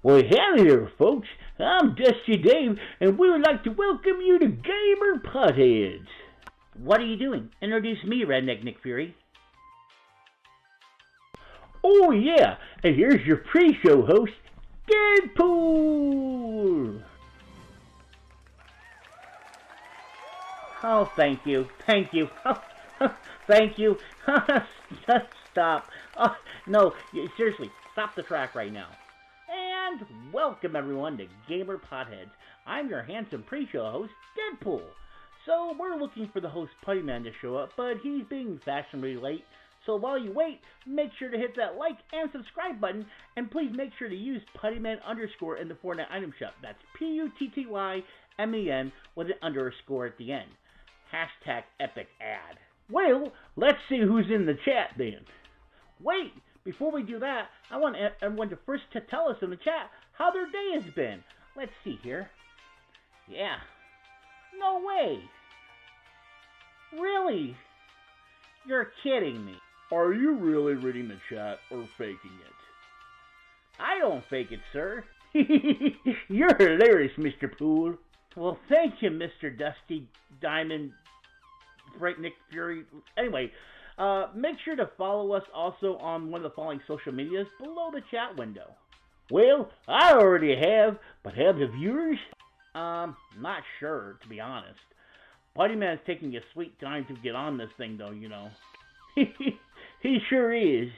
Well, howdy there, folks. I'm Dusty Dave, and we would like to welcome you to Gamer Potheads. What are you doing? Introduce me, Redneck Nick Fury. Oh, yeah, and here's your pre-show host, Deadpool. Oh, thank you. Thank you. Thank you. Stop. No, seriously, stop the track right now. And welcome everyone to Gamer Potheads. I'm your handsome pre-show host, Deadpool. So we're looking for the host Puttyman to show up, but he's being fashionably late. So while you wait, make sure to hit that like and subscribe button, and please make sure to use Puttyman underscore in the Fortnite item shop. That's PUTTYMEN with an underscore at the end. Hashtag epic ad. Well, let's see who's in the chat then. Wait, before we do that, I want everyone to first tell us in the chat how their day has been. Let's see here. Yeah. No way. Really? You're kidding me. Are you really reading the chat or faking it? I don't fake it, sir. You're hilarious, Mr. Poole. Well, thank you, Mr. Dusty Diamond Breakneck Fury. Anyway, make sure to follow us also on one of the following social medias below the chat window. Well, I already have, but have the viewers? Not sure, to be honest. Buddyman's taking a sweet time to get on this thing, though, you know. He sure is.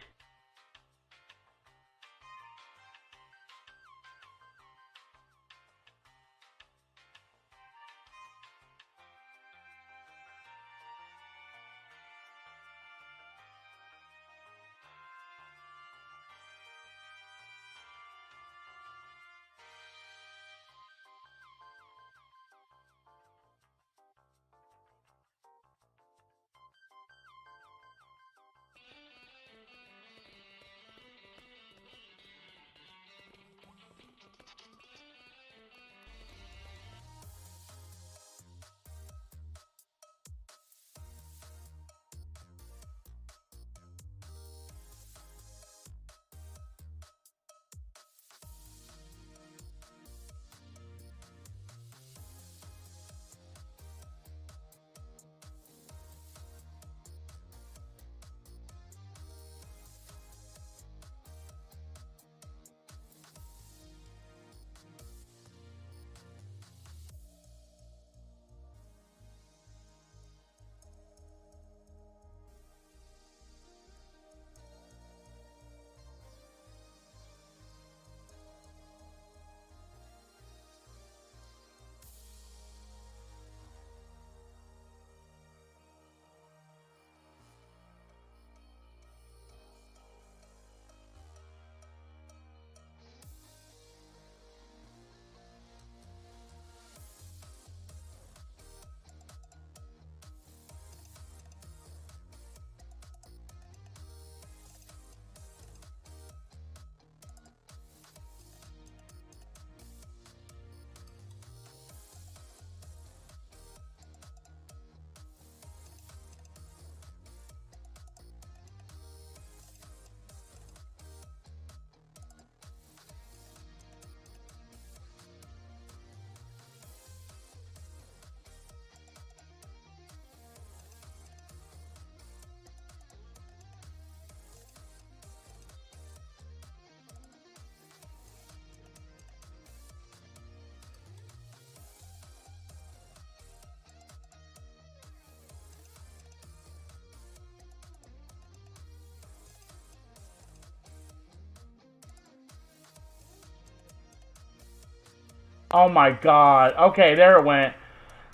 Oh my god. Okay, there it went.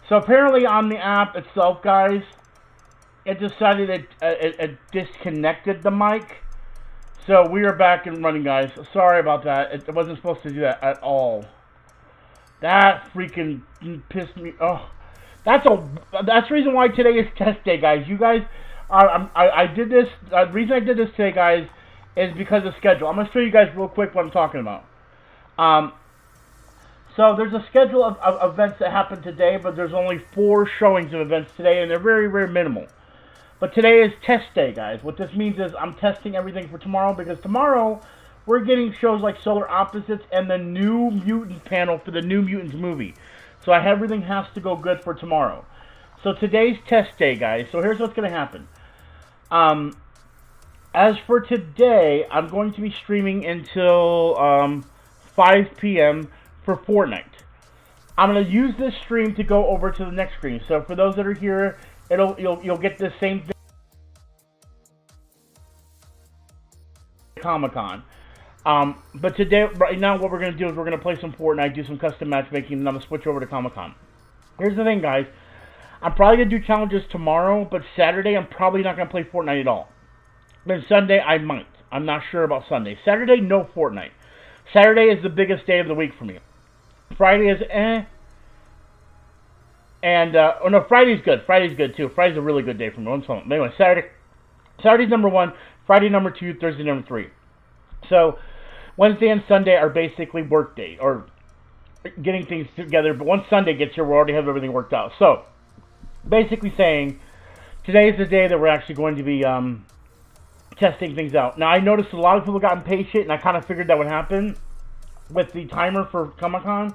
So apparently on the app itself, guys, it decided it disconnected the mic. So we are back and running, guys. Sorry about that. It wasn't supposed to do that at all. That freaking pissed me. Oh, that's the reason why today is test day, guys. You guys, I did this. The reason I did this today, guys, is because of schedule. I'm gonna show you guys real quick what I'm talking about. So there's a schedule of events that happen today, but there's only 4 showings of events today, and they're very, very minimal. But today is test day, guys. What this means is I'm testing everything for tomorrow, because tomorrow we're getting shows like Solar Opposites and the New Mutant panel for the New Mutants movie. So everything has to go good for tomorrow. So today's test day, guys. So here's what's going to happen. As for today, I'm going to be streaming until 5 p.m. for FORTNITE. I'm going to use this stream to go over to the next screen. So for those that are here, you'll get the same thing. Comic-Con. But today, right now, what we're going to do is we're going to play some FORTNITE, do some custom matchmaking, and I'm going to switch over to Comic-Con. Here's the thing, guys. I'm probably going to do challenges tomorrow, but Saturday, I'm probably not going to play FORTNITE at all. Then Sunday, I might. I'm not sure about Sunday. Saturday, no FORTNITE. Saturday is the biggest day of the week for me. Friday is and, oh no, Friday's good. Friday's good too. Friday's a really good day for me. Anyway, Saturday's number 1, Friday number 2, Thursday number 3. So, Wednesday and Sunday are basically work day, or getting things together, but once Sunday gets here, we already have everything worked out. So, basically saying, today is the day that we're actually going to be testing things out. Now, I noticed a lot of people got impatient, and I kind of figured that would happen with the timer for Comic-Con.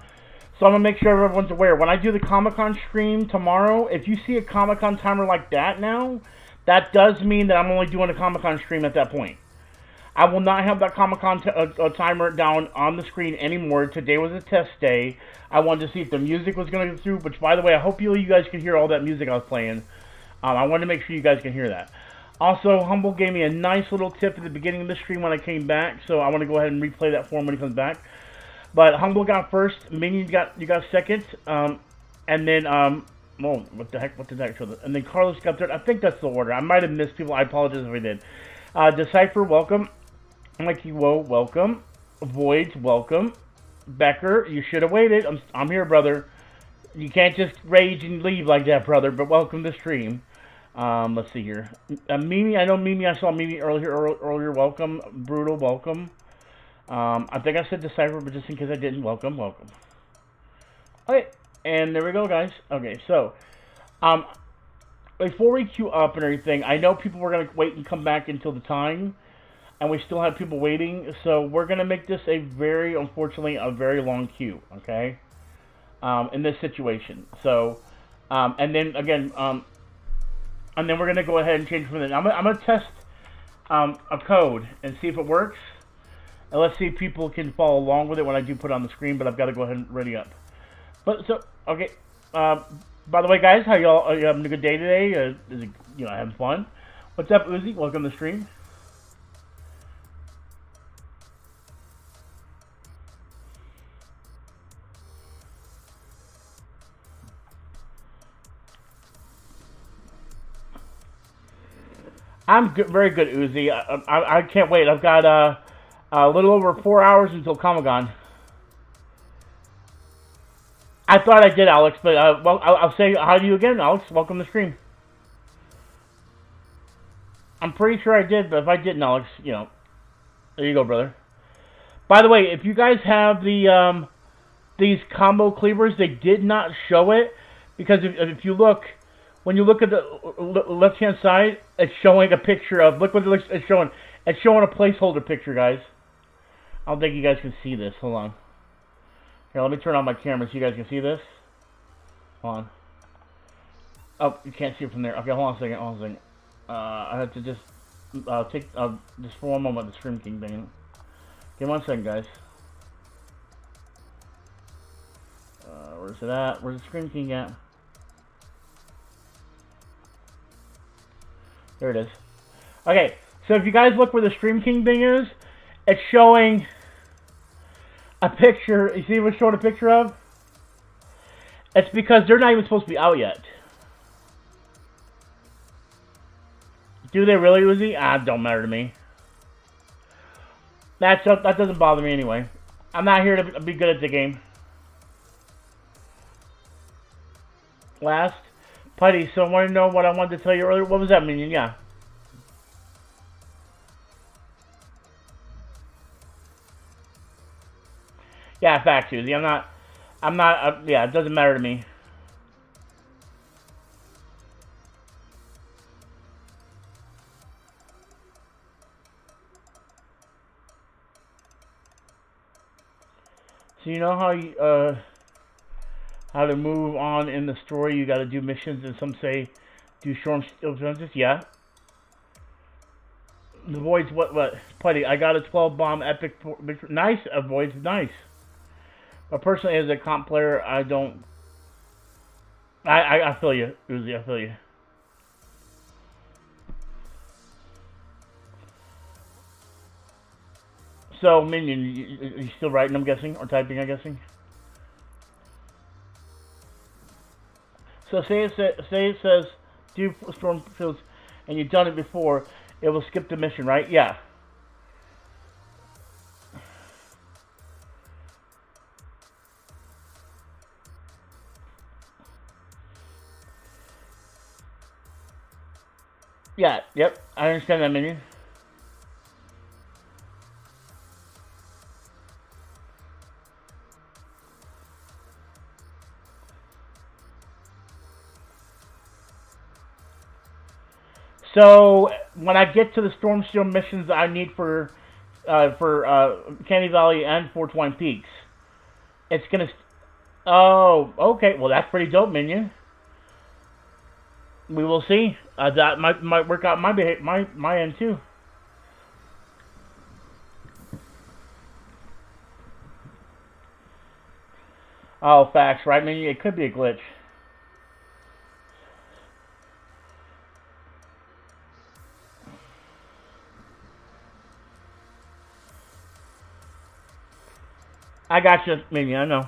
So I'm going to make sure everyone's aware. When I do the Comic-Con stream tomorrow, if you see a Comic-Con timer like that now, that does mean that I'm only doing a Comic-Con stream at that point. I will not have that Comic-Con timer down on the screen anymore. Today was a test day. I wanted to see if the music was going to go through, which, by the way, I hope you guys can hear all that music I was playing. I wanted to make sure you guys can hear that. Also, Humble gave me a nice little tip at the beginning of the stream when I came back, so I want to go ahead and replay that for him when he comes back. But Humble got first, Minion you got second, and then oh, what the heck show that? And then Carlos got third. I think that's the order. I might have missed people. I apologize if I did. Decipher, welcome. Mikey Woe, welcome. Voids, welcome. Becker, you should have waited. I'm here, brother. You can't just rage and leave like that, brother. But welcome to stream. Let's see here. Mimi, I know Mimi. I saw Mimi earlier. Welcome. Brutal, welcome. I think I said Decipher, but just in case I didn't, welcome. Okay, and there we go, guys. Okay, so, before we queue up and everything, I know people were going to wait and come back until the time, and we still have people waiting, so we're going to make this unfortunately, a very long queue, okay, in this situation. So, and then, again, and then we're going to go ahead and change from there. I'm going to test a code and see if it works. And let's see if people can follow along with it when I do put it on the screen, but I've got to go ahead and ready up. But, so, okay, by the way, guys, how y'all, are you having a good day today? Is it, having fun? What's up, Uzi? Welcome to the stream. I'm good, very good, Uzi. I can't wait. I've got, a little over 4 hours until Comic-Con. I thought I did, Alex, but well, I'll say hi to you again, Alex. Welcome to the stream. I'm pretty sure I did, but if I didn't, Alex, there you go, brother. By the way, if you guys have the these combo cleavers, they did not show it because if you look, when you look at the left-hand side, it's showing a picture of. Look what it's showing. It's showing a placeholder picture, guys. I don't think you guys can see this. Hold on. Here, let me turn on my camera so you guys can see this. Hold on. Oh, you can't see it from there. Okay, hold on a second. I have to just take just for one moment the Stream King thing. Give me 1 second, guys. Where's it at? Where's the Stream King at? There it is. Okay, so if you guys look where the Stream King thing is, it's showing a picture. You see what it's showing a picture of? It's because they're not even supposed to be out yet. Do they really, Uzi? It don't matter to me. That doesn't bother me anyway. I'm not here to be good at the game. Last. Putty, so I want to know what I wanted to tell you earlier. What was that, Minion? Yeah. Yeah, facts, Uzi. I'm not, yeah, it doesn't matter to me. So you know how to move on in the story, you gotta do missions, and some say do short challenges. Yeah. The Voids, what, Putty, I got a 12 bomb epic, nice, Voids, nice. But personally, as a comp player, I don't, I feel you, Uzi, I feel you. So, Minion, you still writing, I'm guessing, or typing, I'm guessing? So say it says do storm fields, and you've done it before, it will skip the mission, right? Yeah. Yeah. Yep. I understand that, Minion. So when I get to the Storm Shield missions that I need for Candy Valley and Fort Twine Peaks, it's gonna. Oh, okay. Well, that's pretty dope, minion. We will see. That might work out my end too. Oh, facts, right, minion? It could be a glitch. I got you, minion. I know.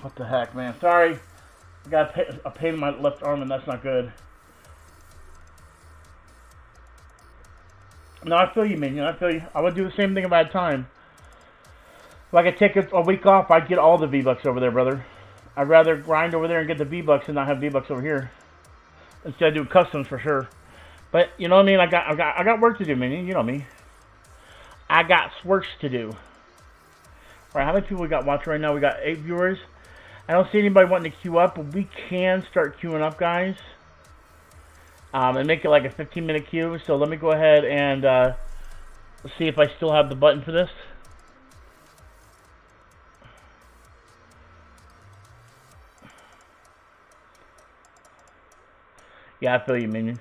What the heck, man? Sorry. I got a pain in my left arm, and that's not good. No, I feel you, minion. I feel you. I would do the same thing if I had time. If I could take a week off, I'd get all the V-Bucks over there, brother. I'd rather grind over there and get the V-Bucks and not have V-Bucks over here. Instead of doing customs for sure. But, you know what I mean? I got work to do, minion. You know me. I got work to do. Alright, how many people we got watching right now? We got 8 viewers. I don't see anybody wanting to queue up, but we can start queuing up, guys. And make it like a 15-minute queue. So let me go ahead and see if I still have the button for this. Yeah, I feel you, minion.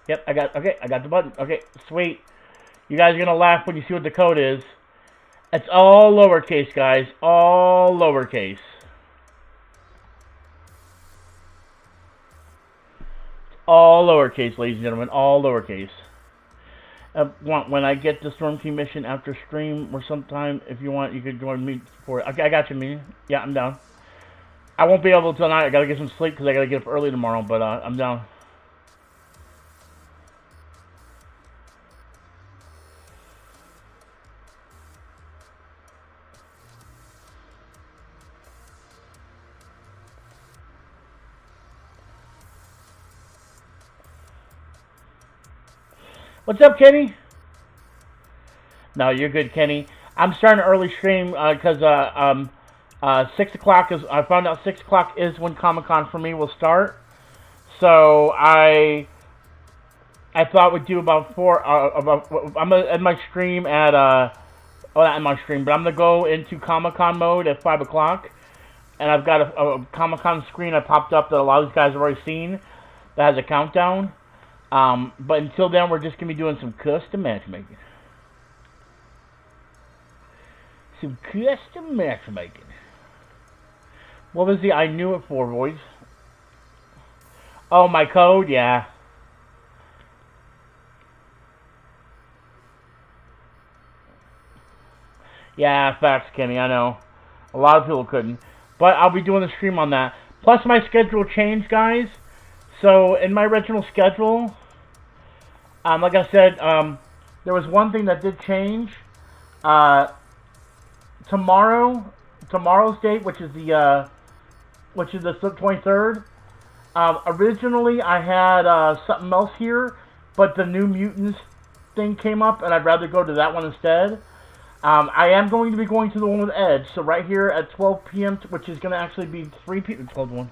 Yep, I got the button. Okay, sweet. You guys are gonna laugh when you see what the code is. It's all lowercase, guys. All lowercase. All lowercase, ladies and gentlemen. All lowercase. When I get the Storm Team mission after stream or sometime, if you want, you can join me for it. Okay, I got you, minion. Yeah, I'm down. I won't be able to tonight. I gotta get some sleep because I gotta get up early tomorrow, but I'm down. What's up, Kenny? No, you're good, Kenny. I'm starting an early stream because 6 o'clock is. I found out 6 o'clock is when Comic-Con for me will start. So I thought we'd do about 4. I'm gonna end my stream at well, not in my stream, but I'm gonna go into Comic-Con mode at 5 o'clock, and I've got a Comic-Con screen that popped up that a lot of these guys have already seen that has a countdown. But until then, we're just gonna be doing some custom matchmaking. Some custom matchmaking. What was the I knew it for, boys? Oh, my code? Yeah. Yeah, facts, Kenny, I know. A lot of people couldn't. But I'll be doing the stream on that. Plus, my schedule changed, guys. So, in my original schedule, like I said, there was one thing that did change. Tomorrow's date, which is the 23rd. Originally, I had something else here, but the New Mutants thing came up, and I'd rather go to that one instead. I am going to be going to the one with Edge, so right here at 12 p.m., which is going to actually be 3 p.m. 12 1.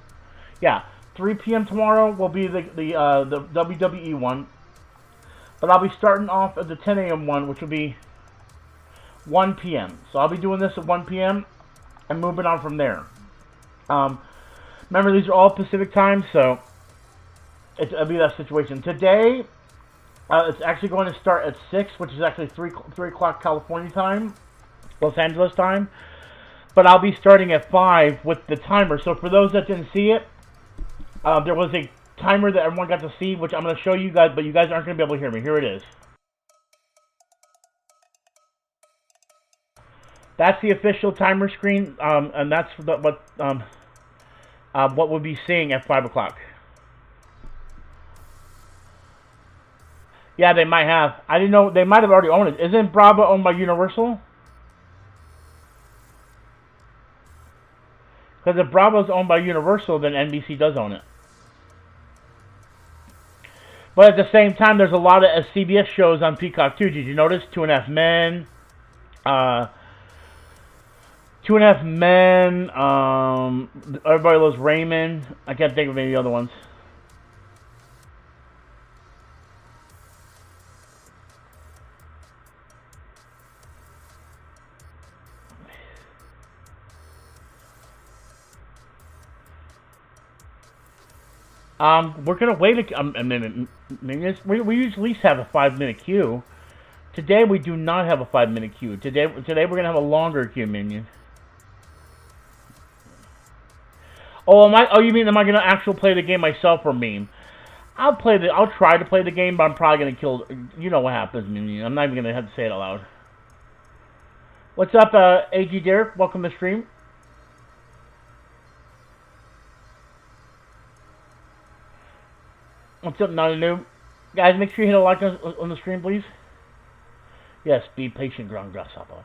Yeah, 3 p.m. tomorrow will be the WWE one. But I'll be starting off at the 10 a.m. one, which will be 1 p.m. So I'll be doing this at 1 p.m. and moving on from there. Remember, these are all Pacific time, so it'll be that situation. Today, it's actually going to start at 6, which is actually 3 o'clock California time, Los Angeles time. But I'll be starting at 5 with the timer. So for those that didn't see it, there was a timer that everyone got to see, which I'm going to show you guys, but you guys aren't going to be able to hear me. Here it is. That's the official timer screen, and that's what we'll be seeing at 5 o'clock. Yeah, they might have. I didn't know. They might have already owned it. Isn't Bravo owned by Universal? Because if Bravo's owned by Universal, then NBC does own it. But at the same time, there's a lot of CBS shows on Peacock too. Did you notice? 2.5 Men, Two and a Half Men. Everybody Loves Raymond. I can't think of any of the other ones. We're gonna wait a minute. We usually at least have a 5-minute queue. Today we do not have a 5-minute queue. Today we're gonna have a longer queue, minion. Oh, you mean am I gonna actually play the game myself or meme? I'll try to play the game, but I'm probably gonna kill. You know what happens, minion. I'm not even gonna have to say it out loud. What's up, AG Derek? Welcome to the stream. What's up, not a noob? Guys, make sure you hit a like on the stream, please. Yes, be patient, ground grasshopper.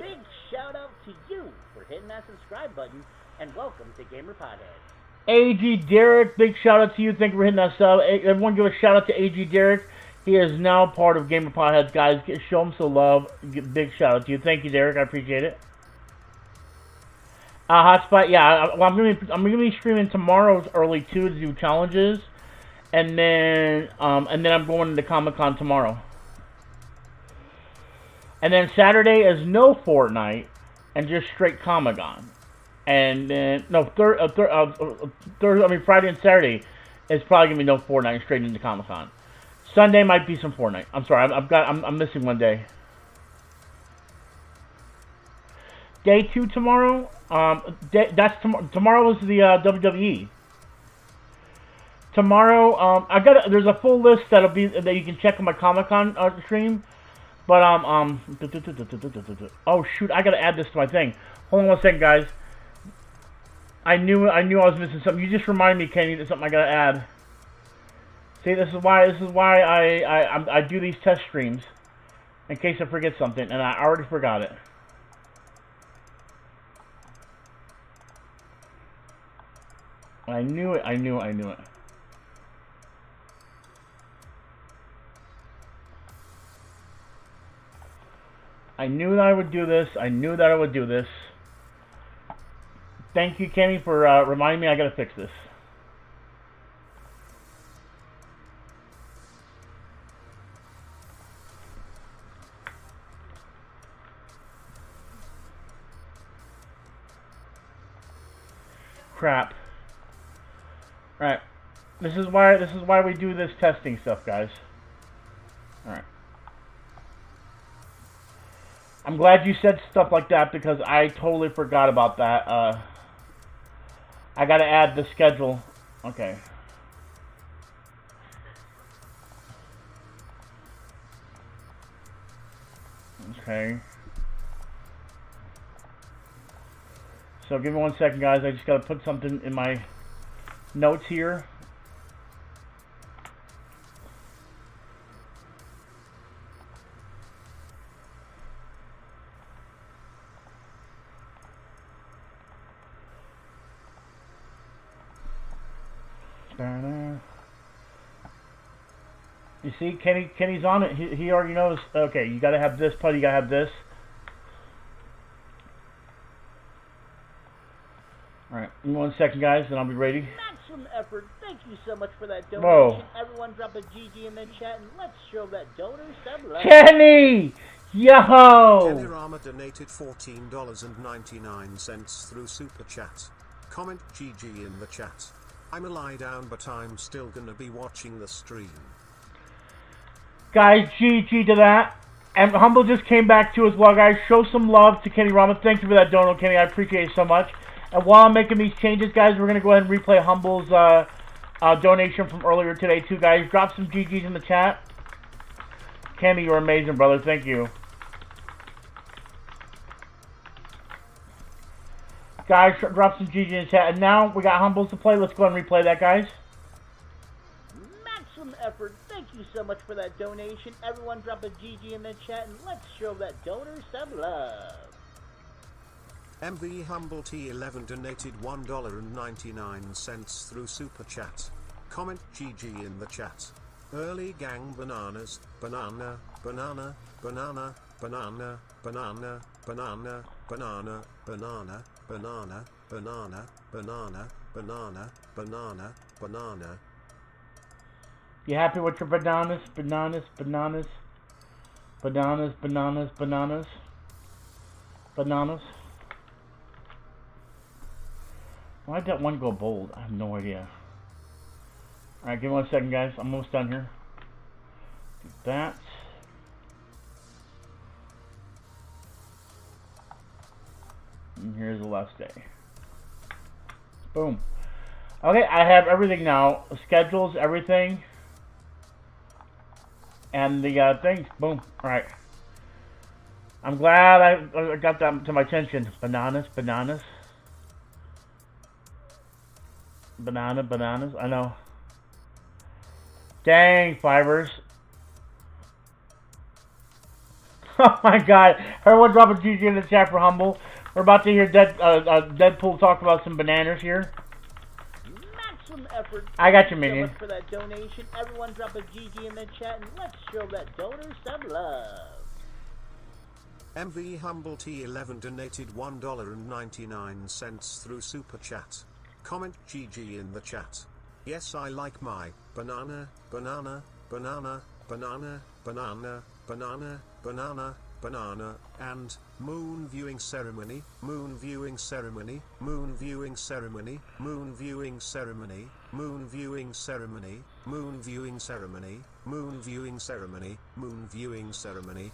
Big shout out to you for hitting that subscribe button, and welcome to Gamer Pothead. AG Derek, big shout out to you. Thank you for hitting that sub. Everyone give a shout out to AG Derek. He is now part of Gamer Pothead, guys. Show him some love. Big shout out to you. Thank you, Derek. I appreciate it. Hotspot, yeah. Well, I'm gonna be streaming tomorrow early too to do challenges. And then I'm going to Comic-Con tomorrow. And then Saturday is no Fortnite and just straight Comic-Con. And then Friday and Saturday is probably gonna be no Fortnite and straight into Comic-Con. Sunday might be some Fortnite. I'm sorry, I'm missing one day. Day 2 tomorrow. Tomorrow is the WWE. Tomorrow, there's a full list that you can check on my Comic-Con stream, but oh shoot, I gotta add this to my thing. Hold on one second, guys. I knew I was missing something. You just reminded me, Kenny, there's something I gotta add. See, this is why I do these test streams, in case I forget something, and I already forgot it. I knew it. I knew it. I knew that I would do this. Thank you, Kenny, for reminding me I gotta fix this. Crap. Alright. This is why we do this testing stuff, guys. Alright. I'm glad you said stuff like that because I totally forgot about that. I gotta add the schedule. Okay. Okay. So give me 1 second, guys. I just gotta put something in my notes here. You see, Kenny's on it. He already knows. Okay, you gotta have this part. You gotta have this. All right, give me 1 second, guys, and I'll be ready. Maximum effort. Thank you so much for that donation. Whoa. Everyone, drop a GG in the chat, and let's show that donor some love. Kenny, yo. Kenny donated $14.99 through Super Chat. Comment GG in the chat. I'm a lie down, but I'm still gonna be watching the stream. Guys, GG to that. And Humble just came back to as well, guys. Show some love to Kenny Rama. Thank you for that donut, Kenny. I appreciate it so much. And while I'm making these changes, guys, we're going to go ahead and replay Humble's donation from earlier today, too, guys. Drop some GGs in the chat. Kenny, you're amazing, brother. Thank you. Guys, drop some GG in the chat. And now we got Humbles to play. Let's go ahead and replay that, guys. Maximum effort. Thank you so much for that donation. Everyone drop a GG in the chat, and let's show that donor some love. MV Humble T11 donated $1.99 through Super Chat. Comment GG in the chat. Early gang bananas, banana, banana, banana, banana, banana, banana, banana, banana, banana, banana, banana, banana, banana, banana. You happy with your bananas? Bananas, bananas, bananas, bananas, bananas, bananas. Why did that one go bold? I have no idea. Alright, give me 1 second, guys. I'm almost done here. Do that. And here's the last day. Boom. Okay, I have everything now. The schedules, everything. And the things. Boom. Alright. I'm glad I got that to my attention. Bananas, bananas. Bananas. I know. Dang, Fibers. Oh my god. Everyone drop a GG in the chat for Humble. We're about to hear Deadpool talk about some bananas here. Maximum effort. I got you, minion. So much for that donation. Everyone drop a GG in the chat and let's show that donor some love. MV Humble T11 donated $1.99 through Super Chat. Comment GG in the chat. Yes, I like my banana, banana, banana, banana, banana, banana, banana, banana, and moon viewing ceremony, moon viewing ceremony, moon viewing ceremony, moon viewing ceremony, moon viewing ceremony, moon viewing ceremony, moon viewing ceremony, moon viewing ceremony.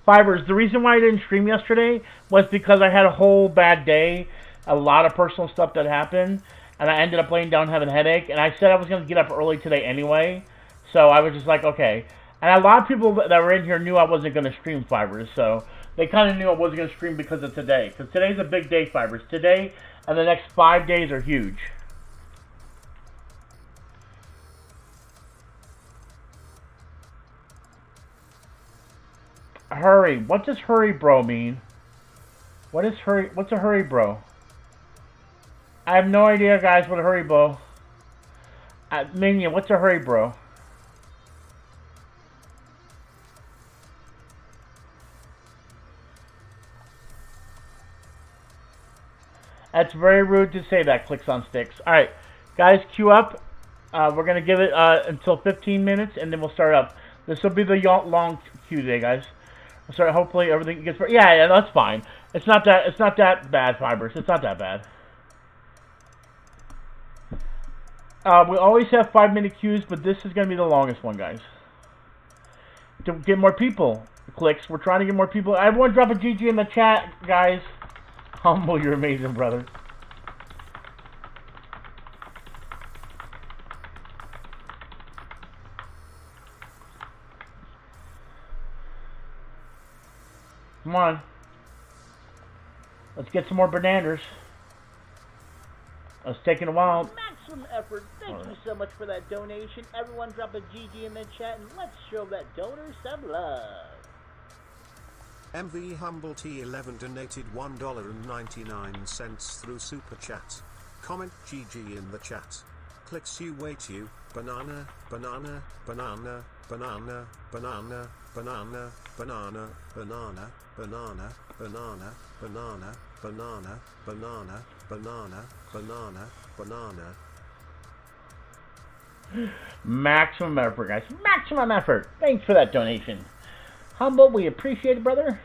Fibers, the reason why I didn't stream yesterday was because I had a whole bad day, a lot of personal stuff that happened, and I ended up laying down having a headache, and I said I was going to get up early today anyway, so I was just like, okay. And a lot of people that were in here knew I wasn't going to stream, Fibers, so they kind of knew I wasn't going to stream because of today, because today's a big day, Fibers. Today and the next 5 days are huge. Hurry. What does hurry, bro, mean? What is hurry? What's a hurry, bro? I have no idea, guys, what a hurry, bro. Minion, what's a hurry, bro? That's very rude to say that, Clicks on Sticks. Alright, guys, queue up. We're going to give it until 15 minutes, and then we'll start up. This will be the long queue today, guys. So hopefully everything gets... Yeah, that's fine. It's not that bad, Fibers. It's not that bad. We always have 5-minute queues, but this is going to be the longest one, guys. To get more people. Clicks. We're trying to get more people. Everyone drop a GG in the chat, guys. Humble, you're amazing, brother. Come on. Let's get some more bananas. It's taking a while. Maximum effort. Thank you so much for that donation. Everyone drop a GG in the chat and let's show that donor some love. MV Humble T11 donated $1.99 through Super Chat. Comment GG in the chat. Clicks you wait you, banana, banana, banana, banana, banana, banana, banana, banana, banana, banana, banana, banana, banana, banana, banana, banana. Maximum effort, guys. Maximum effort. Thanks for that donation. Humble, we appreciate it, brother.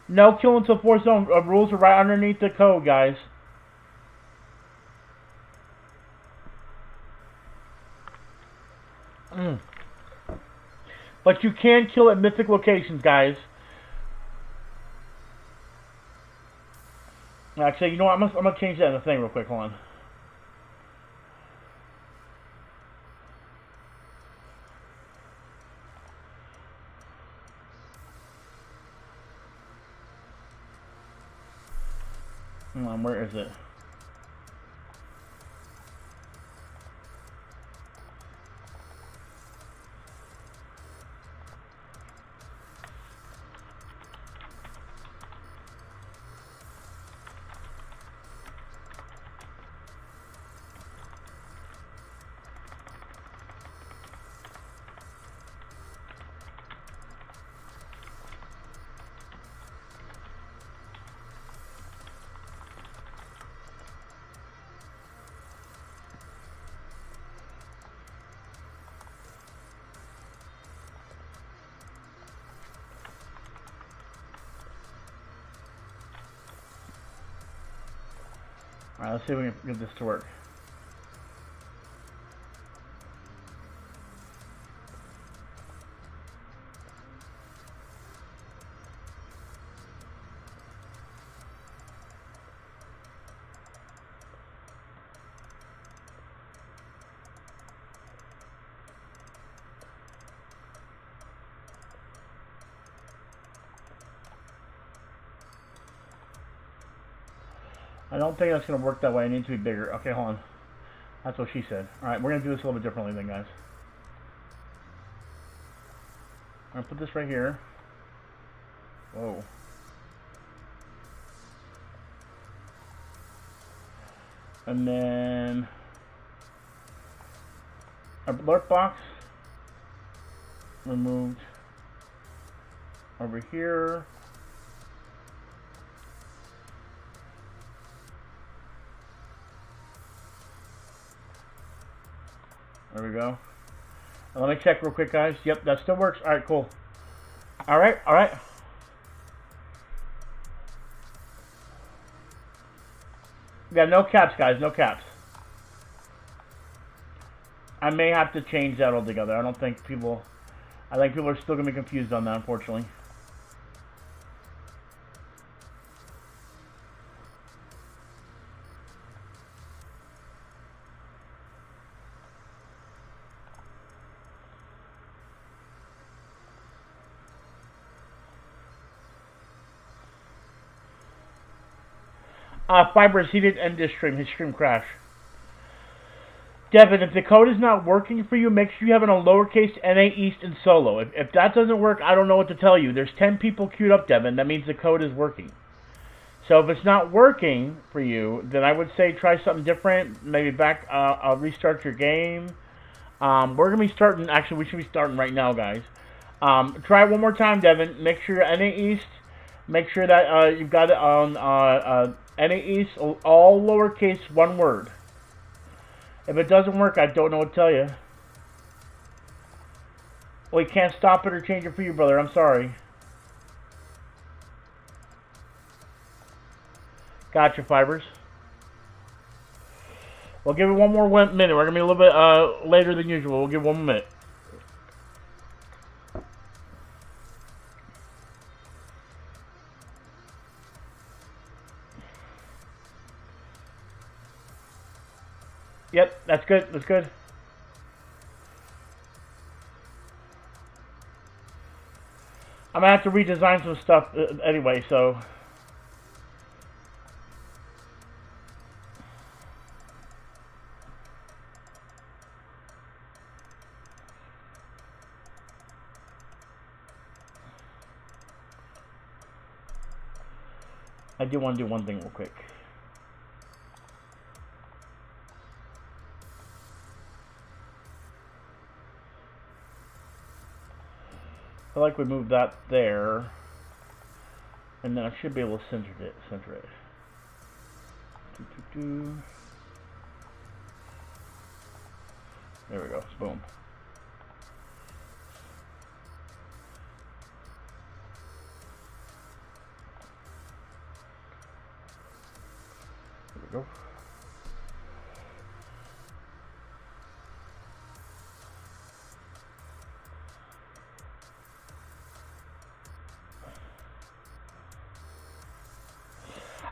No kill until 4 zone. Rules are right underneath the code, guys. But you can kill at mythic locations, guys. Actually, you know what? I'm gonna change that in the thing real quick. Hold on. Hold on, where is it? Alright, let's see if we can get this to work. I don't think that's going to work that way. I need to be bigger. Okay, hold on. That's what she said. Alright, we're going to do this a little bit differently then, guys. I'm going to put this right here. Whoa. And then our alert box removed over here. There we go. And let me check real quick, guys. Yep, that still works. All right, cool. All right, all right. Yeah, no caps, guys. No caps. I may have to change that altogether. I don't think people... I think people are still going to be confused on that, unfortunately. Fibers, he didn't end his stream. His stream crashed. Devin, if the code is not working for you, make sure you have it on lowercase NA East and solo. If that doesn't work, I don't know what to tell you. There's 10 people queued up, Devin. That means the code is working. So if it's not working for you, then I would say try something different. Maybe back, restart your game. We're going to be starting, actually, we should be starting right now, guys. Try it one more time, Devin. Make sure NA East, make sure that you've got it on NA East, all lowercase, one word. If it doesn't work, I don't know what to tell you. We can't stop it or change it for you, brother. I'm sorry. Gotcha, Fibers. We'll give it one more minute. We're going to be a little bit later than usual. We'll give 1 more minute. Yep, that's good. That's good. I'm going to have to redesign some stuff anyway, so... I do want to do one thing real quick. I like we moved that there, and then I should be able to center it. There we go. Boom. There we go.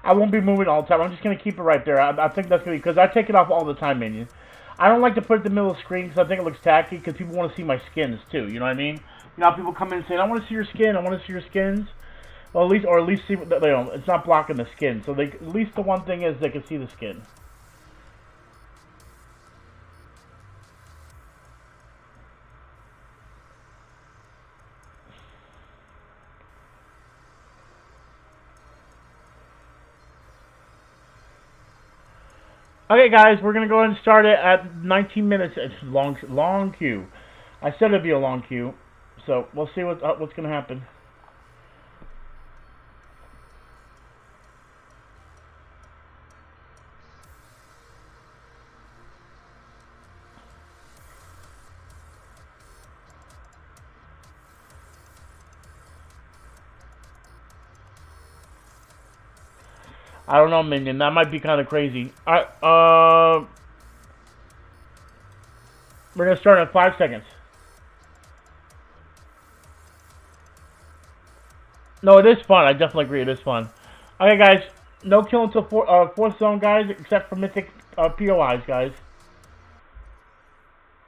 I won't be moving all the time. I'm just going to keep it right there. I think that's going to be... Because I take it off all the time, minion. I don't like to put it in the middle of the screen because I think it looks tacky because people want to see my skins too. You know what I mean? You know how people come in and say, I want to see your skin. I want to see your skins. Well, at least see... You know, it's not blocking the skin. So at least the one thing is they can see the skin. Okay, guys, we're going to go ahead and start it at 19 minutes. It's long queue. I said it'd be a long queue, so we'll see what's going to happen. I don't know, Minion. That might be kind of crazy. Alright, we're going to start in 5 seconds. No, it is fun. I definitely agree. It is fun. Okay, guys. No kill until 4th zone, guys, except for mythic POIs, guys.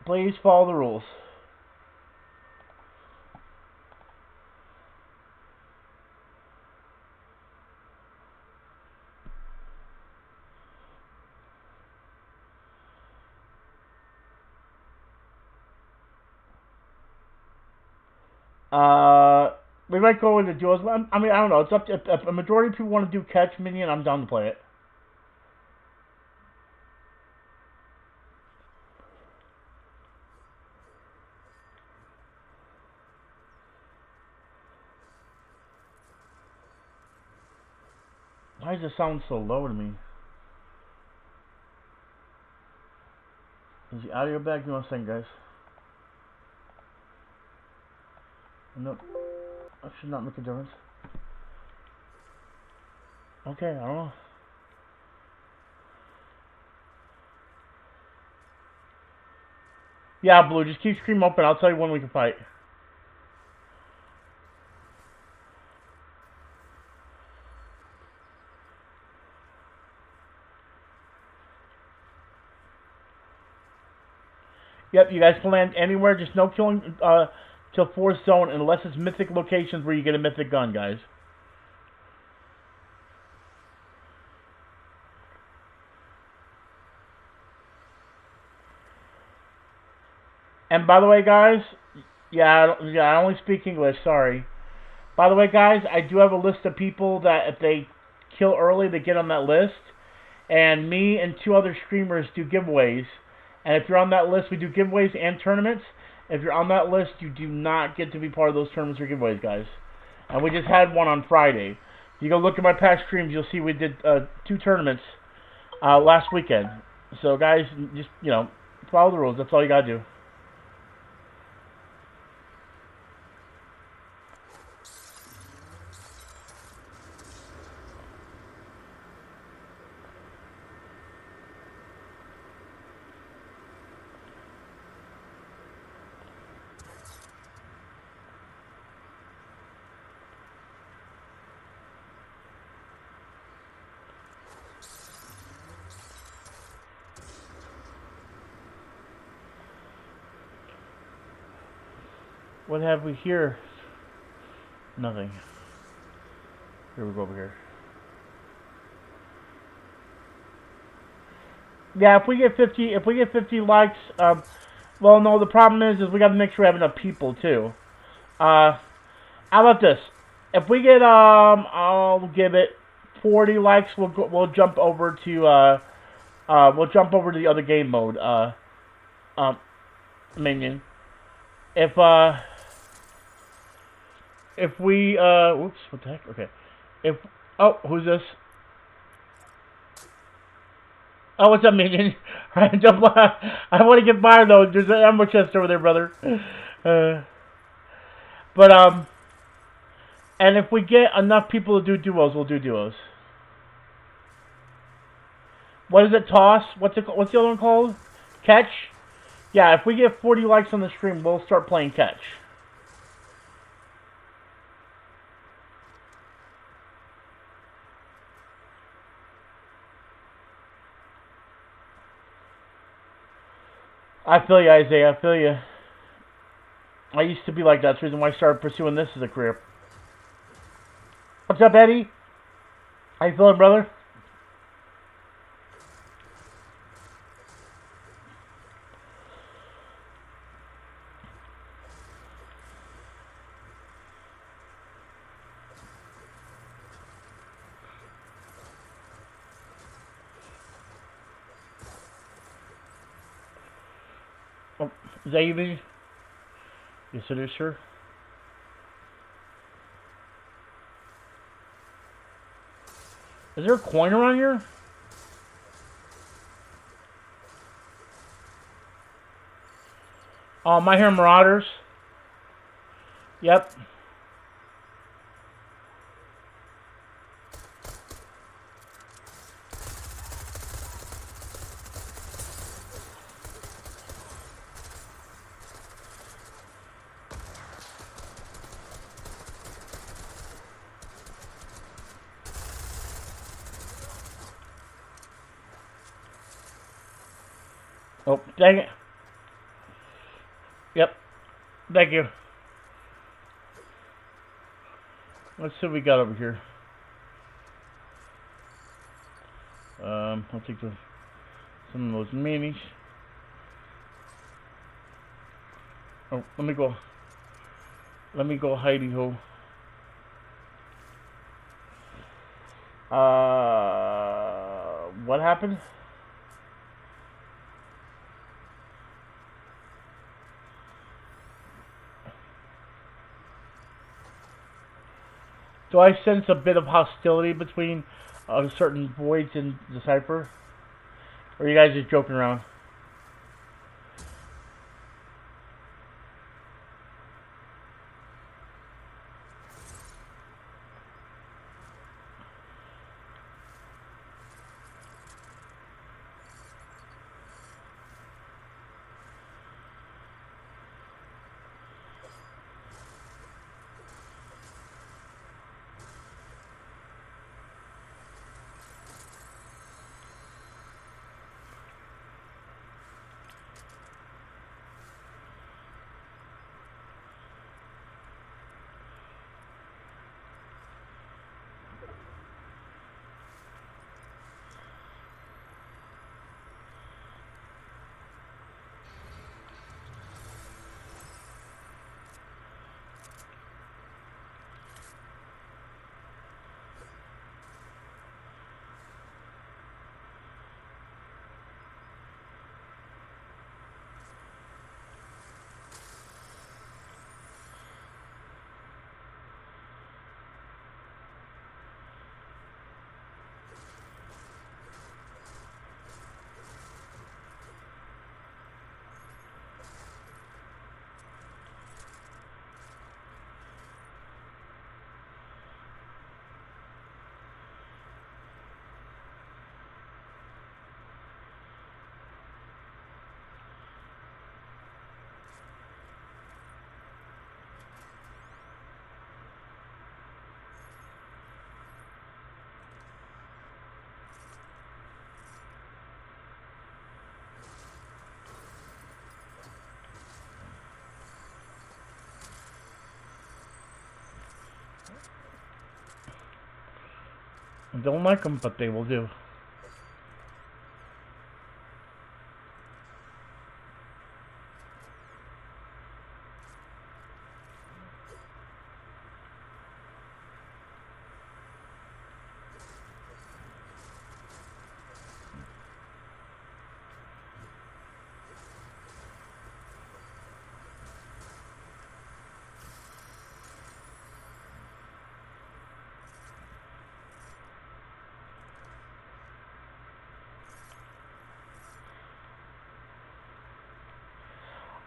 Please follow the rules. We might go into duos. I mean, I don't know. It's up to if a majority of people want to do catch Minion. I'm down to play it. Why does it sound so low to me? Is the audio back? Give me 1 second, guys. Nope. That should not make a difference. Okay, I don't know. Yeah, Blue, just keep stream open. I'll tell you when we can fight. Yep, you guys can land anywhere. Just no killing till 4th zone unless it's mythic locations where you get a mythic gun, guys. And by the way, guys, yeah, I only speak English, sorry. By the way, guys, I do have a list of people that if they kill early, they get on that list. And me and 2 other streamers do giveaways. And if you're on that list, we do giveaways and tournaments. If you're on that list, you do not get to be part of those tournaments or giveaways, guys. And we just had one on Friday. You go look at my past streams, you'll see we did 2 tournaments last weekend. So, guys, just, you know, follow the rules. That's all you gotta do. What have we here? Nothing. Here we go over here. Yeah, if we get 50 likes, well, no, the problem is we got to make sure we have enough people too. How about this? If we get, I'll give it 40 likes. We'll jump over to the other game mode. Minion. If we, whoops, what the heck? Okay. Oh, who's this? Oh, what's up, Minion? I want to get by, though. There's an ammo chest over there, brother. And if we get enough people to do duos, we'll do duos. What is it, Toss? What's the other one called? Catch? Yeah, if we get 40 likes on the stream, we'll start playing catch. I feel you, Isaiah. I feel you. I used to be like that. That's the reason why I started pursuing this as a career. What's up, Eddie? How you feeling, brother? Oh, is that you, baby? Yes, it is, sir. Is there a coin around here? Oh, My Hero Marauders. Yep. Oh, dang it. Yep. Thank you. Let's see what we got over here. I'll take some of those minis. Oh, let me go. Let me go hidey ho. What happened? Do I sense a bit of hostility between certain voids and Decipher? Or are you guys just joking around? I don't like them, but they will do.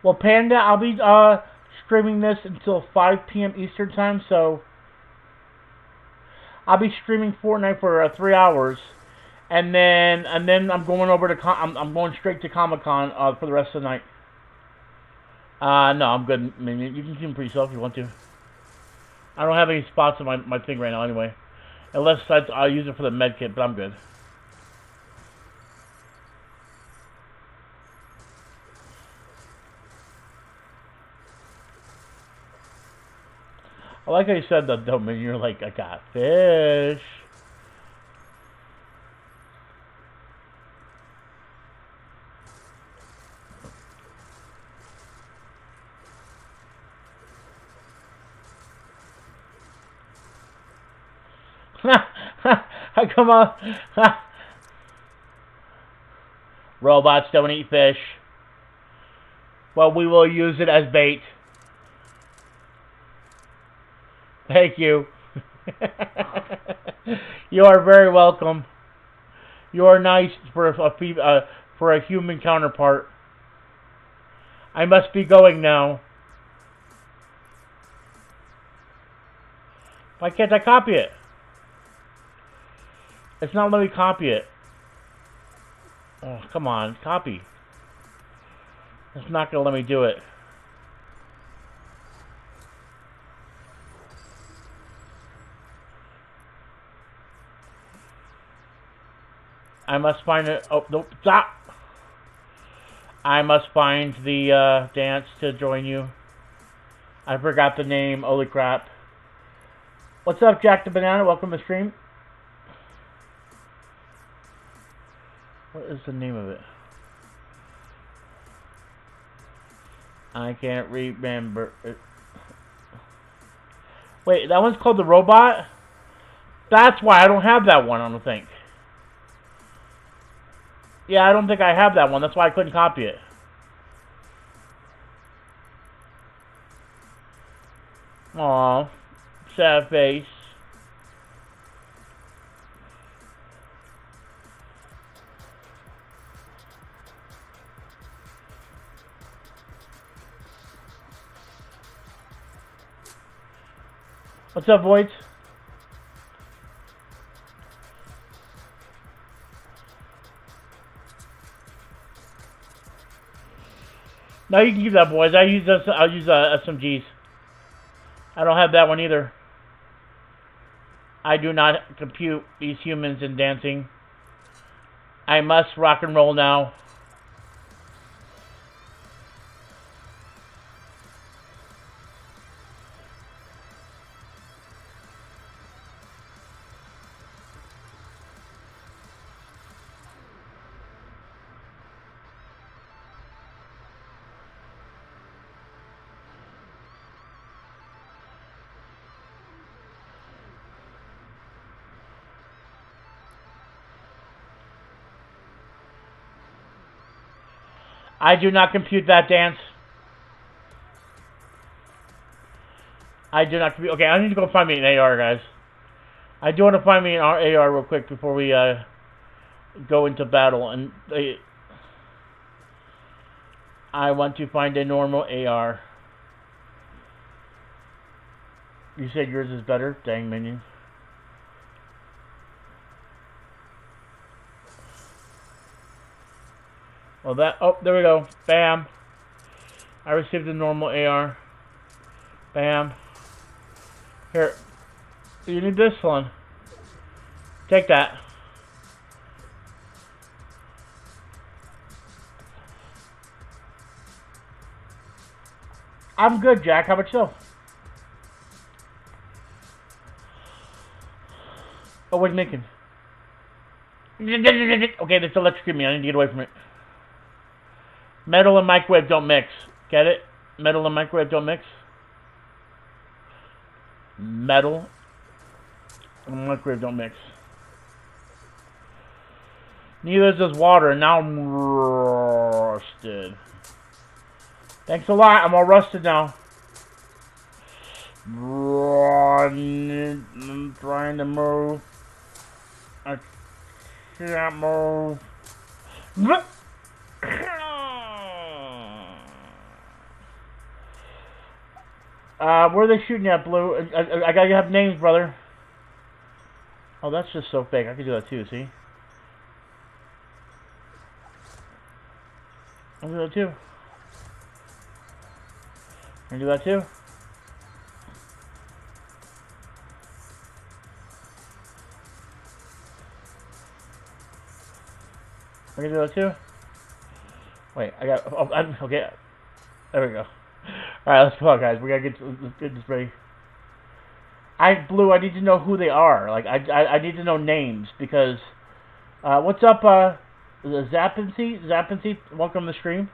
Well, Panda, I'll be streaming this until 5 p.m. Eastern time, so I'll be streaming Fortnite for 3 hours, and then I'm going over to I'm going straight to Comic-Con for the rest of the night. No, I'm good. I mean, you can keep them for yourself if you want to. I don't have any spots on my thing right now anyway, unless I'll use it for the med kit, but I'm good. I like how you said that, though, man. You're like, I got fish. Come on. Robots don't eat fish. Well, we will use it as bait. Thank you. You are very welcome. You are nice for a human counterpart. I must be going now. Why can't I copy it? It's not letting me copy it. Oh, come on, copy. It's not gonna let me do it. I must find it. Oh, nope, stop! I must find the dance to join you. I forgot the name. Holy crap. What's up, Jack the Banana? Welcome to the stream. What is the name of it? I can't remember it. Wait, that one's called The Robot? That's why I don't have that one, I don't think. Yeah, I don't think I have that one. That's why I couldn't copy it. Aw, sad face. What's up, Voids? No, you can keep that, boys. I'll use SMGs. I don't have that one either. I do not compute these humans in dancing. I must rock and roll now. I do not compute that dance. I do not compute. Okay, I need to go find me an AR, guys. I do want to find me an AR real quick before we go into battle. And I want to find a normal AR. You said yours is better? Dang, minion. Well, that... Oh, there we go. Bam. I received a normal AR. Bam. Here. You need this one. Take that. I'm good, Jack. How about you? Oh, what are you making? Okay, that's electrocuting me. I need to get away from it. Metal and microwave don't mix. Get it? Metal and microwave don't mix. Metal and microwave don't mix. Neither does water, and now I'm rusted. Thanks a lot. I'm all rusted now. I'm trying to move. I can't move. Where are they shooting at, Blue? I gotta have names, brother. Oh, that's just so fake. I can do that too, see? I can do that too. I can do that too. I can do that too. Wait, I got... Oh, okay. There we go. Alright, let's go, guys. We gotta get this ready. Blue, I need to know who they are. Like, I need to know names, because... what's up, Zappensy? Zappensy, welcome to the stream.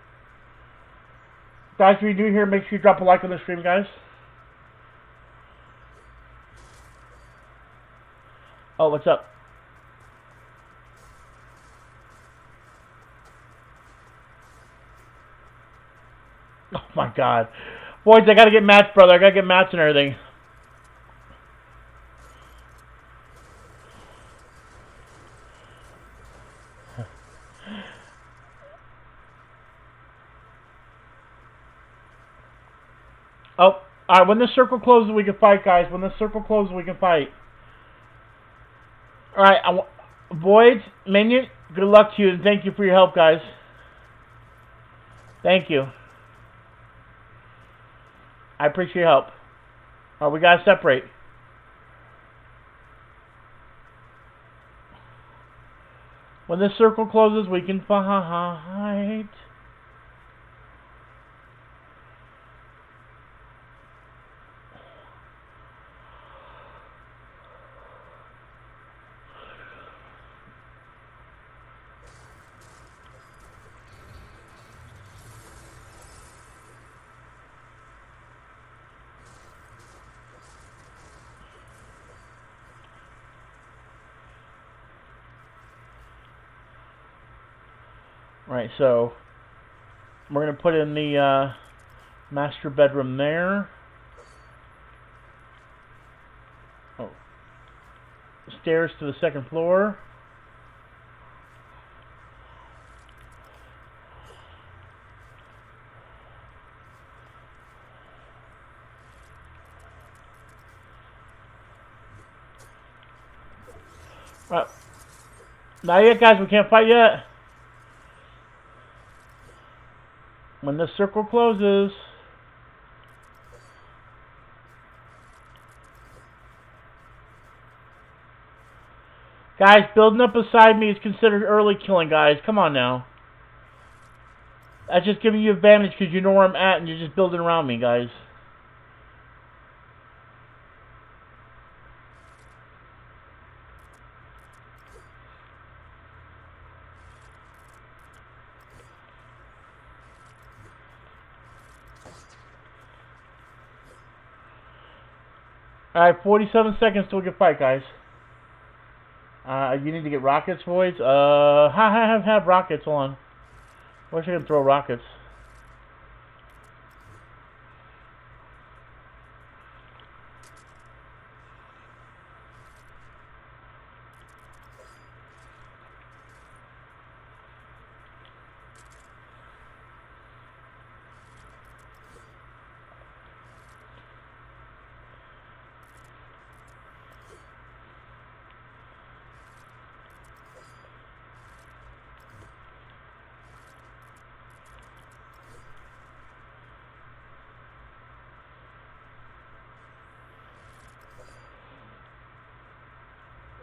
Guys, if you're new here, make sure you drop a like on the stream, guys. Oh, what's up? Oh my god. Boys, I gotta get mats, brother. I gotta get mats and everything. Oh, alright, when this circle closes, we can fight, guys. When this circle closes, we can fight. Alright, Void, Minion, good luck to you, and thank you for your help, guys. Thank you. I appreciate your help. Oh, we gotta separate. When this circle closes, we can fight. Right, so we're going to put in the master bedroom there. Oh. Stairs to the second floor. Not yet, guys. We can't fight yet. When the circle closes. Guys, building up beside me is considered early killing, guys. Come on now. That's just giving you advantage because you know where I'm at and you're just building around me, guys. Alright, 47 seconds till we can fight, guys. You need to get rockets, boys. Have rockets. Hold on. I wish I could throw rockets.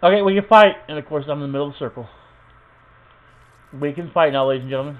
Okay, we can fight. And of course, I'm in the middle of the circle. We can fight now, ladies and gentlemen.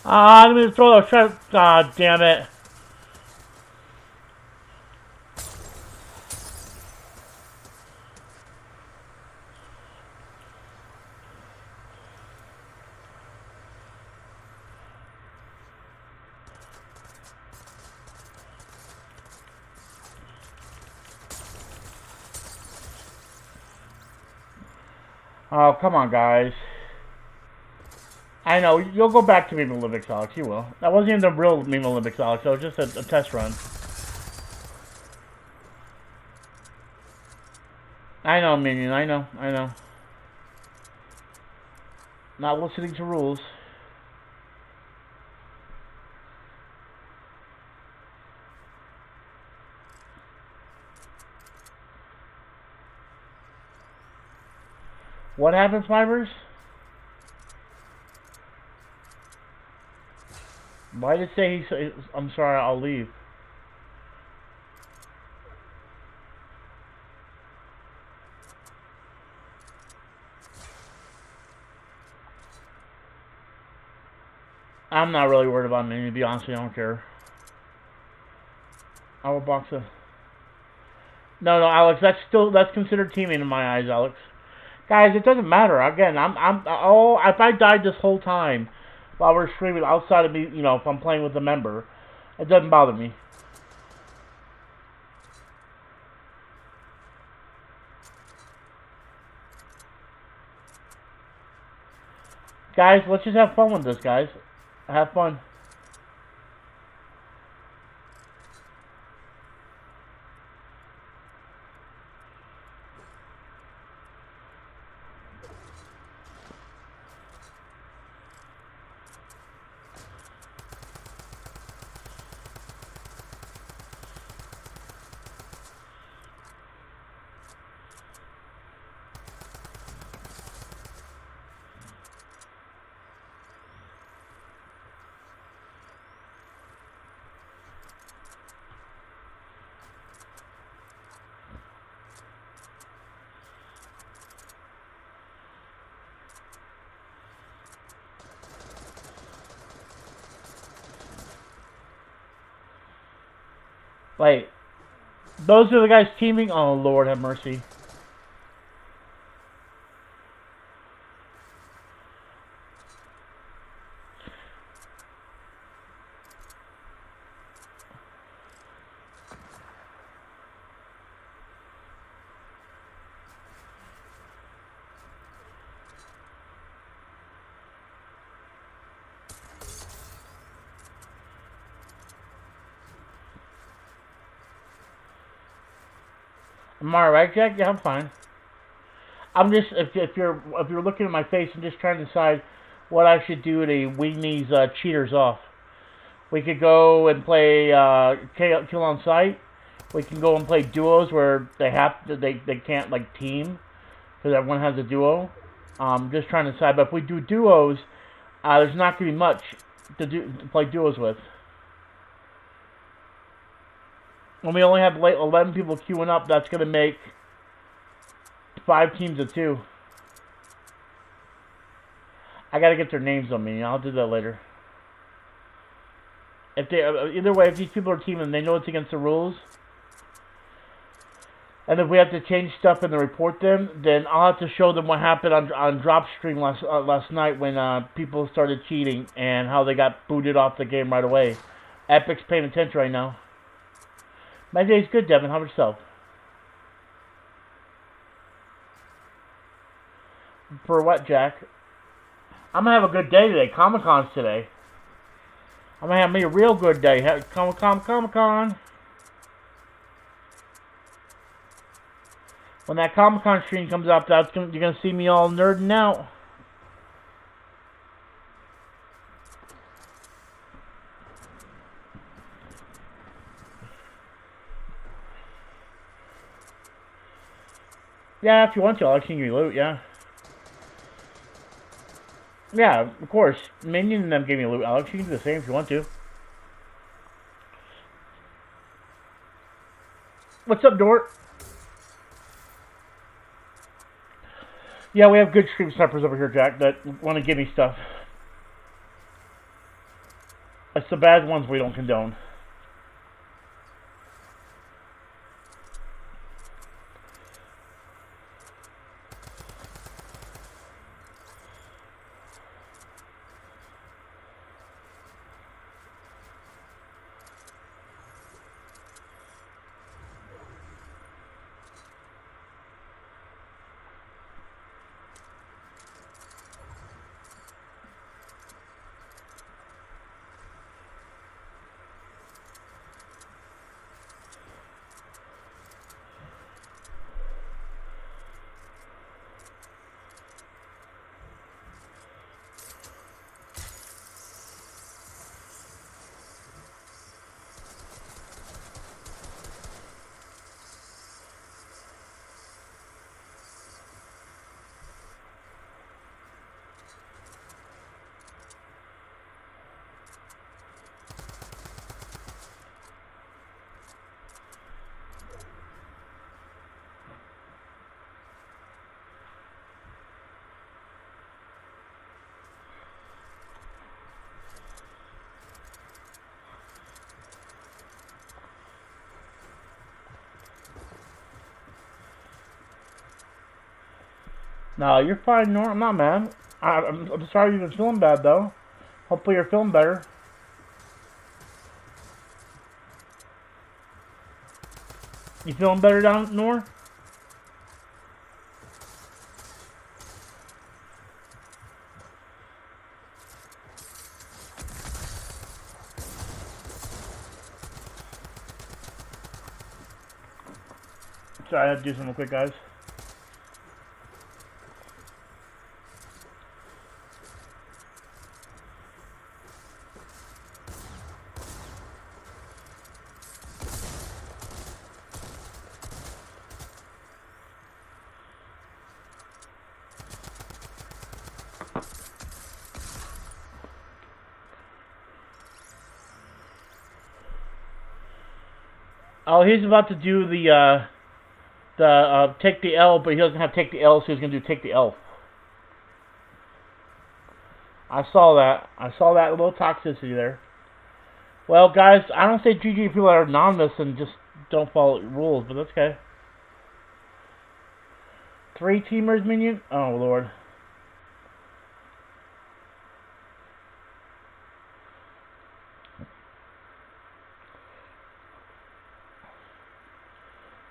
I'm gonna throw those shots. God damn it. Oh, come on, guys. I know, you'll go back to Meme Olympics, Alex, you will. That wasn't even the real Meme Olympics, Alex, that was just a test run. I know, Minion, I know. Not listening to rules. What happens, Mivers? Why did it say I'm sorry, I'll leave? I'm not really worried about me, to be honest with you, I don't care. I will box a... No, Alex, that's considered teaming in my eyes, Alex. Guys, it doesn't matter. Again, if I died this whole time while we're streaming outside of me, you know, if I'm playing with a member, it doesn't bother me. Guys, let's just have fun with this, guys. Have fun. Wait, those are the guys teaming? Oh, Lord have mercy. Am I right, Jack? Yeah, I'm fine. I'm just if you're looking at my face, I'm just trying to decide what I should do to wean these cheaters off. We could go and play kill on sight. We can go and play duos where they can't like team because everyone has a duo. Just trying to decide. But if we do duos, there's not going to be much to play duos with. When we only have 11 people queuing up, that's going to make 5 teams of 2. I got to get their names on me. I'll do that later. If they either way, if these people are teaming, they know it's against the rules. And if we have to change stuff and then report them, then I'll have to show them what happened on drop stream last night when people started cheating and how they got booted off the game right away. Epic's paying attention right now. My day's good, Devin. How about yourself? For what, Jack? I'm gonna have a good day today. Comic-Con's today. I'm gonna have me a real good day. Comic-Con. When that Comic-Con stream comes up, you're gonna see me all nerding out. Yeah, if you want to, I'll give you loot, yeah. Yeah, of course. Minion and them gave me loot, Alex. You can do the same if you want to. What's up, Dort? Yeah, we have good stream snipers over here, Jack, that want to give me stuff. It's the bad ones we don't condone. No, you're fine, Nor. I'm not mad. I'm sorry you've been feeling bad, though. Hopefully you're feeling better. You feeling better down, Nor? Sorry, I had to do something real quick, guys. Oh, he's about to do the take the L, but he doesn't have take the L, so he's gonna do take the L. I saw that. I saw that little toxicity there. Well, guys, I don't say GG people that are anonymous and just don't follow rules, but that's okay. 3 teamers, minion? Oh, Lord.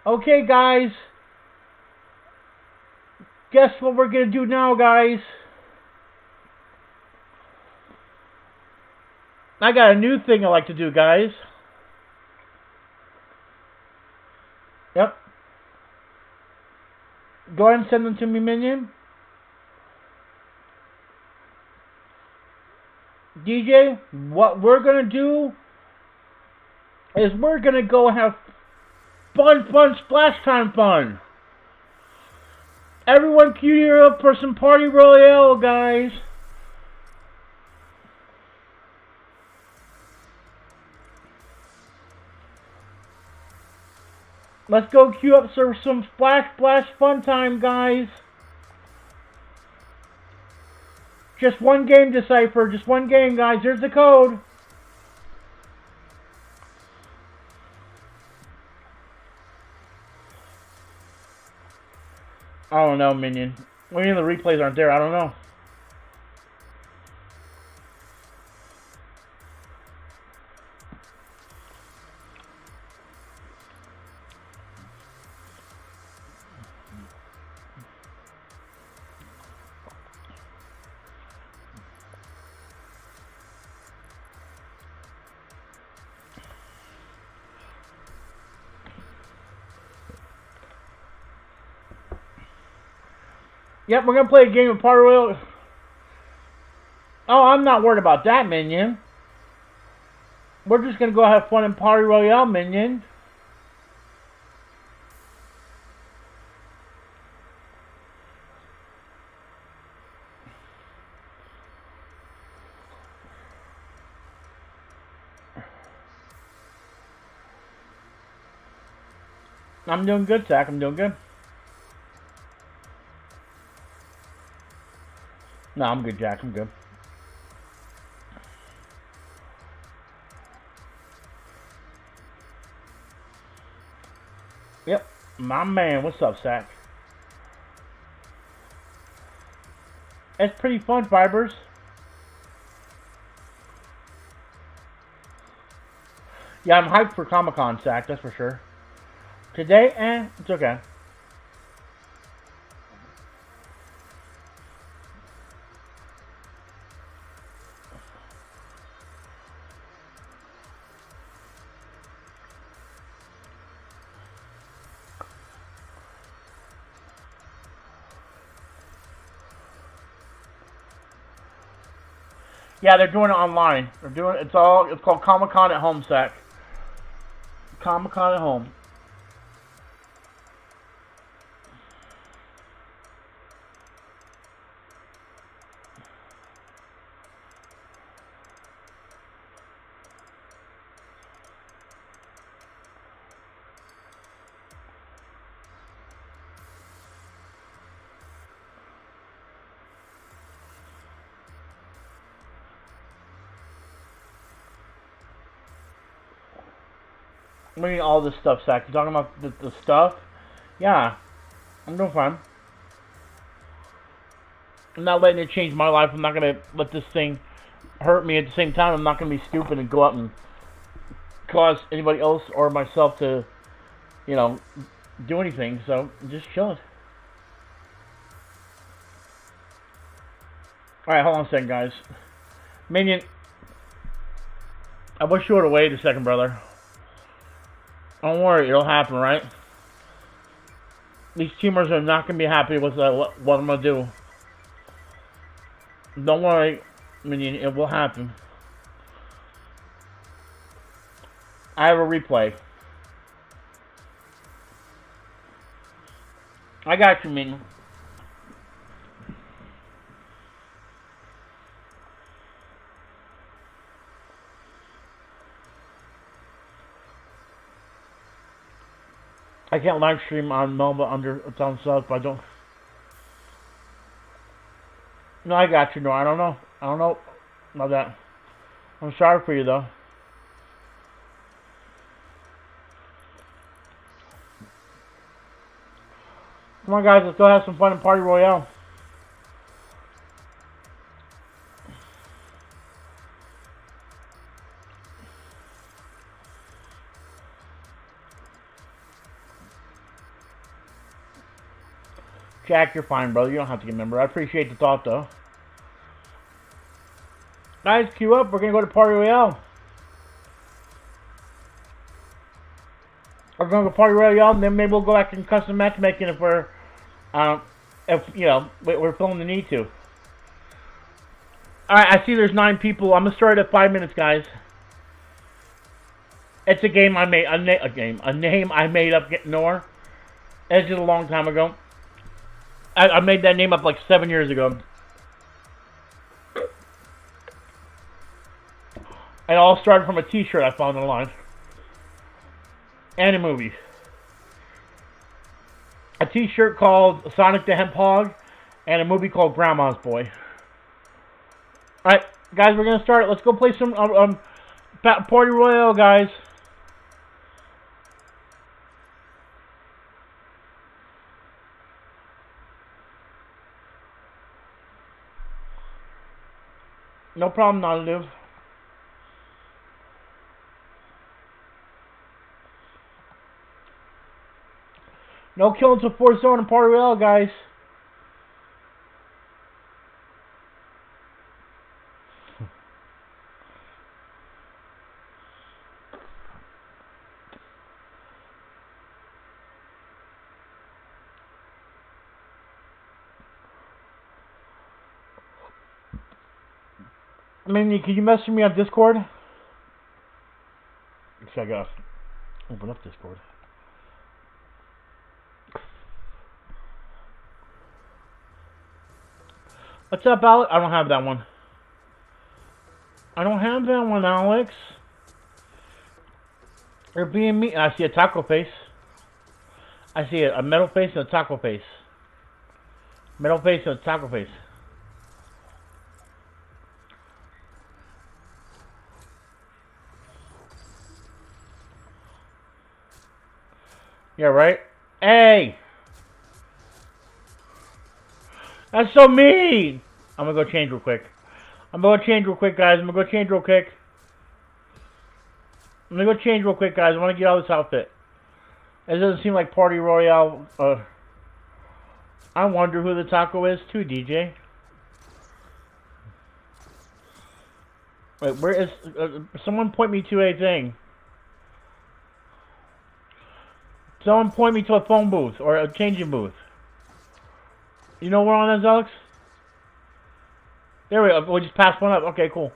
Okay, guys. Guess what we're going to do now, guys? I got a new thing I like to do, guys. Yep. Go ahead and send them to me, minion. DJ, what we're going to do is we're going to go have fun, splash time fun. Everyone queue up for some party royale, guys. Let's go queue up for some splash fun time, guys. Just one game, Decipher. Just one game, guys. There's the code. I don't know, minion. What do you mean the replays aren't there? I don't know. Yep, we're going to play a game of Party Royale. Oh, I'm not worried about that, minion. We're just going to go have fun in Party Royale, minion. I'm doing good, Zach. I'm doing good. No, I'm good, Jack. I'm good. Yep. My man. What's up, Zach? It's pretty fun, Fibers. Yeah, I'm hyped for Comic-Con, Zach. That's for sure. Today, it's okay. Yeah, they're doing it online. They're doing it's called Comic-Con at Home, Zach. Comic-Con at Home. What do you mean all this stuff, Zach? You talking about the stuff? Yeah. I'm doing fine. I'm not letting it change my life. I'm not going to let this thing hurt me. At the same time, I'm not going to be stupid and go out and cause anybody else or myself to, you know, do anything. So, I'm just chilling. Alright, hold on a second, guys. Minion, I wish you would have waited a second, brother. Don't worry, it'll happen, right? These teamers are not going to be happy with what I'm going to do. Don't worry, Minion, it will happen. I have a replay. I got you, Minion. I can't live stream on Melba under a ton of subs, but I don't. No, I got you. No, I don't know. I don't know about that. I'm sorry for you, though. Come on, guys. Let's go have some fun in Party Royale. Jack, you're fine, brother. You don't have to get a member. I appreciate the thought, though. Guys, queue up. We're going to go to Party Royale. We're going to go Party Royale, and then maybe we'll go back and custom matchmaking if we're, we're feeling the need to. Alright, I see there's 9 people. I'm going to start at 5 minutes, guys. It's a game I made, a name I made up getting nowhere. It's just a long time ago. I made that name up like 7 years ago. It all started from a t-shirt I found online. And a movie. A t-shirt called Sonic the Hedgehog and a movie called Grandma's Boy. Alright, guys, we're going to start. Let's go play some Party Royale, guys. No problem, Nadu. No killing to 4 zone in Party Royale, guys. I mean, can you message me on Discord? Actually, I gotta open up Discord. What's up, Alex? I don't have that one. I don't have that one, Alex. You're being mean. I see a taco face. I see a metal face and a taco face. Metal face and a taco face. Yeah, right? Hey! That's so mean! I'm gonna go change real quick. Guys. I'm gonna go change real quick, guys. I wanna get out of this outfit. It doesn't seem like Party Royale. I wonder who the taco is, too, DJ. Wait, where is... someone point me to a thing. Someone point me to a phone booth or a changing booth. You know where on is, Alex? There we go. We just passed one up. Okay, cool.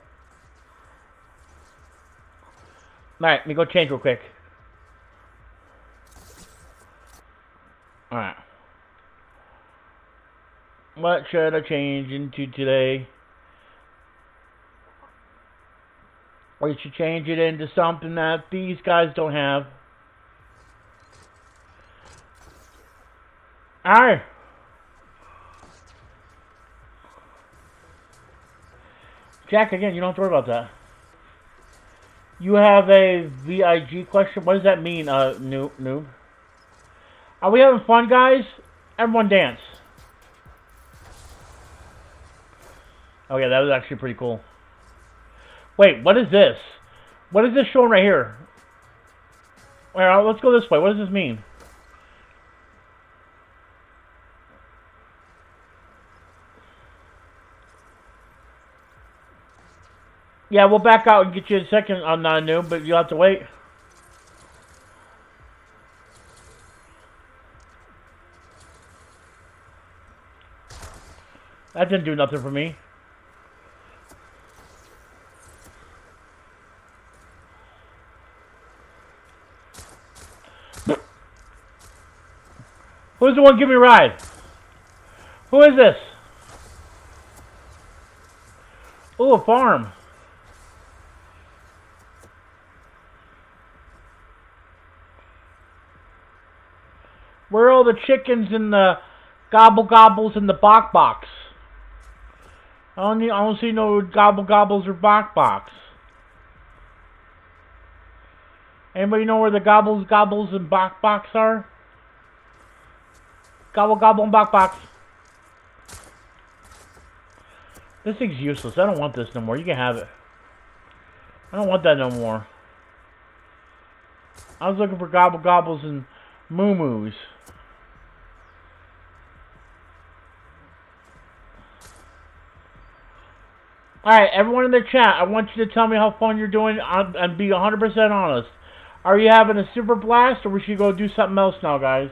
Alright, let me go change real quick. Alright. What should I change into today? We should change it into something that these guys don't have. Alright. Jack, again, you don't have to worry about that. You have a VIG question? What does that mean, noob? Are we having fun, guys? Everyone dance. Oh, yeah, that was actually pretty cool. Wait, what is this? What is this showing right here? Wait, let's go this way. What does this mean? Yeah, we'll back out and get you in a second on noob, but you'll have to wait. That didn't do nothing for me. Who's the one give me a ride? Who is this? Ooh, a farm. Where are all the chickens and the gobbles in the box? I don't see no gobbles or box. Anybody know where the gobbles and box are? Gobble and box. This thing's useless. I don't want this no more. You can have it. I don't want that no more. I was looking for gobbles and moo-moos. Alright, everyone in the chat, I want you to tell me how fun you're doing and be 100% honest. Are you having a super blast, or we should go do something else now, guys?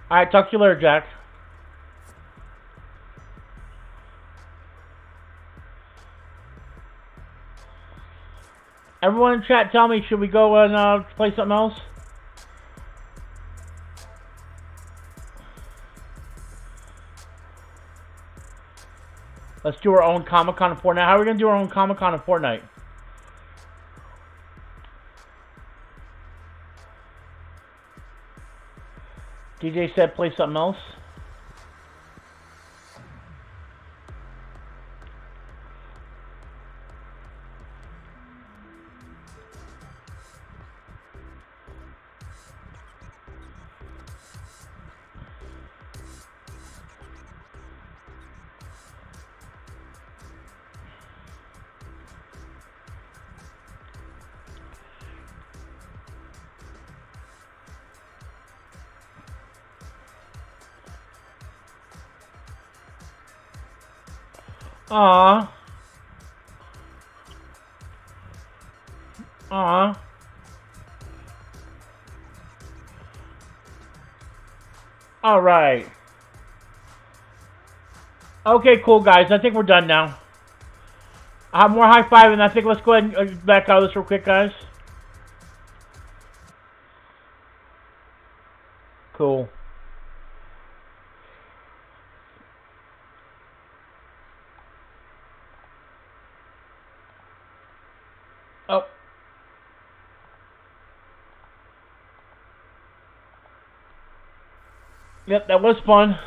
Alright, talk to you later, Jack. Everyone in chat, tell me, should we go and play something else? Let's do our own Comic-Con in Fortnite. How are we going to do our own Comic-Con in Fortnite? DJ said play something else. Aww. Alright. Okay, cool, guys. I think we're done now. I have more high five, and I think let's go ahead and back out of this real quick, guys. Cool. Oh. Yep, that was fun.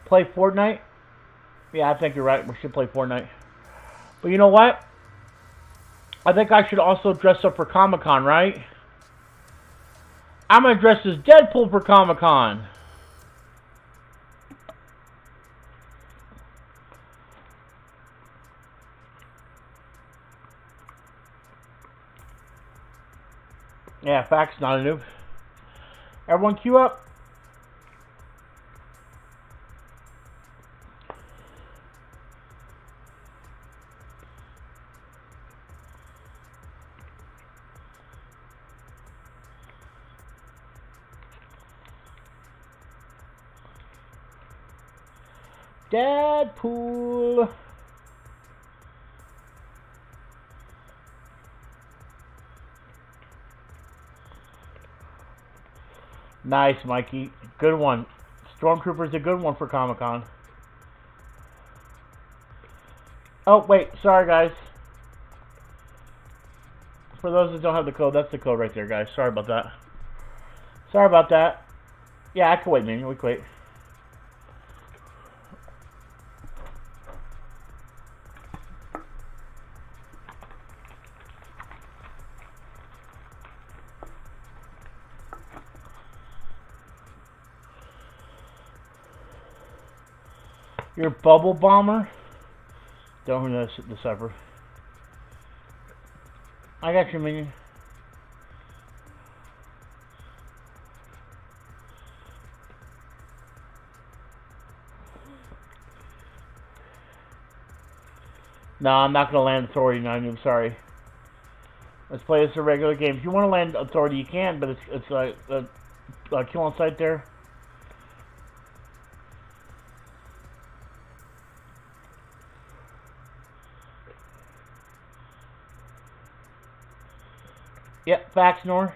Play Fortnite? Yeah, I think you're right. We should play Fortnite. But you know what? I think I should also dress up for Comic-Con, right? I'm going to dress as Deadpool for Comic-Con. Yeah, facts, not a noob. Everyone queue up. Deadpool. Nice, Mikey. Good one. Stormtrooper's a good one for Comic-Con. Oh, wait. Sorry, guys. For those that don't have the code, that's the code right there, guys. Sorry about that. Sorry about that. Yeah, I can wait, man. We can wait. You're a bubble bomber? Don't know the cipher. I got you, minion. No, I'm not going to land Authority 9 noob, sorry. Let's play this a regular game. If you want to land Authority, you can, but it's a kill on sight there. Yep, facts, Nor.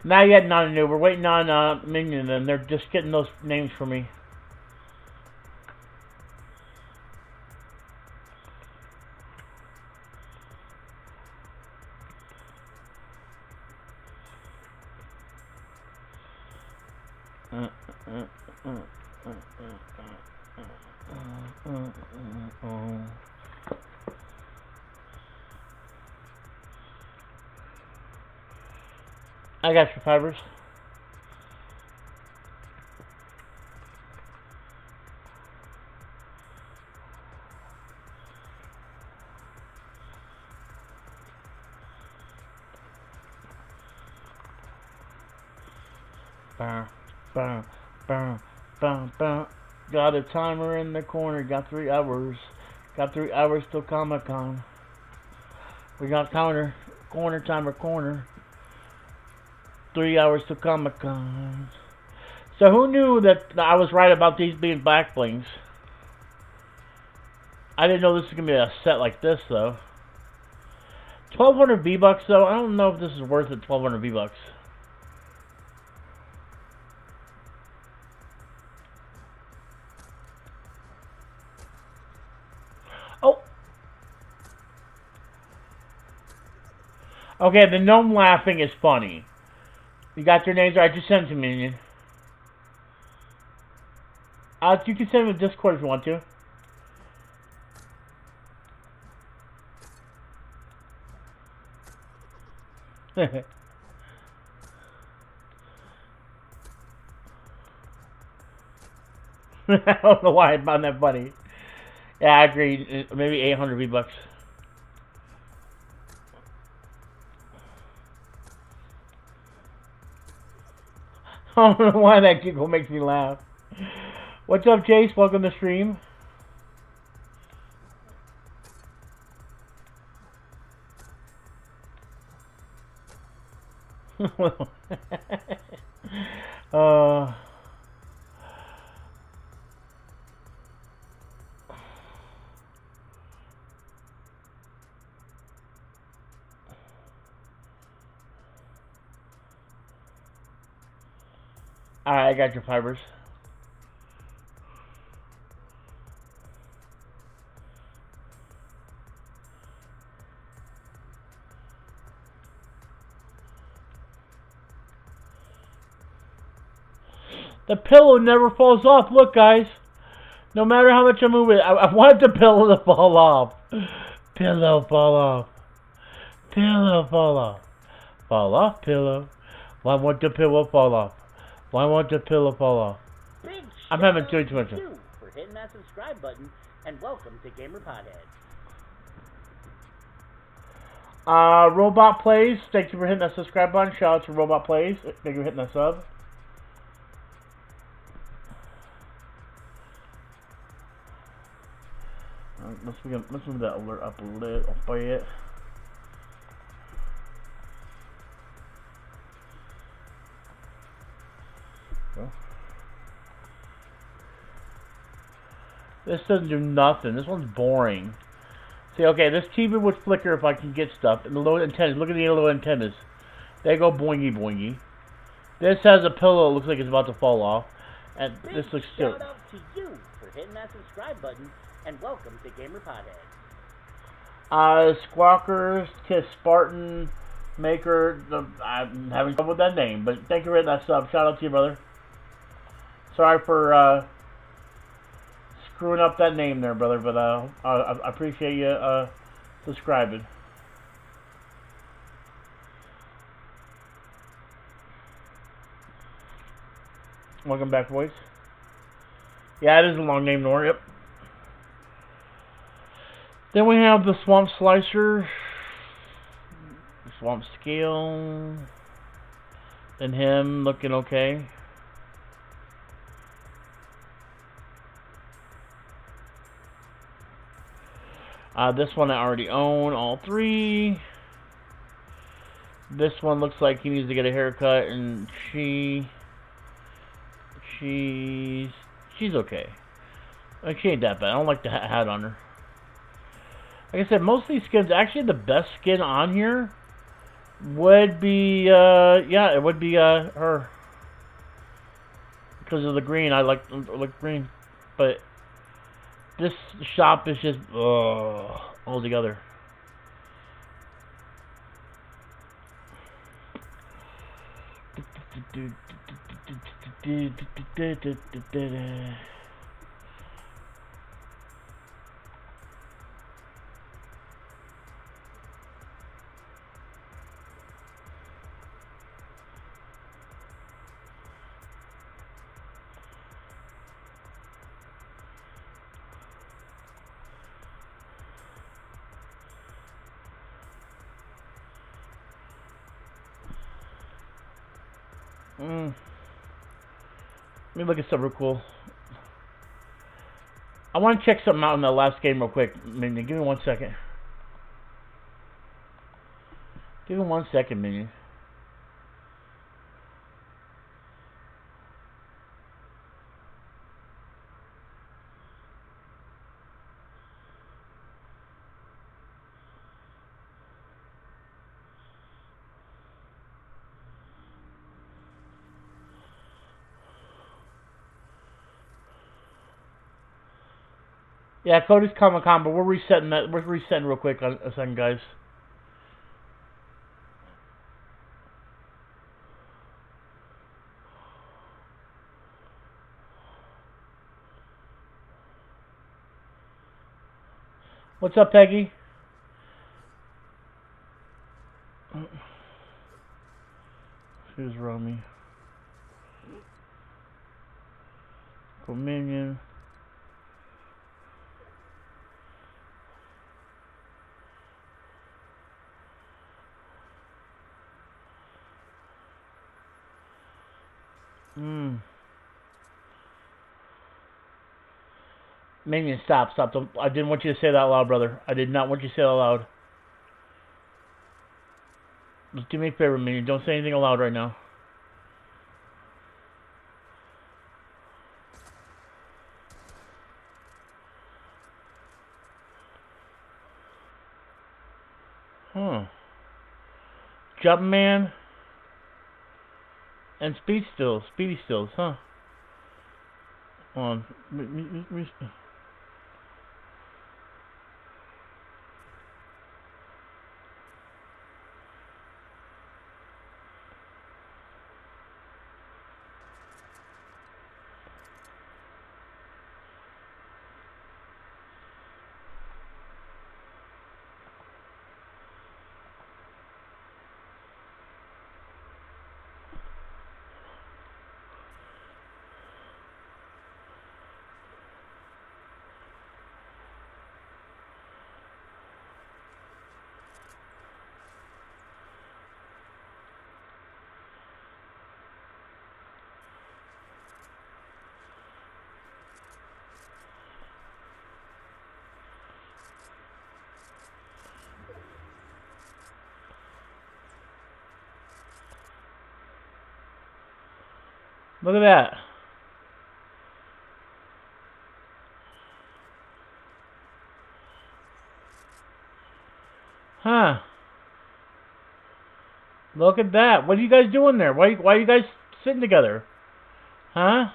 Not yet, not new. We're waiting on Minion, and they're just getting those names for me. I got your fibers. Bow, bow, bow, bow, bow. Got a timer in the corner. Got 3 hours. Got 3 hours till Comic-Con. We got corner timer corner. 3 hours to Comic-Con. So who knew that I was right about these being back blings? I didn't know this was going to be a set like this, though. 1,200 V-Bucks, though. I don't know if this is worth it, 1,200 V-Bucks. Oh! Okay, the gnome laughing is funny. You got their names? Alright, just send them to me, Minion. You can send them to Discord if you want to. I don't know why I found that funny. Yeah, I agree. Maybe 800 V-Bucks. I don't know why that giggle makes me laugh. What's up, Chase? Welcome to the stream. Alright, I got your fibers. The pillow never falls off. Look, guys. No matter how much I move it, I want the pillow to fall off. Pillow fall off. Pillow fall off. Fall off, pillow. Why won't the pillow fall off? Why won't the pillow fall off? I'm having too much. For hitting that subscribe button, and welcome to Gamer Pothead. Robot Plays, thank you for hitting that subscribe button. Shout out to Robot Plays. Thank you for hitting that sub. Let's move that alert up a little bit. Go. This doesn't do nothing. This one's boring. See, okay, this TV would flicker if I can get stuff. And the little antennas, look at the little antennas. They go boingy boingy. This has a pillow that looks like it's about to fall off. And this looks still. Shout out to you for hitting that subscribe button, and welcome to Gamer Pothead. Squawkers, Kiss Spartan, Maker. I'm having trouble with that name, but thank you for hitting that sub. Shout out to you, brother. Sorry for screwing up that name there, brother, but I appreciate you subscribing. Welcome back, boys. Yeah, it is a long name, Nor. Yep. Then we have the Swamp Slicer, Swamp Scale, and him looking okay. This one I already own, all three. This one looks like he needs to get a haircut, and she's okay. Like, she ain't that bad. I don't like the hat on her. Like I said, most of these skins, actually the best skin on here would be, yeah, it would be her. Because of the green, I like green. But this shop is just, all together. Let me look at something real cool. I want to check something out in the last game real quick. Minion, give me 1 second. Give me 1 second, Minion. Yeah, Cody's Comic-Con, but we're resetting that. We're resetting real quick on a second, guys. What's up, Peggy? Here's Romy. Minion. Minion, stop. I didn't want you to say that out loud, brother. I did not want you to say that out loud. Just do me a favor, Minion. Don't say anything aloud right now. Jumpman and Speedy Stills, huh? Hold on. Look at that. Huh. Look at that. What are you guys doing there? Why are you guys sitting together? Huh?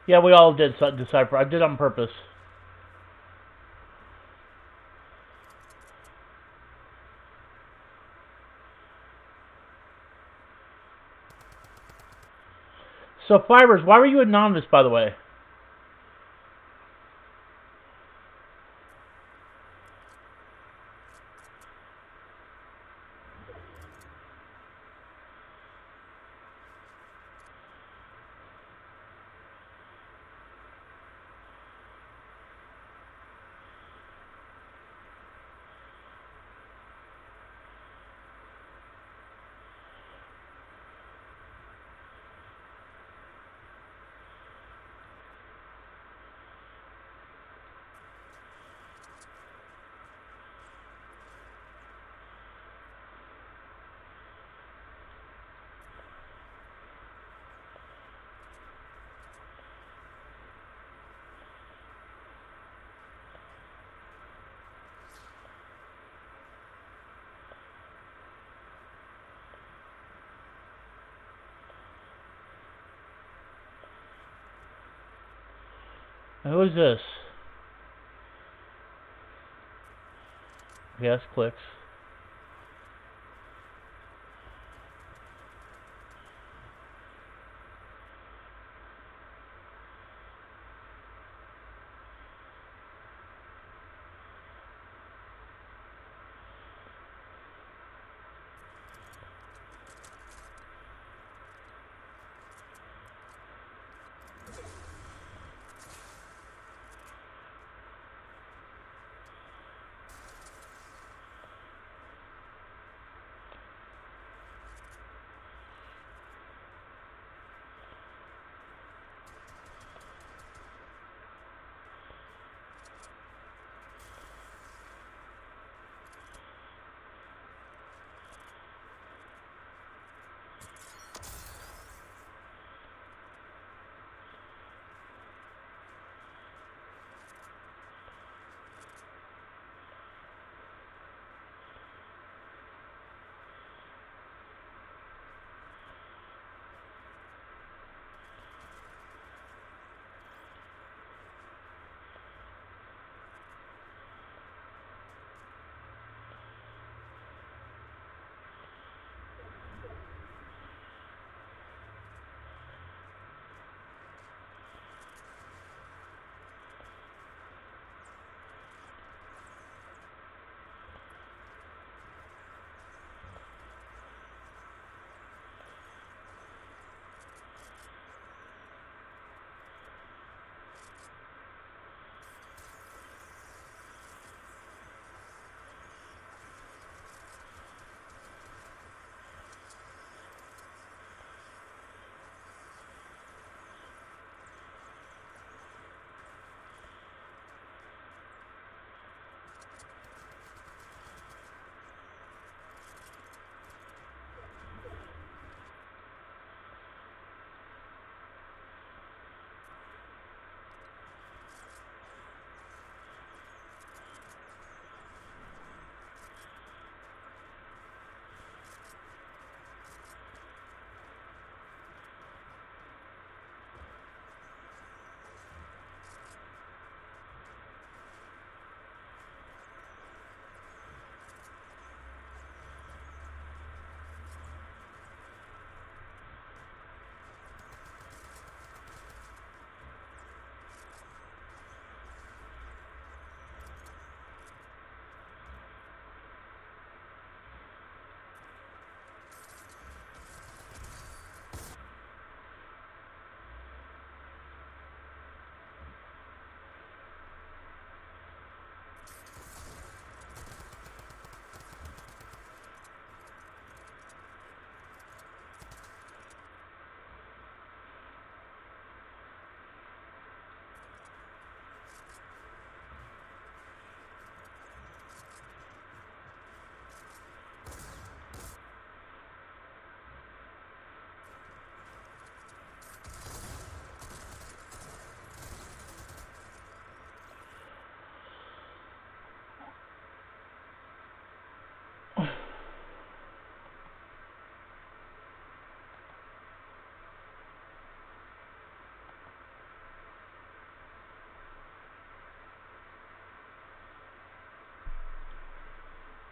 Yeah, we all did decipher. I did on purpose. So, Fibers, why were you anonymous, by the way? Who is this? Yes, clicks.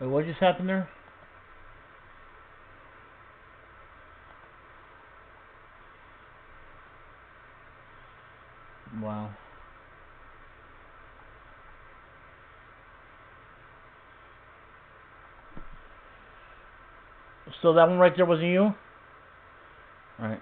Wait, what just happened there? Wow. So that one right there wasn't you? Alright.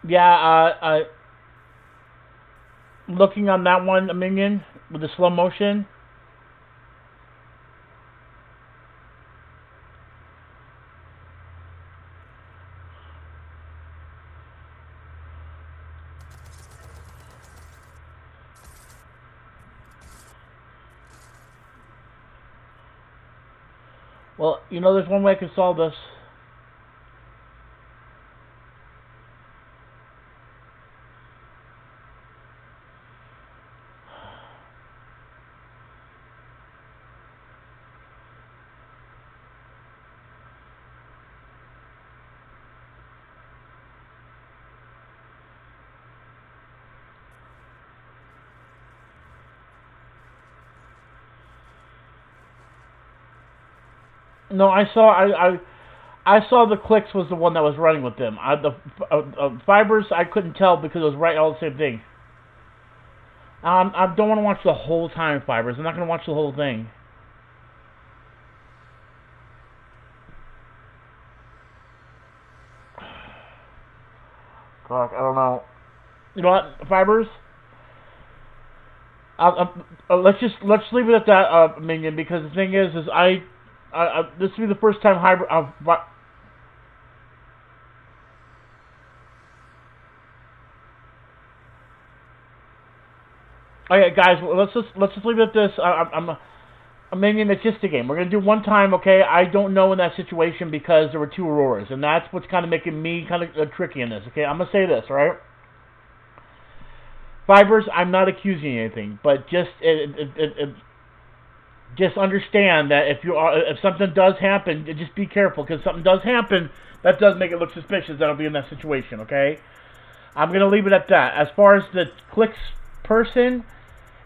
Yeah, looking on that one, Minion, with the slow motion. Well, you know, there's one way I can solve this. No, I saw the clicks was the one that was running with them. The fibers I couldn't tell because it was right all the same thing. I don't want to watch the whole time, fibers. I'm not going to watch the whole thing. Fuck, I don't know. You know what, fibers? Let's leave it at that, Minion. Because the thing is this will be the first time hybrid. Okay, guys, let's just leave it at this. I'm Minion. It's just a game. We're gonna do one time, okay? I don't know in that situation because there were two Auroras, and that's what's kind of making me kind of tricky in this. Okay, I'm gonna say this, all right? Fibers, I'm not accusing you of anything, but just understand that if something does happen, just be careful, because something does happen, that does make it look suspicious that'll be in that situation, okay? I'm going to leave it at that. As far as the clicks person,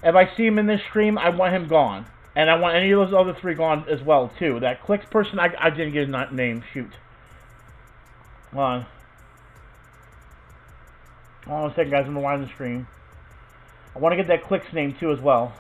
if I see him in this stream, I want him gone. And I want any of those other three gone as well, too. That clicks person, I didn't get his name. Shoot. Hold on. Hold on a second, guys. I'm going to wind the stream. I want to get that clicks name, too, as well.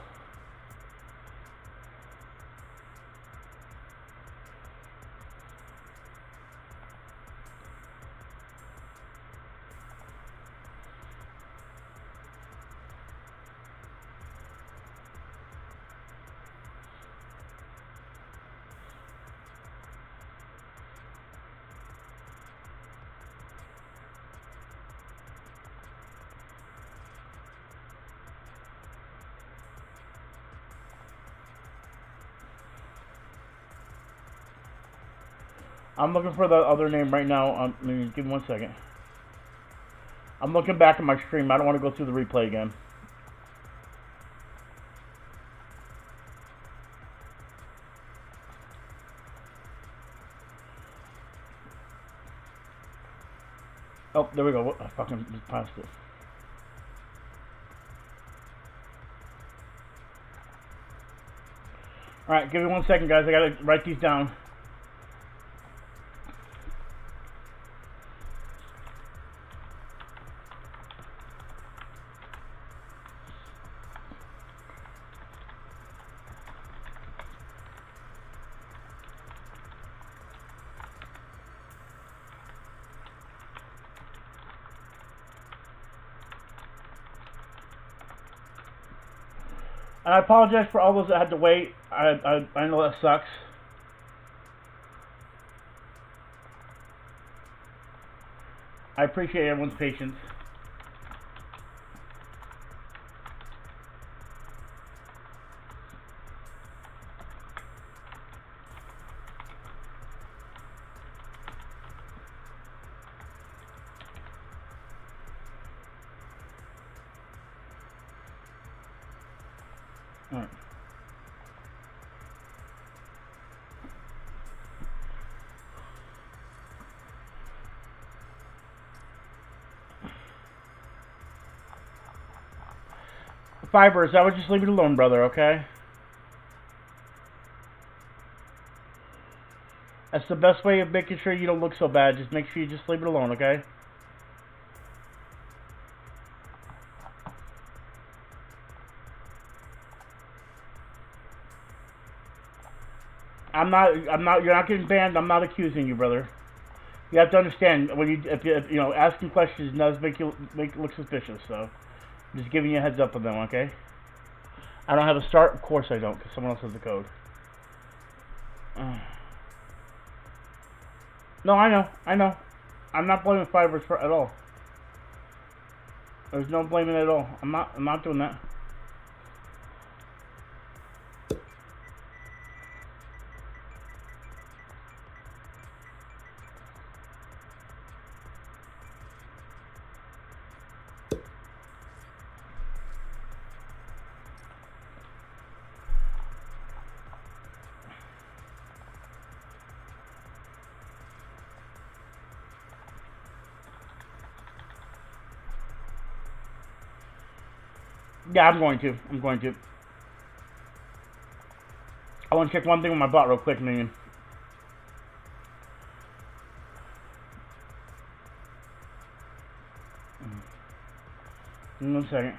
I'm looking for the other name right now. Give me 1 second. I'm looking back at my stream. I don't want to go through the replay again. Oh, there we go. I fucking just passed it. Alright, give me 1 second, guys. I gotta write these down. And I apologize for all those that had to wait. I know that sucks. I appreciate everyone's patience. All right. Fibers, I would just leave it alone, brother, okay? That's the best way of making sure you don't look so bad. Just make sure you just leave it alone, okay? You're not getting banned. I'm not accusing you, brother. You have to understand, if you know, asking questions does make it look suspicious, so I'm just giving you a heads up on them, okay? I don't have a start? Of course I don't, because someone else has the code. No, I know. I'm not blaming Fibers at all. There's no blaming at all. I'm not doing that. Yeah, I'm going to. I want to check one thing with my bot real quick, Minion. In 1 second.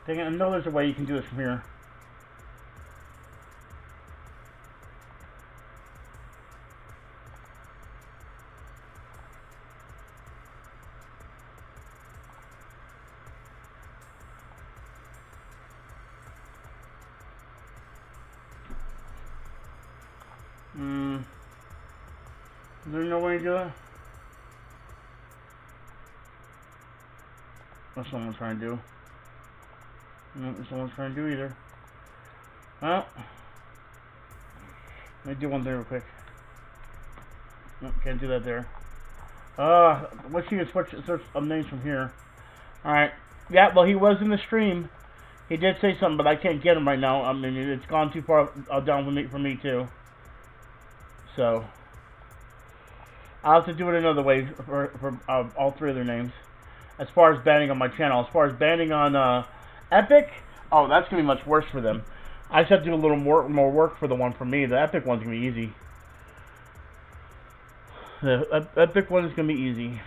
Dang it, I know there's a way you can do this from here. Is there no way to do that? That's what I'm trying to do. No, that's what I'm trying to do either. Well, let me do one thing real quick. Nope, can't do that there. Wish you could search names from here. Alright. Yeah, well, he was in the stream. He did say something, but I can't get him right now. I mean, it's gone too far down for me too. So, I'll have to do it another way for all three of their names. As far as banning on my channel. As far as banning on Epic, oh, that's going to be much worse for them. I just have to do a little more work for the one for me. The Epic one's going to be easy. The Epic one is going to be easy.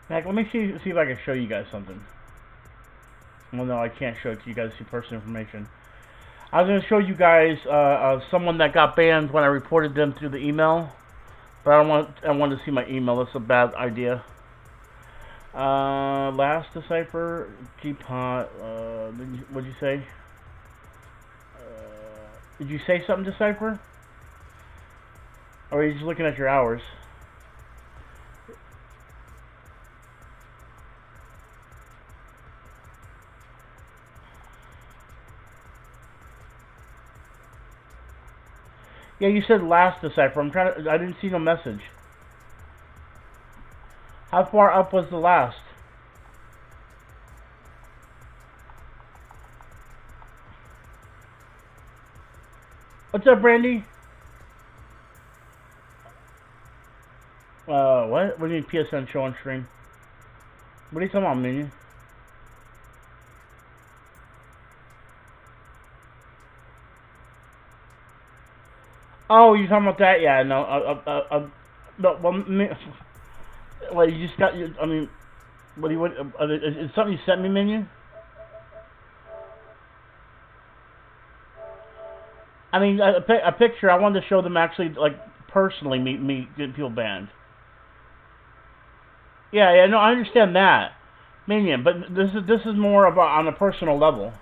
Heck, let me see if I can show you guys something. Well, no, I can't show it to you guys. See personal information. I was going to show you guys someone that got banned when I reported them through the email, but I want to see my email. That's a bad idea. Last Decipher, Gpot. What'd you say? Did you say something, Decipher? Or are you just looking at your hours? Yeah, you said last decipher. I'm trying to. I didn't see no message. How far up was the last? What's up, Brandy? What? What do you mean PSN show on stream? What are you talking about, minion? Oh, you talking about that? Yeah, no. No. Well, you just got. I mean, what do you? What? Is something you sent me, minion? I mean, a picture. I wanted to show them actually, like, personally, me get people banned. Yeah, no, I understand that, minion. But this is more about on a personal level.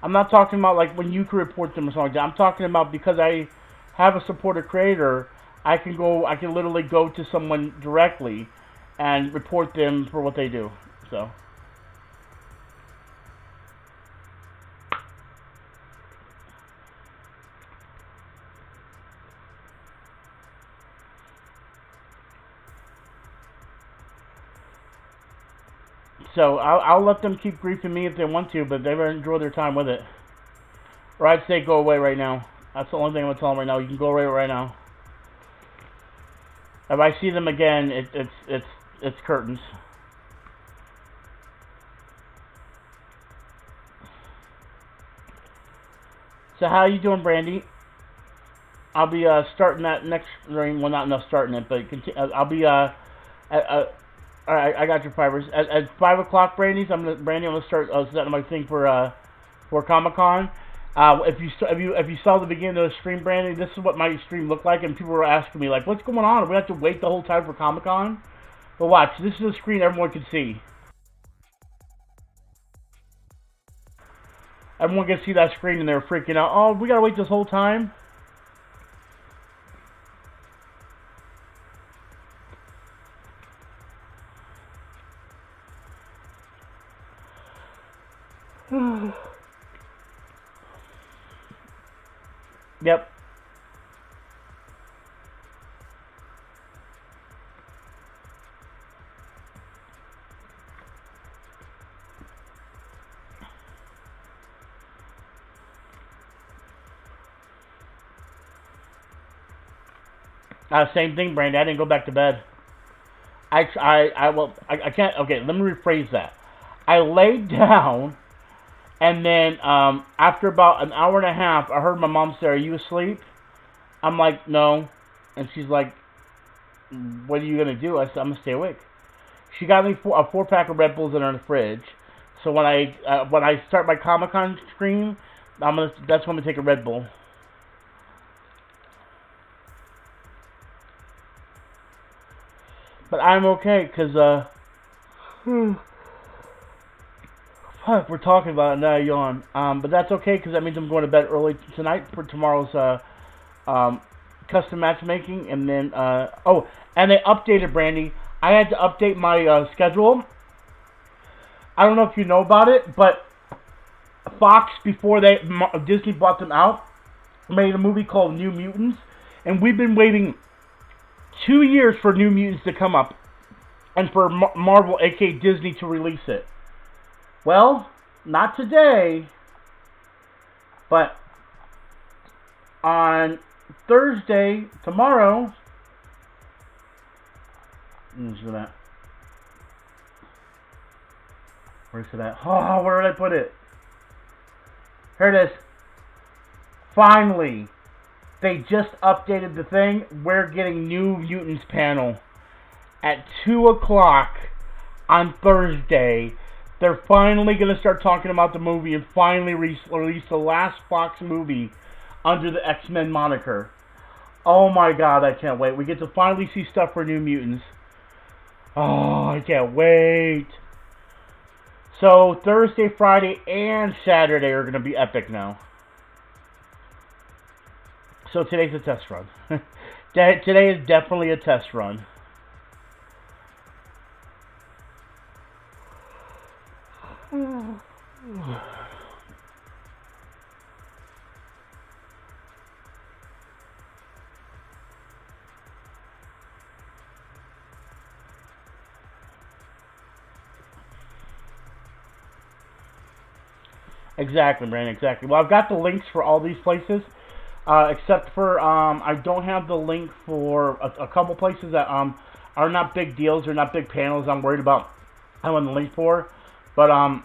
I'm not talking about like when you can report them or something like that. I'm talking about because I have a supported creator, I can literally go to someone directly and report them for what they do. So. So I'll let them keep griefing me if they want to, but they better enjoy their time with it. Or I'd say go away right now. That's the only thing I'm gonna tell them right now. You can go away right now. If I see them again, it's curtains. So how you doing, Brandy? I'll be starting that next ring. Well, not enough starting it, but I'll be all right, I got your fibers. At 5 o'clock, Brandy, I'm gonna start setting my thing for Comic-Con. If you saw the beginning of the stream, Brandy, this is what my stream looked like, and people were asking me like, "What's going on? We have to wait the whole time for Comic-Con?" But watch, this is a screen everyone can see. Everyone can see that screen, and they're freaking out. Oh, we gotta wait this whole time. Yep. Same thing, Brandy. I didn't go back to bed. I can't. Okay, let me rephrase that. I laid down, and then after about an hour and a half, I heard my mom say, "Are you asleep?" I'm like, "No," and she's like, "What are you gonna do?" I said, "I'm gonna stay awake." She got me a 4-pack of Red Bulls in her fridge. So when I start my Comic-Con stream, that's when I'm gonna take a Red Bull. But I'm okay, because, fuck, we're talking about it, now I yawn. But that's okay, because that means I'm going to bed early tonight for tomorrow's, custom matchmaking, and then, oh, and they updated, Brandy. I had to update my, schedule. I don't know if you know about it, but Fox, before Disney bought them out, made a movie called New Mutants, and we've been waiting 2 years for New Mutants to come up, and for Marvel, aka Disney, to release it. Well, not today, but on Thursday, tomorrow. Where's it at? Where's it at? Oh, where did I put it? Here it is. Finally. They just updated the thing. We're getting New Mutants panel at 2 o'clock on Thursday. They're finally going to start talking about the movie and finally release the last Fox movie under the X-Men moniker. Oh my god, I can't wait. We get to finally see stuff for New Mutants. Oh, I can't wait. So Thursday, Friday, and Saturday are going to be epic now. So today's a test run. Today is definitely a test run. Exactly, Brandon, exactly. Well, I've got the links for all these places, except for I don't have the link for a couple places that are not big deals or not big panels. I'm worried about having the link for. But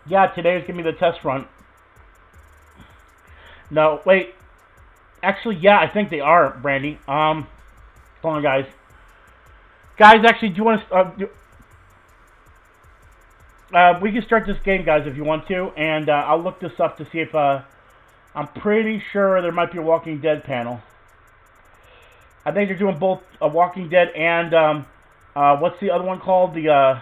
yeah, today is gonna be the test run. No, wait. Actually, yeah, I think they are, Brandy. Hold on, guys. Guys, actually, do you want to? We can start this game, guys, if you want to, and I'll look this up to see if I'm pretty sure there might be a Walking Dead panel. I think they're doing both a Walking Dead and what's the other one called? The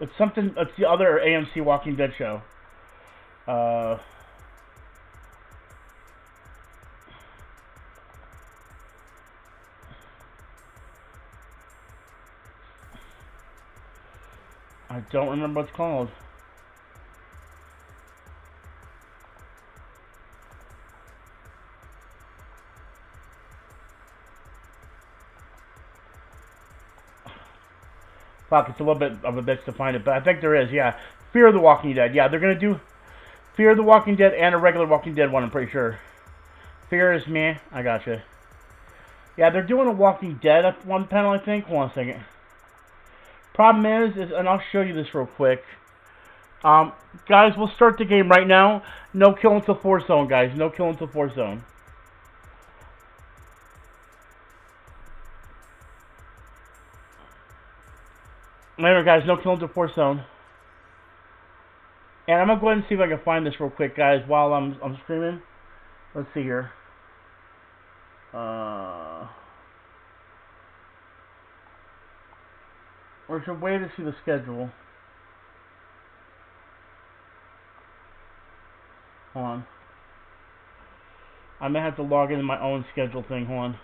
it's something. It's the other AMC Walking Dead show. I don't remember what it's called. Fuck, it's a little bit of a bitch to find it, but I think there is, yeah. Fear of the Walking Dead, yeah, they're gonna do Fear of the Walking Dead and a regular Walking Dead one, I'm pretty sure. Fear is meh, I gotcha. Yeah, they're doing a Walking Dead one panel, I think. Hold on a second. Problem is, and I'll show you this real quick. Guys, we'll start the game right now. No kill until 4 zone, guys. No kill until 4 zone. Remember, guys, no kill until 4 zone. And I'm gonna go ahead and see if I can find this real quick, guys, while I'm streaming. Let's see here. There's a way to see the schedule. Hold on. I may have to log into my own schedule thing. Hold on.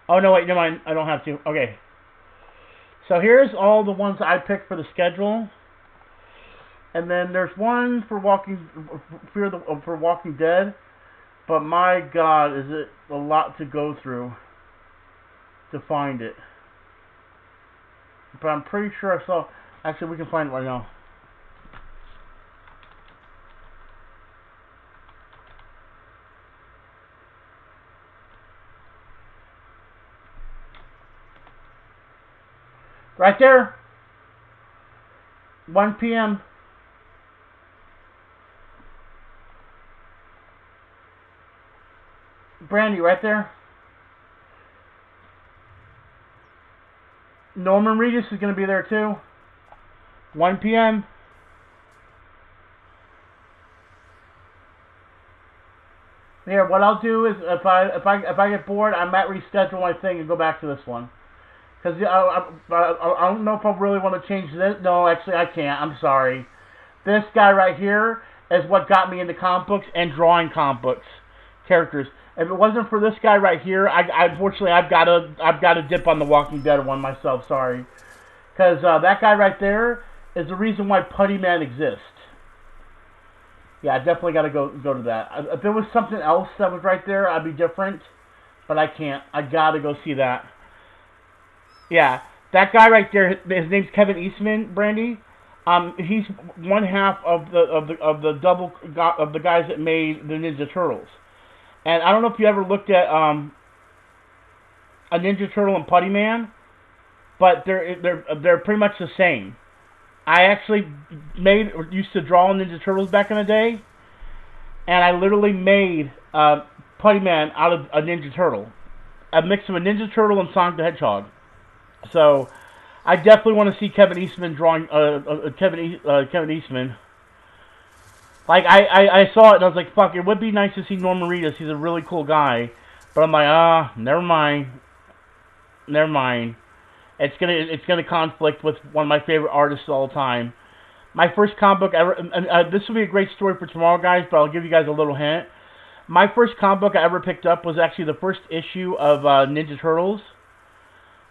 Oh, no, wait, never mind. I don't have to. Okay. So here's all the ones I picked for the schedule. And then there's one for Walking Dead. But my God, is it a lot to go through to find it. But I'm pretty sure I saw... Actually, we can find it right now. Right there. 1 p.m. Brandy, right there. Norman Reedus is going to be there too. 1 p.m. Here, what I'll do is if I get bored, I might reschedule my thing and go back to this one. Because I don't know if I really want to change this. No, actually I can't. I'm sorry. This guy right here is what got me into comic books and drawing comic books characters. If it wasn't for this guy right here, unfortunately I've got to dip on the Walking Dead one myself. Sorry, because that guy right there is the reason why Putty Man exists. Yeah, I definitely got to go to that. If there was something else that was right there, I'd be different, but I can't. I got to go see that. Yeah, that guy right there. His name's Kevin Eastman, Brandy. He's one half of the guys that made the Ninja Turtles. And I don't know if you ever looked at a Ninja Turtle and Putty Man, but they're pretty much the same. I actually used to draw Ninja Turtles back in the day, and I literally made Putty Man out of a Ninja Turtle, a mix of a Ninja Turtle and Sonic the Hedgehog. So I definitely want to see Kevin Eastman drawing Kevin Eastman. Like, I saw it and I was like, fuck, it would be nice to see Norman Reedus. He's a really cool guy. But I'm like, never mind. Never mind. It's gonna conflict with one of my favorite artists of all time. My first comic book ever, and this will be a great story for tomorrow, guys, but I'll give you guys a little hint. My first comic book I ever picked up was actually the first issue of Ninja Turtles.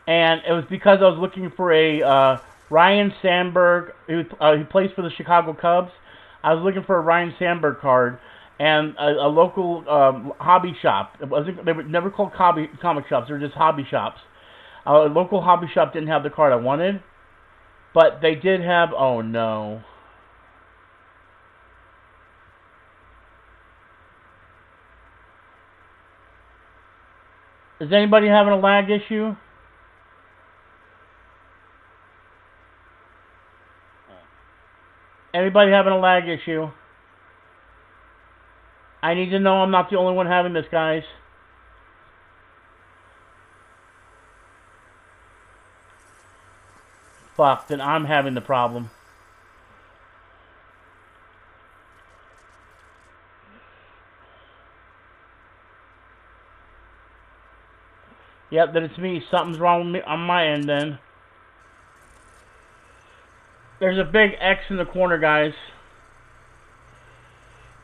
And it was because I was looking for a Ryan Sandberg, who plays for the Chicago Cubs. I was looking for a Ryan Sandberg card, and a local hobby shop. They were never called comic shops. They were just hobby shops. A local hobby shop didn't have the card I wanted, but they did have. Oh no. Is anybody having a lag issue? Anybody having a lag issue? I need to know I'm not the only one having this, guys. Fuck, then I'm having the problem. Yep, then it's me. Something's wrong with me on my end then. There's a big X in the corner, guys.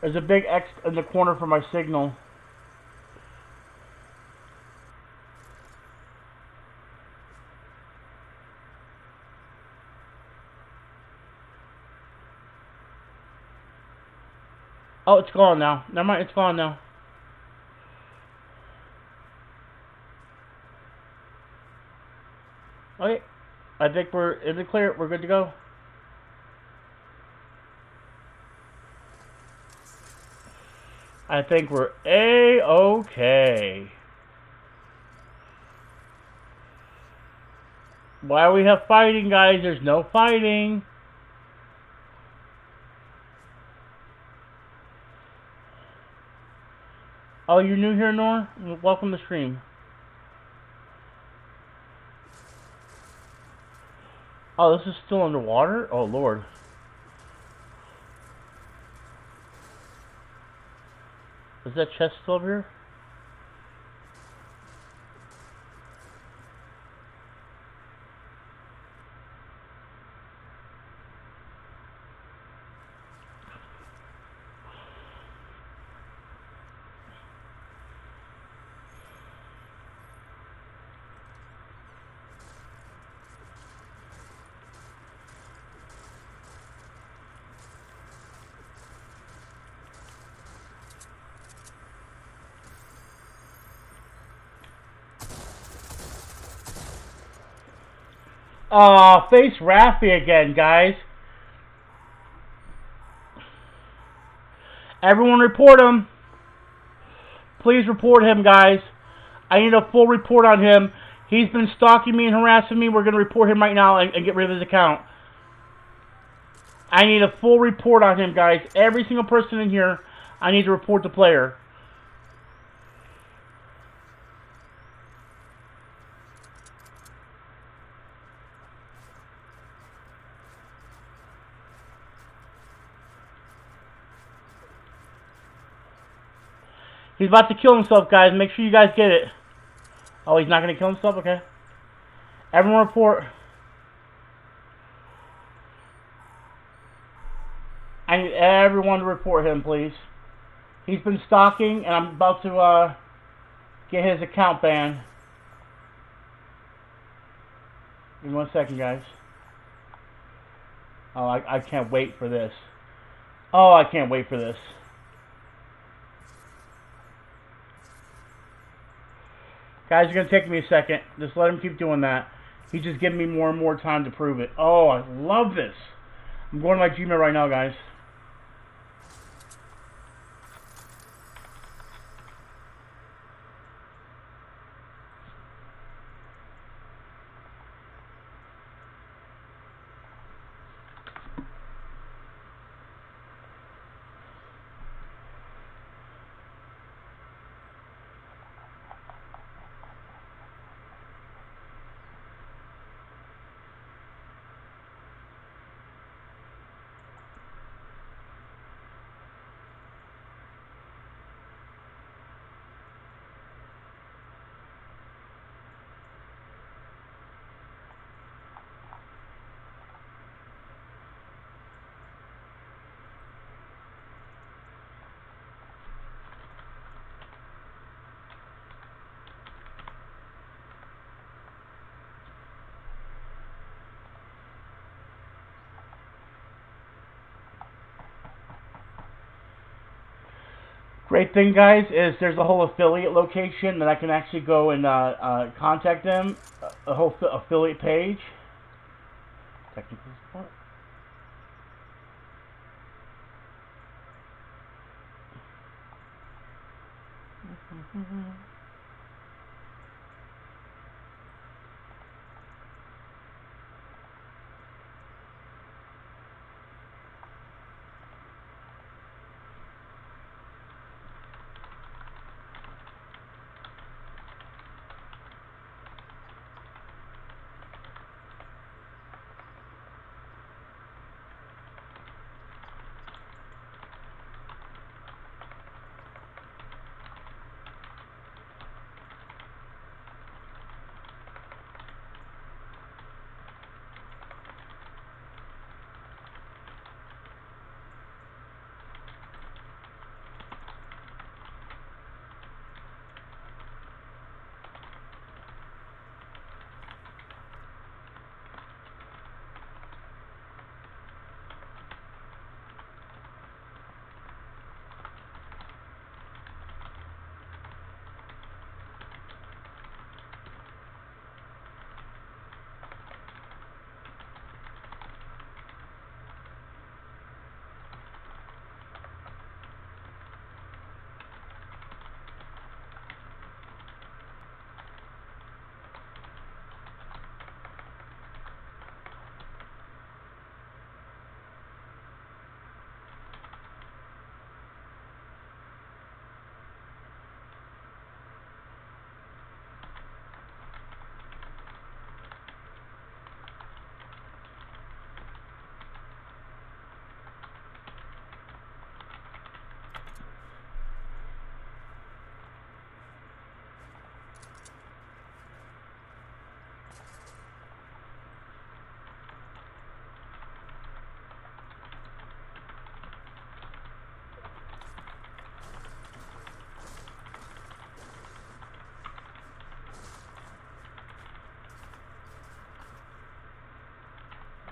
There's a big X in the corner for my signal. Oh, it's gone now. Never mind, it's gone now. Okay, I think we're in the clear. We're good to go. I think we're A-okay. Why we have fighting, guys? There's no fighting. Oh, you're new here, Nor? Welcome to the stream. Oh, this is still underwater? Oh, Lord. Is that chest still over here? Face Raffy again, guys. Everyone report him. Please report him, guys. I need a full report on him. He's been stalking me and harassing me. We're going to report him right now and get rid of his account. I need a full report on him, guys. Every single person in here, I need to report the player. He's about to kill himself, guys. Make sure you guys get it. Oh, he's not going to kill himself? Okay. Everyone report. I need everyone to report him, please. He's been stalking, and I'm about to get his account banned. Give me 1 second, guys. Oh, I can't wait for this. Oh, I can't wait for this. Guys, it's going to take me a second. Just let him keep doing that. He's just giving me more and more time to prove it. Oh, I love this. I'm going to my Gmail right now, guys. Great thing, guys, is there's a whole affiliate location that I can actually go and contact them. A whole affiliate page. Technical support.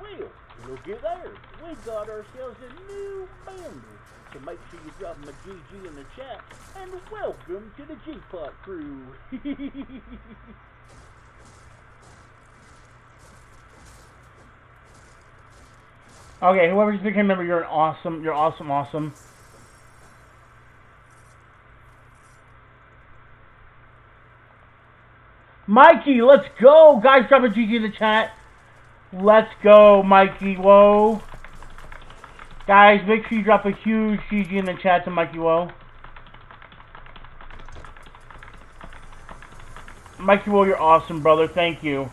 Well, looky there. We got ourselves a new member. So make sure you drop him a GG in the chat. And welcome to the G-Pot crew. Okay, whoever just became a member, you're awesome. Mikey, let's go! Guys, drop a GG in the chat. Let's go, Mikey Woe. Guys, make sure you drop a huge GG in the chat to Mikey Woe. Mikey Woe, you're awesome, brother. Thank you.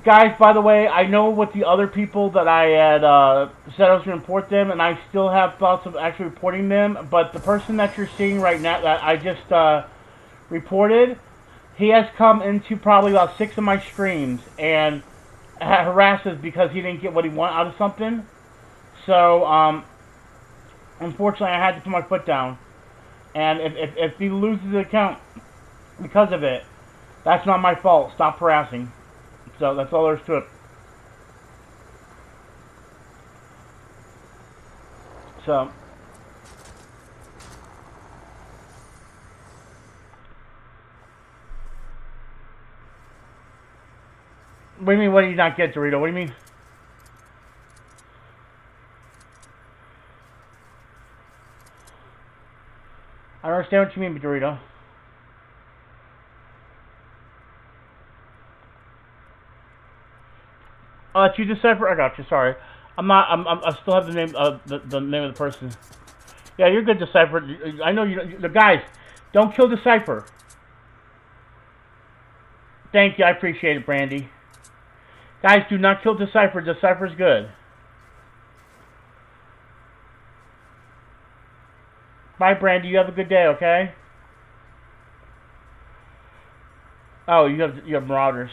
Guys, by the way, I know with the other people that I had said I was going to report them, and I still have thoughts of actually reporting them, but the person that you're seeing right now that I just reported, he has come into probably about 6 of my streams and harasses because he didn't get what he wanted out of something. So, unfortunately, I had to put my foot down. And if he loses the account because of it, that's not my fault. Stop harassing. So, that's all there is to it. So... What do you mean, what do you not get, Dorito? What do you mean? I don't understand what you mean, Dorito. Oh, that's you, Decipher? I got you, sorry. I still have the name of the name of the person. Yeah, you're good, Decipher. I know you, the guys, don't kill Decipher. Thank you, I appreciate it, Brandy. Guys, do not kill Decipher. Decipher's good. Bye, Brandy. You have a good day, okay? Oh, you have Marauders.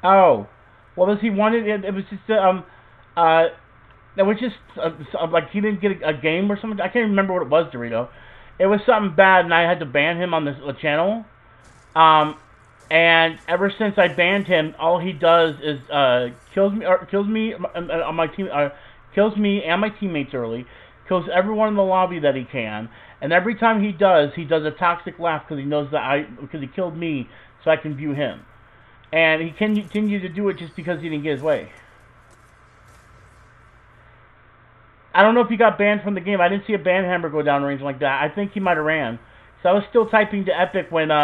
Oh, well, he wanted it. It was just it was just like he didn't get a game or something. I can't remember what it was, Dorito. It was something bad, and I had to ban him on the channel. And ever since I banned him, all he does is kills me on my team, kills me and my teammates early, kills everyone in the lobby that he can, and every time he does a toxic laugh because he knows that because he killed me, so I can view him. And he continued to do it just because he didn't get his way. I don't know if he got banned from the game. I didn't see a ban hammer go down or anything like that. I think he might have ran. So I was still typing to Epic when he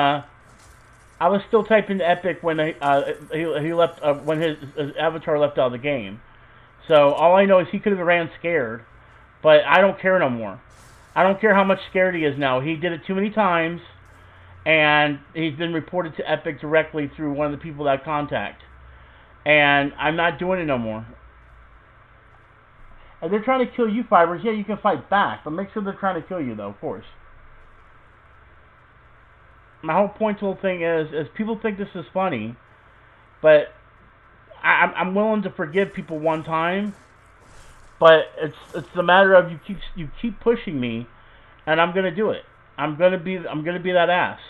left when his avatar left out of the game. So all I know is he could have ran scared, but I don't care no more. I don't care how much scared he is now. He did it too many times. And he's been reported to Epic directly through one of the people that I contact. And I'm not doing it no more. If they're trying to kill you, Fibers, yeah, you can fight back. But make sure they're trying to kill you, though, of course. My whole point to the whole thing is people think this is funny. But I'm willing to forgive people one time. But it's the matter of you keep pushing me, and I'm going to do it. I'm gonna be that ass.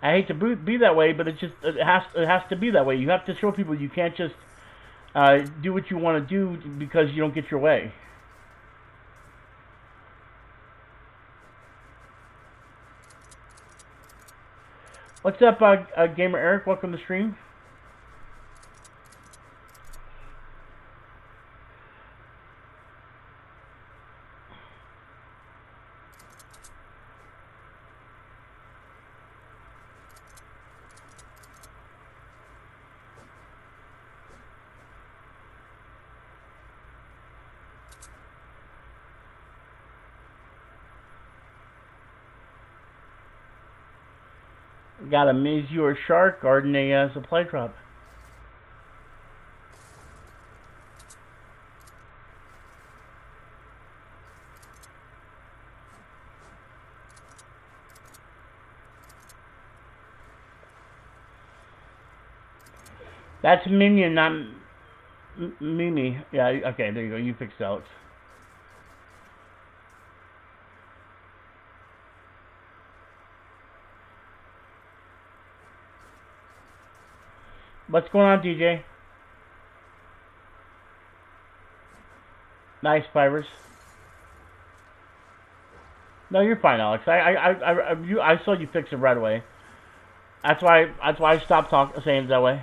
I hate to be that way, but it has to be that way. You have to show people you can't just do what you want to do because you don't get your way. What's up, Gamer Eric? Welcome to the stream. Got a Mizure Shark guarding a supply drop. That's Minion, not Mimi. Yeah, okay, there you go. You fixed Alex. What's going on, DJ? Nice, Fibers. No, you're fine, Alex. I saw you fix it right away. That's why I stopped saying it that way.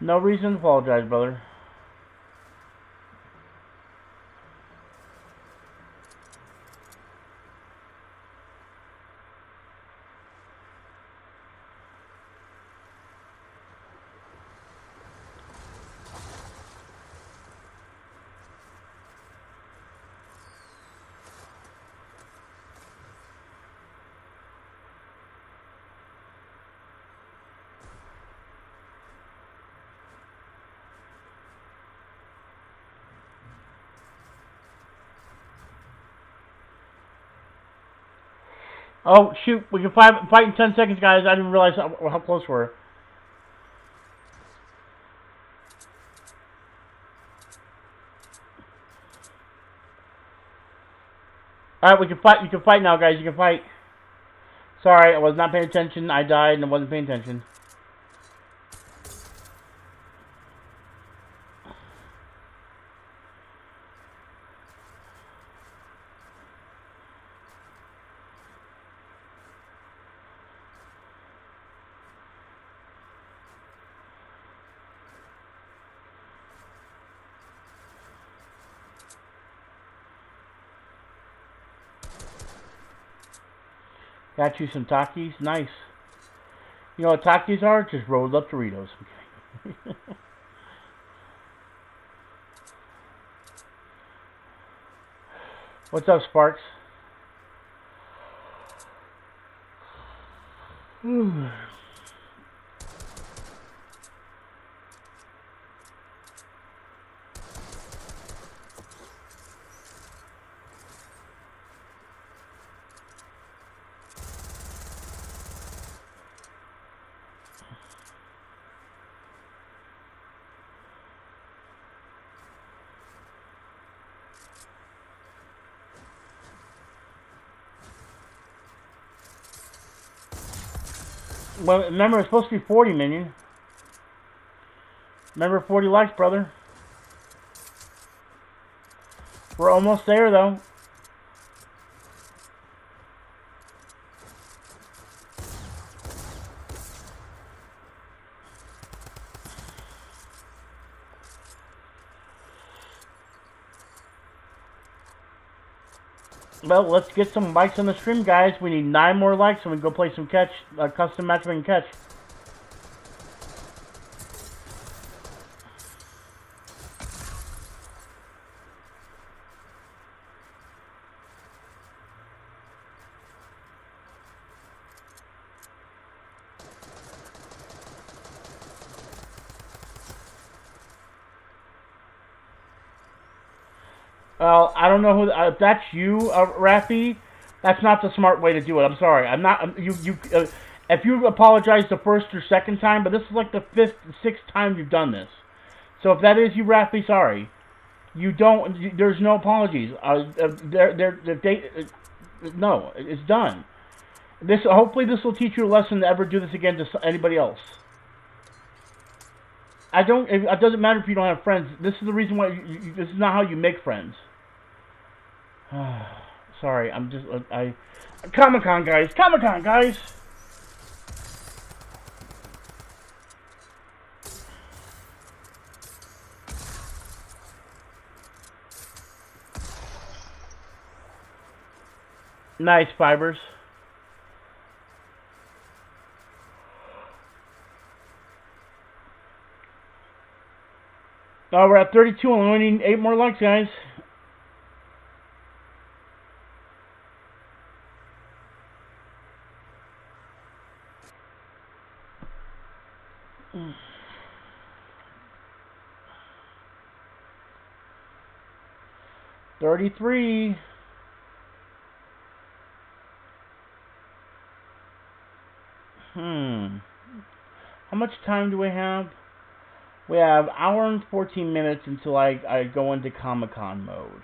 No reason to apologize, brother. Oh, shoot. We can fight in 10 seconds, guys. I didn't realize how close we were. Alright, we can fight. You can fight now, guys. You can fight. Sorry, I was not paying attention. I died and I wasn't paying attention. Got you some Takis. Nice. You know what Takis are? Just rolled up Doritos. What's up, Sparks? Well, remember, it's supposed to be 40, minion. Remember, 40 likes, brother. We're almost there, though. Well, let's get some likes on the stream, guys. We need 9 more likes and we can go play some catch, custom matchmaking catch. Well, I don't know who. If that's you, Rafi, that's not the smart way to do it. I'm sorry. I'm not. If you apologize the first or second time, but this is like the 5th, 6th time you've done this. So if that is you, Rafi, sorry. You don't. There's no apologies. No, it's done. Hopefully this will teach you a lesson to ever do this again to anybody else. It doesn't matter if you don't have friends. This is the reason why. This is not how you make friends. Sorry, I'm just Comic-Con guys. Comic-Con guys. Nice fibers. We're at 32 and we only need 8 more likes, guys. $33. How much time do we have? We have 1 hour and 14 minutes until I go into Comic-Con mode.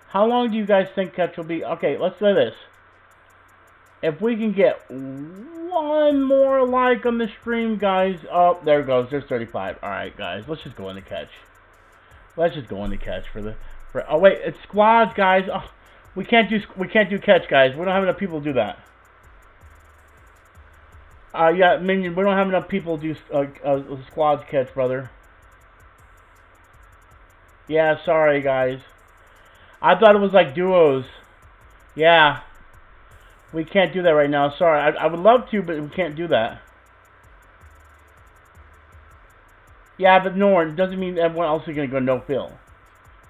How long do you guys think catch will be? Okay, let's do this. If we can get 1 more like on the stream, guys. Oh, there it goes. There's 35. Alright, guys. Let's just go into catch. Let's just go into catch oh wait, it's squads, guys. Oh, we can't do catch, guys. We don't have enough people to do that. Yeah, minion. We don't have enough people to do squads catch, brother. Yeah, sorry, guys. I thought it was like duos. Yeah. We can't do that right now. Sorry. I would love to, but we can't do that. Yeah, but no, it doesn't mean everyone else is going to go no-fill.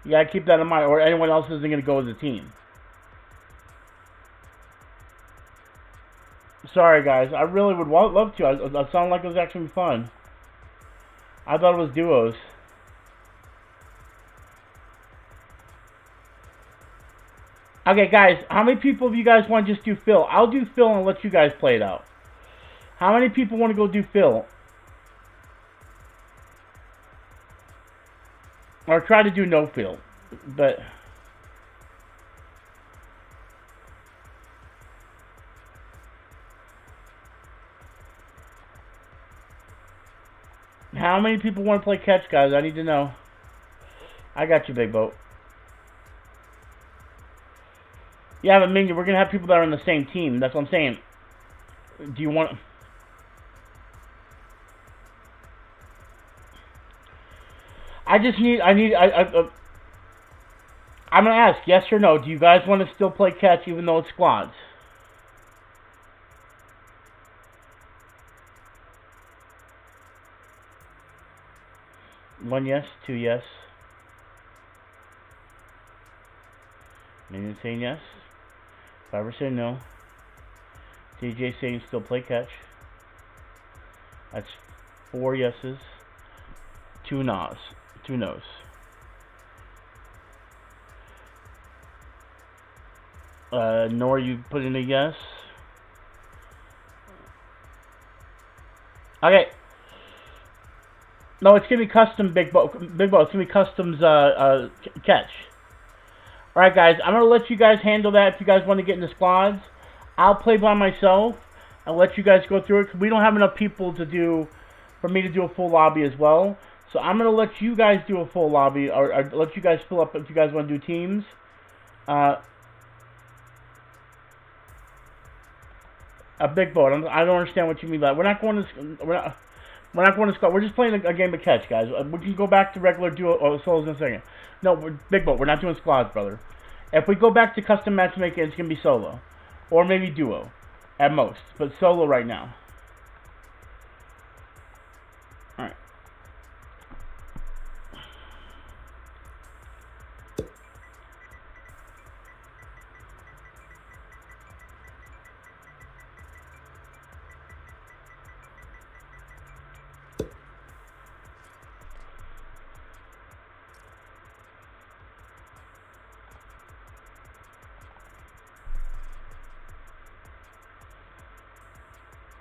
You got to keep that in mind, or anyone else isn't going to go as a team. Sorry, guys. I really would love to. I sound like it was actually fun. I thought it was duos. Okay, guys. How many people of you guys want to just do fill? I'll do fill and let you guys play it out. How many people want to go do fill? Or try to do no fill. But... how many people want to play catch, guys? I need to know. I got you, big boat. Yeah, but minion, we're going to have people that are on the same team. That's what I'm saying. Do you want... I'm going to ask, yes or no, do you guys want to still play catch even though it's squads? One yes, 2 yes. Minion saying yes. Fiber saying no. TJ saying still play catch. That's 4 yeses. 2 no's. 2 no's. Nor you put in a yes. Okay. No, it's gonna be custom big boat. It's gonna be customs catch. All right, guys. I'm gonna let you guys handle that. If you guys want to get into squads, I'll play by myself. I'll let you guys go through it. 'Cause we don't have enough people for me to do a full lobby as well. So I'm going to let you guys do a full lobby, or let you guys fill up if you guys want to do teams. A big boat. I don't understand what you mean by that. We're not going to squad. We're just playing a game of catch, guys. We can go back to regular duo or solos in a second. No, big boat. We're not doing squads, brother. If we go back to custom matchmaking, it's going to be solo. Or maybe duo. At most. But solo right now. Alright.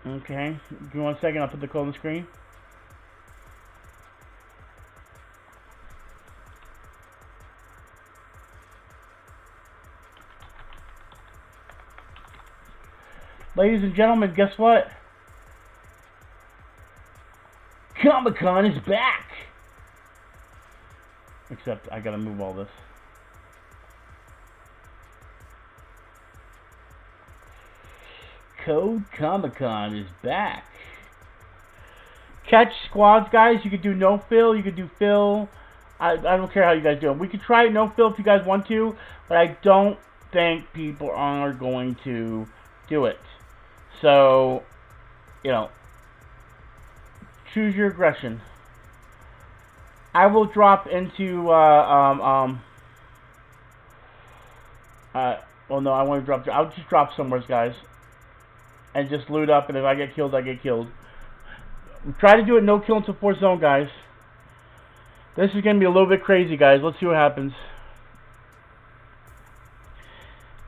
Okay, give me 1 second, I'll put the code on the screen. Ladies and gentlemen, guess what? Comic-Con is back! Except, I gotta move all this. Code Comic-Con is back. Catch squads, guys. You could do no fill. You could do fill. I don't care how you guys do it. We could try no fill if you guys want to, but I don't think people are going to do it. So, you know, choose your aggression. I will drop into well, no, I want to drop. I'll just drop somewhere, guys. And just loot up, and if I get killed, I get killed. Try to do it no kill until 4th zone, guys. This is going to be a little bit crazy, guys. Let's see what happens.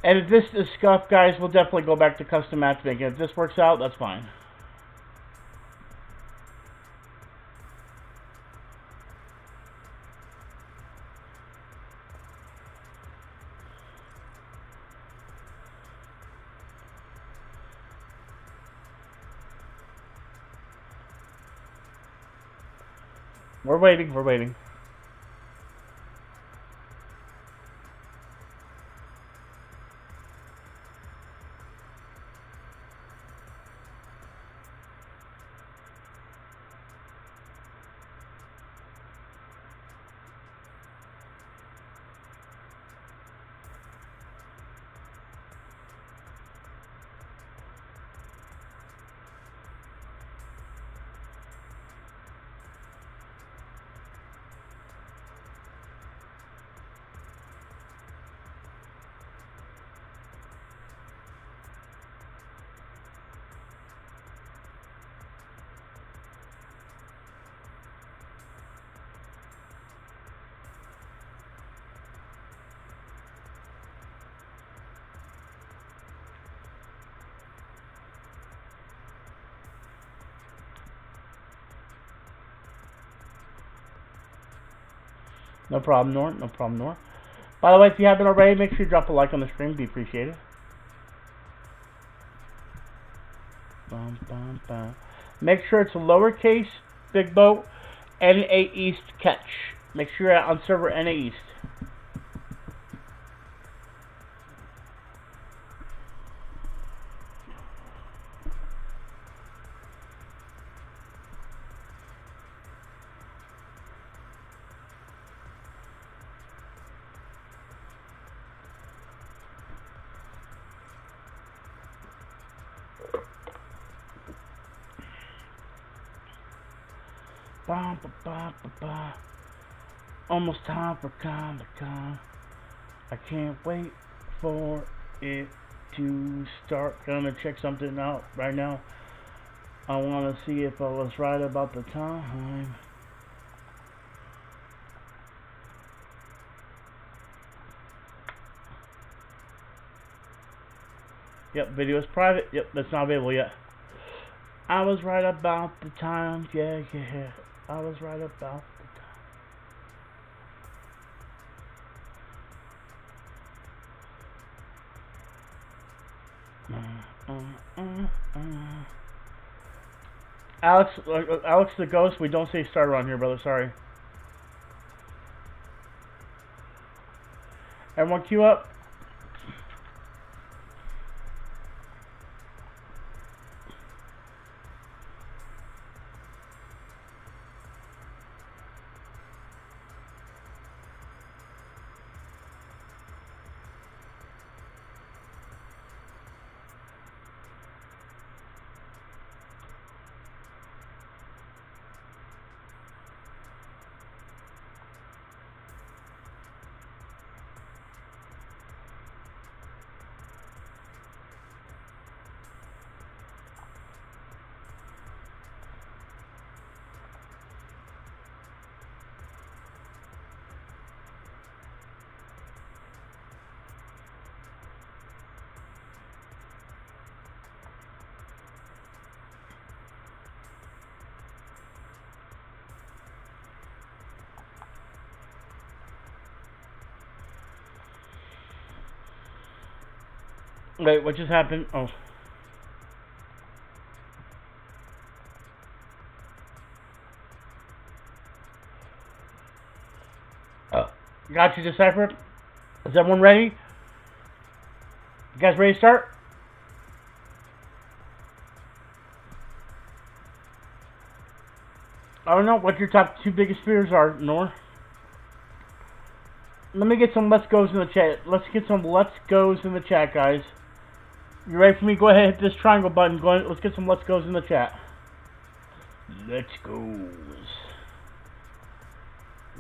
And if this is scuffed, guys, we'll definitely go back to custom matchmaking. If this works out, that's fine. We're waiting, we're waiting. No problem, Nor. No problem, Nor. By the way, if you haven't already, make sure you drop a like on the stream. Be appreciated. Make sure it's a lowercase, big boat, NA East catch. Make sure you're on server NA East. Almost time for Comic-Con. I can't wait for it to start. Gonna check something out right now. I want to see if I was right about the time. Yep, video is private. Yep, that's not available yet. I was right about the time. Yeah, yeah. I was right about the time. Alex the Ghost, we don't say starter on here, brother, sorry. Everyone queue up. Wait, what just happened? Oh. Got you, Decipher. Is everyone ready? You guys ready to start? I don't know what your top 2 biggest fears are, Nor. Let me get some let's goes in the chat. Let's get some let's goes in the chat, guys. You ready for me? Go ahead, hit this triangle button. Go ahead, let's get some let's goes in the chat. Let's goes.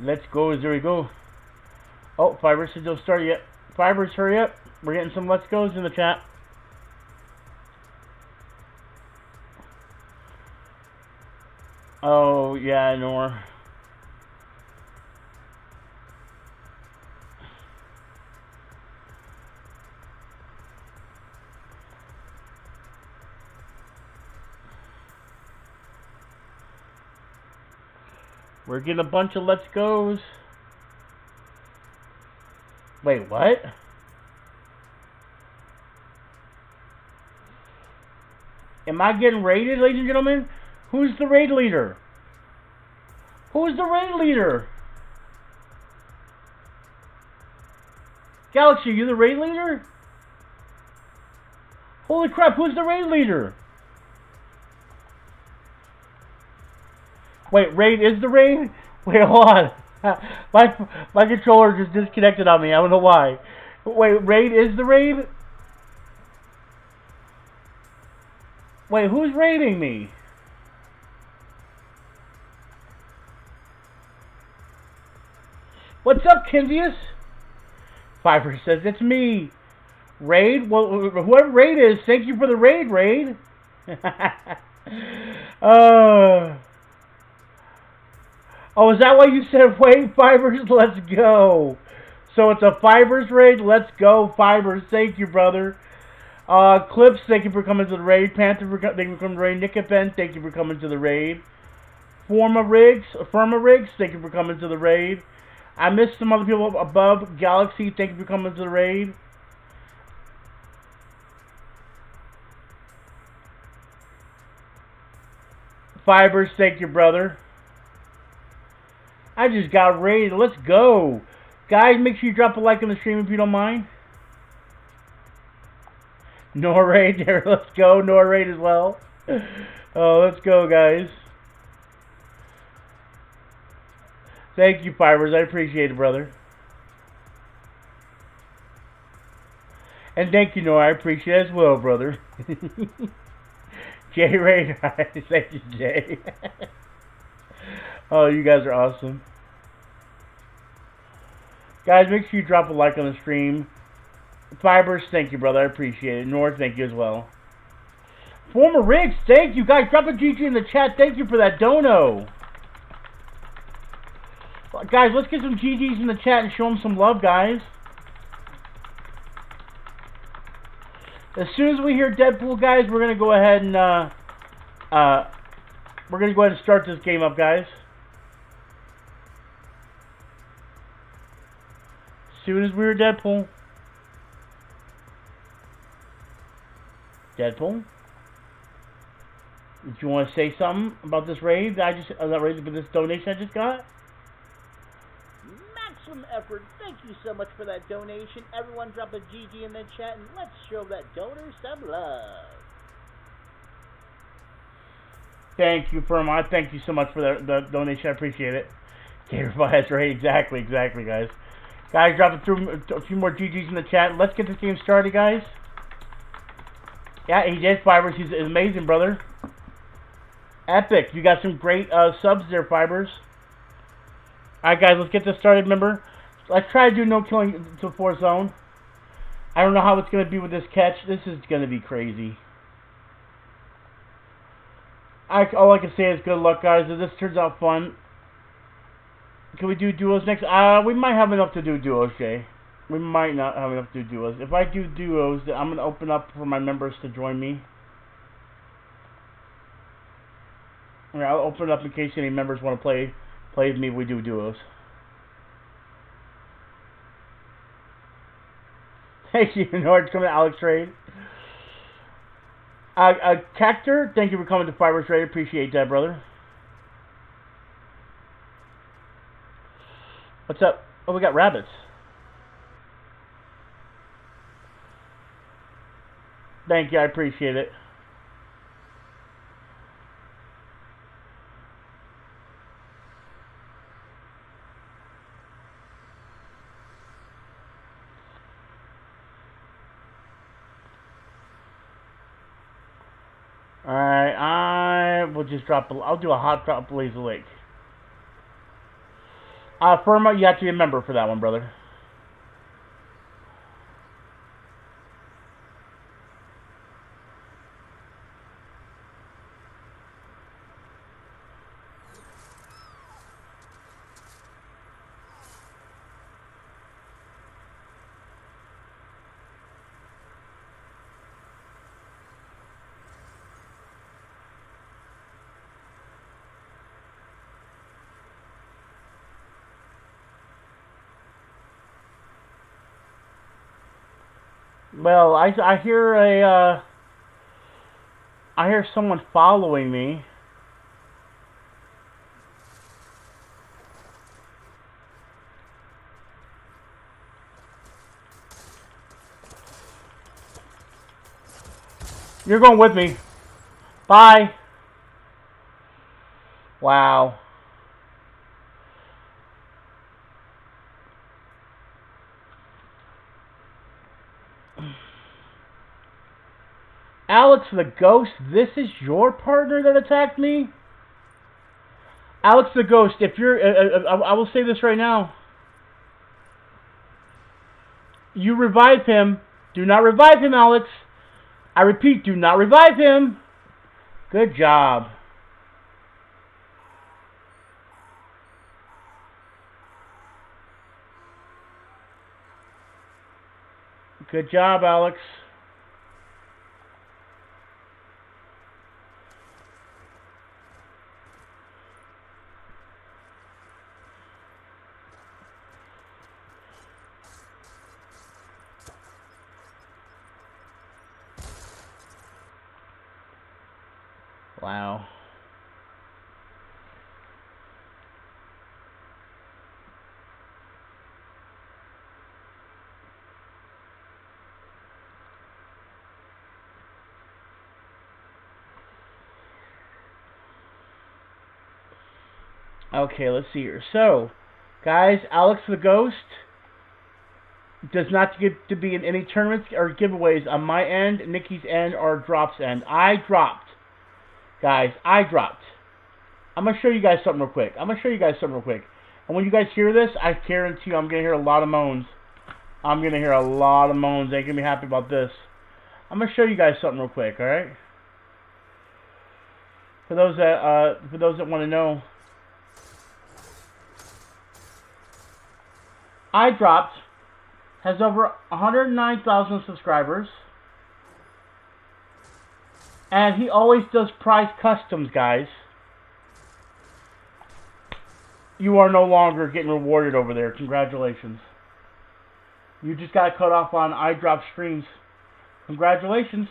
Let's goes. There we go. Oh, Fibers said don't start yet. Fibers, hurry up. We're getting some let's goes in the chat. Oh, yeah, Nor. We're getting a bunch of let's goes. Wait, what? Am I getting raided, ladies and gentlemen? Who's the raid leader? Who's the raid leader? Galaxy, are you the raid leader? Holy crap, who's the raid leader? Wait, raid is the raid? Wait, hold on. My controller just disconnected on me. I don't know why. Wait, raid is the raid? Wait, who's raiding me? What's up, Kindius? Fiver says, it's me. Raid? Well, whoever raid is, thank you for the raid, raid. Oh, is that why you said, wait, Fibers, let's go? So it's a Fibers raid, let's go, Fibers. Thank you, brother. Clips, thank you for coming to the raid. Panther, thank you for coming to the raid. Nicopen, thank you for coming to the raid. Firma Riggs, thank you for coming to the raid. I missed some other people above. Galaxy, thank you for coming to the raid. Fibers, thank you, brother. I just got raided. Let's go. Guys, make sure you drop a like on the stream if you don't mind. Nor raid there. Let's go. Nor raid as well. Oh, let's go, guys. Thank you, Fibers. I appreciate it, brother. And thank you, Nor. I appreciate it as well, brother. Jay Ray, thank you, Jay. Oh, you guys are awesome. Guys, make sure you drop a like on the stream. Fibers, thank you, brother. I appreciate it. Nor, thank you as well. Former Riggs, thank you. Guys, drop a GG in the chat. Thank you for that dono. Guys, let's get some GGs in the chat and show them some love, guys. As soon as we hear Deadpool, guys, we're gonna go ahead and start this game up, guys. As soon as we hear Deadpool. Deadpool, did you want to say something about this raid that this donation I just got? Maximum effort. Thank you so much for that donation. Everyone drop a GG in the chat and let's show that donor some love. Thank you, Firma. Thank you so much for the donation. I appreciate it. Gamerfights, right? Exactly, guys. Guys, drop a few more GGs in the chat. Let's get this game started, guys. Yeah, he did, Fibers. He's amazing, brother. Epic. You got some great subs there, Fibers. Alright, guys, let's get this started. Remember, let's try to do no killing to 4 zone. I don't know how it's going to be with this catch. This is going to be crazy. All I can say is good luck, guys. If this turns out fun, can we do duos next? We might have enough to do duos, Jay. We might not have enough to do duos. If I do duos, then I'm going to open up for my members to join me. I'll open it up in case any members want to play with me. We do duos. Thank you, Nord. Coming to Alex Trade. Cactor, thank you for coming to Fibers Trade. Appreciate that, brother. What's up? Oh, we got rabbits. Thank you, I appreciate it. Alright, I will just I'll do a hot drop Blaze Lake. Firma, you have to be a member for that one, brother. Well, I hear I hear someone following me. You're going with me. Bye. Wow. Alex the Ghost, this is your partner that attacked me? Alex the Ghost, if you're... I will say this right now. You revive him. Do not revive him, Alex. I repeat, do not revive him. Good job. Good job, Alex. Wow. Okay, let's see here. So, guys, Alex the Ghost does not get to be in any tournaments or giveaways on my end, Nikki's end, or Drop's end. I dropped. Guys, I dropped. I'm going to show you guys something real quick. And when you guys hear this, I guarantee you I'm going to hear a lot of moans. They ain't going to be happy about this. I'm going to show you guys something real quick, alright? For those that want to know. I dropped. Has over 109,000 subscribers. And he always does prize customs, guys. You are no longer getting rewarded over there. Congratulations. You just got cut off on iDrop streams. Congratulations.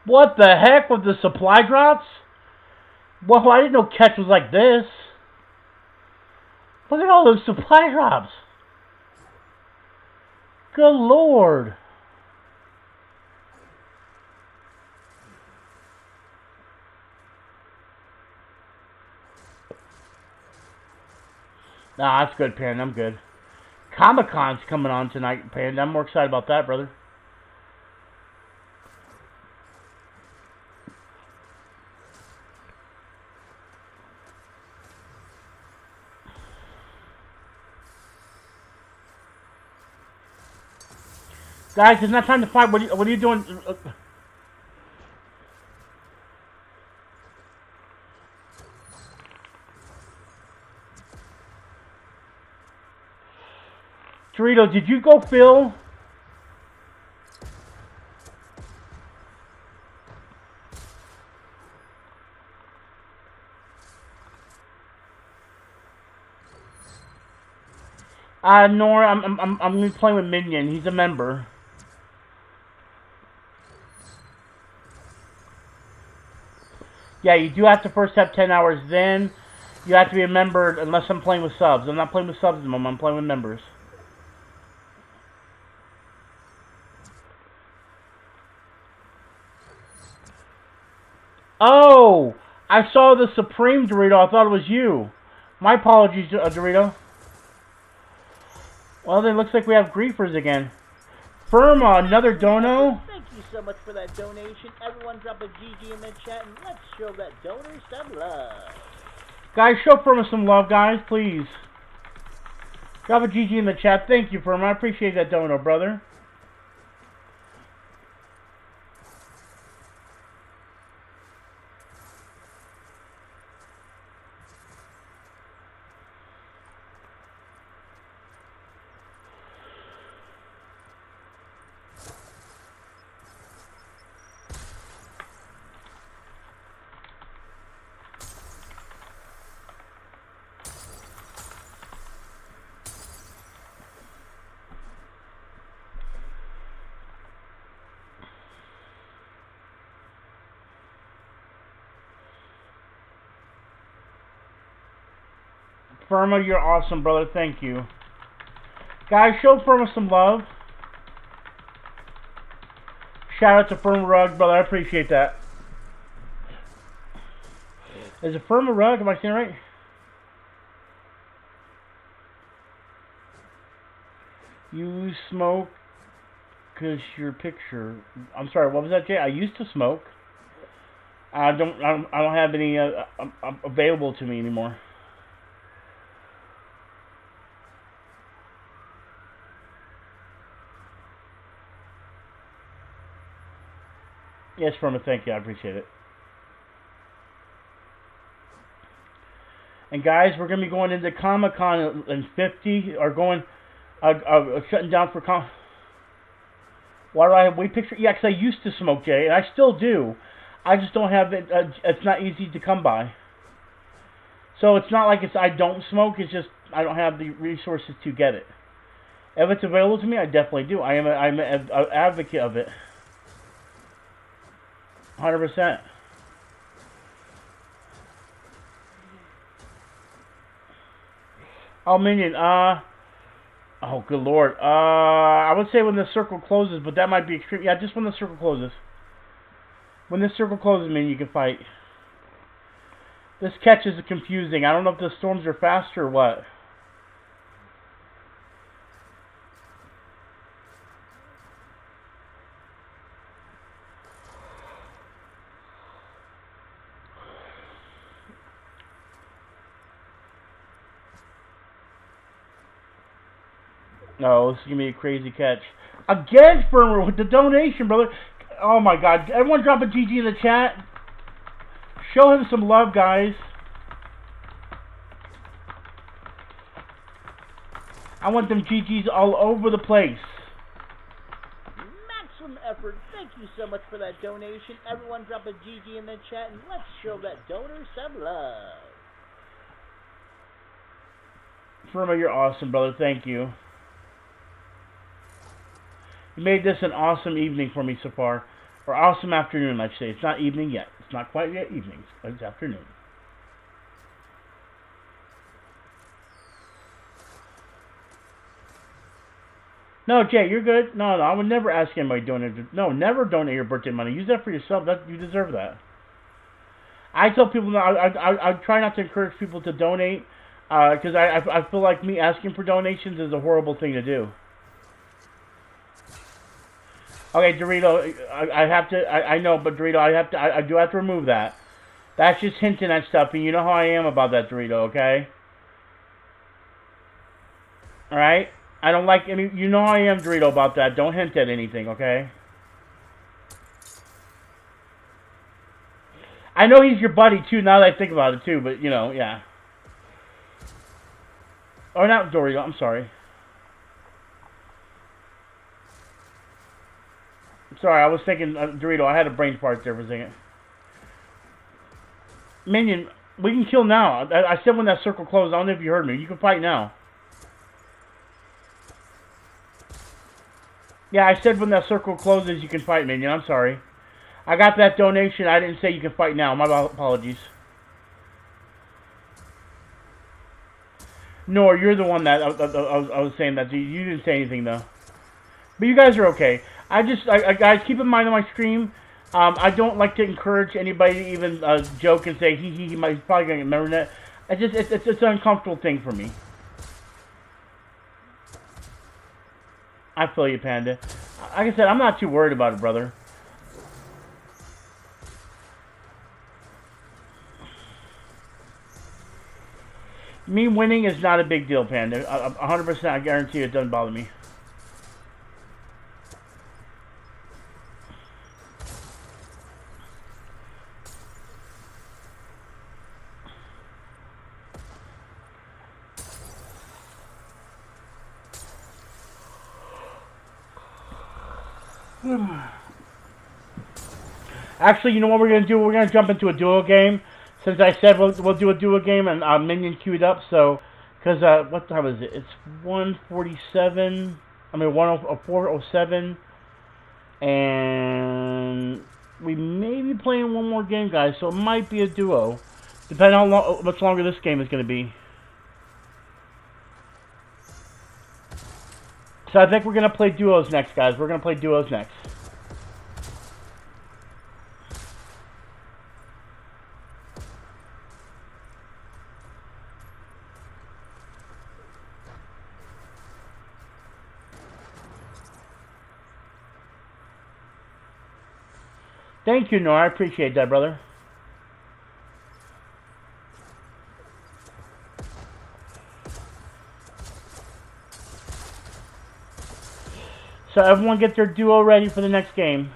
What the heck with the supply drops? Well, I didn't know catch was like this. Look at all those supply drops. Good Lord. Nah, that's good, Panda. I'm good. Comic-Con's coming on tonight, Panda. I'm more excited about that, brother. Guys, it's not time to fight. What are you doing? Dorito, did you go fill? Nora, I'm gonna be playing with Minion. He's a member. Yeah, you do have to first have 10 hours. Then you have to be a member unless I'm playing with subs. I'm not playing with subs at the moment. I'm playing with members. Oh, I saw the Supreme, Dorito. I thought it was you. My apologies, Dorito. Well, then it looks like we have griefers again. Firma, another dono. Thank you so much for that donation. Everyone drop a GG in the chat and let's show that donor some love. Guys, show Firma some love, guys, please. Drop a GG in the chat. Thank you, Firma. I appreciate that dono, brother. Firma, you're awesome, brother. Thank you. Guys, show Firma some love. Shout out to Firma Rug, brother. I appreciate that. Is it Firma Rug? Am I saying it right? You smoke because your picture. I'm sorry. What was that, Jay? I used to smoke. I don't have any available to me anymore. Yes, Firma, thank you. I appreciate it. And guys, we're going to be going into Comic-Con in 50, or going, shutting down for Why do I have weight picture? Yeah, because I used to smoke, Jay, and I still do. I just don't have it, it's not easy to come by. So it's not like I don't smoke, it's just I don't have the resources to get it. If it's available to me, I definitely do. I'm an advocate of it. 100%. Oh, Minion, oh, good Lord. I would say when the circle closes, but that might be extreme. Yeah, just when the circle closes. When this circle closes, Minion, you can fight. This catch is confusing. I don't know if the storms are faster or what. No, this is going to be a crazy catch. Again, Firmer, with the donation, brother. Oh, my God. Everyone drop a GG in the chat. Show him some love, guys. I want them GGs all over the place. Maximum effort. Thank you so much for that donation. Everyone drop a GG in the chat and let's show that donor some love. Firma, you're awesome, brother. Thank you. You made this an awesome evening for me so far. Or awesome afternoon, I say. It's not evening yet. It's not quite yet evening, but it's afternoon. No, Jay, you're good. No, I would never ask anybody to donate. No, never donate your birthday money. Use that for yourself. You deserve that. I tell people that I try not to encourage people to donate because I feel like me asking for donations is a horrible thing to do. Okay, Dorito, I know, but Dorito, I do have to remove that. That's just hinting at stuff, and you know how I am about that, Dorito, okay? Alright? I don't like any, you know how I am, Dorito, about that. Don't hint at anything, okay? I know he's your buddy, too, now that I think about it, too, but, you know, yeah. Or not Dorito, I'm sorry. Sorry, I was thinking, Dorito, I had a brain fart there for a second. Minion, we can kill now. I said when that circle closed, I don't know if you heard me. You can fight now. Yeah, I said when that circle closes, you can fight, Minion. I'm sorry. I got that donation. I didn't say you can fight now. My apologies. Nor, you're the one that I was saying that. You didn't say anything, though. But you guys are okay. Guys, keep in mind on my stream, I don't like to encourage anybody to even joke and say he might, he's probably going to remember that. It's an uncomfortable thing for me. I feel you, Panda. Like I said, I'm not too worried about it, brother. Me winning is not a big deal, Panda. 100%, I guarantee you it doesn't bother me. Actually, you know what we're going to do? We're going to jump into a duo game. Since I said we'll do a duo game and Minion queued up, so... Because, what time is it? It's 1:47... I mean, 4:07. And... we may be playing one more game, guys, so it might be a duo. Depending on how much longer this game is going to be. So I think we're going to play duos next, guys. We're going to play duos next. Thank you, Nora. I appreciate that, brother. So everyone get their duo ready for the next game.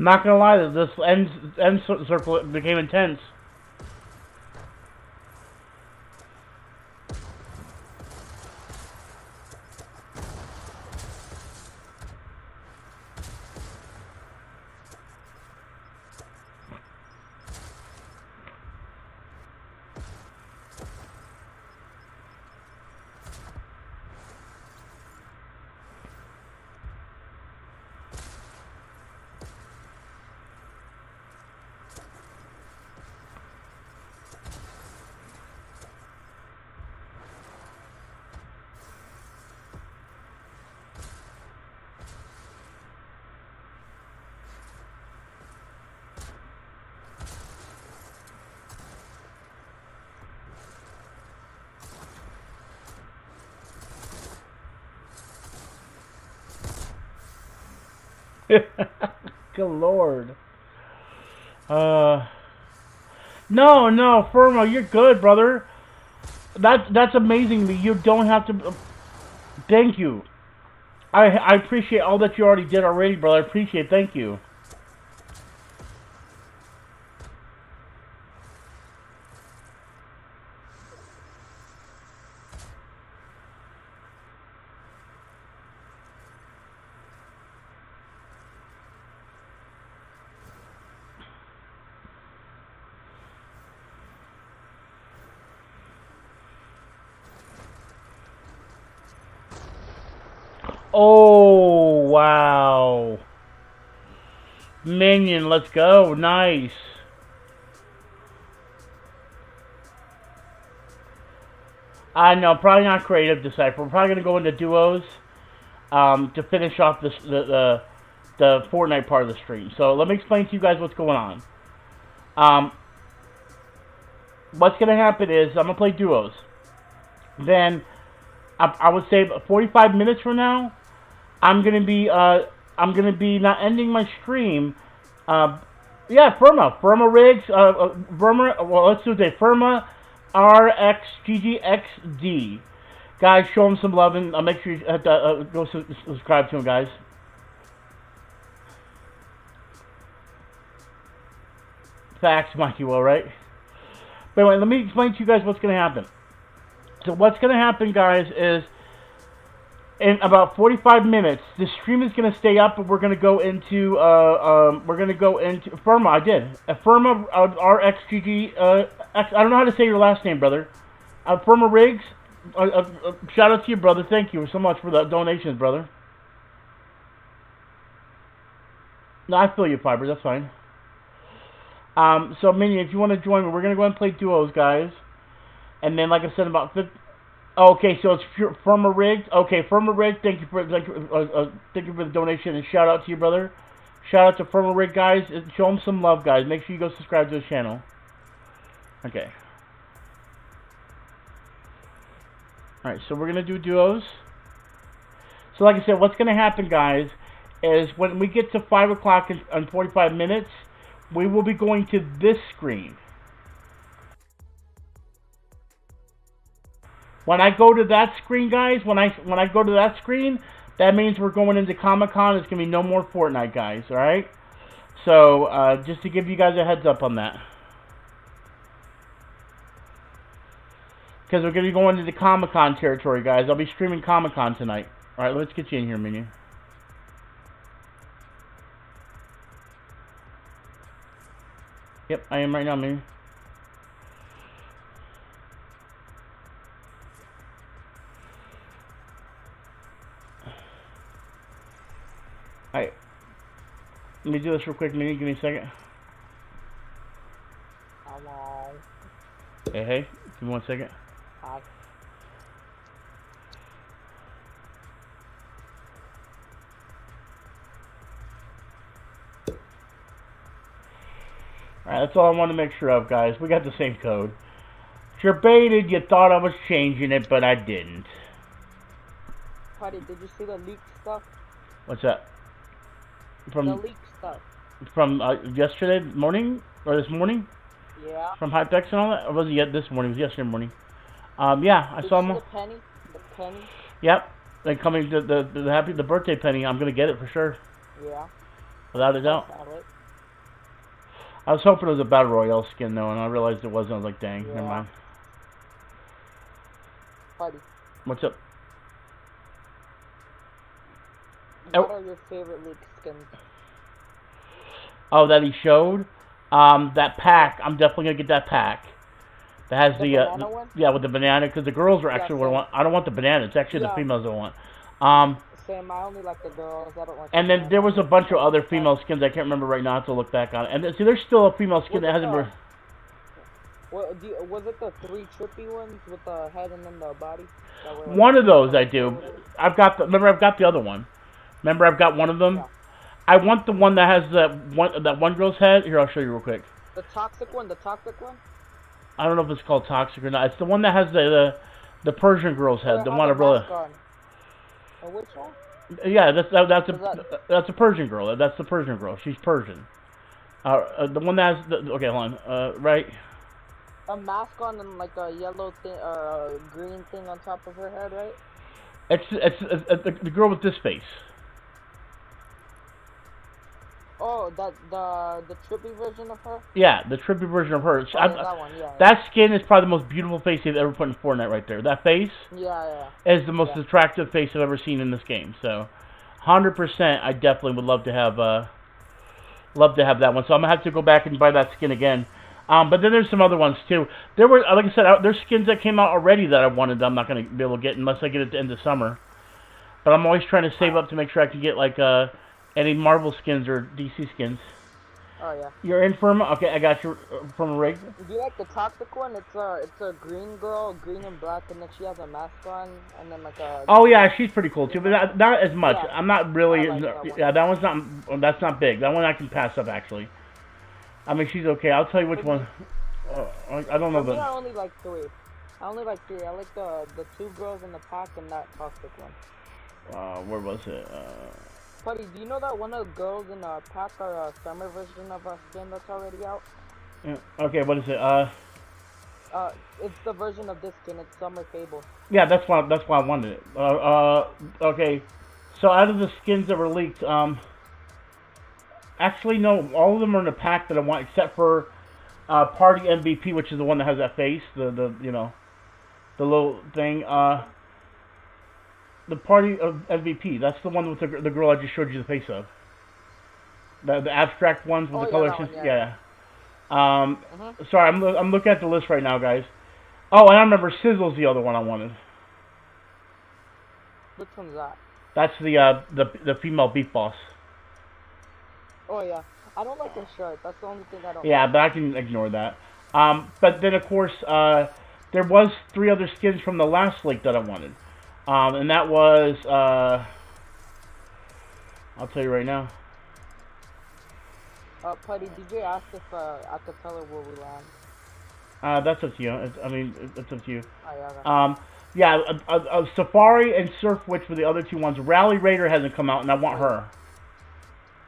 Not gonna lie, this end circle became intense. Good lord. No, Firmo, you're good, brother. That's amazing that you don't have to. Thank you. I appreciate all that you already did already, brother. I appreciate it. Thank you. Oh, wow. Minion, let's go. Nice. I know, probably not creative Decipher. We're probably going to go into duos to finish off the Fortnite part of the stream. So let me explain to you guys what's going on. What's going to happen is I'm going to play duos. Then I would say 45 minutes from now, I'm gonna be not ending my stream. Yeah, Firma Riggs, well, let's do it. Firma RXGGXD. Guys, show him some love and make sure you go subscribe to him, guys. Facts, Mikey. Well, right? But anyway, let me explain to you guys what's gonna happen. So what's gonna happen, guys, is in about 45 minutes, the stream is going to stay up, and we're going to go into, Firma, I did. Firma, RXGG, I don't know how to say your last name, brother. Firma Riggs, shout out to you, brother. Thank you so much for the donations, brother. No, I feel you, Fiber, that's fine. So, Minion, if you want to join me, we're going to go ahead and play duos, guys. And then, like I said, about 50... Okay, so it's Firma Rigged. Okay, Firma Rigged, thank you for the donation, and shout out to you, brother. Shout out to Firma Rigged, guys. Show him some love, guys. Make sure you go subscribe to his channel. Okay. Alright, so we're going to do duos. So like I said, what's going to happen, guys, is when we get to 5 o'clock in 45 minutes, we will be going to this screen. When I go to that screen, guys, when I go to that screen, that means we're going into Comic-Con. There's going to be no more Fortnite, guys, alright? So, just to give you guys a heads up on that. Because we're going to be going into Comic-Con territory, guys. I'll be streaming Comic-Con tonight. Alright, let's get you in here, Minion. Yep, I am right now, Minion. Alright. Let me do this real quick, Minion. Give me a second. Hello. Hey. Give me 1 second. Hi. Alright, that's all I want to make sure of, guys. We got the same code. You're baited, you thought I was changing it, but I didn't. Buddy, did you see the leak stuff? What's that? From the leak stuff. From yesterday morning? Or this morning? Yeah. From Hypex and all that? Or was it yet this morning? It was yesterday morning. Yeah, I saw them. The penny? The penny? Yep. They coming to the birthday penny. I'm gonna get it for sure. Yeah. Without a doubt. I was hoping it was a Battle Royale skin, though, and I realized it wasn't. I was like, dang, never mind. Party. What's up? What are your favorite leak skins? Oh, that he showed? That pack. I'm definitely going to get that pack. That has the banana one? Yeah, with the banana, because the girls are actually what I want. I don't want the banana. It's actually the females I want. Same, I only like the girls. I don't like and then there was a bunch of other female skins. I can't remember right now. I have to look back on it. And see, there's still a female skin that hasn't been... Was it the 3 trippy ones with the head and then the body? One of those I do. I've got the other one. Remember, I've got one of them. Yeah. I want the one that has that one girl's head. Here, I'll show you real quick. The toxic one. The toxic one. I don't know if it's called toxic or not. It's the one that has the Persian girl's head. The one I really. Which one? Yeah, that's a Persian girl. That's the Persian girl. She's Persian. The one that has okay, hold on. Right. A mask on and like a yellow thing or a green thing on top of her head, right? It's the girl with this face. Oh, the trippy version of her? Yeah, the trippy version of her. That one, yeah. That skin is probably the most beautiful face they've ever put in Fortnite right there. That face is the most attractive face I've ever seen in this game. So, 100%, I definitely would love to have that one. So I'm going to have to go back and buy that skin again. But then there's some other ones too. There were, like I said, there's skins that came out already that I wanted that I'm not going to be able to get unless I get it at the end of summer. But I'm always trying to save up to make sure I can get like any Marvel skins or DC skins. Oh yeah. You're in from? Okay, I got you from a rig. Do you like the toxic one? It's a green girl, green and black, and then she has a mask on, and then like a. Oh yeah, she's pretty cool too, but not as much. Yeah. I'm not really. Like that one. Yeah, that one's not. That's not big. That one I can pass up actually. I mean, she's okay. I'll tell you which one. I don't know. I only like 3. I like the 2 girls in the pack and that toxic one. Where was it? Buddy, do you know that one of the girls in the pack are a summer version of a skin that's already out? Yeah. Okay, what is it? It's the version of this skin. It's Summer Fable. Yeah, that's why I wanted it. Okay. So out of the skins that were leaked, actually no, all of them are in the pack that I want, except for Party MVP, which is the one that has that face, the you know, the little thing. The Party of MVP, that's the one with the girl I just showed you the face of. The abstract ones with the colorations. Yeah. Sorry, I'm looking at the list right now, guys. Oh, and I remember Sizzle's the other one I wanted. Which one's that? That's the female beat boss. Oh yeah, I don't like her shirt. That's the only thing I don't. Yeah, but I can ignore that. But then of course, there was 3 other skins from the last leak that I wanted. And that was, I'll tell you right now. Putty, DJ asked if I could tell her where we land. That's up to you. It's up to you. Oh, yeah, Safari and Surf Witch were the other 2 ones. Rally Raider hasn't come out, and I want her.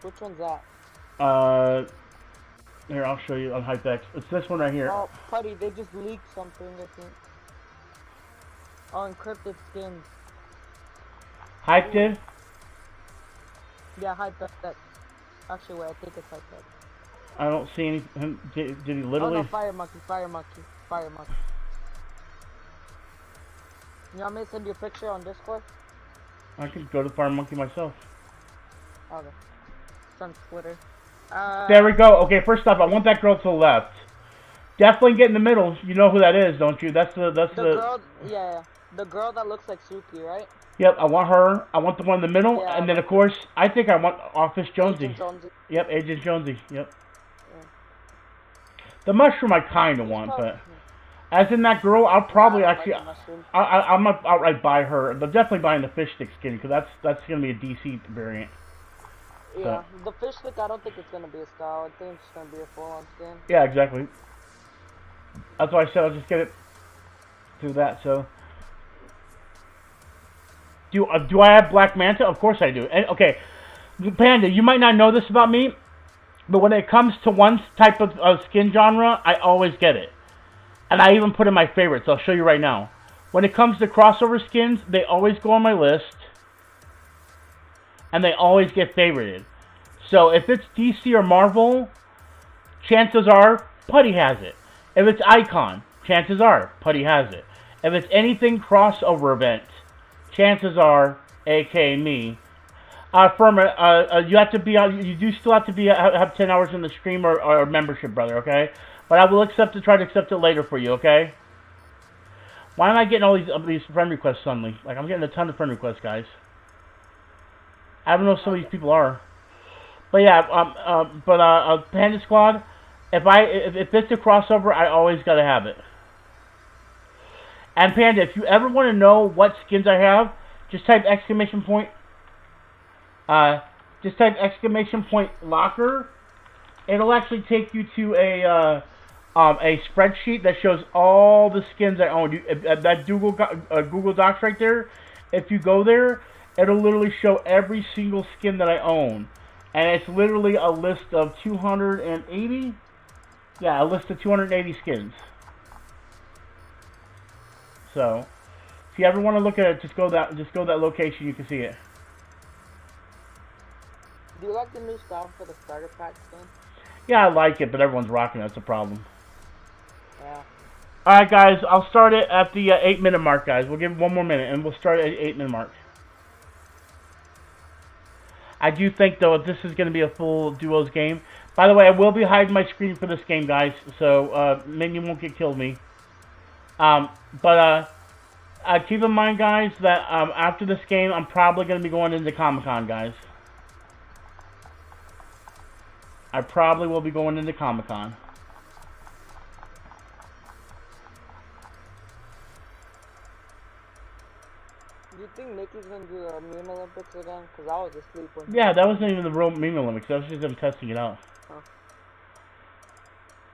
Which one's that? Here, I'll show you on Hypex. It's this one right here. Oh, Putty, they just leaked something, I think. Oh, encrypted skins. Hyped it? Yeah, Hypex. Actually, wait, I think it's Hypex. I don't see any. Did he literally? Oh no, Fire Monkey. You want me to send you a picture on Discord? I could go to Fire Monkey myself. Okay. It's on Twitter. There we go. Okay, first off, I want that girl to the left. Definitely get in the middle. You know who that is, don't you? That's the girl. Yeah, the girl that looks like Suki, right? Yep, I want her. I want the one in the middle, yeah, and then of course, I think I want Office Jonesy. Agent Jonesy. Yep, Agent Jonesy. Yep. Yeah. The mushroom I kind of want, but as in that girl, I'll probably actually, I'm gonna outright buy her. But definitely buying the fish stick skin because that's gonna be a DC variant. Yeah, the fish stick, I don't think it's gonna be a style. I think it's gonna be a full-on skin. Yeah, exactly. That's why I said I'll just get it through that. So, do I have Black Manta? Of course I do. And, okay, Panda, you might not know this about me, but when it comes to one type of skin genre, I always get it. And I even put in my favorites. I'll show you right now. When it comes to crossover skins, they always go on my list. And they always get favorited. So if it's DC or Marvel, chances are Putty has it. If it's Icon, chances are Putty has it. If it's anything crossover event, chances are, aka me. Firma, you have to be you do still have to be have 10 hours in the stream or membership, brother. Okay, but I will try to accept it later for you. Okay. Why am I getting all these friend requests suddenly? Like, I'm getting a ton of friend requests, guys. I don't know if some of these people are. But yeah, Panda Squad, if it's a crossover, I always gotta have it. And Panda, if you ever want to know what skins I have, just type exclamation point. Just type exclamation point locker. It'll actually take you to a spreadsheet that shows all the skins I own. That Google Docs right there, if you go there, it'll literally show every single skin that I own. And it's literally a list of 280? Yeah, a list of 280 skins. So, if you ever want to look at it, just go that location, you can see it. Do you like the new style for the starter pack skin? Yeah, I like it, but everyone's rocking it. That's the problem. Yeah. Alright, guys, I'll start it at the 8-minute mark, guys. We'll give it 1 more minute, and we'll start at 8-minute mark. I do think, though, this is going to be a full duos game. By the way, I will be hiding my screen for this game, guys, so maybe you won't get killed me. Keep in mind, guys, that after this game, I'm probably going to be going into Comic-Con, guys. I probably will be going into Comic-Con. Do you think Nikki's gonna do the Meme Olympics again? Because I was asleep when... Yeah, that wasn't even the real Meme Olympics. That was just them testing it out. Huh.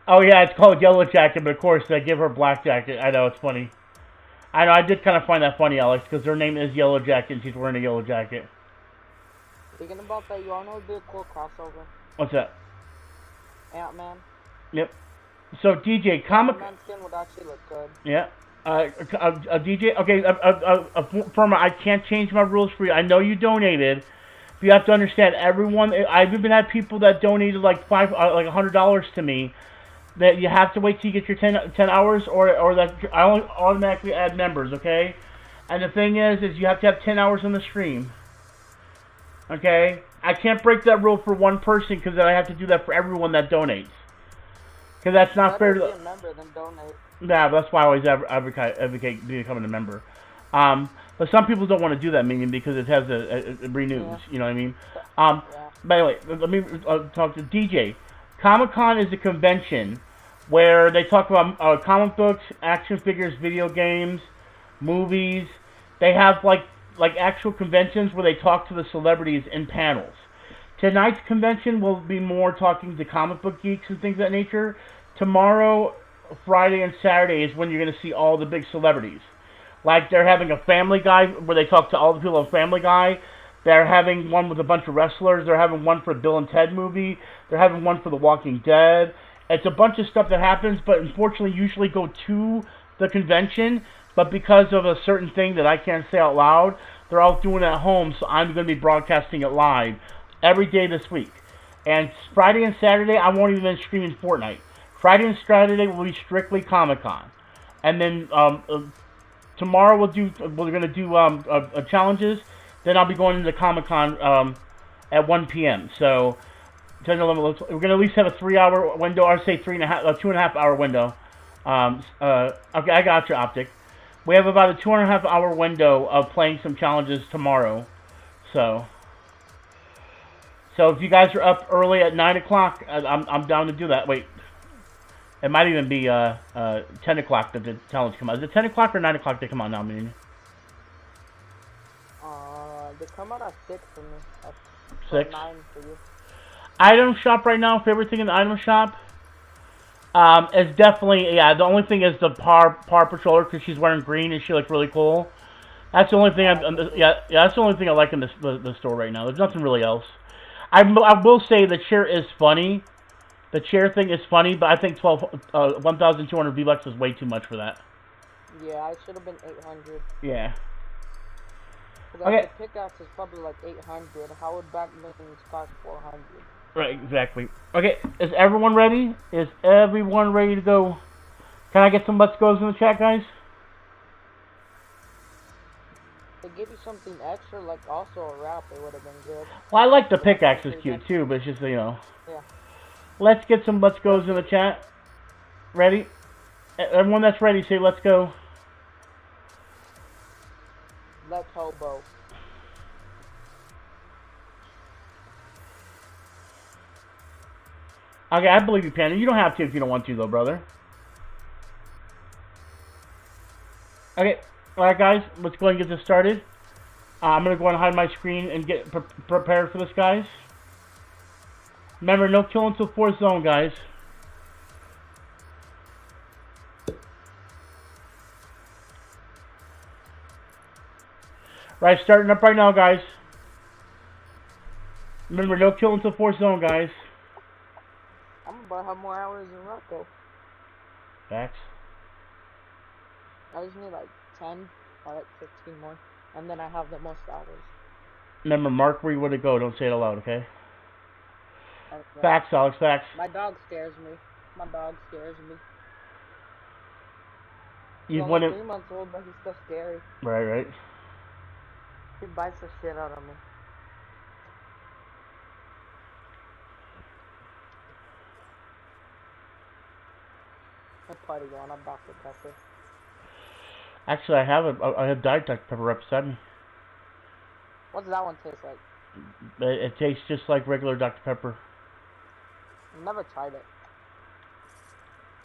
Oh, yeah, it's called Yellow Jacket, but of course, they give her Black Jacket. I know, it's funny. I know, I did kind of find that funny, Alex, because her name is Yellow Jacket, and she's wearing a yellow jacket. Speaking about that, you all know would be a cool crossover? What's that? Ant-Man. Yep. So, DJ, Comic... Ant-Man skin would actually look good. Yeah. DJ, okay, Firma, I can't change my rules for you. I know you donated, but you have to understand, everyone, I've even had people that donated like $100 to me, that you have to wait till you get your 10 hours, or that I only automatically add members, okay? And the thing is you have to have 10 hours on the stream, okay? I can't break that rule for one person, because then I have to do that for everyone that donates. Because that's not fair to... Be a member than donate. Yeah, that's why I always advocate becoming a member. But some people don't want to do that, meaning because it has it renews. Yeah. You know what I mean? Yeah. By the way, let me talk to DJ. Comic-Con is a convention where they talk about comic books, action figures, video games, movies. They have like actual conventions where they talk to the celebrities in panels. Tonight's convention will be more talking to comic book geeks and things of that nature. Tomorrow, Friday and Saturday is when you're going to see all the big celebrities. Like, they're having a Family Guy where they talk to all the people on Family Guy. They're having one with a bunch of wrestlers. They're having one for a Bill and Ted movie. They're having one for The Walking Dead. It's a bunch of stuff that happens, but unfortunately usually go to the convention. But because of a certain thing that I can't say out loud, they're all doing it at home, so I'm going to be broadcasting it live every day this week. And Friday and Saturday, I won't even be streaming FORTNITE. Friday and Saturday will be strictly Comic-Con, and then tomorrow we're gonna do challenges. Then I'll be going into Comic-Con at 1 p.m. So we're gonna at least have a 3-hour window, or say 2.5 hour window. Okay, I got you, Optic. We have about a 2.5 hour window of playing some challenges tomorrow. So if you guys are up early at 9 o'clock, I'm down to do that. Wait. It might even be 10 o'clock that the challenge come out. Is it 10 o'clock or 9 o'clock they come out now, meaning? They come out at 6 for me. At 6? 9 for you. Item shop right now, favorite thing in the item shop is definitely, yeah, the only thing is the Power Patroller, because she's wearing green and she looks really cool. That's the only thing, that's the only thing I like in the store right now. There's nothing really else. I will say the chair is funny. The chair thing is funny, but I think 1,200 V-Bucks is way too much for that. Yeah, I should have been 800. Yeah. Okay. The pickaxe is probably like 800. How would back buildings cost 400? Right, exactly. Okay, is everyone ready? Is everyone ready to go? Can I get some let's goes in the chat, guys? They give you something extra, like also a wrap, it would have been good. Well, I like the pickaxe, it's cute too, but it's just, you know. Yeah. Let's get some let's goes in the chat. Ready? Everyone that's ready, say let's go. Let's hobo. Okay, I believe you, Panda. You don't have to if you don't want to, though, brother. Okay, alright, guys. Let's go ahead and get this started. I'm going to go and hide my screen and get prepared for this, guys. Remember, no kill until 4th zone, guys. Right, starting up right now, guys. Remember, no kill until 4th zone, guys. I'm about to have more hours in Rocco. Facts. I just need like 10 or like 15 more. And then I have the most hours. Remember, mark where you want to go. Don't say it aloud, okay? Okay. Facts, Alex, facts. My dog scares me. My dog scares me. He's only only 3 months old, but he's still scary. Right, right. He bites the shit out of me. My party going, I'm Dr. Pepper. Actually, I have Diet Dr. Pepper right beside me. What does that one taste like? It tastes just like regular Dr. Pepper. I've never tried it.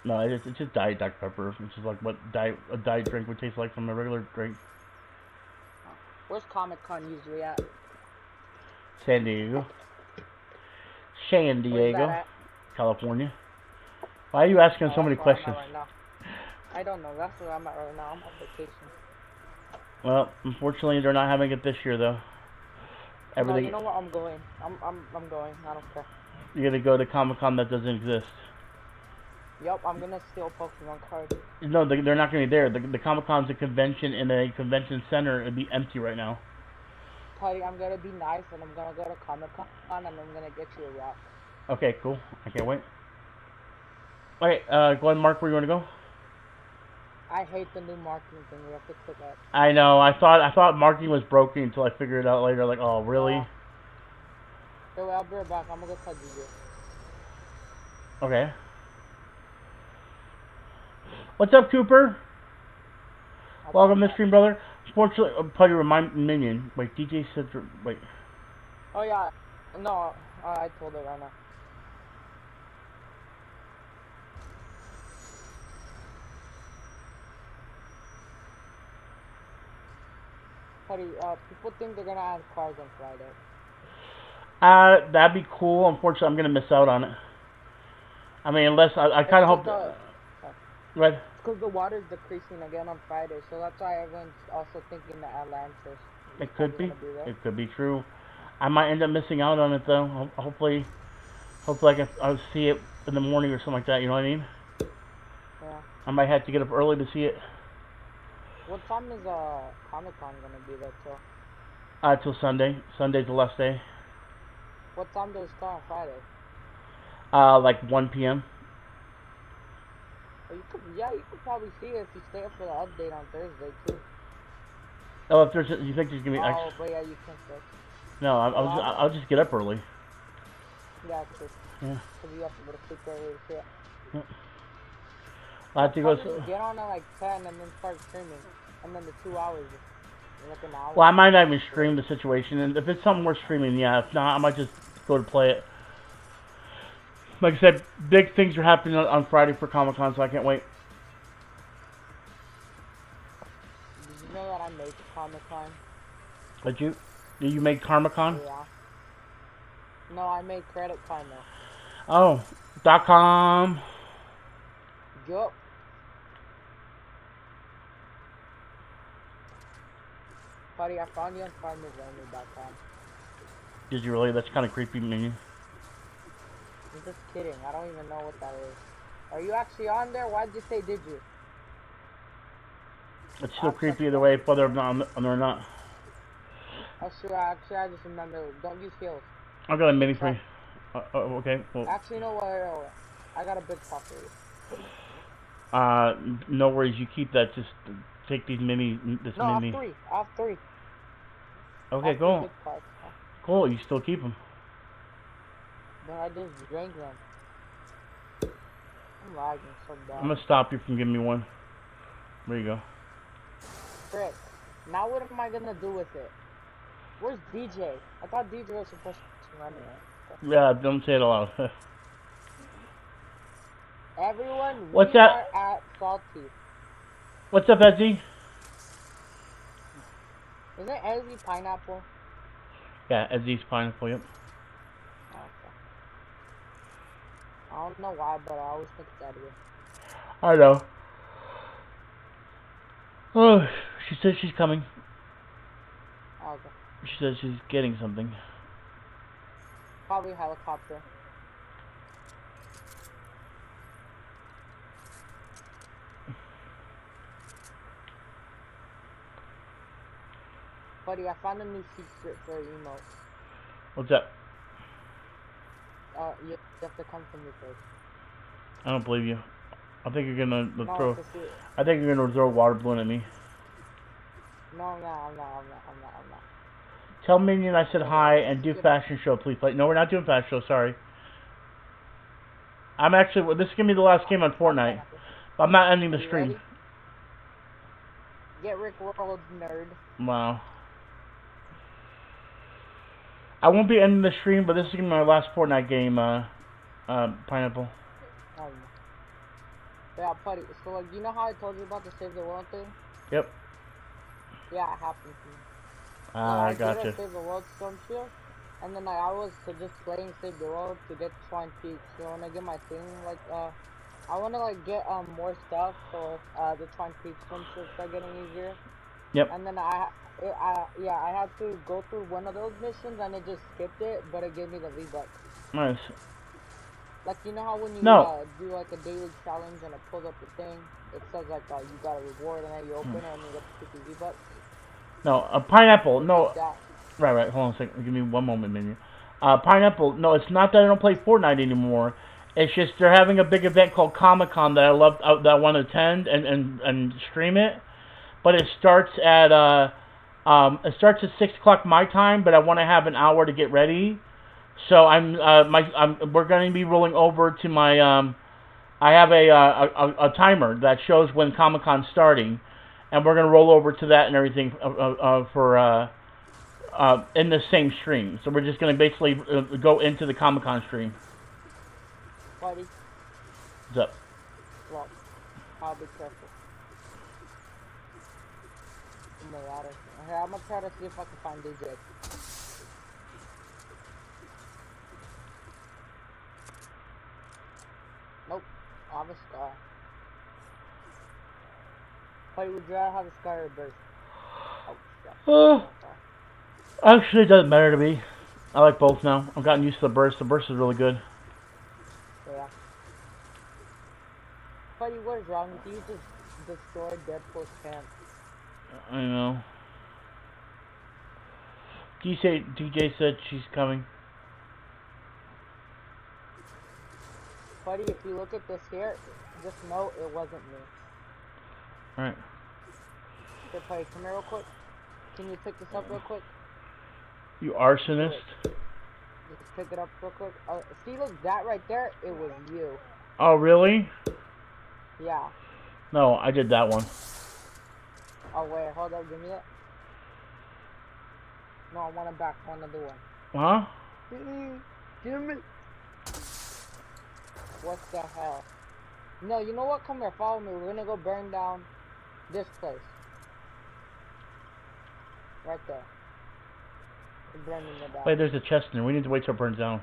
No, it's just Diet Dr. Pepper, which is like what a diet drink would taste like from a regular drink. Where's Comic Con usually at? San Diego. San Diego, California. Why are you asking so many questions? Right now. I don't know. That's where I'm at right now. I'm on vacation. Well, unfortunately, they're not having it this year, though. Everything. No, you know what? I'm going. I'm going. I don't care. You're gonna go to Comic-Con that doesn't exist. Yup, I'm gonna steal Pokemon cards. No, they're not gonna be there. The Comic-Con's a convention in a convention center. It'd be empty right now. Buddy, I'm gonna be nice and I'm gonna go to Comic-Con and I'm gonna get you a rock. Okay, cool. I can't wait. Okay, go ahead and mark where you want to go. I hate the new marketing thing. We have to click that. I know. I thought marketing was broken until I figured it out later. Like, oh, really? Hey, I'll be right back. I'm gonna go tell you. Okay. What's up, Cooper? Welcome to the stream, brother. Unfortunately, I'll probably remind Minion. Wait, DJ said. Wait. Oh yeah. No, I told it right now. Buddy, people think they're gonna add cars on Friday. That'd be cool. Unfortunately, I'm gonna miss out on it. I mean, unless I kind of hope. Right. It's because the water's decreasing again on Friday, so that's why everyone's also thinking the Atlantis. It could be. It could be true. I might end up missing out on it though. Hopefully I'll see it in the morning or something like that. You know what I mean? Yeah. I might have to get up early to see it. What time is Comic-Con gonna be there till? Till Sunday. Sunday's the last day. What time does it start on Friday? Like 1 p.m. Well, you could probably see it if you stay up for the update on Thursday too. Oh, if you think there's gonna be extra? Oh, but yeah, you can stay. No, I'll just get up early. Yeah, true. Yeah. Because you have to go to sleep early to see it. Yep. I have to go. Get on at like 10 and then start streaming, and then the 2 hours, like an hour. Well, I might not even stream the situation, and if it's something worth streaming, yeah. If not, I might just go to play it. Like I said, big things are happening on Friday for Comic-Con, so I can't wait. Did you know that I made Comic-Con? Did you? Did you make Comic-Con? Yeah. No, I made Credit Con though. Oh, .com. Yup. Buddy, I found you on FarmersOnly.com. Did you really? That's kind of creepy, Minion. I'm just kidding. I don't even know what that is. Are you actually on there? Why'd you say did you? It's still creepy either way, whether I'm on or not. Oh, sure, actually, I just remember. Don't use heals. I got a mini free. Okay. Well. Actually, no worry. I got a big pot for you. No worries. You keep that. Just take these mini. This no, mini. I have three. Okay, cool. Cool. You still keep them. But I just drank them. I'm lagging so bad. I'm gonna stop you from giving me one. There you go. Frick. Now what am I gonna do with it? Where's DJ? I thought DJ was supposed to run it. Yeah, don't say it aloud. Everyone, what's we that? are at Salty. What's up, Ezzy? Isn't Ezzy pineapple? Yeah, Ezzy's pineapple, yep. Okay. I don't know why, but I always think that of you. I know. Oh, she says she's coming. Okay. She says she's getting something. Probably helicopter. Buddy, I found a new secret for emote. What's that? You have to come to me first. I don't believe you. I think you're gonna No, throw. I think you're gonna throw a water balloon at me. No, I'm not. Tell Minion I said hi and do fashion show, please. Play. No, we're not doing fashion show. Sorry. I'm actually. This is gonna be the last game on FORTNITE. I'm not ending the stream. Ready? Get Rick World, nerd. Wow. I won't be ending the stream, but this is gonna be my last FORTNITE game. Pineapple. Yeah, buddy. So, like, you know how I told you about the Save the World thing? Yep. Yeah, it happened to me. I gotcha. I Save the World Storm Shield, and then I was to just playing Save the World to get Twine Peaks. So when I get my thing, like, I want to, like, get more stuff so the Twine Peaks Storm Shield start getting easier. Yep. And then I had to go through one of those missions and it just skipped it, but it gave me the V-Bucks. Nice. Like, you know how when you do like a daily challenge and it pulls up the thing, it says like you got a reward and then you open it and you get the 50 V-Bucks? No, a pineapple. No. Like Right. Hold on a second. Give me one moment, Minion. Pineapple. No, it's not that I don't play FORTNITE anymore. It's just they're having a big event called Comic-Con that I love, that I want to attend and stream it. But it starts at 6 o'clock my time, but I want to have an hour to get ready. So we're going to be rolling over to my I have a timer that shows when Comic-Con's starting, and we're going to roll over to that and everything for in the same stream. So we're just going to basically go into the Comic-Con stream. Buddy. What's up? Well, I'll be careful. Here, I'm gonna try to see if I can find DJ. Nope, I have a scar. Wait, would you rather have a scar or a burst? Oh, shit. Actually, it doesn't matter to me. I like both now. I've gotten used to the burst. The burst is really good. Yeah. Buddy, what is wrong with you? You just destroyed Deadpool's camp. I know. DJ said she's coming. Buddy, if you look at this here, just know it wasn't me. Alright. Okay, buddy, come here real quick. Can you pick this up real quick? You arsonist. Just pick it up real quick. See, look, that right there, it was you. Oh, really? Yeah. No, I did that one. Oh, wait, hold up, give me that. No, I want it back, I want another one. Huh? Give me. What the hell? No, you know what? Come here, follow me. We're gonna go burn down this place. Right there. We're burning it down. Wait, there's a chest in there. We need to wait till it burns down.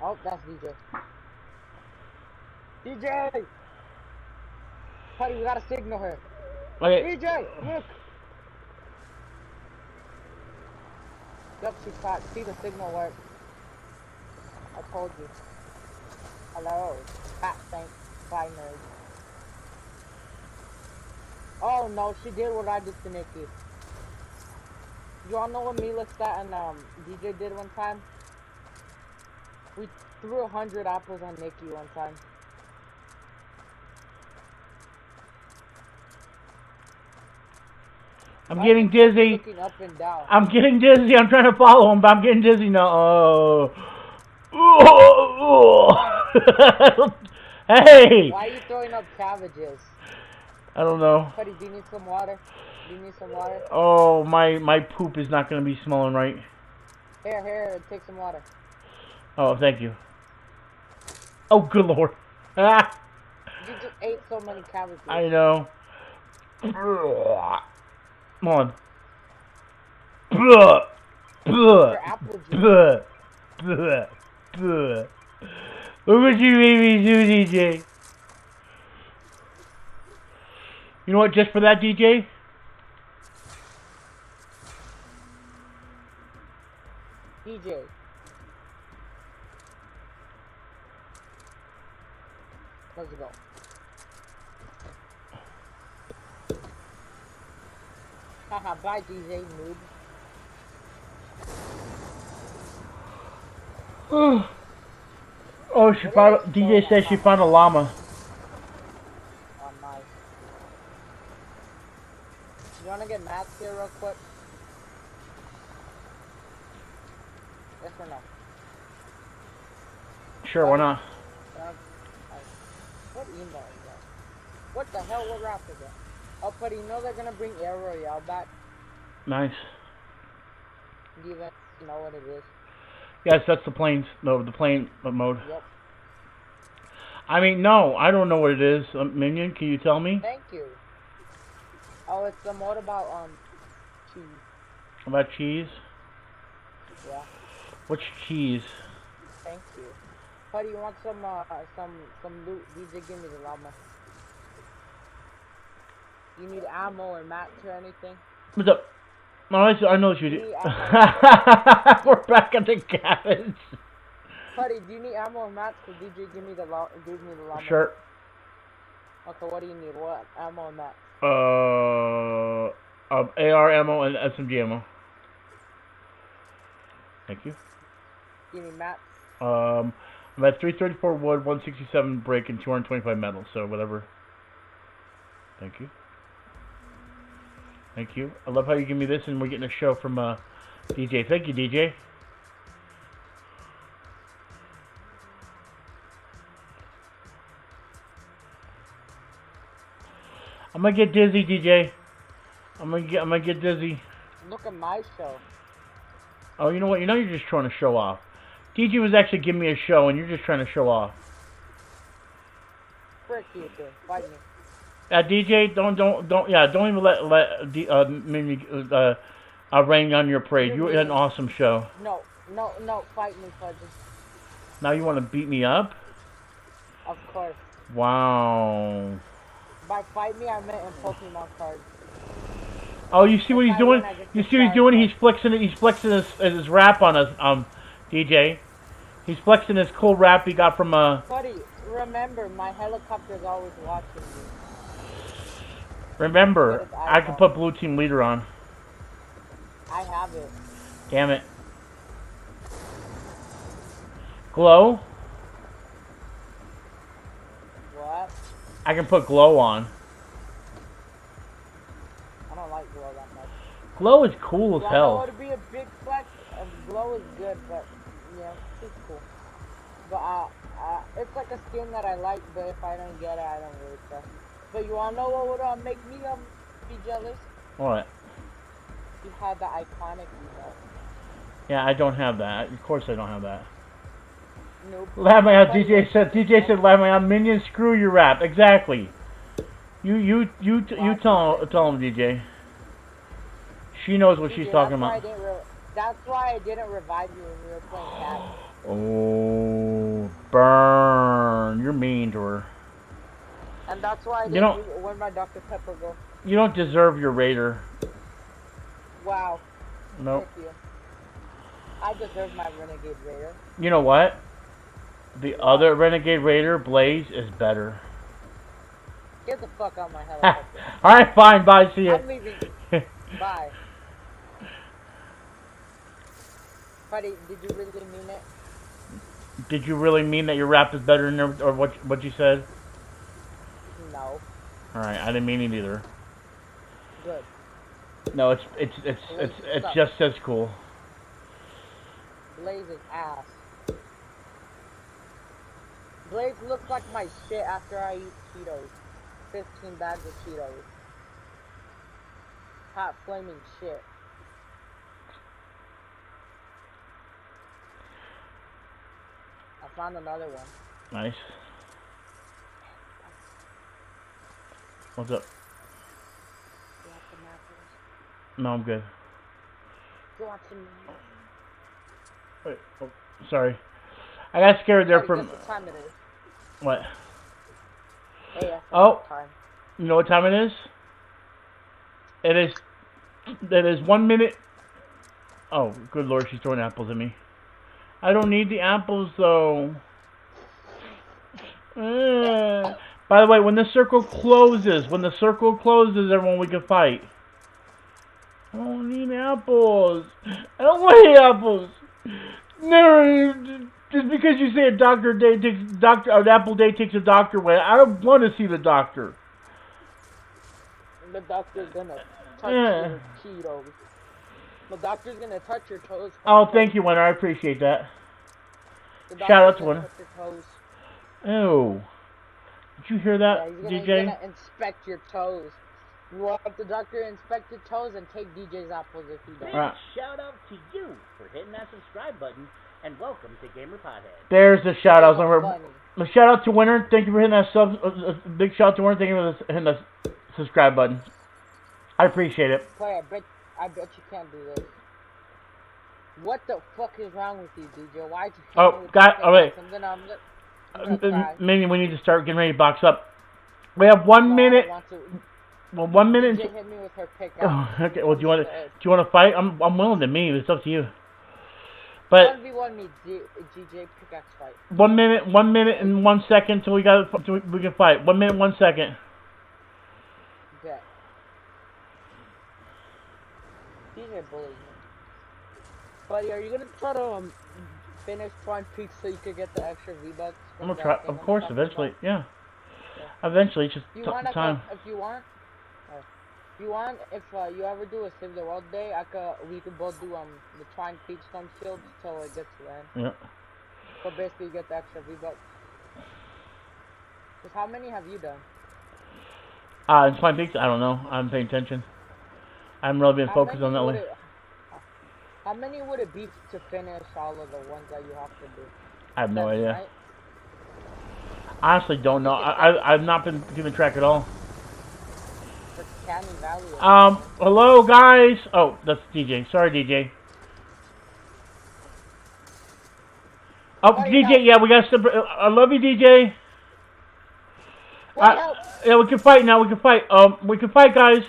Oh, that's DJ. DJ! Buddy, we gotta signal her. Okay. DJ, look! Yep, she's fat. See, the signal worked. I told you. Hello. Fat thanks. Bye, nerd. Oh no, she did what I did to Nikki. You all know what me, Lestat, and DJ did one time? We threw 100 apples on Nikki one time. I'm getting dizzy. Looking up and down. I'm getting dizzy. I'm trying to follow him, but I'm getting dizzy now. Oh. Hey! Why are you throwing up cabbages? I don't know. Buddy, do you need some water? Do you need some water? Oh, my poop is not going to be smelling right. Here, take some water. Oh, thank you. Oh, good lord. Ah! You just ate so many cabbages. I know. Come on. For apple juice. Look what you made me do, DJ. You know what, just for that, DJ? DJ. Let's go. Haha, bye DJ, noob. Oh, she found. DJ says she found a llama. Oh, nice. You wanna get maths here real quick? Yes or no? Sure, why not? What email is that? What the hell? What rap is that? Oh, buddy, you know they're gonna bring Air Royale back? Nice. Do you even know what it is? Yes, that's the planes. No, the plane mode. Yep. I mean, no, I don't know what it is. Minion, can you tell me? Thank you. Oh, it's the mode about cheese. About cheese? Yeah. Which cheese? Thank you. Buddy, you want some loot? DJ, give me the llama. You need ammo or mats or anything? What's up? No, I know what you do. We're back at the cabbage. Buddy, do you need ammo or mats? Cause DJ, give me the llama. Sure. Okay, what do you need? What ammo and mats? AR ammo and SMG ammo. Thank you. You need mats? I'm at 334 wood, 167 brick, and 225 metal. So whatever. Thank you. Thank you. I love how you give me this, and we're getting a show from DJ. Thank you, DJ. I'm gonna get dizzy, DJ. I'm gonna get dizzy. Look at my show. Oh, you know what? You know you're just trying to show off. DJ was actually giving me a show, and you're just trying to show off. Frick you, dude. Fight me. DJ, don't even let Mimi rain on your parade. You had an awesome show. No, fight me, Fudges. Now you want to beat me up? Of course. Wow. By fight me, I meant in Pokemon cards. Oh, you see what he's doing? You see what he's doing? He's flexing it. He's flexing his rap on us, DJ. He's flexing his cool rap he got from Buddy, remember, my helicopter's always watching you. Remember, I can put Blue Team Leader on. I have it. Damn it. Glow? What? I can put Glow on. I don't like Glow that much. Glow is cool as hell. Glow would be a big flex. Glow is good, but yeah, it's cool. But it's like a skin that I like, but if I don't get it, I don't really care. But you wanna know what would make me be jealous? What? You had the iconic email. Yeah, I don't have that. Of course I don't have that. Nope. Lamayan, DJ said Lamayan, Minion, screw your rap. Exactly. You tell him, DJ. She knows what she's talking about. That's why I didn't revive you when we were playing cat. Oh, burn. You're mean to her. And that's why I didn't. Where'd my Dr. Pepper go? You don't deserve your Raider. Wow. Nope. Thank you. I deserve my Renegade Raider. You know what? The other Renegade Raider, Blaze, is better. Get the fuck out of my helicopter. Alright, fine, bye, see ya. I'm leaving. Bye. Buddy, did you really mean it? Did you really mean that your rap is better than or what you said? No. All right, I didn't mean it either. Good. No, it's just as cool. Blaze is ass. Blaze looks like my shit after I eat Cheetos. 15 bags of Cheetos. Hot flaming shit. I found another one. Nice. What's up? You want some apples? No, I'm good. You want some apples? Wait, oh, sorry. I got scared there for... Guess what time it is? What? Hey, that's Oh. time. You know what time it is? It is 1 minute... Oh, good lord, she's throwing apples at me. I don't need the apples, though. By the way, when the circle closes, everyone, we can fight. I don't need apples. I don't want any apples. Never. Just because you say an apple day takes a doctor away, I don't want to see the doctor. The doctor's gonna touch your Cheetos. The doctor's gonna touch your toes. Oh, thank you, Winner. I appreciate that. Shout out to Winner. Oh. Did you hear that, DJ? He's gonna inspect your toes. You want the doctor to inspect your toes and take DJ's apples if you don't. Big shout out to you for hitting that subscribe button, and welcome to Gamer Pothead. There's the shout out. A shout out to Winner. Thank you for hitting that big shout out to Winner. Thank you for hitting the subscribe button. I appreciate it. Play, I bet you can't do this. What the fuck is wrong with you, DJ? Why'd you hit me with wait. I'm gonna Maybe we need to start getting ready to box up. We have 1 minute. Well, 1 minute. DJ hit me with her pickaxe. Oh, okay. Well, do you want to fight? I'm willing to meet. It's up to you. But 1v1 me, DJ pickaxe fight. 1 minute and 1 second till we can fight. 1 minute, 1 second. Bet. DJ bullies me. Buddy, are you gonna try to finish Twine Peaks so you could get the extra V-Bucks? I'm gonna try. Of course, eventually. Yeah. Eventually, just if you time. If you want, if you ever do a Save the World Day, we could both do the Twine Peaks Storm Shield till it gets to end. Yeah. So basically, you get the extra V-Bucks. Cause how many have you done? In Twine Peaks, I don't know. I'm paying attention. I haven't really been focused on that one. How many would it be to finish all of the ones that you have to do? I have no idea. Right? Honestly, don't know. I've not been keeping track at all. Hello guys. Oh, that's DJ. Sorry, DJ. Oh, DJ. Yeah, we got some. I love you, DJ. Yeah, we can fight now. We can fight. We can fight, guys.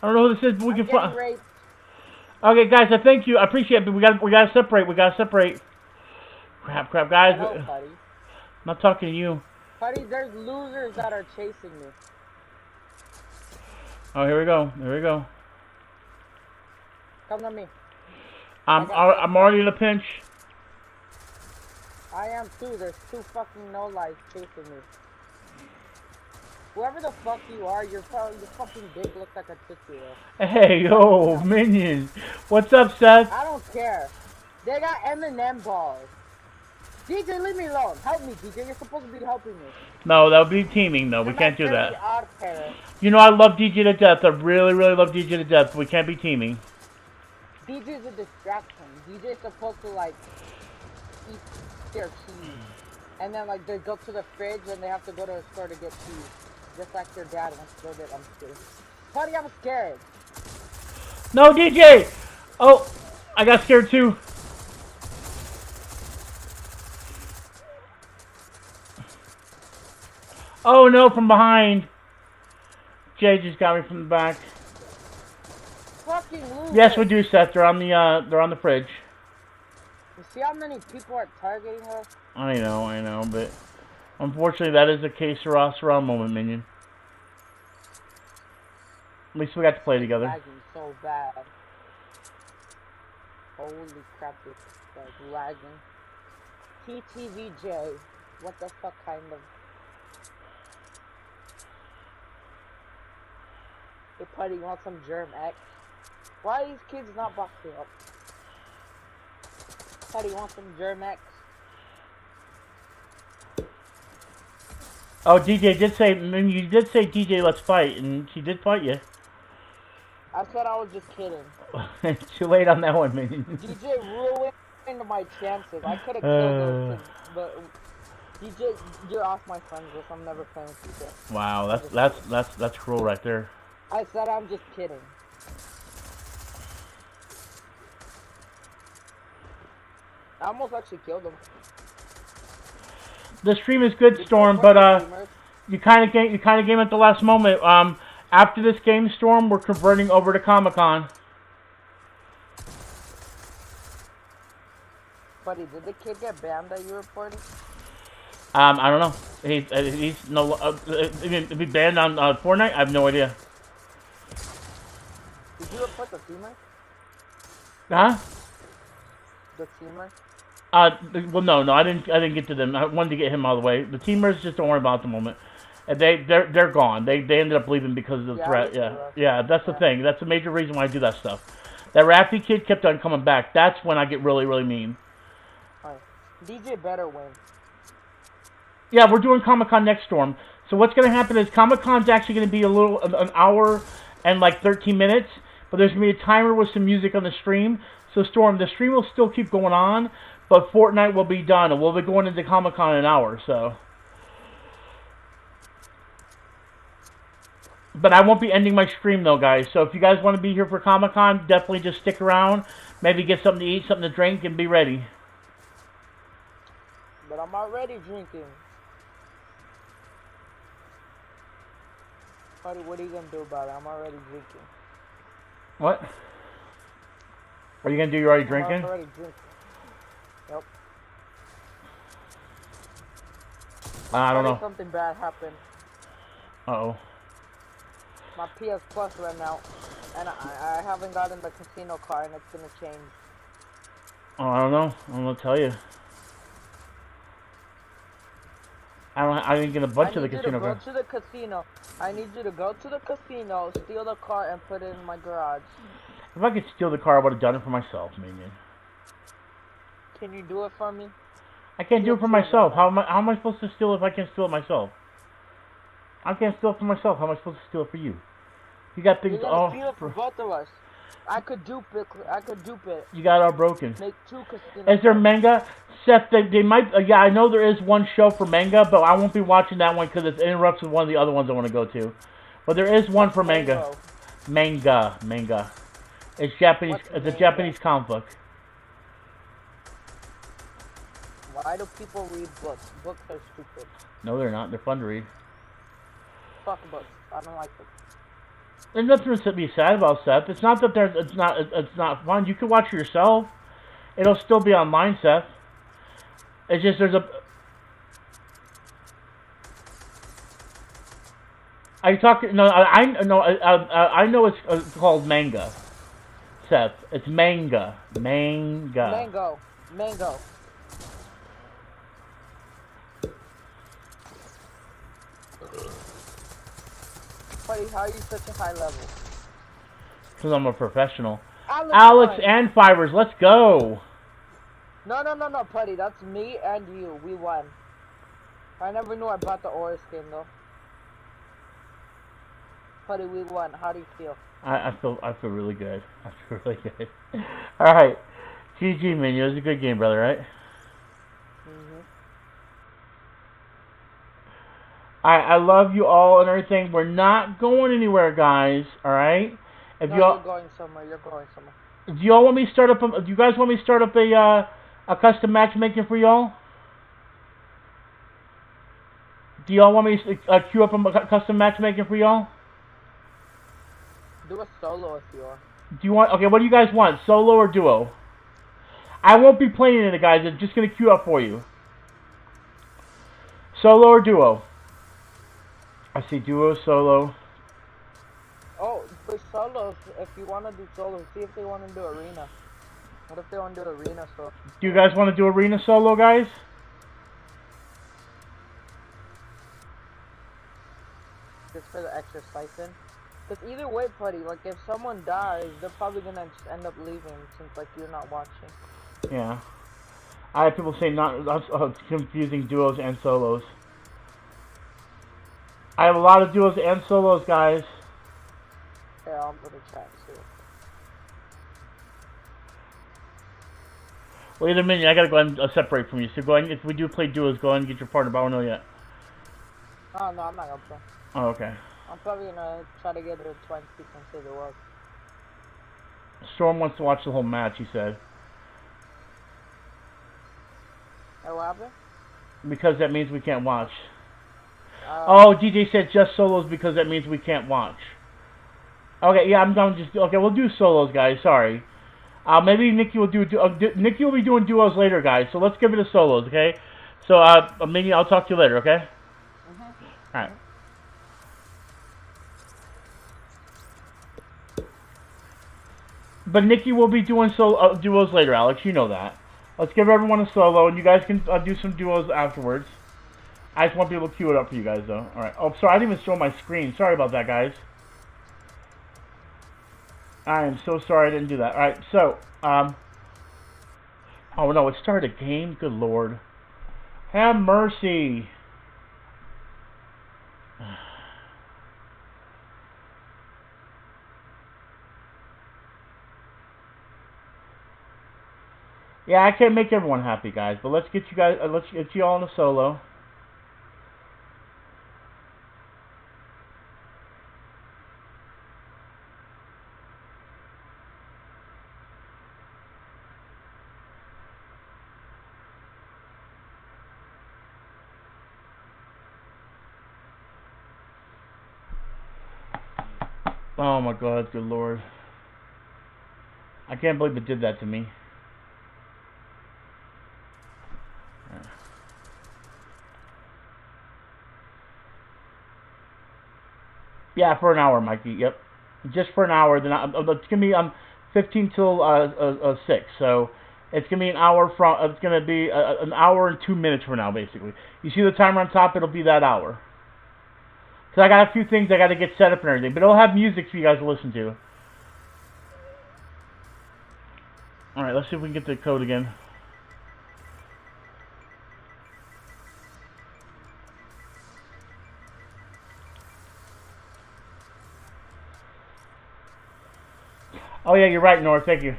I don't know who this is, but we can fight. Okay, guys. I thank you. I appreciate it. But we gotta separate. We gotta separate. Crap, guys. Hello, buddy. I'm not talking to you. Buddy, there's losers that are chasing me. Oh, here we go. Here we go. Come to me. I'm already in a pinch. I am too. There's two fucking no-lives chasing me. Whoever the fuck you are, your fucking dick looks like a tootsie roll. Hey, yo, minion. What's up, Seth? I don't care. They got M&M balls. DJ, leave me alone. Help me, DJ. You're supposed to be helping me. No, that would be teaming, though. We can't do that. You know, I love DJ to death. I really, really love DJ to death. But we can't be teaming. DJ's a distraction. DJ's supposed to, like, eat their cheese. And then, like, they go to the fridge and they have to go to a store to get cheese. Just like your dad wants to go get them too. Buddy, I'm scared. No, DJ! Oh, I got scared too. Oh no, from behind. Jay just got me from the back. Fucking loser. Yes, we do, Seth. They're on the fridge. You see how many people are targeting us? I know, but unfortunately, that is a case Ross-Ron moment, minion. At least we got to play together. So bad. Holy crap, this like lagging. TTVJ. What the fuck kind of... Hey Putty, you want some Germ X? Why are these kids not boxing up? Putty, you want some Germ X? Oh, DJ did say, you did say DJ let's fight, and she did fight you. I said I was just kidding. Too late on that one, man. DJ ruined my chances. I could have killed those kids, but DJ, you're off my friends list. I'm never playing with DJ. Wow, that's cruel right there. I said I'm just kidding. I almost actually killed him. The stream is good, Storm, but you kind of came at the last moment. After this game, Storm, we're converting over to Comic-Con. Buddy, did the kid get banned that you reported? I don't know. He's no. Be banned on Fortnite? I have no idea. Did you report the teamer? Huh? The teamer? Well, no, I didn't get to them. I wanted to get him out of the way. The teamers, just don't worry about it at the moment. They're gone. They ended up leaving because of the threat. Yeah, that's the thing. That's a major reason why I do that stuff. That Raffy kid kept on coming back. That's when I get really, really mean. Alright. DJ better win. Yeah, we're doing Comic-Con next, Storm. So what's going to happen is Comic-Con's actually going to be an hour and like 13 minutes. But there's going to be a timer with some music on the stream. So, Storm, the stream will still keep going on. But Fortnite will be done. And we'll be going into Comic-Con in an hour, so... But I won't be ending my stream, though, guys. So if you guys want to be here for Comic-Con, definitely just stick around. Maybe get something to eat, something to drink, and be ready. But I'm already drinking. Buddy, what are you going to do about it? I'm already drinking. What? What are you going to do? You're already drinking? I'm already drinking. Yep. I don't know. Something bad happened. Uh-oh. My PS Plus ran out, and I haven't gotten the casino card, and it's gonna change. Oh, I don't know. I'm gonna tell you. I didn't get a bunch of the casino cards. Go to the casino. I need you to go to the casino, steal the car, and put it in my garage. If I could steal the car, I would have done it for myself, minion. Can you do it for me? I can't do it for myself. How am I supposed to steal it if I can't steal it myself? I can't steal it for myself. How am I supposed to steal it for you? You got things all... Steal it for both of us. I could dupe it. You got it all broken. Make 2 casinos. Is there manga? Seth, they might... yeah, I know there is one show for manga, but I won't be watching that one because it interrupts with one of the other ones I want to go to. But there is one for manga. Manga. It's Japanese. It's a Japanese comic book. Why do people read books? Books are stupid. No, they're not. They're fun to read. Fuck books. I don't like them. There's nothing to be sad about, Seth. It's not that it's not fun. You can watch it yourself. It'll still be online, Seth. It's just there's a... Are you talking? No, I know it's called manga, Seth. It's manga. Mango. Buddy, how are you such a high level? Because I'm a professional. Alex and Fibers, let's go. No, Putty, that's me and you. We won. I never knew I bought the Aura skin though. Putty, we won. How do you feel? I feel really good. I feel really good. All right, GG, man. It was a good game, brother. Right? I love you all and everything. We're not going anywhere, guys. All right. If you're going somewhere. Do y'all want me to start up? Do you guys want me to start up a custom matchmaking for y'all? Do y'all want me to queue up a custom matchmaking for y'all? Do a solo if you want. Do you want? Okay. What do you guys want? Solo or duo? I won't be playing it, guys. I'm just gonna queue up for you. Solo or duo? I see duo, solo. Oh, for solo, if you want to do solo, see if they want to do arena. What if they want to do arena solo? Do you guys want to do arena solo, guys? Just for the extra stipend? Because either way, buddy, like, if someone dies, they're probably gonna just end up leaving since, like, you're not watching. Yeah. I have people say confusing duos and solos. I have a lot of duos and solos, guys. Yeah, I'll go to chat too. Wait a minute, I gotta go ahead and separate from you. So go ahead, if we do play duos, go ahead and get your partner, but I don't know yet. Oh, no, I'm not gonna play. Oh, okay. I'm probably gonna try to get a 20 and save the world. Storm wants to watch the whole match, he said. Hey, what happened? Because that means we can't watch. Oh, DJ said just solos because that means we can't watch. Okay, yeah, I'm done. Okay, we'll do solos, guys. Sorry. Maybe Nikki will Nikki will be doing duos later, guys. So let's give it a solos, okay? So, maybe I'll talk to you later, okay? All right. But Nikki will be doing duos later, Alex. You know that. Let's give everyone a solo, and you guys can do some duos afterwards. I just want to be able to queue it up for you guys, though. All right. Oh, sorry, I didn't even show my screen. Sorry about that, guys. I am so sorry I didn't do that. All right, so, oh, no, it started a game? Good Lord. Have mercy. Yeah, I can't make everyone happy, guys, but let's get you guys, let's get you all in a solo. Oh my God, good Lord. I can't believe it did that to me. Yeah, for an hour, Mikey. Yep, just for an hour. Then it's gonna be 15 till 6. So it's gonna be an hour from. It's gonna be an hour and 2 minutes from now, basically. You see the timer on top? It'll be that hour. So I got a few things I got to get set up and everything, but it'll have music for you guys to listen to. All right, let's see if we can get the code again. Oh yeah, you're right, North. Thank you.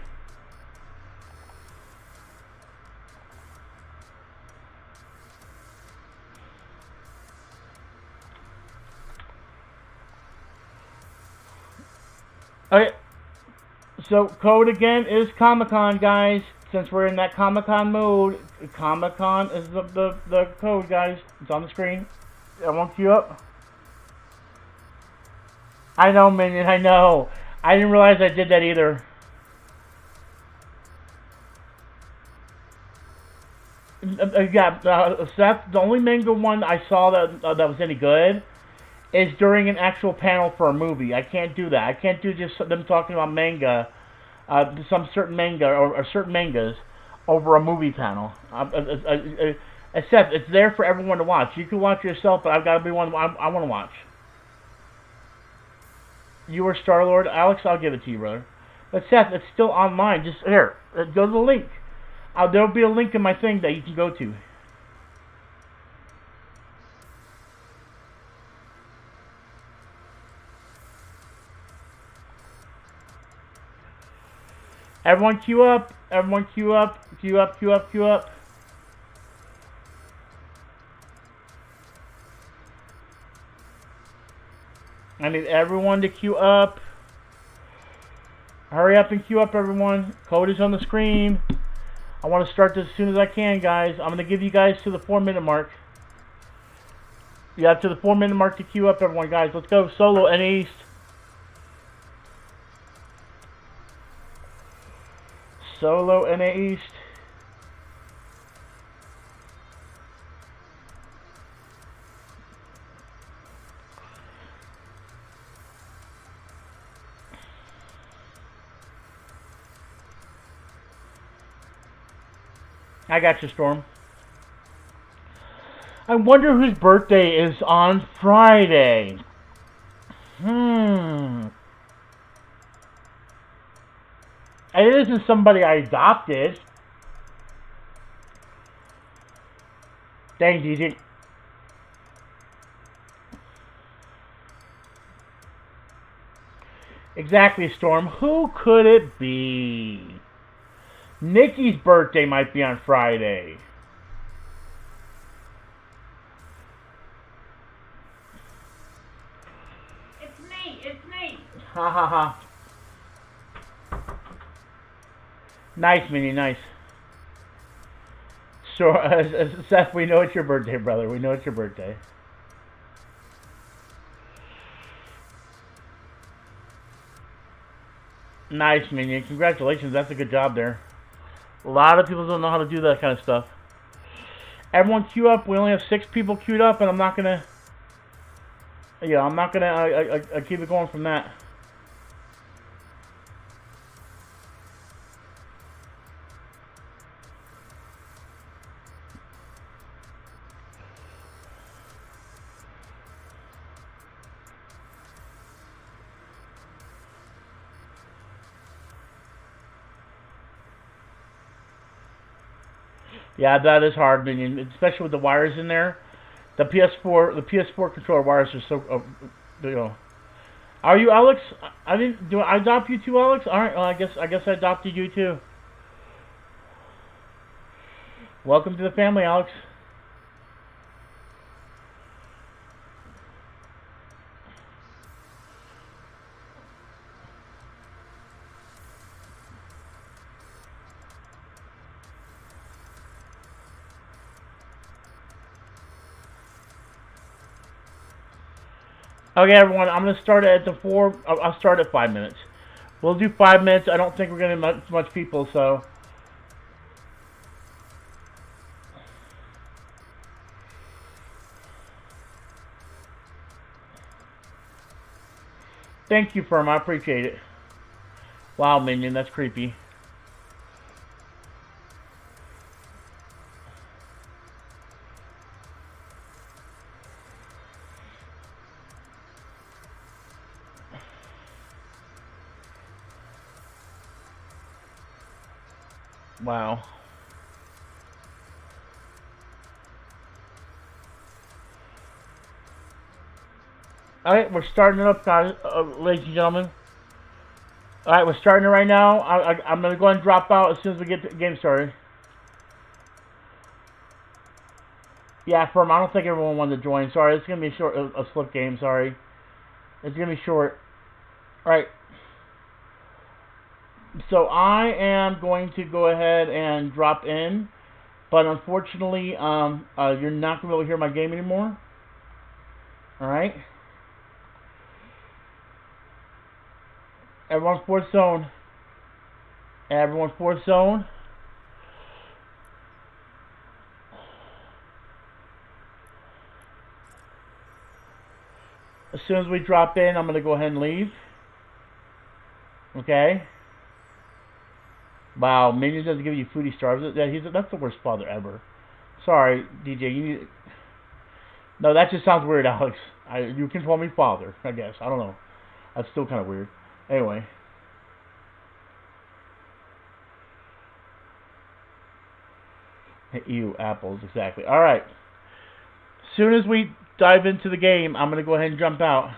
Okay, so code again is Comic-Con, guys. Since we're in that Comic-Con mode, Comic-Con is the code, guys. It's on the screen. I won't queue up. I know, Minion, I know. I didn't realize I did that either. Seth, the only manga one I saw that was any good is during an actual panel for a movie. I can't do that. I can't do just them talking about manga, some certain manga or certain mangas over a movie panel. Except it's there for everyone to watch. You can watch yourself, but I've got to be one I want to watch. You are Star-Lord. Alex, I'll give it to you, brother. But Seth, it's still online. Just here, go to the link. There'll be a link in my thing that you can go to. Everyone queue up. Everyone queue up. Queue up, queue up, queue up. I need everyone to queue up. Hurry up and queue up, everyone. Code is on the screen. I want to start this as soon as I can, guys. I'm going to give you guys to the 4-minute mark. You have to the 4-minute mark to queue up, everyone, guys. Let's go. Solo and East. Solo and East. I got you, Storm. I wonder whose birthday is on Friday. It isn't somebody I adopted. Dang, DJ. Exactly, Storm. Who could it be? Nikki's birthday might be on Friday. It's me. Ha ha ha. Nice, Minnie, nice. Sure, Seth, we know it's your birthday, brother. We know it's your birthday. Nice, Minion. Congratulations. That's a good job there. A lot of people don't know how to do that kind of stuff. Everyone queue up. We only have 6 people queued up, and I'm not gonna. Yeah, I'm not gonna keep it going from that. Yeah, that is hard, Minion, especially with the wires in there. The PS4 controller wires are so, you know. Are you Alex? I didn't. Do I adopt you too, Alex? All right. Well, I guess I adopted you too. Welcome to the family, Alex. Okay, everyone, I'm going to start at the 4. I'll start at 5 minutes. We'll do 5 minutes. I don't think we're going to have much people, so. Thank you, Firm. I appreciate it. Wow, Minion, that's creepy. Wow. Alright, we're starting it up, guys, ladies and gentlemen. Alright, we're starting it right now. I'm going to go ahead and drop out as soon as we get the game started. Yeah, Firm, I don't think everyone wanted to join. Sorry, it's going to be a slick game, sorry. It's going to be short. Alright. So I am going to go ahead and drop in, but unfortunately, you're not going to be able to hear my game anymore. Alright. Everyone fourth zone. Everyone fourth zone. As soon as we drop in, I'm going to go ahead and leave. Okay. Wow, Minions doesn't give you foodie stars. That's the worst father ever. Sorry, DJ. No, that just sounds weird, Alex. You can call me father, I guess. I don't know. That's still kind of weird. Anyway. Ew, apples, exactly. Alright. As soon as we dive into the game, I'm going to go ahead and jump out.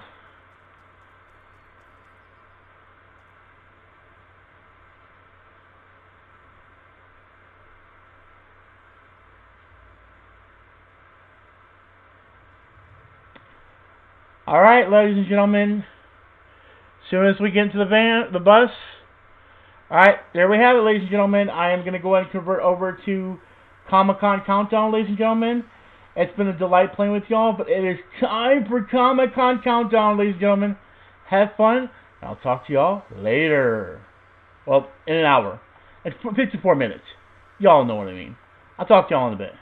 Alright, ladies and gentlemen. As soon as we get into the bus. Alright, there we have it, ladies and gentlemen. I am going to go ahead and convert over to Comic-Con Countdown, ladies and gentlemen. It's been a delight playing with y'all, but it is time for Comic-Con Countdown, ladies and gentlemen. Have fun, and I'll talk to y'all later. Well, in an hour. It's 54 minutes. Y'all know what I mean. I'll talk to y'all in a bit.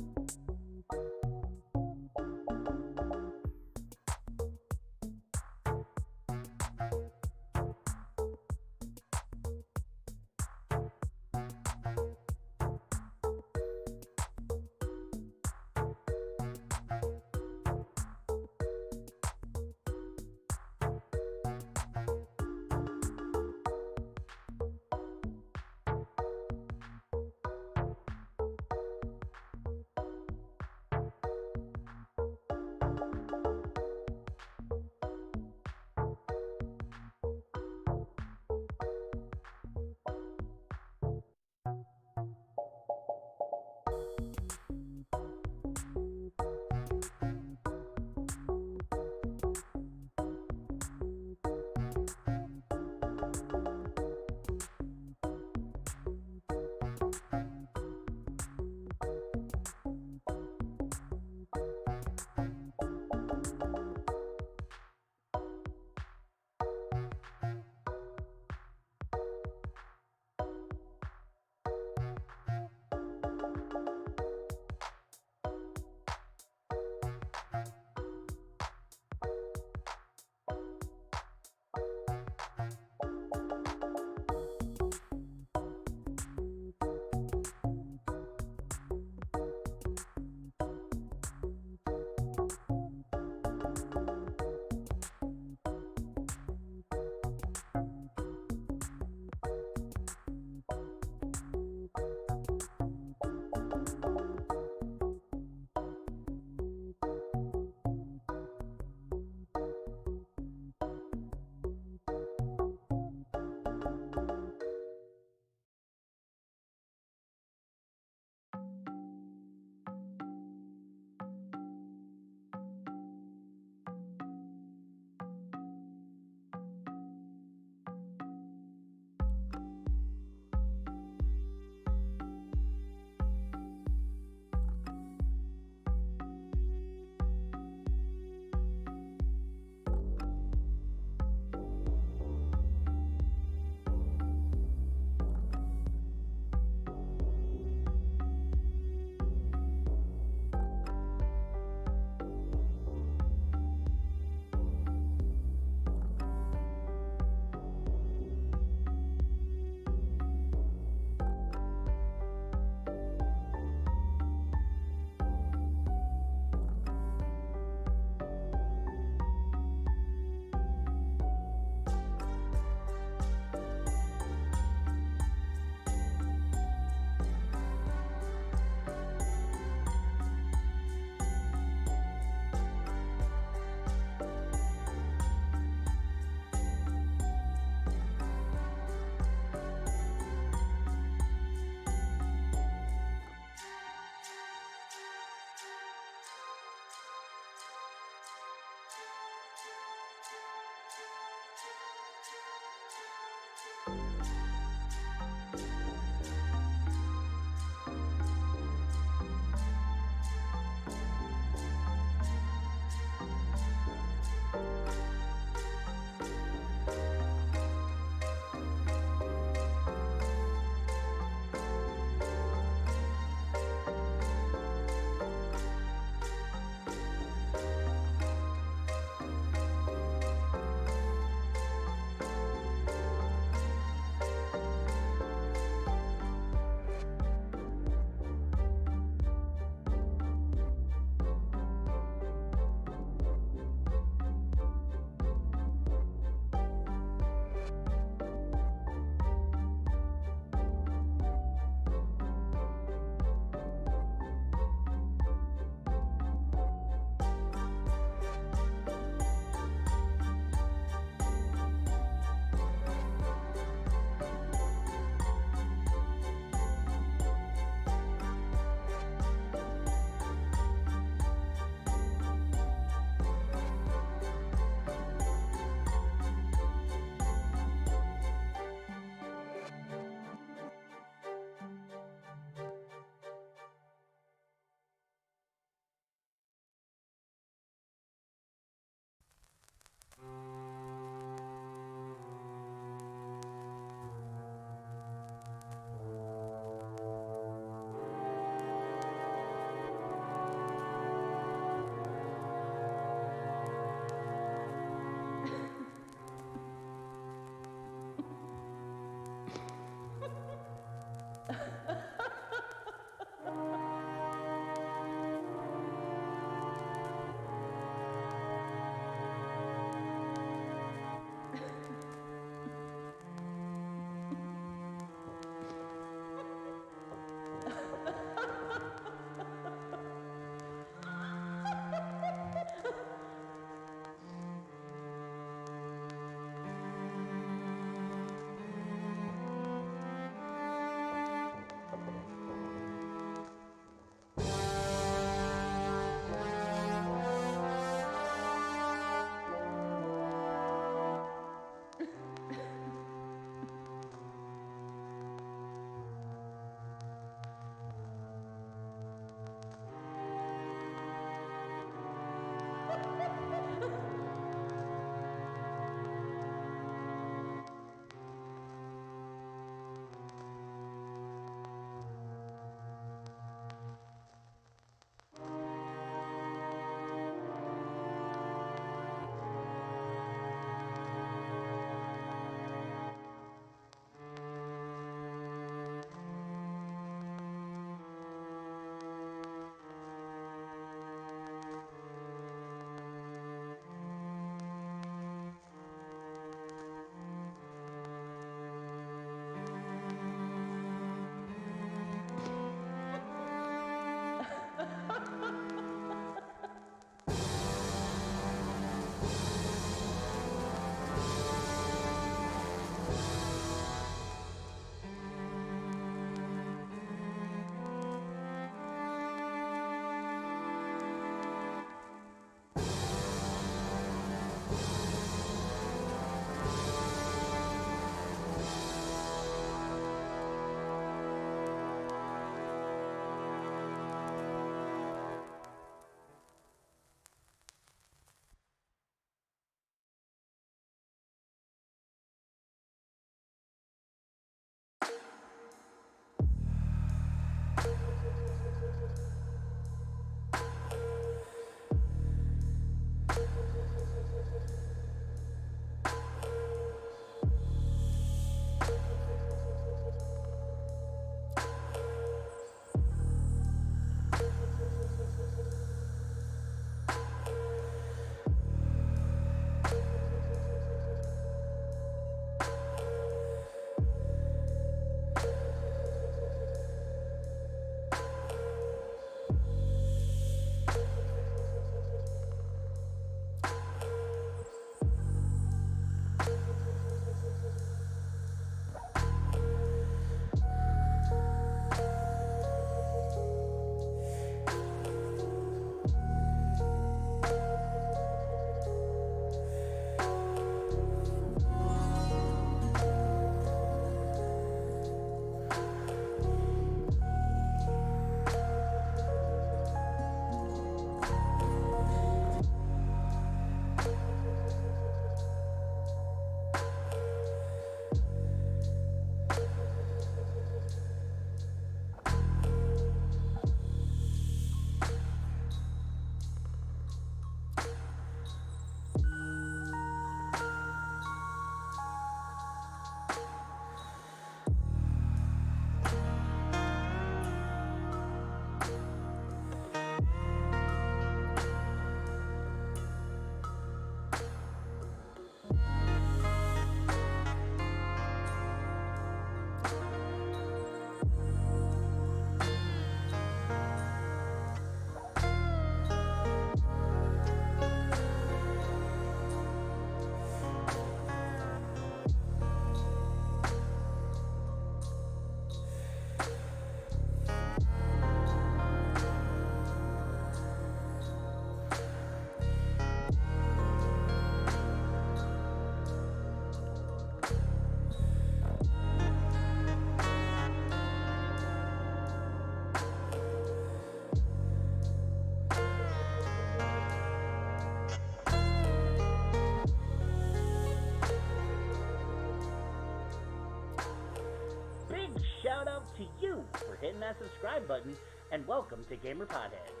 subscribe button, and welcome to Gamer Potheads.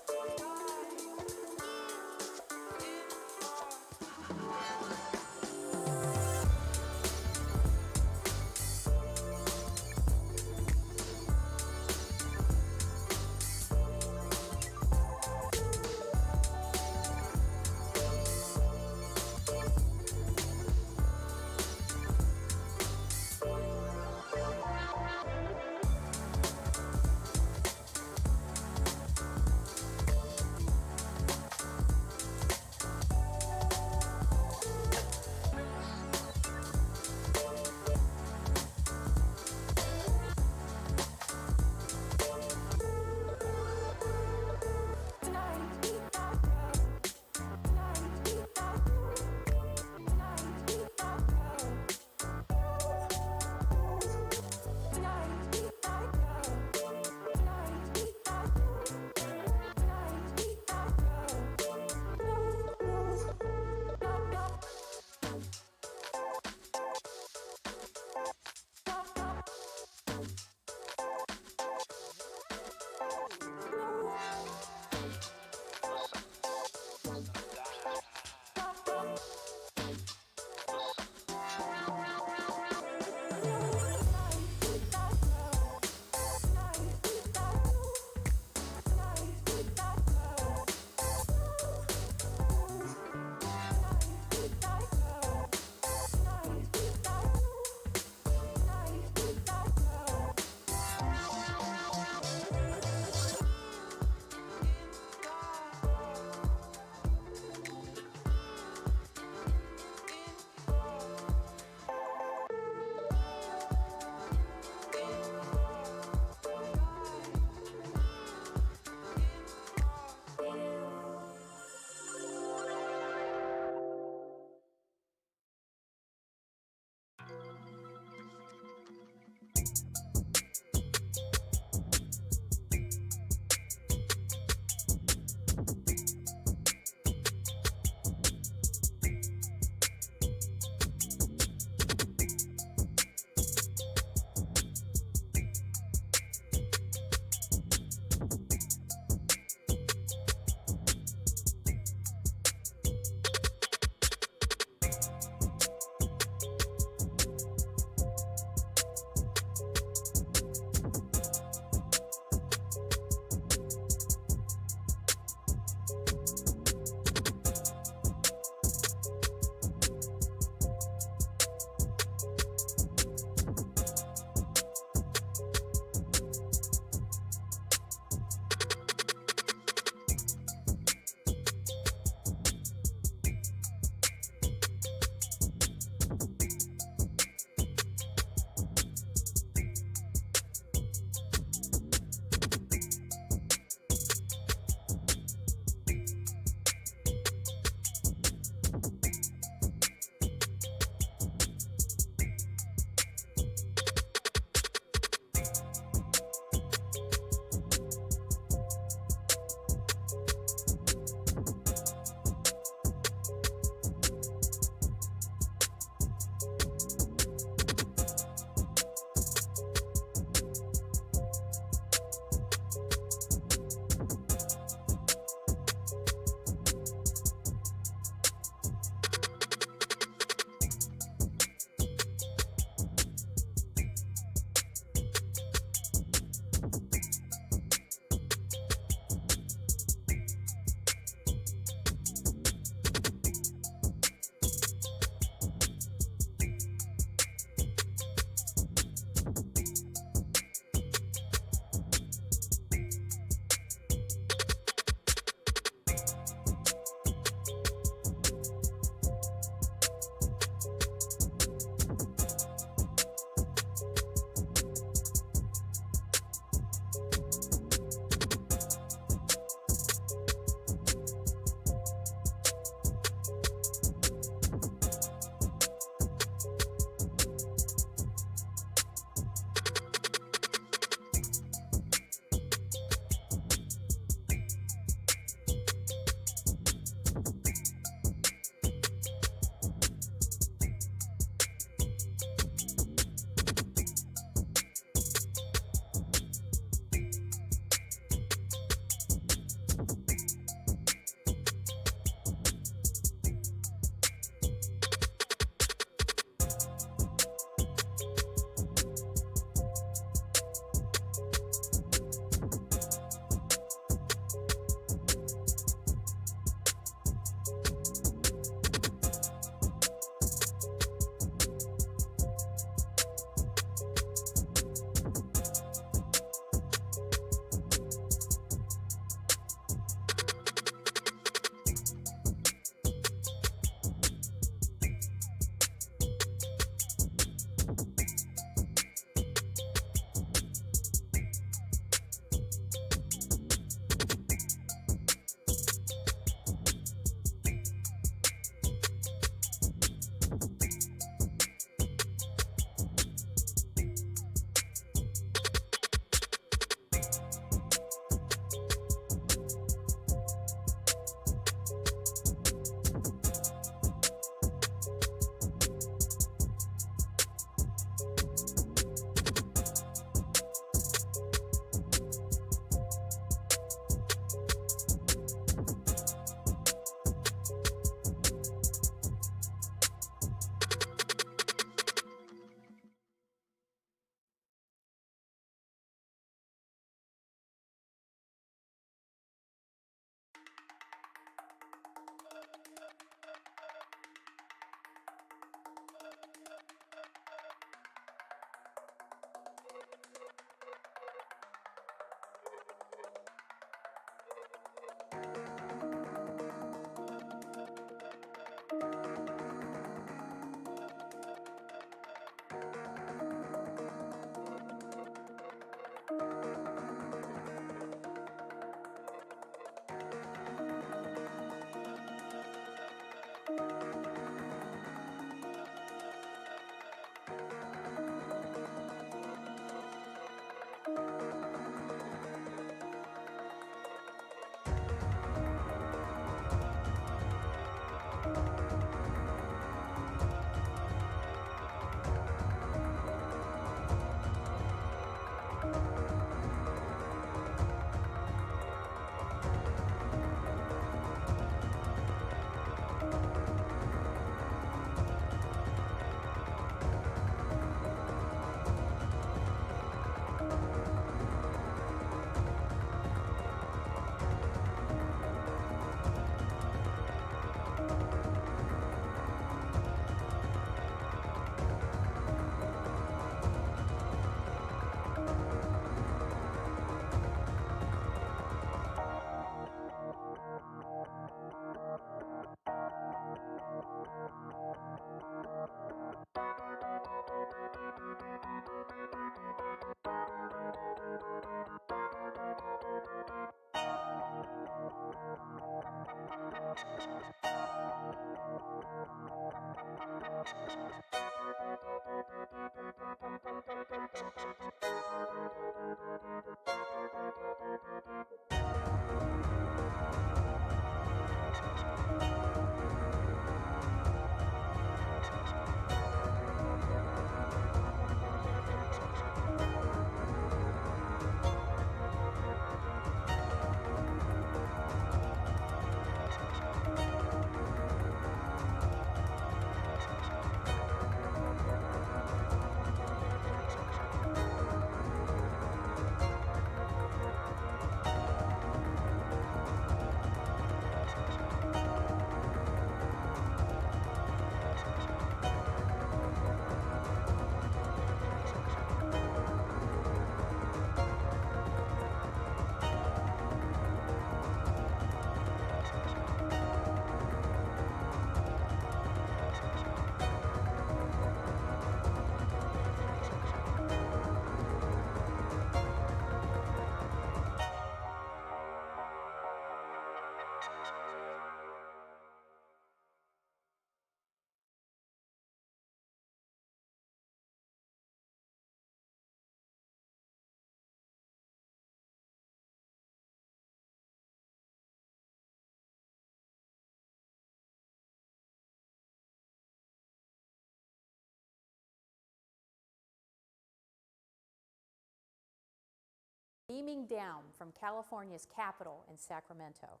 Beaming down from California's capital in Sacramento.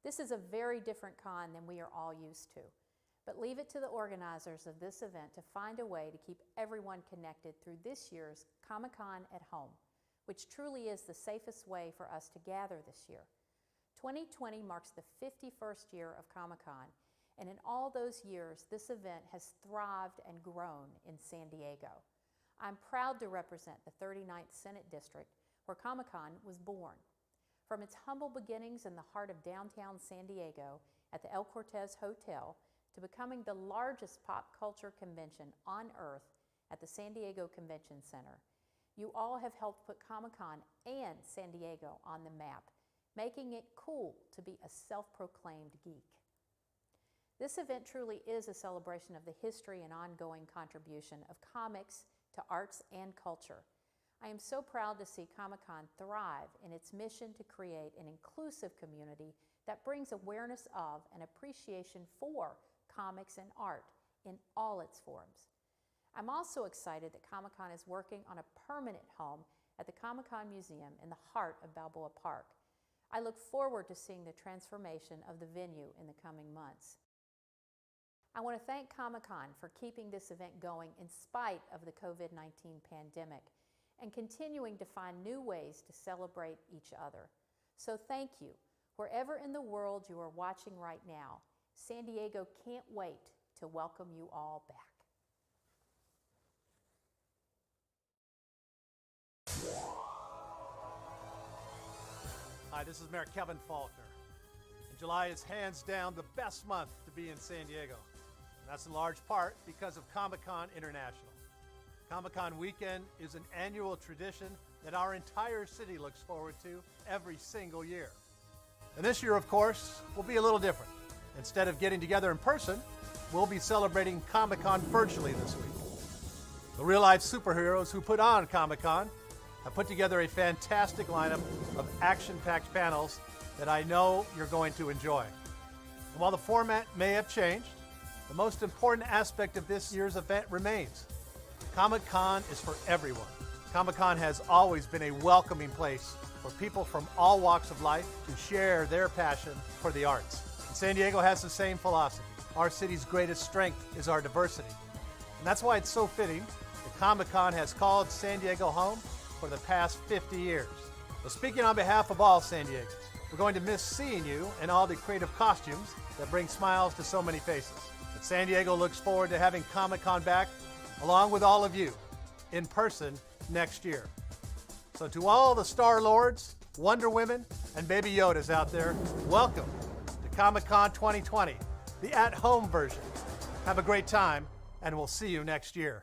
This is a very different con than we are all used to, but leave it to the organizers of this event to find a way to keep everyone connected through this year's Comic-Con at home, which truly is the safest way for us to gather this year. 2020 marks the 51st year of Comic-Con, and in all those years, this event has thrived and grown in San Diego. I'm proud to represent the 39th Senate District, where Comic-Con was born. From its humble beginnings in the heart of downtown San Diego at the El Cortez Hotel to becoming the largest pop culture convention on earth at the San Diego Convention Center, you all have helped put Comic-Con and San Diego on the map, making it cool to be a self-proclaimed geek. This event truly is a celebration of the history and ongoing contribution of comics to arts and culture. I am so proud to see Comic-Con thrive in its mission to create an inclusive community that brings awareness of and appreciation for comics and art in all its forms. I'm also excited that Comic-Con is working on a permanent home at the Comic-Con Museum in the heart of Balboa Park. I look forward to seeing the transformation of the venue in the coming months. I want to thank Comic-Con for keeping this event going in spite of the COVID-19 pandemic and continuing to find new ways to celebrate each other. So thank you. Wherever in the world you are watching right now, San Diego can't wait to welcome you all back. Hi, this is Mayor Kevin Faulkner. And July is hands down the best month to be in San Diego. And that's in large part because of Comic-Con International. Comic-Con weekend is an annual tradition that our entire city looks forward to every single year. And this year, of course, will be a little different. Instead of getting together in person, we'll be celebrating Comic-Con virtually this week. The real-life superheroes who put on Comic-Con have put together a fantastic lineup of action-packed panels that I know you're going to enjoy. And while the format may have changed, the most important aspect of this year's event remains. Comic-Con is for everyone. Comic-Con has always been a welcoming place for people from all walks of life to share their passion for the arts. And San Diego has the same philosophy. Our city's greatest strength is our diversity. And that's why it's so fitting that Comic-Con has called San Diego home for the past 50 years. So speaking on behalf of all San Diegans, we're going to miss seeing you and all the creative costumes that bring smiles to so many faces. But San Diego looks forward to having Comic-Con back, along with all of you, in person next year. So to all the Star-Lords, Wonder Women, and Baby Yodas out there, welcome to Comic-Con 2020, the at-home version. Have a great time, and we'll see you next year.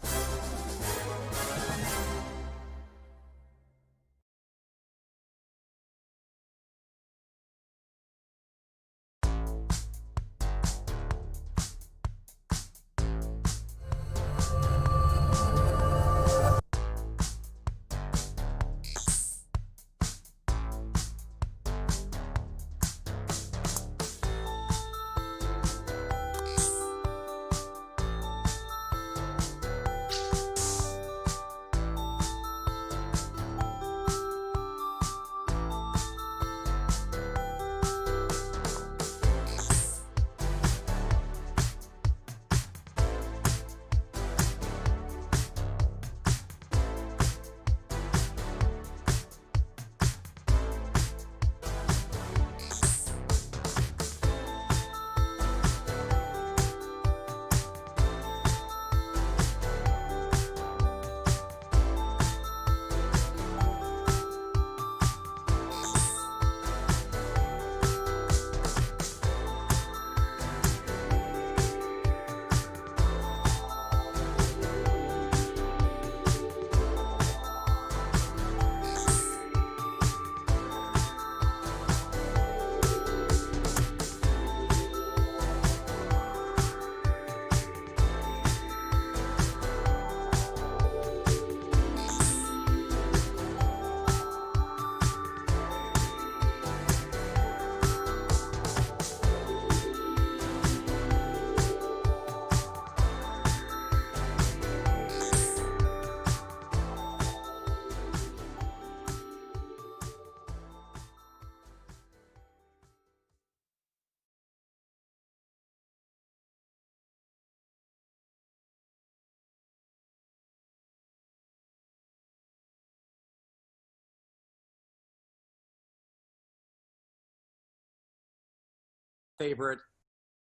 favorite.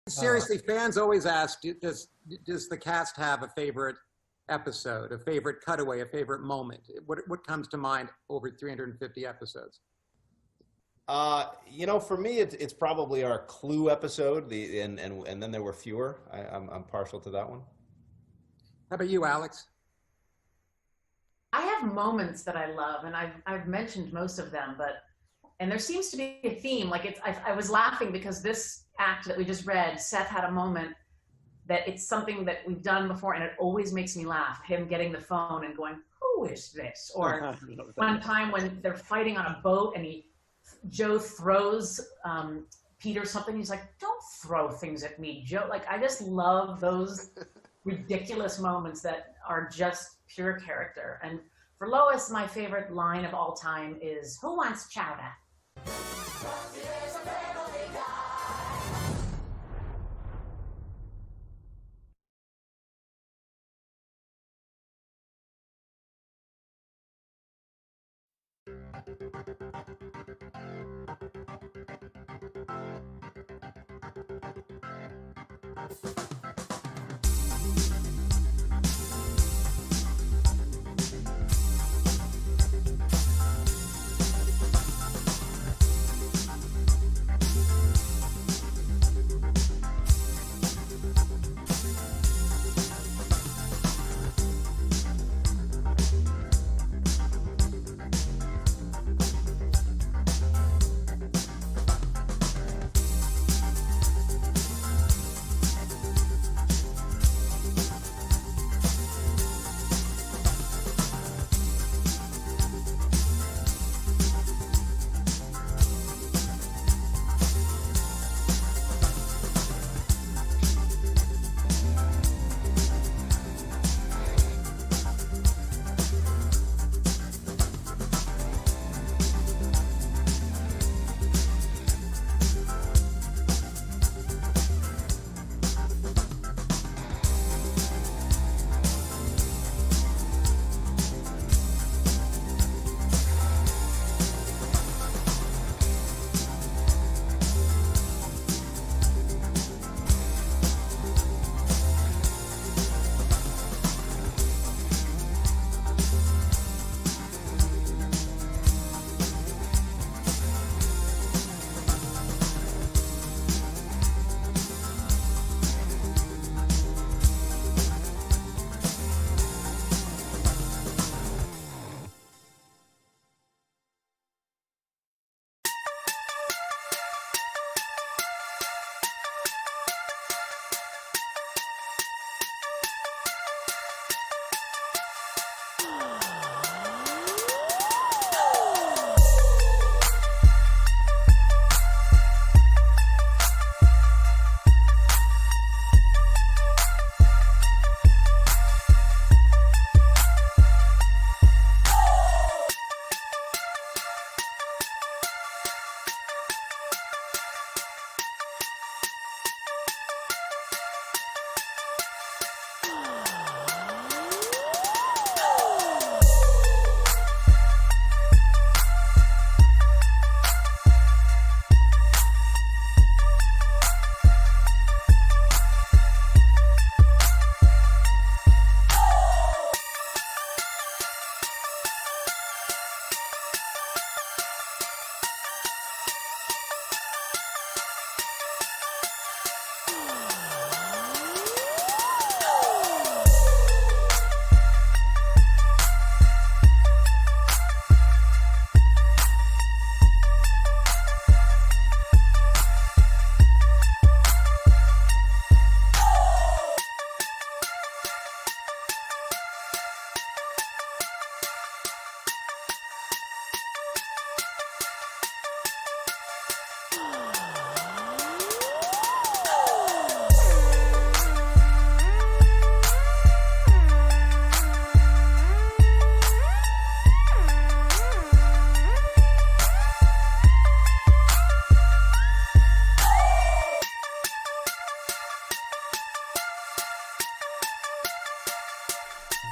Seriously, fans always ask, does the cast have a favorite episode, a favorite cutaway, a favorite moment? What comes to mind over 350 episodes? For me, it's probably our Clue episode. And then there were fewer. I'm partial to that one. How about you, Alex? I have moments that I love, and I've mentioned most of them, and there seems to be a theme. Like I was laughing because this act that we just read, Seth had a moment that it's something that we've done before, and it always makes me laugh. Him getting the phone and going, "Who is this?" Or one time when they're fighting on a boat, and Joe throws Peter something. He's like, "Don't throw things at me, Joe." Like, I just love those ridiculous moments that are just pure character. And for Lois, my favorite line of all time is, "Who wants chowder?"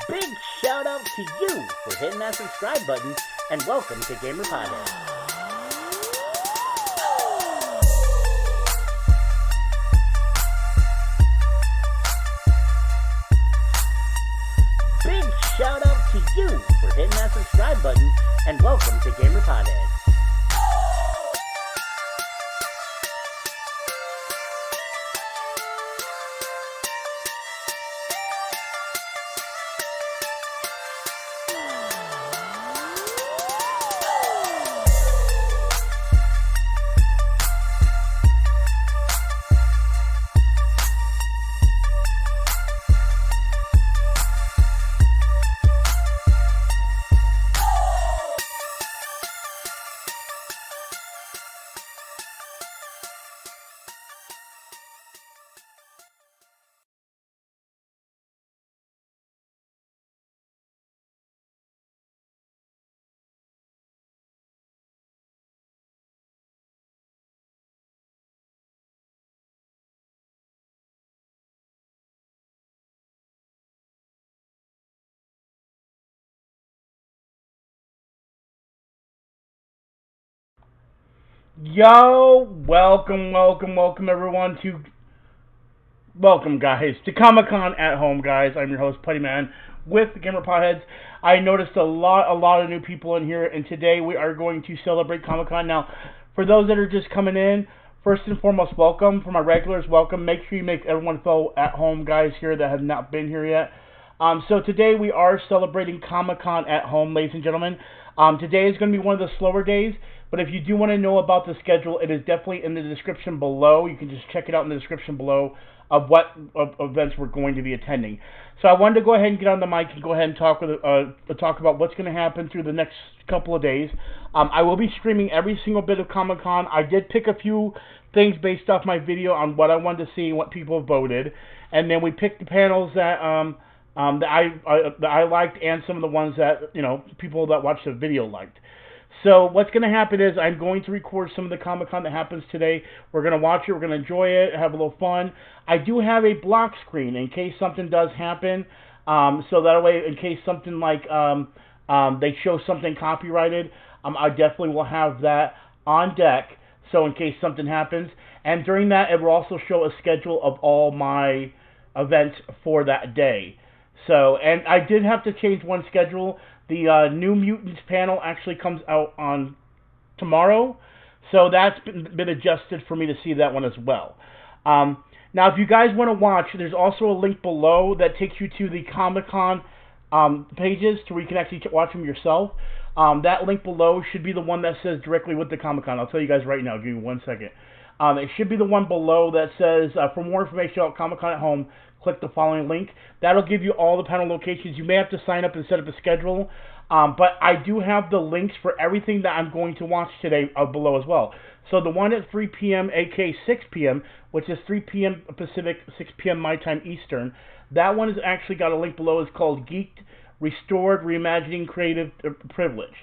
Big shout out to you for hitting that subscribe button, and welcome to Gamer Pothead. to Gamer Potheads. Yo, welcome everyone welcome guys to Comic-Con at Home, guys. I'm your host, Putty Man, with the Gamer Potheads. I noticed a lot of new people in here, and today we are going to celebrate Comic-Con. Now, for those that are just coming in, first and foremost, welcome. For my regulars, welcome. Make sure you make everyone feel at home, guys, here that have not been here yet. So today we are celebrating Comic-Con at Home, ladies and gentlemen. Today is going to be one of the slower days, but if you do want to know about the schedule, it is definitely in the description below. You can just check it out in the description below of what events we're going to be attending. So I wanted to go ahead and get on the mic and go ahead and talk about what's going to happen through the next couple of days. I will be streaming every single bit of Comic-Con. I did pick a few things based off my video on what I wanted to see and what people voted, and then we picked the panels that I liked, and some of the ones that people that watched the video liked. So what's going to happen is I'm going to record some of the Comic-Con that happens today. We're going to watch it. We're going to enjoy it, have a little fun. I do have a block screen in case something does happen. So that way, in case something like they show something copyrighted, I definitely will have that on deck. So in case something happens. And during that, it will also show a schedule of all my events for that day. So, and I did have to change one schedule. The New Mutants panel actually comes out on tomorrow, so that's been adjusted for me to see that one as well. Now, if you guys want to watch, there's also a link below that takes you to the Comic-Con pages to where you can actually watch them yourself. That link below should be the one that says directly with the Comic-Con. I'll tell you guys right now. Give me 1 second. It should be the one below that says, for more information about Comic-Con at Home, click the following link. That'll give you all the panel locations. You may have to sign up and set up a schedule, but I do have the links for everything that I'm going to watch today below as well. So the one at 3 p.m., aka 6 p.m., which is 3 p.m. Pacific, 6 p.m. my time Eastern, that one has actually got a link below. It's called GeekED, Re-storied, Reimagining Creative Privilege.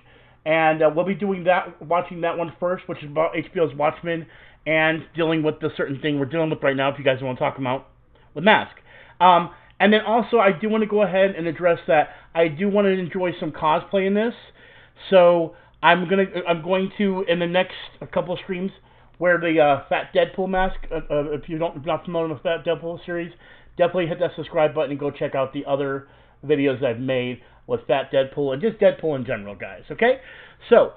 And we'll be doing that, watching that one first, which is about HBO's Watchmen, and dealing with the certain thing we're dealing with right now, if you guys want to talk about, with Mask. And then also, I do want to go ahead and address that I do want to enjoy some cosplay in this. So I'm going to in the next couple of streams wear the Fat Deadpool mask. If you're not familiar with the Fat Deadpool series, definitely hit that subscribe button and go check out the other videos I've made with Fat Deadpool and just Deadpool in general, guys. Okay, so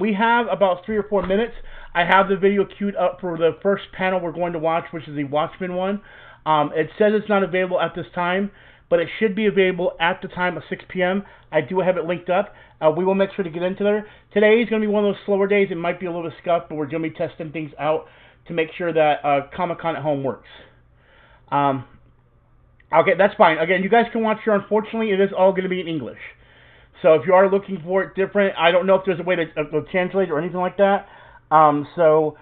we have about 3 or 4 minutes. I have the video queued up for the first panel we're going to watch, which is the Watchmen one. It says it's not available at this time, but it should be available at the time of 6 p.m. I do have it linked up. We will make sure to get into there. Today is going to be one of those slower days. It might be a little bit scuffed, but we're going to be testing things out to make sure that Comic-Con at Home works. Okay, that's fine. Again, you guys can watch here. Unfortunately, it is all going to be in English. So if you are looking for it different, I don't know if there's a way to translate it or anything like that. So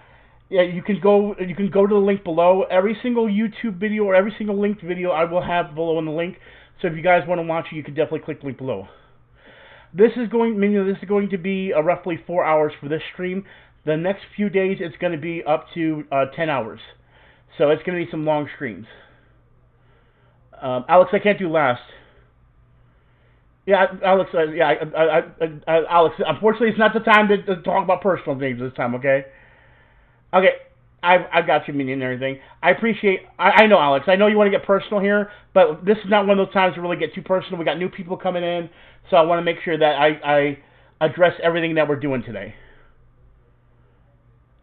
yeah, you can go to the link below. Every single YouTube video or every single linked video I will have below in the link. So if you guys want to watch it, you can definitely click the link below. This is going to be roughly 4 hours for this stream. The next few days it's going to be up to 10 hours. So it's going to be some long streams. Alex, I can't do last. Yeah, Alex. Alex. Unfortunately, it's not the time to talk about personal things this time. Okay. Okay. I've got you, Minion, and everything. I appreciate. I know, Alex. I know you want to get personal here, but this is not one of those times to really get too personal. We got new people coming in, so I want to make sure that address everything that we're doing today.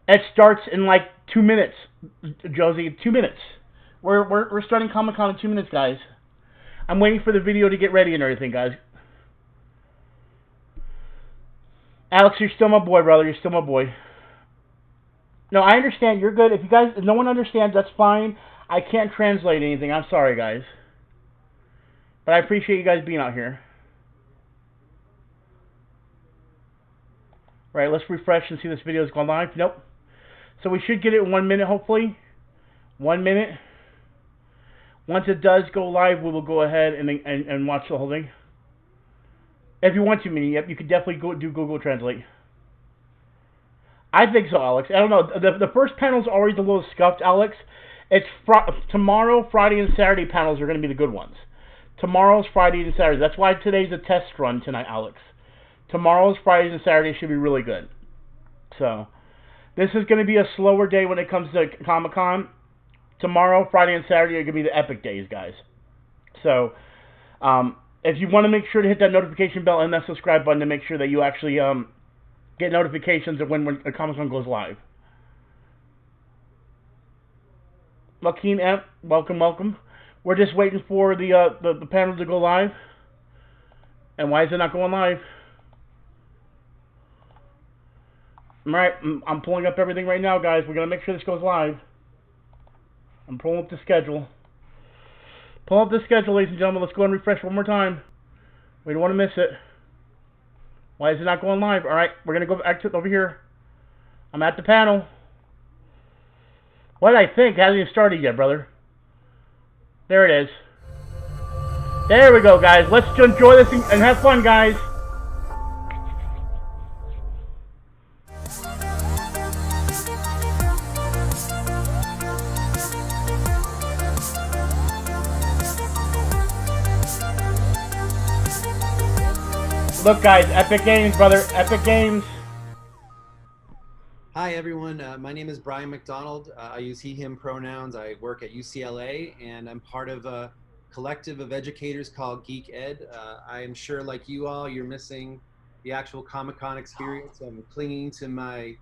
It starts in like 2 minutes, Josie. 2 minutes. We're starting Comic-Con in 2 minutes, guys. I'm waiting for the video to get ready and everything, guys. Alex, you're still my boy, brother. You're still my boy. No, I understand. You're good. If no one understands, that's fine. I can't translate anything. I'm sorry, guys. But I appreciate you guys being out here. Right, let's refresh and see if this video has gone live. Nope. So we should get it in 1 minute, hopefully. 1 minute. Once it does go live, we will go ahead and watch the whole thing. If you want to, Minnie, yep, you could definitely do Google Translate. I think so, Alex. I don't know. The first panel's always a little scuffed, Alex. It's tomorrow, Friday, and Saturday panels are going to be the good ones. Tomorrow's Friday and Saturday. That's why today's a test run tonight, Alex. Tomorrow's Fridays and Saturdays should be really good. So, this is going to be a slower day when it comes to Comic-Con. Tomorrow, Friday, and Saturday are going to be the epic days, guys. So, if you want to make sure to hit that notification bell and that subscribe button to make sure that you actually get notifications of when Comic-Con goes live. Joaquin M, welcome. We're just waiting for the panel to go live. And why is it not going live? Alright, I'm pulling up everything right now, guys. We're going to make sure this goes live. I'm pulling up the schedule. Pull up the schedule, ladies and gentlemen. Let's go and refresh one more time. We don't want to miss it. Why is it not going live? Alright, we're going to go back to over here. I'm at the panel. What did I think? It hasn't even started yet, brother. There it is. There we go, guys. Let's enjoy this and have fun, guys. Look, guys, epic games, brother. Epic games. Hi, everyone. My name is Brian McDonald. I use he, him pronouns. I work at UCLA, and I'm part of a collective of educators called GeekED. I am sure, like you all, you're missing the actual Comic-Con experience. I'm clinging to my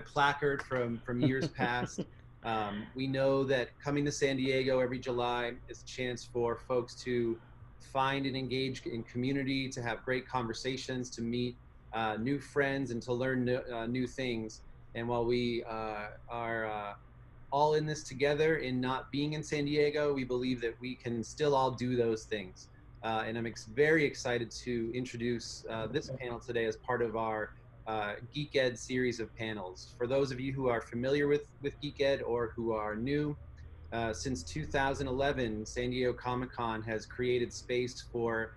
placard from years past. We know that coming to San Diego every July is a chance for folks to find and engage in community, to have great conversations, to meet new friends, and to learn new things. And while we are all in this together in not being in San Diego, we believe that we can still all do those things. And I'm very excited to introduce this panel today as part of our GeekED series of panels. For those of you who are familiar with GeekED or who are new, since 2011, San Diego Comic-Con has created space for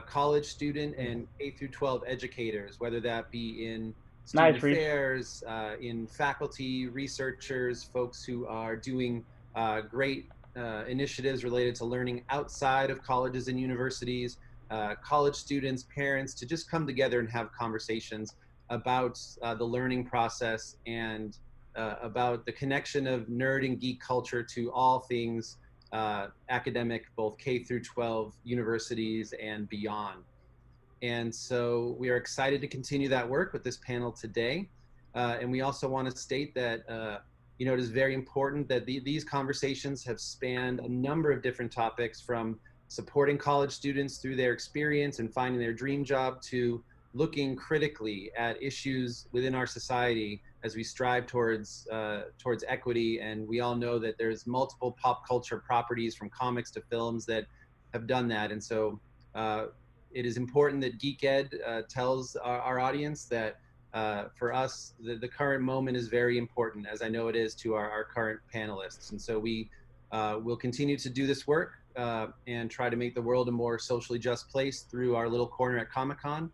college student and K-12 educators, whether that be in student affairs, in faculty, researchers, folks who are doing great initiatives related to learning outside of colleges and universities, college students, parents, to just come together and have conversations about the learning process and about the connection of nerd and geek culture to all things academic, both K-12, universities, and beyond. And so we are excited to continue that work with this panel today. And we also want to state that it is very important that these conversations have spanned a number of different topics, from supporting college students through their experience and finding their dream job to looking critically at issues within our society as we strive towards equity. And we all know that there's multiple pop culture properties, from comics to films, that have done that. And so it is important that GeekED tells our audience that for us, the current moment is very important, as I know it is to our current panelists. And so we will continue to do this work and try to make the world a more socially just place through our little corner at Comic-Con.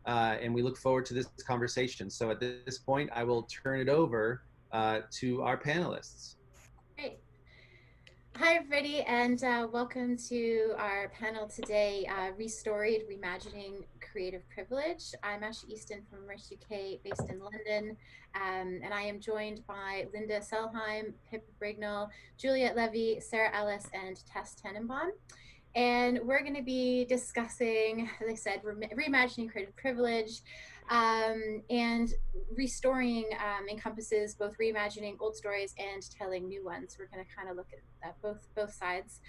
And we look forward to this conversation. So at this point, I will turn it over to our panelists. Great. Hi, everybody, and welcome to our panel today, Re-storied, Reimagining Creative Privilege. I'm Ashley Easton from Merce UK, based in London, and I am joined by Linda Selheim, Pip Brignall, Juliet Levy, Sarah Ellis, and Tess Tenenbaum. And we're going to be discussing, as I said, reimagining creative privilege. And restoring encompasses both reimagining old stories and telling new ones. We're going to kind of look at both sides.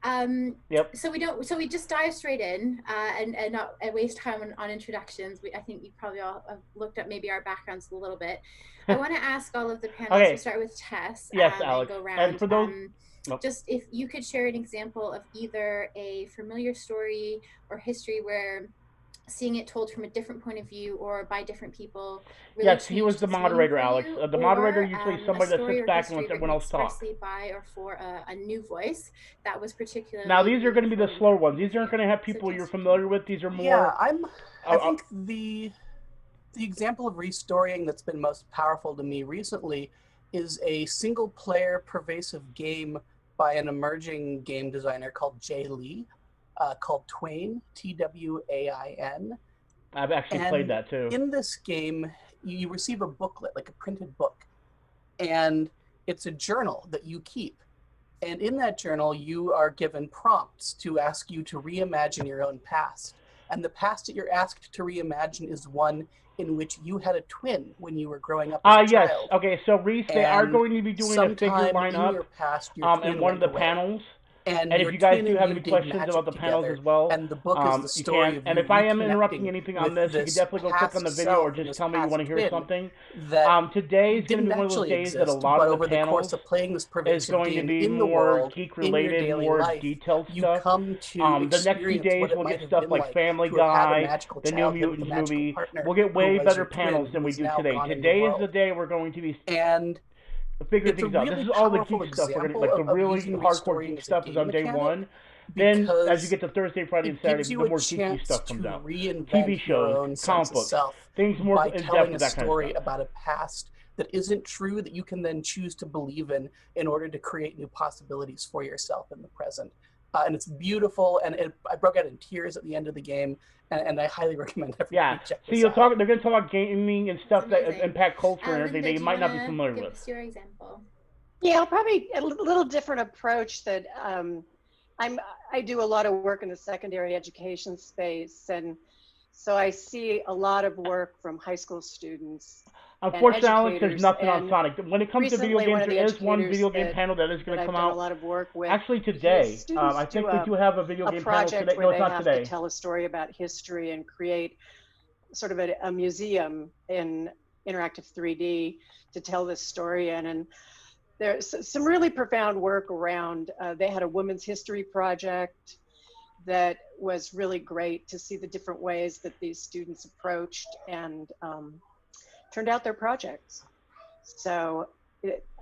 Yep. So we just dive straight in and not waste time on introductions. I think you probably all have looked at maybe our backgrounds a little bit. I want to ask all of the panelists. Okay. We'll start with Tess. Yes, and Alex. go around. And for those, just if you could share an example of either a familiar story or history where seeing it told from a different point of view or by different people. Really yes, he was the moderator, Alex. The moderator usually somebody that sits back and lets everyone else talk. By or for a new voice that was particularly. Now these are going to be the slower ones. These aren't going to have people you're familiar with. These are more. Yeah, I think the example of restoring that's been most powerful to me recently is a single-player pervasive game by an emerging game designer called Jay Lee. Called Twain, Twain. I've actually played that too. In this game, you receive a booklet, like a printed book, and it's a journal that you keep. And in that journal, you are given prompts to ask you to reimagine your own past. And the past that you're asked to reimagine is one in which you had a twin when you were growing up as a yes. child. Okay, so Reese, they are going to be doing a figure lineup in one of the panels. And if you guys do have any questions about the panels as well, and the book is the story you can. And if I am interrupting anything on this, you can definitely go click on the video or just tell me you want to hear something. Today is going to be one of those days that a lot of the panels is going to be more geek-related, more detailed stuff. The next few days we'll get stuff like Family Guy, the New Mutants movie. We'll get way better panels than we do today. Today is the day we're going to be... figure things out. This is all the geek stuff. We're gonna, like the really hardcore geek stuff is on day one. Then, as you get to Thursday, Friday, and Saturday, the more geeky stuff comes out. TV shows, comic books, things more in depth of that kind of stuff. About a past that isn't true that you can then choose to believe in order to create new possibilities for yourself in the present. And it's beautiful, and I broke out in tears at the end of the game, and I highly recommend everybody check this out. They're going to talk about gaming and stuff that impact culture and everything that you might not be familiar with. Give us your example. Yeah, probably a little different approach that I do a lot of work in the secondary education space, and so I see a lot of work from high school students. Unfortunately, Alex, there's nothing on Sonic. When it comes to video games, there is one video game panel that is going to come out. A lot of work with. Actually, today, I think we do have a video game panel today. No, it's not today. They have to tell a story about history and create sort of a museum in interactive 3D to tell this story in. And there's some really profound work around. They had a women's history project that was really great to see the different ways that these students approached and turned out their projects. So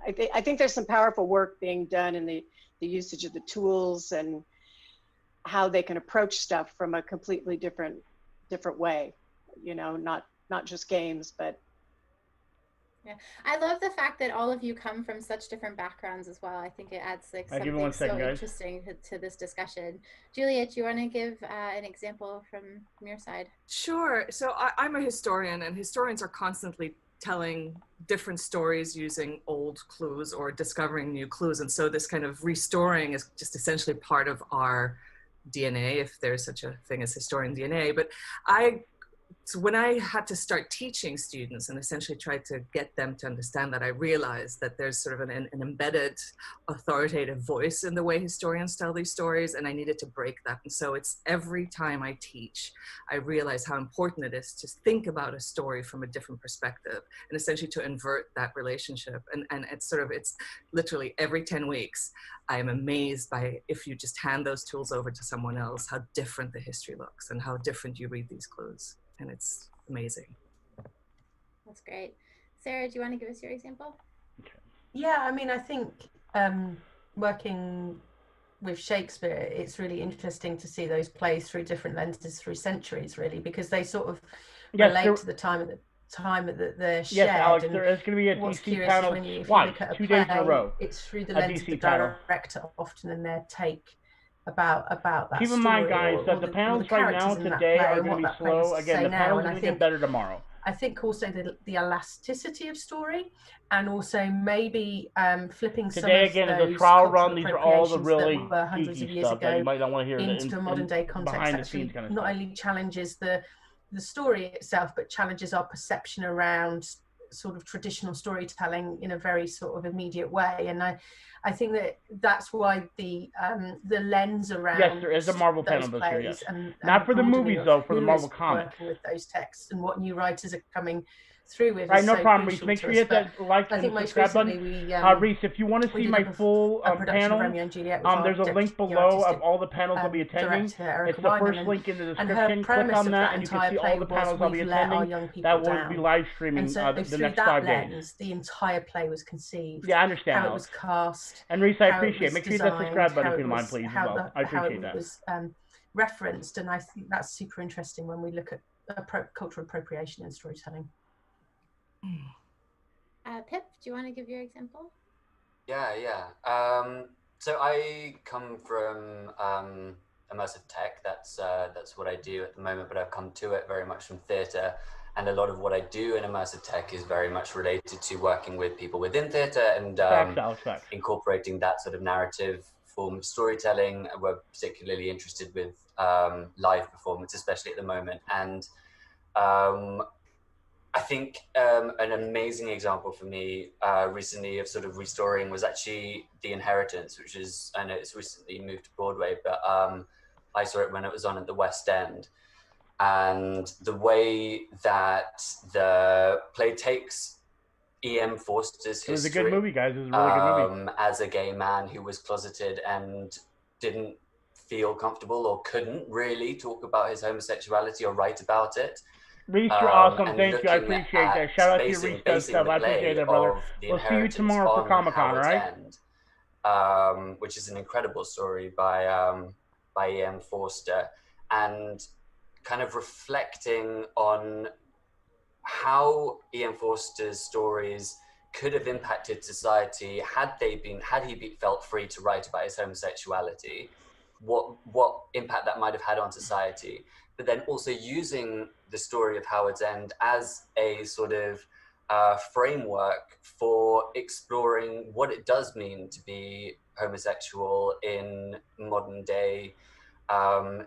I think there's some powerful work being done in the usage of the tools and how they can approach stuff from a completely different way, you know, not just games, but. Yeah, I love the fact that all of you come from such different backgrounds as well. I think it adds like something so interesting to this discussion. Juliet, do you want to give an example from your side? Sure. So I'm a historian, and historians are constantly telling different stories using old clues or discovering new clues. And so this kind of restoring is just essentially part of our DNA, if there's such a thing as historian DNA. But so when I had to start teaching students and essentially tried to get them to understand that, I realized that there's sort of an embedded authoritative voice in the way historians tell these stories, and I needed to break that. And so it's every time I teach, I realize how important it is to think about a story from a different perspective and essentially to invert that relationship. And it's literally every 10 weeks, I am amazed by, if you just hand those tools over to someone else, how different the history looks and how different you read these clues. And it's amazing. That's great. Sarah, do you want to give us your example? Yeah, I mean, I think working with Shakespeare, it's really interesting to see those plays through different lenses through centuries, really, because they sort of relate to the time that they're shared. Yes, Alex, there is going to be a DC panel. Why? 2 days in a row. It's through the lens of the director often and their take about that. Keep in mind, guys, that the panels right now today are going to be slow. Again, the panels are going to get better tomorrow. I think also the elasticity of story, and also maybe flipping today some again of is a trial run. These are all the really hundreds of years stuff ago that you might not want to hear into a modern day context. behind the scenes kind of not stuff. only challenges the the story itself, but challenges our perception around sort of traditional storytelling in a very sort of immediate way. And I think that's why the lens around Yes, there is a Marvel those panel this year, plays yes. and Not for the movies, though, for the who Marvel is comics. working with those texts and what new writers are coming through with. Right, is no so problem, Reese. crucial Make to sure you us. hit that like I and think most subscribe recently button. we Reese, if you want to we see did my a full production panel, of Romeo and Juliet with our there's a link deputy below of artistic, all the panels I'll be attending. director, Erica It's the Wyman, first link in the and her description. Click premise on of that, and you can entire see play all the panels I'll be was, we've let our attending. young people That will down. be live streaming And so the through next that 5 lens, days. the entire play was conceived. Yeah, I understand, How Alex. it was cast. And Reese, I how it appreciate it. was Make sure you hit that designed, subscribe button how if you it don't mind, was- please, as how well. the- I appreciate how that. it was referenced, and I think that's super interesting when we look at cultural appropriation in storytelling. Pip, do you want to give your example? Yeah. So I come from immersive tech. That's what I do at the moment, but I've come to it very much from theatre. And a lot of what I do in immersive tech is very much related to working with people within theatre and Facts. incorporating that sort of narrative form of storytelling. We're particularly interested with live performance, especially at the moment. And I think an amazing example for me recently of sort of restoring was actually The Inheritance, which is, I know it's recently moved to Broadway, but I saw it when it was on at the West End. And the way that the play takes E.M. Forster's history. It was a good movie, guys. It was a really good movie. As a gay man who was closeted and didn't feel comfortable or couldn't really talk about his homosexuality or write about it. Reese, you're awesome. and Thank you. I looking appreciate at that. Shout out to you, basing- Reese does basing stuff. the I appreciate play that, brother. of The We'll see you Inheritance tomorrow for on Comic-Con, all Howard's right? End, which is an incredible story by E.M. Forster, and kind of reflecting on how E.M. Forster's stories could have impacted society had he felt free to write about his homosexuality, what impact that might have had on society, but then also using the story of Howard's End as a sort of framework for exploring what it does mean to be homosexual in modern day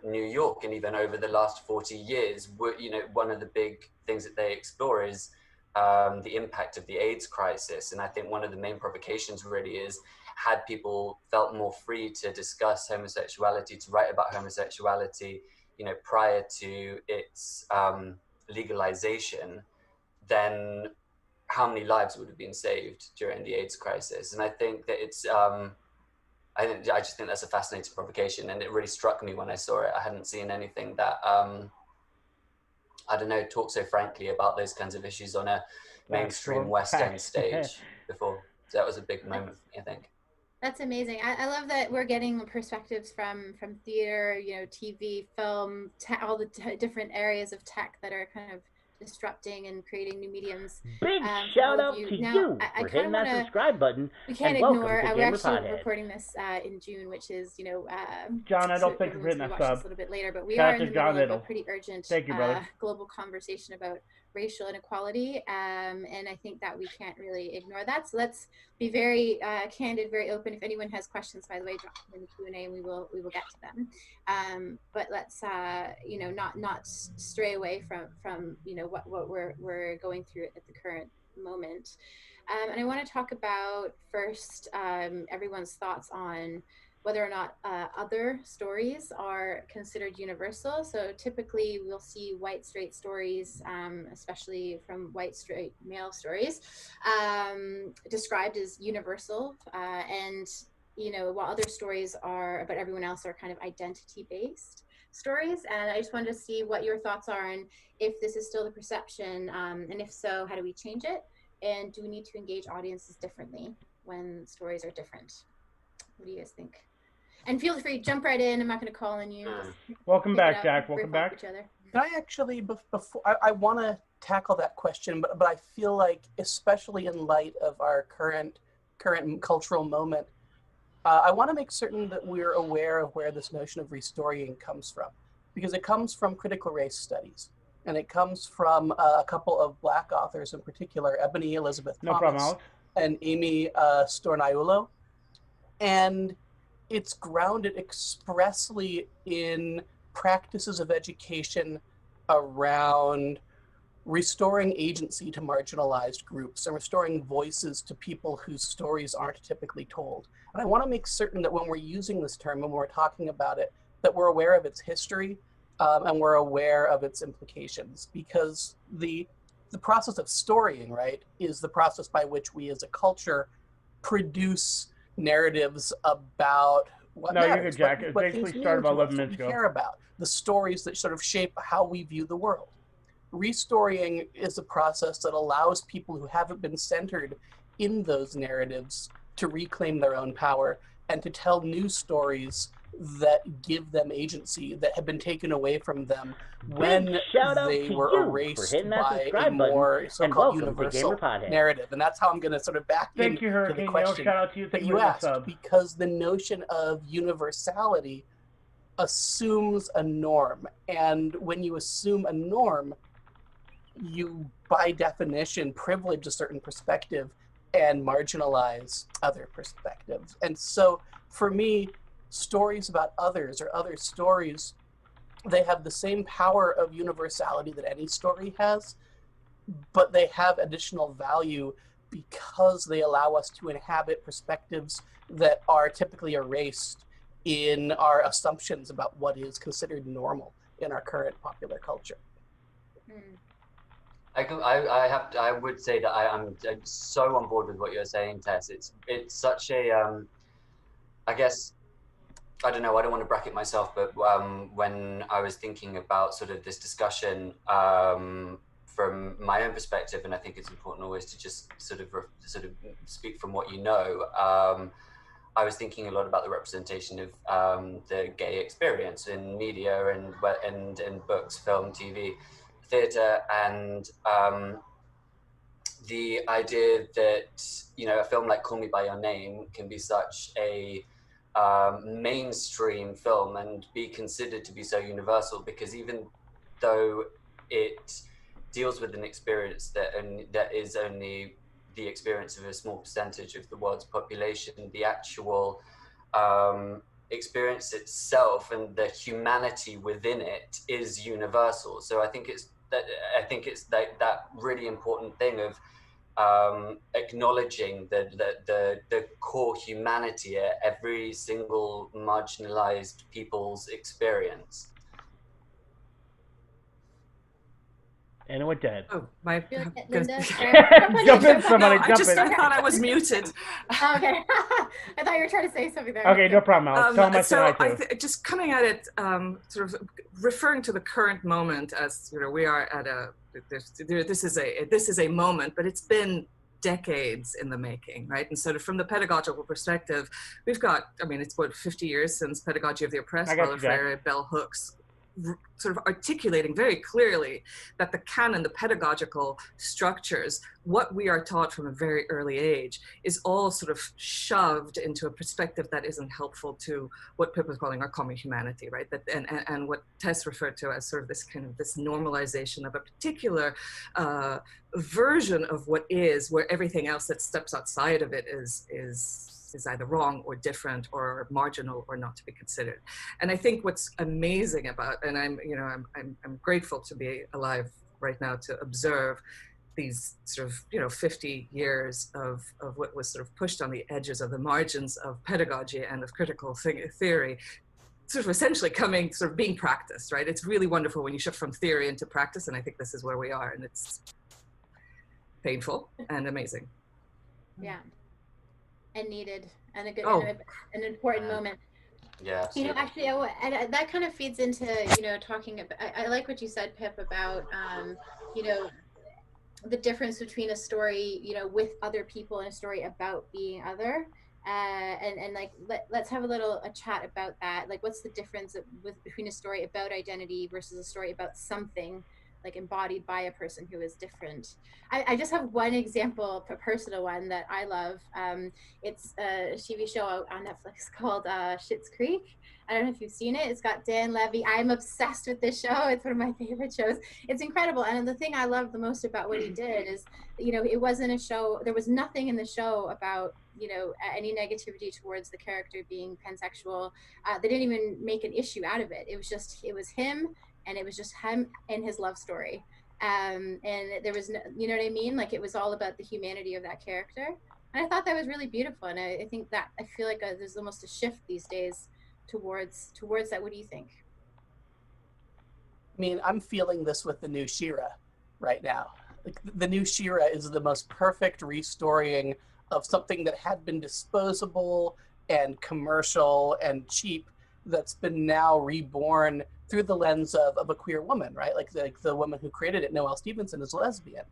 New York, and even over the last 40 years. One of the big things that they explore is the impact of the AIDS crisis. And I think one of the main provocations really is, had people felt more free to discuss homosexuality, to write about homosexuality, prior to its legalization, then how many lives would have been saved during the AIDS crisis? And I think that it's, I just think that's a fascinating provocation, and it really struck me when I saw it. I hadn't seen anything that, talk so frankly about those kinds of issues on a mainstream West End stage before. So that was a big moment for me, I think. That's amazing. I love that we're getting perspectives from theater, TV, film, all the different areas of tech that are kind of disrupting and creating new mediums. Big shout out to you for hitting that subscribe button. We can't ignore. We're actually recording this in June, which is John, I don't think we're hitting that sub. A little bit later, but we are in the middle of a pretty urgent global conversation about racial inequality, and I think that we can't really ignore that. So let's be very candid, very open. If anyone has questions, by the way, drop them in the Q&A, and we will get to them. But let's not stray away from what we're going through at the current moment. And I want to talk about first everyone's thoughts on whether or not other stories are considered universal. So typically we'll see white straight stories, especially from white straight male stories, described as universal. And while other stories are about everyone else are kind of identity based stories. And I just wanted to see what your thoughts are and if this is still the perception, and if so, how do we change it? And do we need to engage audiences differently when stories are different? What do you guys think? And feel free to jump right in. I'm not going to call on you. Welcome back, Jack. Welcome back. Can I actually, before I want to tackle that question, but I feel like, especially in light of our current cultural moment, I want to make certain that we're aware of where this notion of restorying comes from, because it comes from critical race studies, and it comes from a couple of Black authors in particular, Ebony Elizabeth Thomas and Amy Stornaiulo, and it's grounded expressly in practices of education around restoring agency to marginalized groups and restoring voices to people whose stories aren't typically told. And I want to make certain that when we're using this term, when we're talking about it, that we're aware of its history and we're aware of its implications, because the process of storying, right, is the process by which we as a culture produce narratives about what matters. You're good, Jack. It basically started about 11 minutes ago. Care about the stories that sort of shape how we view the world. Restorying is a process that allows people who haven't been centered in those narratives to reclaim their own power and to tell new stories that give them agency that have been taken away from them when they were erased by a more so-called universal narrative. And that's how I'm going to sort of back into the question that you asked, because the notion of universality assumes a norm. And when you assume a norm, you, by definition, privilege a certain perspective and marginalize other perspectives. And so, for me, stories about others or other stories, they have the same power of universality that any story has, but they have additional value because they allow us to inhabit perspectives that are typically erased in our assumptions about what is considered normal in our current popular culture. I would say that I'm so on board with what you're saying, Tess. It's such a, I guess, I don't know, I don't want to bracket myself, but when I was thinking about sort of this discussion from my own perspective, and I think it's important always to just sort of speak from what you know, I was thinking a lot about the representation of the gay experience in media and in books, film, TV, theatre, and the idea that, you know, a film like Call Me By Your Name can be such a mainstream film and be considered to be so universal, because even though it deals with an experience that is only the experience of a small percentage of the world's population, the actual experience itself and the humanity within it is universal. So I think it's that really important thing of acknowledging the core humanity at every single marginalized people's experience. And it went dead. Oh, my. Linda, jump in, somebody. No, I thought I was muted. Okay. I thought you were trying to say something there. Okay, no problem. I'll tell myself just coming at it, sort of referring to the current moment as, you know, we are at this is a moment, but it's been decades in the making, right? And so from the pedagogical perspective, we've got, I mean, it's what, 50 years since Pedagogy of the Oppressed, proliferation, bell hooks, sort of articulating very clearly that the canon, the pedagogical structures, what we are taught from a very early age is all sort of shoved into a perspective that isn't helpful to what people are calling our common humanity, right? That and what Tess referred to as sort of this kind of this normalization of a particular version of what is, where everything else that steps outside of it is either wrong or different or marginal or not to be considered. And I think what's amazing about, and I'm grateful to be alive right now to observe these sort of 50 years of what was sort of pushed on the edges of the margins of pedagogy and of critical theory, sort of essentially being practiced, right? It's really wonderful when you shift from theory into practice, and I think this is where we are, and it's painful and amazing. Yeah. And needed, and a good, an important moment. Yeah. You know, actually, and that kind of feeds into, you know, talking about, I like what you said, Pip, about, you know, the difference between a story, you know, with other people and a story about being other. And like, let's have a chat about that. Like, what's the difference between a story about identity versus a story about something, like embodied by a person who is different. I just have one example, a personal one that I love. It's a TV show on Netflix called Schitt's Creek. I don't know if you've seen it. It's got Dan Levy. I'm obsessed with this show. It's one of my favorite shows. It's incredible. And the thing I love the most about what he did is, you know, it wasn't a show, there was nothing in the show about, you know, any negativity towards the character being pansexual. They didn't even make an issue out of it. It was just, it was him and it was just him and his love story. And there was no, you know what I mean? Like it was all about the humanity of that character. And I thought that was really beautiful. And I think that, I feel like there's almost a shift these days towards that. What do you think? I mean, I'm feeling this with the new She-Ra right now. Like, the new She-Ra is the most perfect restoring of something that had been disposable and commercial and cheap, that's been now reborn through the lens of a queer woman, right? Like the woman who created it, Noelle Stevenson, is lesbian.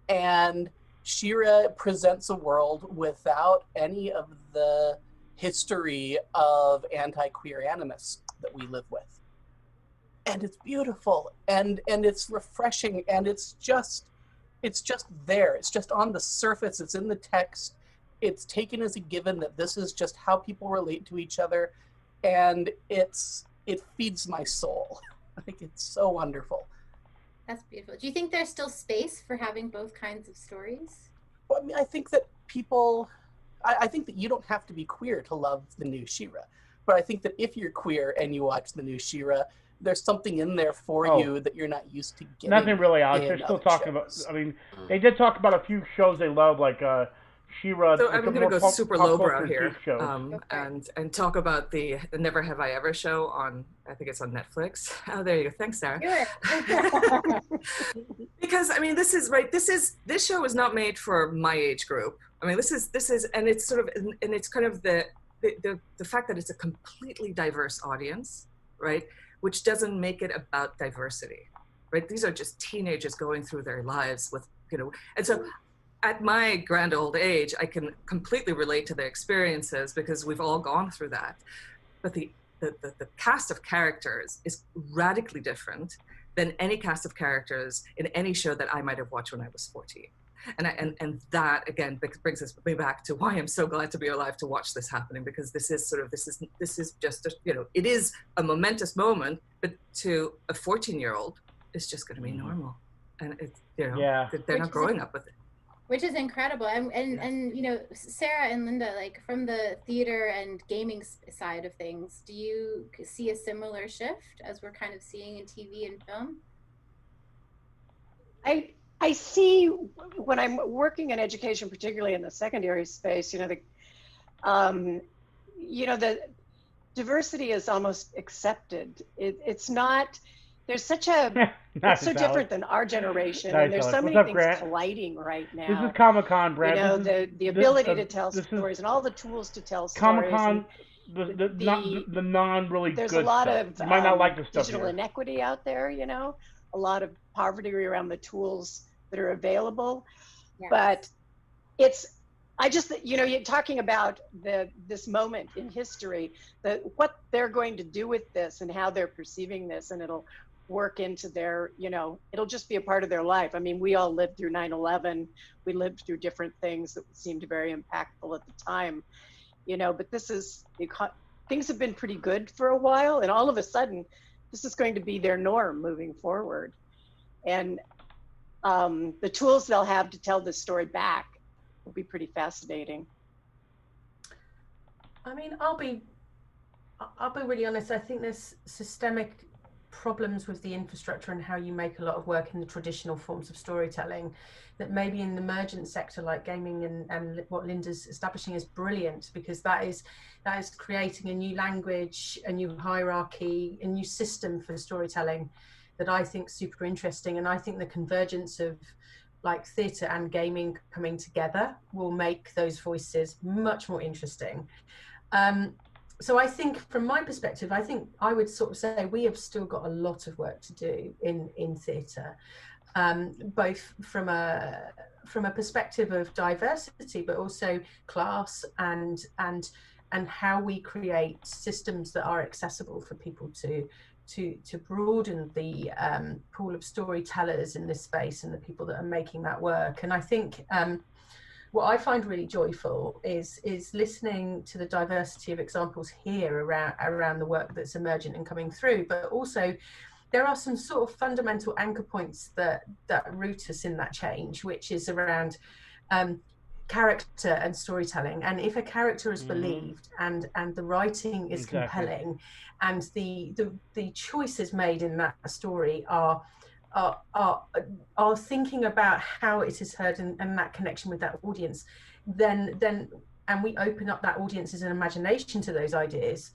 And She-Ra presents a world without any of the history of anti-queer animus that we live with. And it's beautiful, and it's refreshing, and it's just there. It's just on the surface. It's in the text. It's taken as a given that this is just how people relate to each other, and it feeds my soul. I think it's so wonderful. That's beautiful. Do you think there's still space for having both kinds of stories? Well, I mean, I think that people, I think that you don't have to be queer to love the new She-Ra, but I think that if you're queer and you watch the new She-Ra, there's something in there for you that you're not used to getting. Nothing really, Alex. They're still talking about, I mean, they did talk about a few shows they love, like She-Ra. So I'm going to go super lowbrow here and talk about the Never Have I Ever show on, I think it's on Netflix. Oh, there you go. Thanks, Sarah. Because, I mean, this show was not made for my age group. I mean, this is, and it's sort of, and it's kind of the fact that it's a completely diverse audience, right? Which doesn't make it about diversity, right? These are just teenagers going through their lives with, and so at my grand old age, I can completely relate to their experiences because we've all gone through that. But the cast of characters is radically different than any cast of characters in any show that I might have watched when I was 14. And that again brings me back to why I'm so glad to be alive to watch this happening, because this is just it is a momentous moment, but to a 14-year-old, it's just going to be normal, and it's they're not growing up with it. Which is incredible. And Sarah and Linda, like from the theater and gaming side of things, do you see a similar shift as we're kind of seeing in TV and film? I see when I'm working in education, particularly in the secondary space, the diversity is almost accepted. It's not, there's such a, it's so different than our generation. And there's so many things colliding right now. This is Comic-Con, Brad. The ability to tell stories and all the tools to tell stories. Comic-Con, the non-really good stuff. There's a lot of you might not like the stuff digital here. inequity out there, a lot of poverty around the tools that are available. Yes. But you're talking about this moment in history, what they're going to do with this and how they're perceiving this, and it'll work into their, it'll just be a part of their life. I mean, we all lived through 9/11. We lived through different things that seemed very impactful at the time, but things have been pretty good for a while, and all of a sudden, this is going to be their norm moving forward. And the tools they'll have to tell this story back will be pretty fascinating. I mean, I'll be really honest. I think there's systemic problems with the infrastructure and how you make a lot of work in the traditional forms of storytelling that maybe in the emergent sector like gaming and what Linda's establishing is brilliant, because that is creating a new language, a new hierarchy, a new system for storytelling that I think super interesting. And I think the convergence of like theatre and gaming coming together will make those voices much more interesting. So I think from my perspective, I think I would sort of say we have still got a lot of work to do in theatre, both from a perspective of diversity, but also class and how we create systems that are accessible for people to broaden the pool of storytellers in this space and the people that are making that work. And I think what I find really joyful is listening to the diversity of examples here around the work that's emergent and coming through, but also there are some sort of fundamental anchor points that root us in that change, which is around character and storytelling. And if a character is believed and the writing is compelling, and the choices made in that story are thinking about how it is heard and that connection with that audience, then and we open up that audience's imagination to those ideas,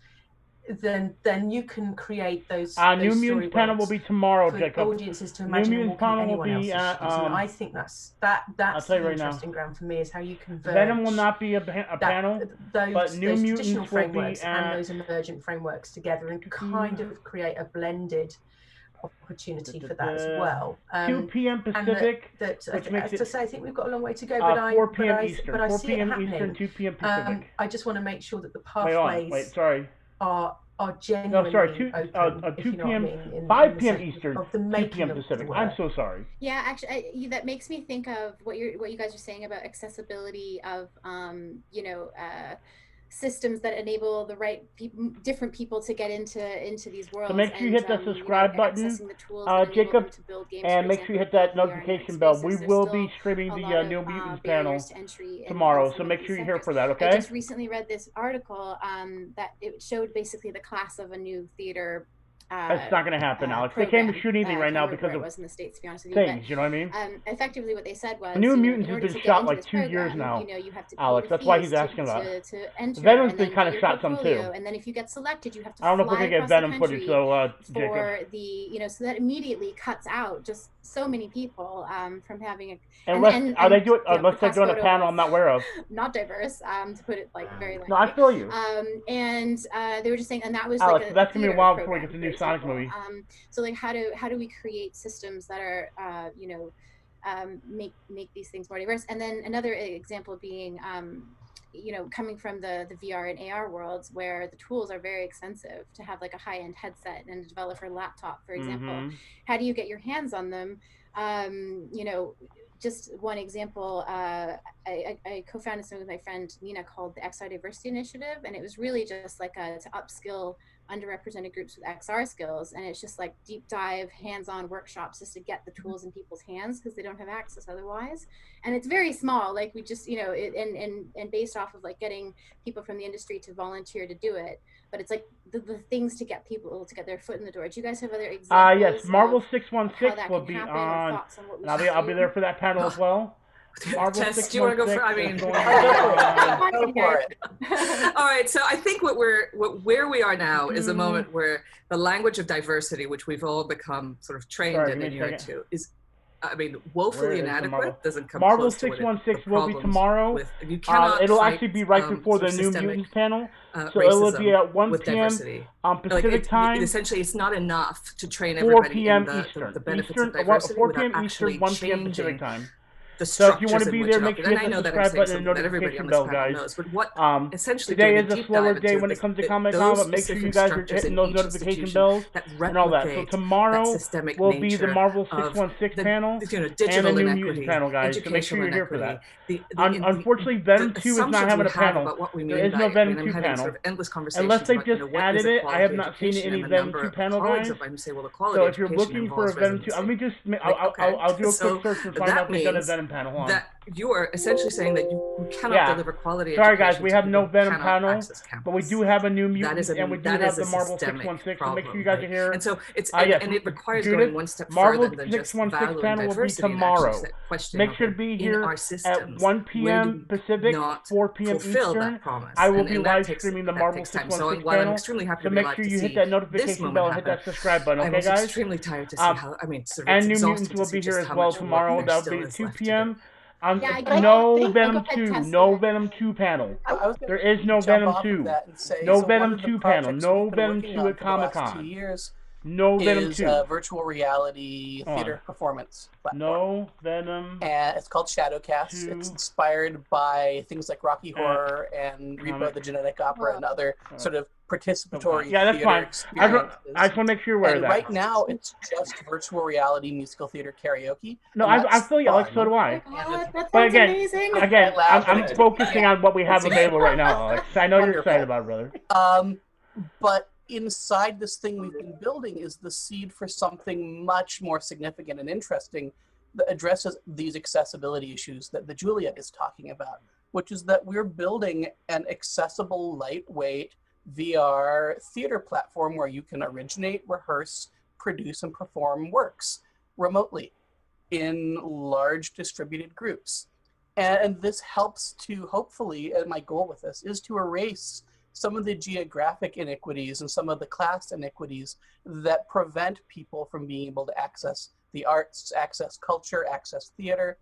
then you can create those New Mutants panel will be tomorrow, for Jacob. audiences to imagine New Mutants panel will be at, and I think that's the interesting ground for me, is how you converge. Venom will not be a panel, but New those Mutants traditional will be frameworks at, and those emergent frameworks together, and kind of create a blended opportunity for that as well. 2 p.m. Pacific, which makes it, I think we've got a long way to go, but 4 p.m. Eastern. But I 4 see it p.m. happening. Eastern, 2 p.m. Pacific. I just want to make sure that the pathways are genuinely open, 2 p.m. I mean, 5 p.m. Eastern, 2 p.m. Pacific. I'm so sorry. Yeah, actually, that makes me think of what you guys are saying about accessibility of systems that enable the right different people to get into these worlds. So make sure you hit that subscribe button, Jacob, and make sure you hit that notification bell. We will be streaming the New Mutants panel tomorrow, so make sure you're here for that, okay? I just recently read this article that it showed basically the class of a new theater. That's not going to happen, Alex. They can't shoot anything right now because of was in the States, to be honest with things, but, you know what I mean? Effectively, what they said was, New Mutants has been shot like 2 years now, Alex. That's why he's asking about it. Venom's been kind of shot some too. And then if you get selected, you have to I don't know if we're going to get Venom footage, though, Jacob. For the, so that immediately cuts out just so many people from having a... Unless they're doing a panel I'm not aware of. Not diverse, to put it like very lightly. No, I feel you. And they were just saying, and that was Alex, like that's going to be a while before we get the new Sonic movie. So like how do we create systems that are make these things more diverse? And then another example being coming from the VR and AR worlds, where the tools are very expensive to have, like a high-end headset and a developer laptop, for example. How do you get your hands on them? Just one example, I co-founded something with my friend Nina called the XR Diversity Initiative, and it was really just like to upskill underrepresented groups with XR skills, and it's just like deep dive, hands-on workshops just to get the tools in people's hands because they don't have access otherwise. And it's very small, like we just, and based off of like getting people from the industry to volunteer to do it. But it's like the things to get people to get their foot in the door. Do you guys have other examples? Yes, Marvel 616 will be on. I'll be there for that panel as well. Marvel Tess, do you want to go for? I mean, go for it. All right. So I think where we are now is a moment where the language of diversity, which we've all become sort of trained in a year or two, is, I mean, woefully inadequate. Doesn't come Marvel close 616 will be tomorrow. You cannot it'll fight, actually be right before the New Mutants panel, so it will be at 1 p.m. Pacific time. Essentially, it's not enough to train everybody in the benefits of diversity 4 p.m. Eastern, 1 p.m. Pacific time. So if you want to be there, make sure you hit the subscribe button and notification bell, guys. Today is a slower day when it comes to Comic-Con, but make sure you guys are hitting those notification bells and all that. So tomorrow will be the Marvel 616 panel and the New Mutants panel, guys. So make sure you're here for that. Unfortunately, Venom 2 is not having a panel. There is no Venom 2 panel. Unless they just added it, I have not seen any Venom 2 panel, guys. So if you're looking for a Venom 2, let me just, I'll do a quick search and find out if they've done a Venom panel. That you are essentially saying that you cannot deliver quality. Sorry, guys, we have no Venom panel, but we do have a New Mutant, and we do have the Marvel 616. So make sure you guys are here. And so it's and it requires going one step further than just valuing panel will be diversity tomorrow. Make sure to be here at 1 p.m. Pacific, 4 p.m. Eastern. I will be live streaming the Marvel 616 panel. So make sure you hit that notification bell and hit that subscribe button, okay, guys? I'm extremely tired to see how. I mean, and New Mutants will be here as well tomorrow. That'll be 2 p.m. No Venom 2, no Venom 2 panel. There is no Venom 2. No Venom 2 panel. No Venom 2 at Comic-Con. No Venom 2. Virtual reality theater performance platform. No Venom. And it's called Shadowcast. It's inspired by things like Rocky Horror and Reba the Genetic Opera and other sort of participatory that's fine. I just want to make sure you're aware of that. Right now, it's just virtual reality musical theater karaoke. No, I feel you, Alex. So do I. But again, I'm focusing on what we have available right now, Alex. I know you're excited about it, brother. But inside this thing we've been building is the seed for something much more significant and interesting that addresses these accessibility issues that the Juliet is talking about, which is that we're building an accessible, lightweight VR theater platform where you can originate, rehearse, produce, and perform works remotely in large distributed groups. And this helps to, hopefully, and my goal with this is to erase some of the geographic inequities and some of the class inequities that prevent people from being able to access the arts, access culture, access theater.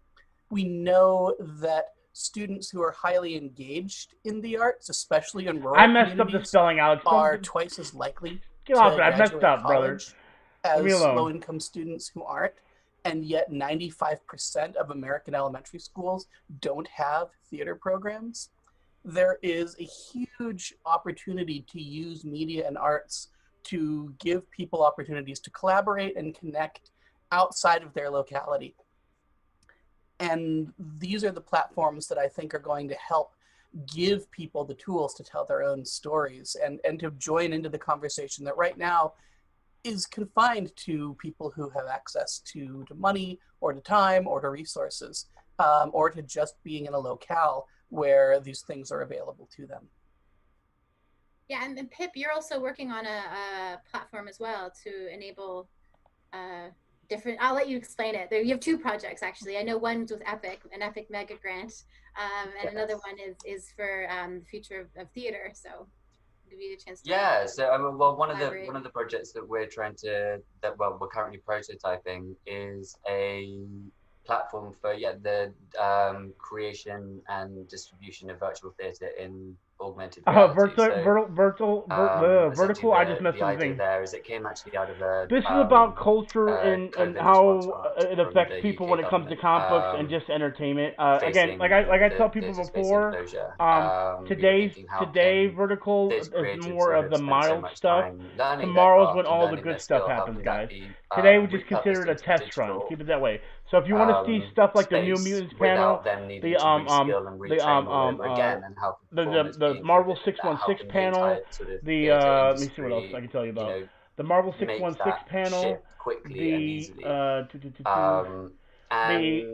We know that students who are highly engaged in the arts, especially in rural I messed up the communities, spelling, Alex. are twice as likely Get to off it. I messed graduate up, brother. college Leave me as alone. low-income students who aren't. And yet 95% of American elementary schools don't have theater programs. There is a huge opportunity to use media and arts to give people opportunities to collaborate and connect outside of their locality. And these are the platforms that I think are going to help give people the tools to tell their own stories and to join into the conversation that right now is confined to people who have access to money or to time or to resources, or to just being in a locale where these things are available to them. Yeah, and then Pip, you're also working on a platform as well to enable different, I'll let you explain it. You have two projects, actually. I know one's with Epic, an Epic Mega Grant, and another one is for the future of theater, so I'll give you a chance to so well, one of elaborate. the projects that we're we're currently prototyping is a platform for the creation and distribution of virtual theatre in augmented reality. Vertical. I just messed the up the idea thing. there is it came actually out of a This is about culture and COVID how response it affects from the people UK when it comes to comic books and just entertainment. Again, like I tell people before, today Vertical is more of the mild stuff. Tomorrow's when all the good stuff happens, guys. Today we just consider it a test run. Keep it that way. So if you want to see stuff like the New Mutants panel, the Marvel 616 panel, the let me see what else I can tell you about. The Marvel 616 panel, the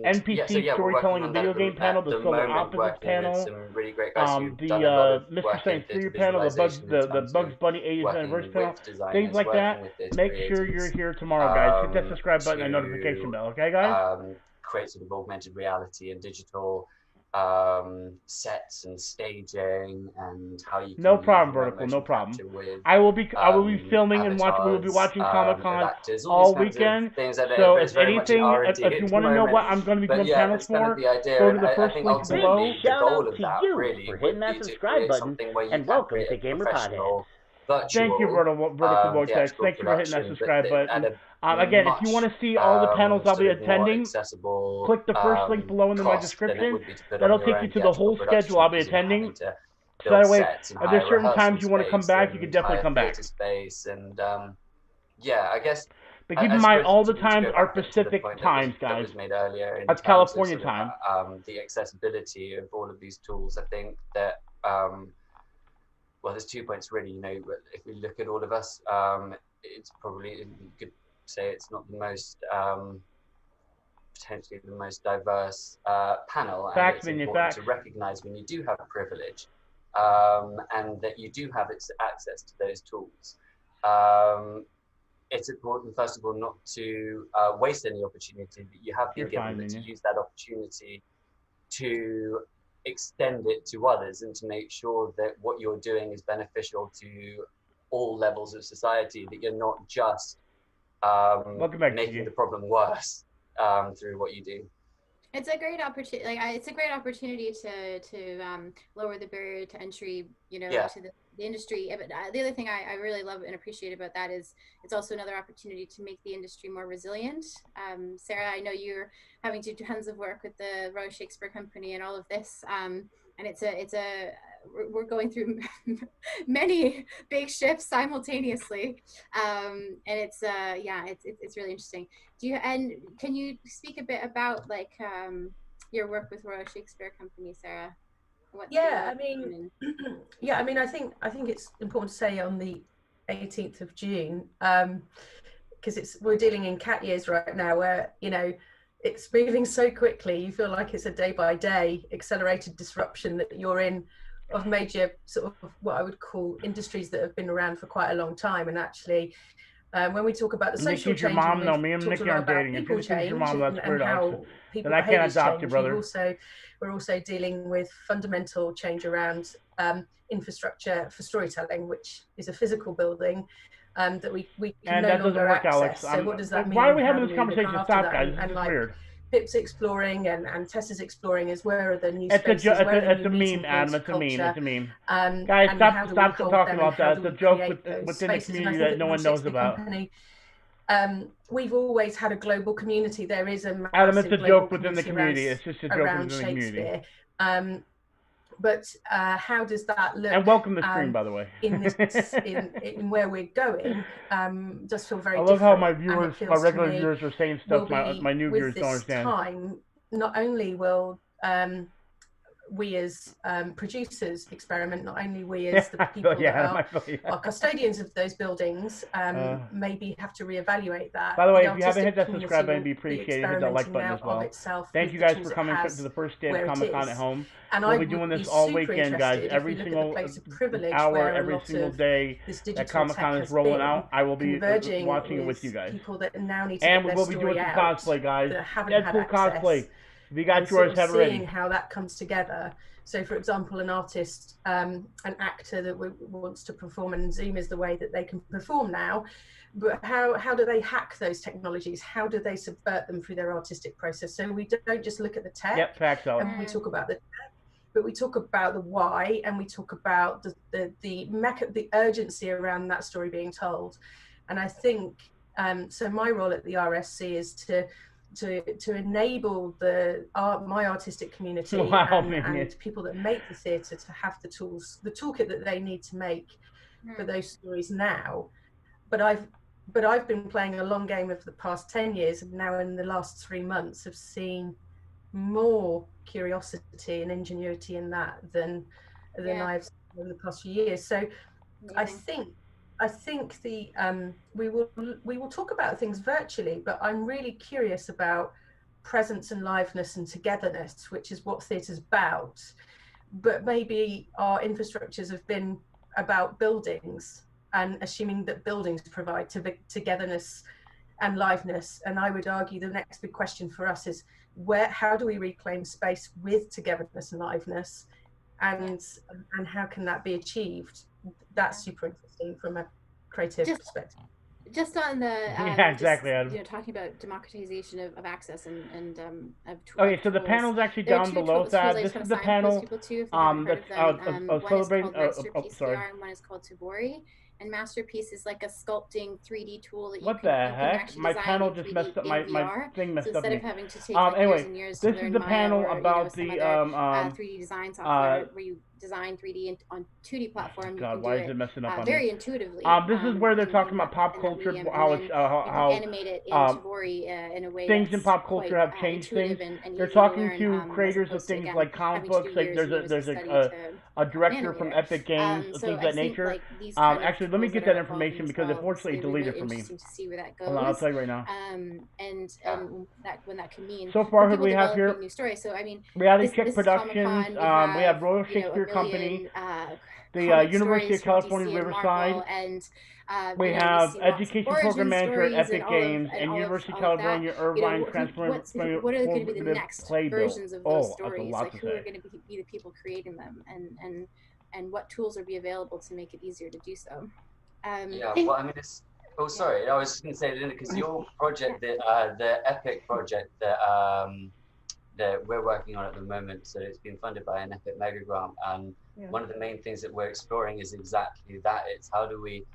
NPC storytelling and video game panel, the Solar Opposites panel, the Mr. Science Theory panel, the Bugs Bunny 80th anniversary panel, things like that. Make sure you're here tomorrow, guys. Hit that subscribe button and notification bell, okay, guys? Create sort of augmented reality and digital sets and staging and how you can no problem, Vertical, no problem. I will be filming and we will be watching Comic-Con all weekend. So if anything, if you want to know what I'm going to be doing panels for, go to the first link below. Shout out to you for hitting that subscribe button, and welcome to Gamer Pothead. Thank you, Vertical Vortex. Thank you for hitting that subscribe button. Again, if you want to see all the panels I'll be attending, click the first link below in my description. That'll take you to the whole schedule I'll be attending. So that way, if there's certain times you want to come back, you can definitely come back. And I guess. But keep in mind, all the times are Pacific times, guys. That's California time. The accessibility of all of these tools, I think that. Well, there's 2 points really. You know, if we look at all of us, it's probably you could say it's not the most potentially the most diverse panel, and it's important to recognise when you do have privilege, and that you do have access to those tools. It's important, first of all, not to waste any opportunity that you have been given, but to use that opportunity to extend it to others and to make sure that what you're doing is beneficial to all levels of society, that you're not just making the problem worse through what you do. It's a great opportunity. It's a great opportunity to lower the barrier to entry, to the industry. But the other thing I really love and appreciate about that is it's also another opportunity to make the industry more resilient. Sarah, I know you're having to do tons of work with the Royal Shakespeare Company and all of this, and we're going through many big shifts simultaneously, and it's really interesting. Can you speak a bit about your work with Royal Shakespeare Company, Sarah? I think it's important to say on the 18th of June, because we're dealing in cat years right now, where it's moving so quickly. You feel like it's a day by day accelerated disruption that you're in of major sort of what I would call industries that have been around for quite a long time. And actually, when we talk about the social Nikki's your change, mom, and no, we've me and talked Nikki a lot aren't about dating. If people you're your change mom, that's and weird. how people Then I can't behaviours adopt you, change. brother. We're also dealing with fundamental change around infrastructure for storytelling, which is a physical building that we can And no that doesn't longer work, access. Alex. So what does that mean? Why are we and having how this do we look conversation? after Stop, that? guys. This And is like weird. Pip's exploring and Tessa's exploring is where are the new It's spaces, a where are the it's a new meeting meme, Adam. points It's of a meme. It's a culture, meme. Guys, and how stop do we hold talking them, about and how that. do It's a we joke create those within the spaces? And I community think that at no the one knows 360 about. Company, we've always had a global community. There is a Adam, massive it's a global joke within the community community. It's just a joke around within the community. Shakespeare. But how does that look? And welcome to stream, by the way. in this, in where we're going, does feel very I love how my different. And viewers, it my feels to regular me viewers, are saying will stuff my new with viewers don't this understand. time, not only will we as producers experiment, not only we as the people that are custodians of those buildings maybe have to reevaluate that. By the way, The if you haven't hit that artistic subscribe button, community it'd be will appreciated. Hit that like experimenting button now as well. of itself Thank with you the guys tools for it coming has to the first day where of it Comic-Con is. at home. And We'll I be would doing be this all super weekend, guys. interested if Every we look single at the place of privilege hour, where a every lot single of day this that digital Comic-Con tech is has rolling been out. I will be converging watching it with you with guys. people that now need to And get we their will be doing story some out, cosplay, guys. that haven't had Deadpool access, cosplay. If you got and sort yours, of have it seeing ready. how that comes together. So, for example, an artist, an actor that wants to perform, and Zoom is the way that they can perform now. But how do they hack those technologies? How do they subvert them through their artistic process? So we don't just look at the tech. Yep, facts, Alex. And we talk about the tech, but we talk about the why, and we talk about the urgency around that story being told. And I think so. My role at the RSC is to enable my artistic community and people that make the theatre to have the tools, the toolkit that they need to make for those stories now. But I've been playing a long game of the past 10 years, and now in the last 3 months have seen more curiosity and ingenuity in that than I've seen in the past few years. So I think we will talk about things virtually, but I'm really curious about presence and liveness and togetherness, which is what theatre's about. But maybe our infrastructures have been about buildings, and assuming that buildings provide togetherness and liveness. And I would argue the next big question for us is how do we reclaim space with togetherness and liveness, and how can that be achieved? That's super interesting from a creative perspective. Just on the yeah, exactly, Adam. Talking about democratization of access and of okay, so the panel's actually down below that. This is the panel that's celebrating. Sorry. And one is called Tabori. And Masterpiece is like a sculpting 3D tool that you what can, the you heck? can My panel just messed up. My thing messed so up. Instead of having to take like anyway, years and years this to learn is the Maya panel or, about you know, the other, 3D design software where you design 3D on 2D platform. God, you why can is it messing up on very me? intuitively. This is where they're talking about pop culture, how animate it in Tabori in a way things in pop culture have changed things. They're talking to creators of things like comic books. Like there's a director from Epic Games, things of that nature. Actually, let me get that information because unfortunately it deleted for me. To see where that goes. Hold on, I'll tell you right now. And when that can mean. So far, who do we have here? New stories. So I mean, Reality Check Productions. We have Royal Shakespeare Company. The University of California Riverside. And we have Education Program Manager at Epic Games and University of California Irvine what are going to be the next versions of those stories? Like who are going to be the people creating them, and what tools will be available to make it easier to do so? Yeah, well, I mean, it's. Oh, sorry, I was just going to say, because your project, the Epic project that we're working on at the moment, so it's been funded by an Epic Mega Grant, and one of the main things that we're exploring is exactly that. It's how do we,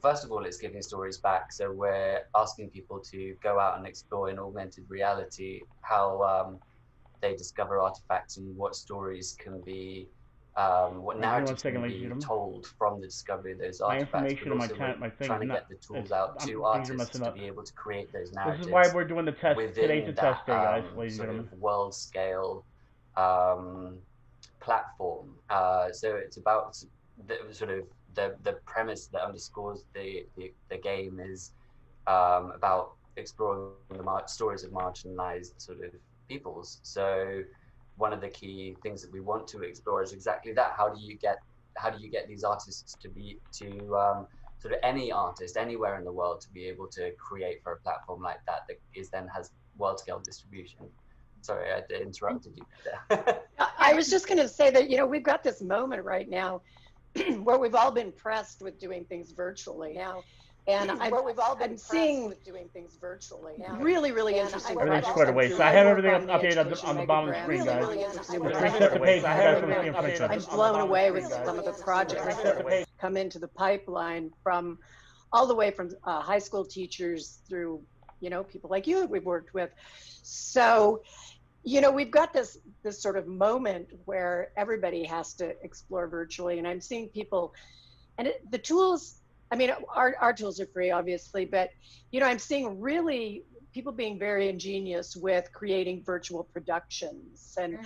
first of all, it's giving stories back. So we're asking people to go out and explore in augmented reality how they discover artifacts and what stories can be, what narratives can be told from the discovery of those artifacts. My thing, trying to get the tools out to artists to be able to create those narratives. This is why we're doing the test. Today's the test day, guys, ladies and gentlemen. World scale platform. So it's about the premise that underscores the game is about exploring the stories of marginalized sort of peoples. So one of the key things that we want to explore is exactly that. How do you get these artists sort of any artist anywhere in the world to be able to create for a platform like that then has world scale distribution? Sorry, I interrupted you there. I was just going to say that, you know, we've got this moment right now where we've all been pressed with doing things virtually now. And I'm seeing doing things virtually now. Really, really interesting. Everything's squared away. So I have everything updated on the bottom of the screen, guys. Reset the page. I'm blown away with some of the projects that have come into the pipeline, from all the way from high school teachers through, you know, people like you that we've worked with. So, you know, we've got this sort of moment where everybody has to explore virtually, and I'm seeing people, and the tools. I mean, our tools are free, obviously, but, you know, I'm seeing really people being very ingenious with creating virtual productions. And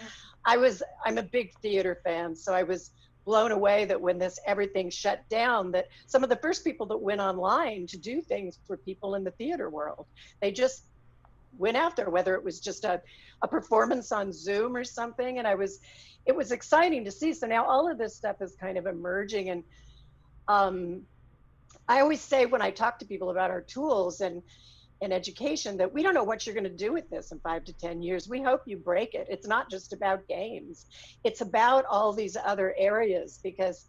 I'm a big theater fan, so I was blown away that when everything shut down, that some of the first people that went online to do things were people in the theater world. They just went out there, whether it was just a performance on Zoom or something. And it was exciting to see. So now all of this stuff is kind of emerging. And I always say when I talk to people about our tools and education that we don't know what you're going to do with this in 5 to 10 years. We hope you break it. It's not just about games. It's about all these other areas, because,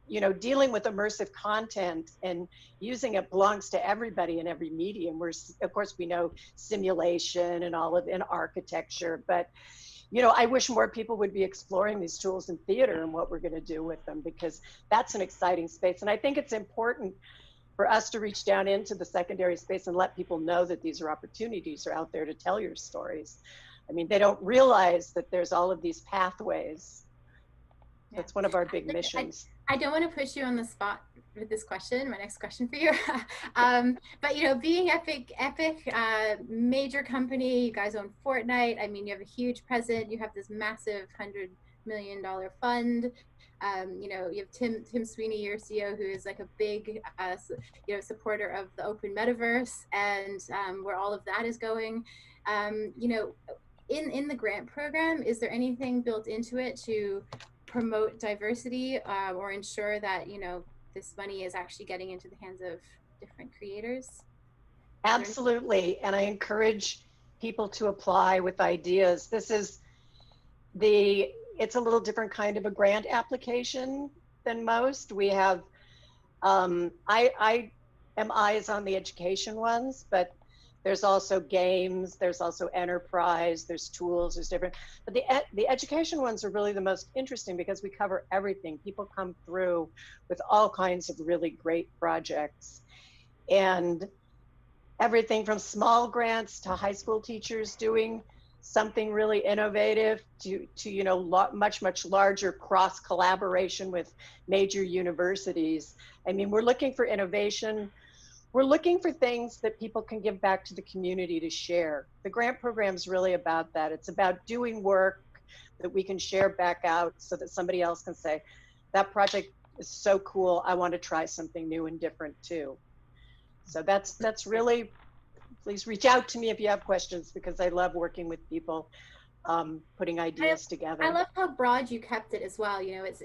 you know, dealing with immersive content and using it belongs to everybody in every medium. Of course, we know simulation and architecture, but, you know, I wish more people would be exploring these tools in theater and what we're going to do with them, because that's an exciting space. And I think it's important for us to reach down into the secondary space and let people know that these are opportunities are out there to tell your stories. I mean, they don't realize that there's all of these pathways. That's one of our big missions. I don't want to push you on the spot with this question, my next question for you. But, you know, being Epic, major company, you guys own FORTNITE. I mean, you have a huge presence. You have this massive $100 million fund. You know, you have Tim Sweeney, your CEO, who is like a big, you know, supporter of the open metaverse and where all of that is going. You know, in the grant program, is there anything built into it to promote diversity or ensure that, you know, this money is actually getting into the hands of different creators? Absolutely. And I encourage people to apply with ideas. It's a little different kind of a grant application than most. We have, I am eyes on the education ones, but there's also games, there's also enterprise, there's tools, there's different, but the education ones are really the most interesting because we cover everything. People come through with all kinds of really great projects, and everything from small grants to high school teachers doing something really innovative to you know, much larger cross collaboration with major universities. I mean, we're looking for innovation. We're looking for things that people can give back to the community to share. The grant program is really about that. It's about doing work that we can share back out so that somebody else can say, that project is so cool, I want to try something new and different too. So that's really, please reach out to me if you have questions, because I love working with people, putting ideas together. I love how broad you kept it as well. You know, it's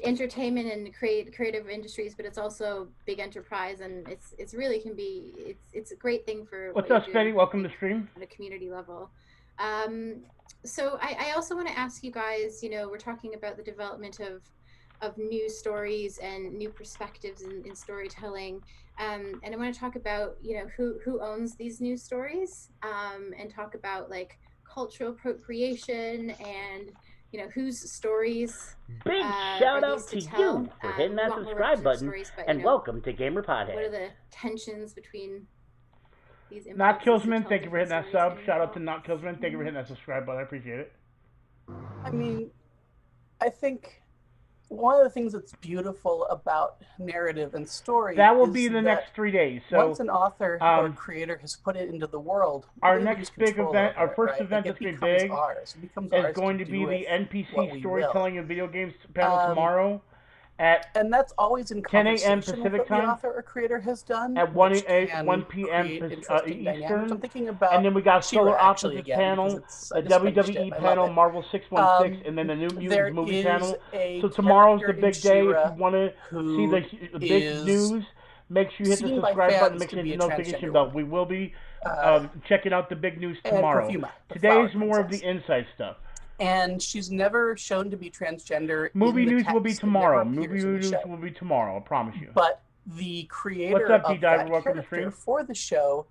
entertainment and creative industries, but it's also big enterprise, and it's really can be, it's a great thing for. What's up, Betty? Welcome to stream. At a community level. So I also want to ask you guys, you know, we're talking about the development of new stories and new perspectives in storytelling. And I want to talk about, you know, who owns these new stories, and talk about like cultural appropriation and, you know, whose stories. Big shout out to you for hitting that subscribe button, and welcome to Gamer Pothead. What are the tensions between these? Not Killsman, thank you for hitting that sub. Shout out to Not Killsman, thank you for hitting that subscribe button. I appreciate it. I mean, I think one of the things that's beautiful about narrative and story that will be the next 3 days. So once an author or creator has put it into the world, our next big event, our first event that's going to be big, is going to be the NPC storytelling in video games panel tomorrow. and that's always in 10 a.m. conversation with Pacific what the time. author or creator has done. At 1 which can 1 p.m. create interesting dynamics. I'm Eastern. thinking about And then we got She-Ra Solar actually Opposites again, panel, because the I just finished WWE it. I love panel, it. Marvel 616, and then the New There Mutants movie is panel. a So tomorrow's the character in big day. If She-Ra you want to see the big is news, make sure you hit the seen by subscribe button, fans make to sure be you a hit the notification transgender bell. We will be checking out the big news and tomorrow. Perfuma, the Today's flower more of the princess. inside stuff. And she's never shown to be transgender. Movie in the news will be text. It never tomorrow. appears Movie in the news show. will be tomorrow. I promise you. But the creator What's up, of D-Diver? that Welcome to the character stream. for the show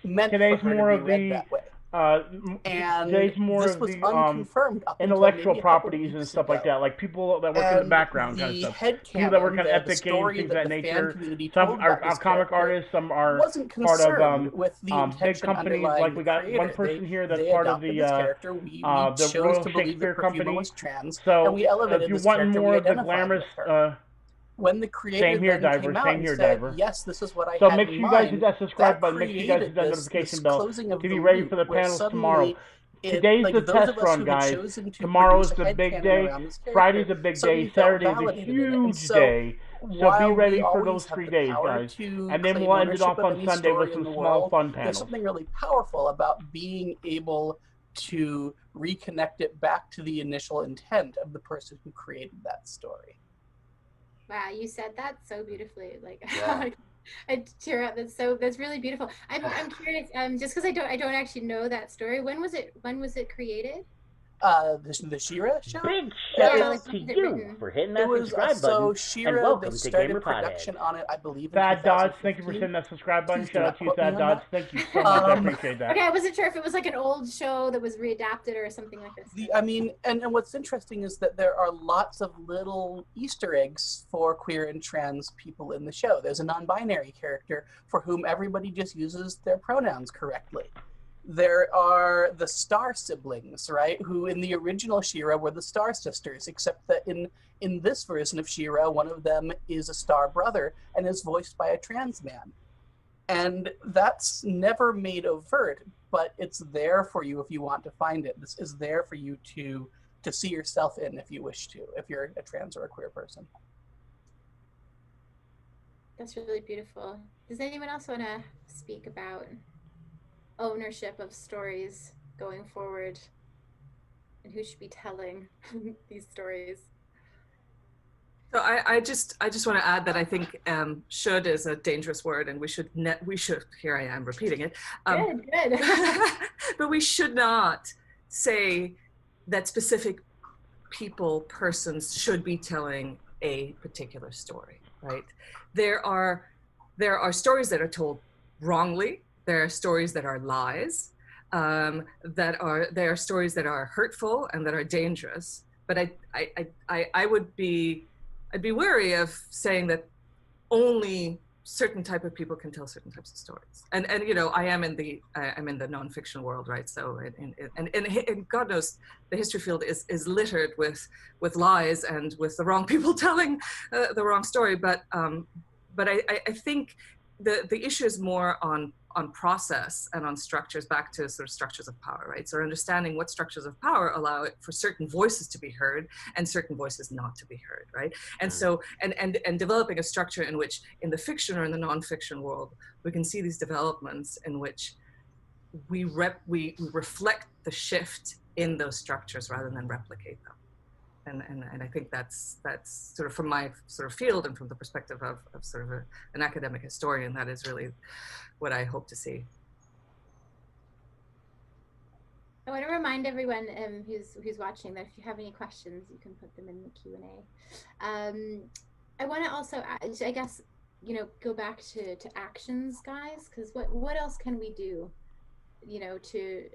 meant Today's for her more to be of read the that way. And today's more this of was the unconfirmed up until intellectual maybe a couple properties and weeks stuff like ago. that, like people that work in the background kind of the stuff. head People that work canon, on the Epic Games, story things of that that the fan nature. community Some told are about this comic character artists, some are wasn't part of concerned with the big intention companies. underlying Like we got the one creator. person here that's They part of adopted the this character. We the chose Royal to believe Shakespeare that Perfuma Company. was trans, So and we elevated if you this want character, more we of the identified glamorous. with her. When the creator Same here, then Diver. came out Same and here, said, Diver. yes, this is what I So had make in sure you guys hit mind, that subscribe that button. Make sure you guys hit that created notification this bell closing of to be the ready loop, for the where panels suddenly tomorrow. Today's like the those test of us run, who had guys. chosen to Tomorrow's produce a the big headcanon day. around this character Friday's a big suddenly day. felt Saturday's a validated in it. And huge so, day. So while be ready we for always those have 3 the days, power guys. to And then claim we'll end it ownership off of on any Sunday with story some in the small world, fun there's panels. something really powerful about being able to reconnect it back to the initial intent of the person who created that story. Wow, you said that so beautifully. Like, Yeah. I tear up. That's really beautiful. I'm curious. Just because I don't actually know that story. When was it created? The She-Ra show? Big Yeah, shout like, out to when was it you written? for hitting that It was subscribe so button. She-Ra, And they welcome to started Gamer Pothead. production on it, I believe, in Thad Dodds, thank you for 2015. hitting that subscribe button. Please Shout do out to you, not quote Thad me on Dodds. that. Thank you so much. I appreciate that. Okay, I wasn't sure if it was like an old show that was readapted or something like this. I mean, and what's interesting is that there are lots of little Easter eggs for queer and trans people in the show. There's a non-binary character for whom everybody just uses their pronouns correctly. There are the Star siblings, right, who in the original She-Ra were the Star sisters, except that in this version of She-Ra, one of them is a Star brother and is voiced by a trans man. And that's never made overt, but it's there for you if you want to find it. This is there for you to see yourself in if you wish to, if you're a trans or a queer person. That's really beautiful. Does anyone else want to speak about ownership of stories going forward and who should be telling these stories? So I just want to add that I think should is a dangerous word, and we should here I am repeating it. Good. But we should not say that specific persons should be telling a particular story, right? There are stories that are told wrongly. There are stories that are lies. There are stories that are hurtful and that are dangerous. But I'd be wary of saying that only certain type of people can tell certain types of stories. And you know, I'm in the nonfiction world, right? So and God knows the history field is littered with lies and with the wrong people telling the wrong story. But I think the issue is more on process and on structures, back to sort of structures of power, right? So understanding what structures of power allow it for certain voices to be heard and certain voices not to be heard, right? And so, and developing a structure in which, in the fiction or in the nonfiction world, we can see these developments in which we reflect the shift in those structures rather than replicate them. And I think that's sort of from my sort of field and from the perspective of sort of an academic historian, that is really what I hope to see. I want to remind everyone who's watching that if you have any questions, you can put them in the Q&A. I want to also, I guess, you know, go back to actions, guys, because what else can we do, you know, to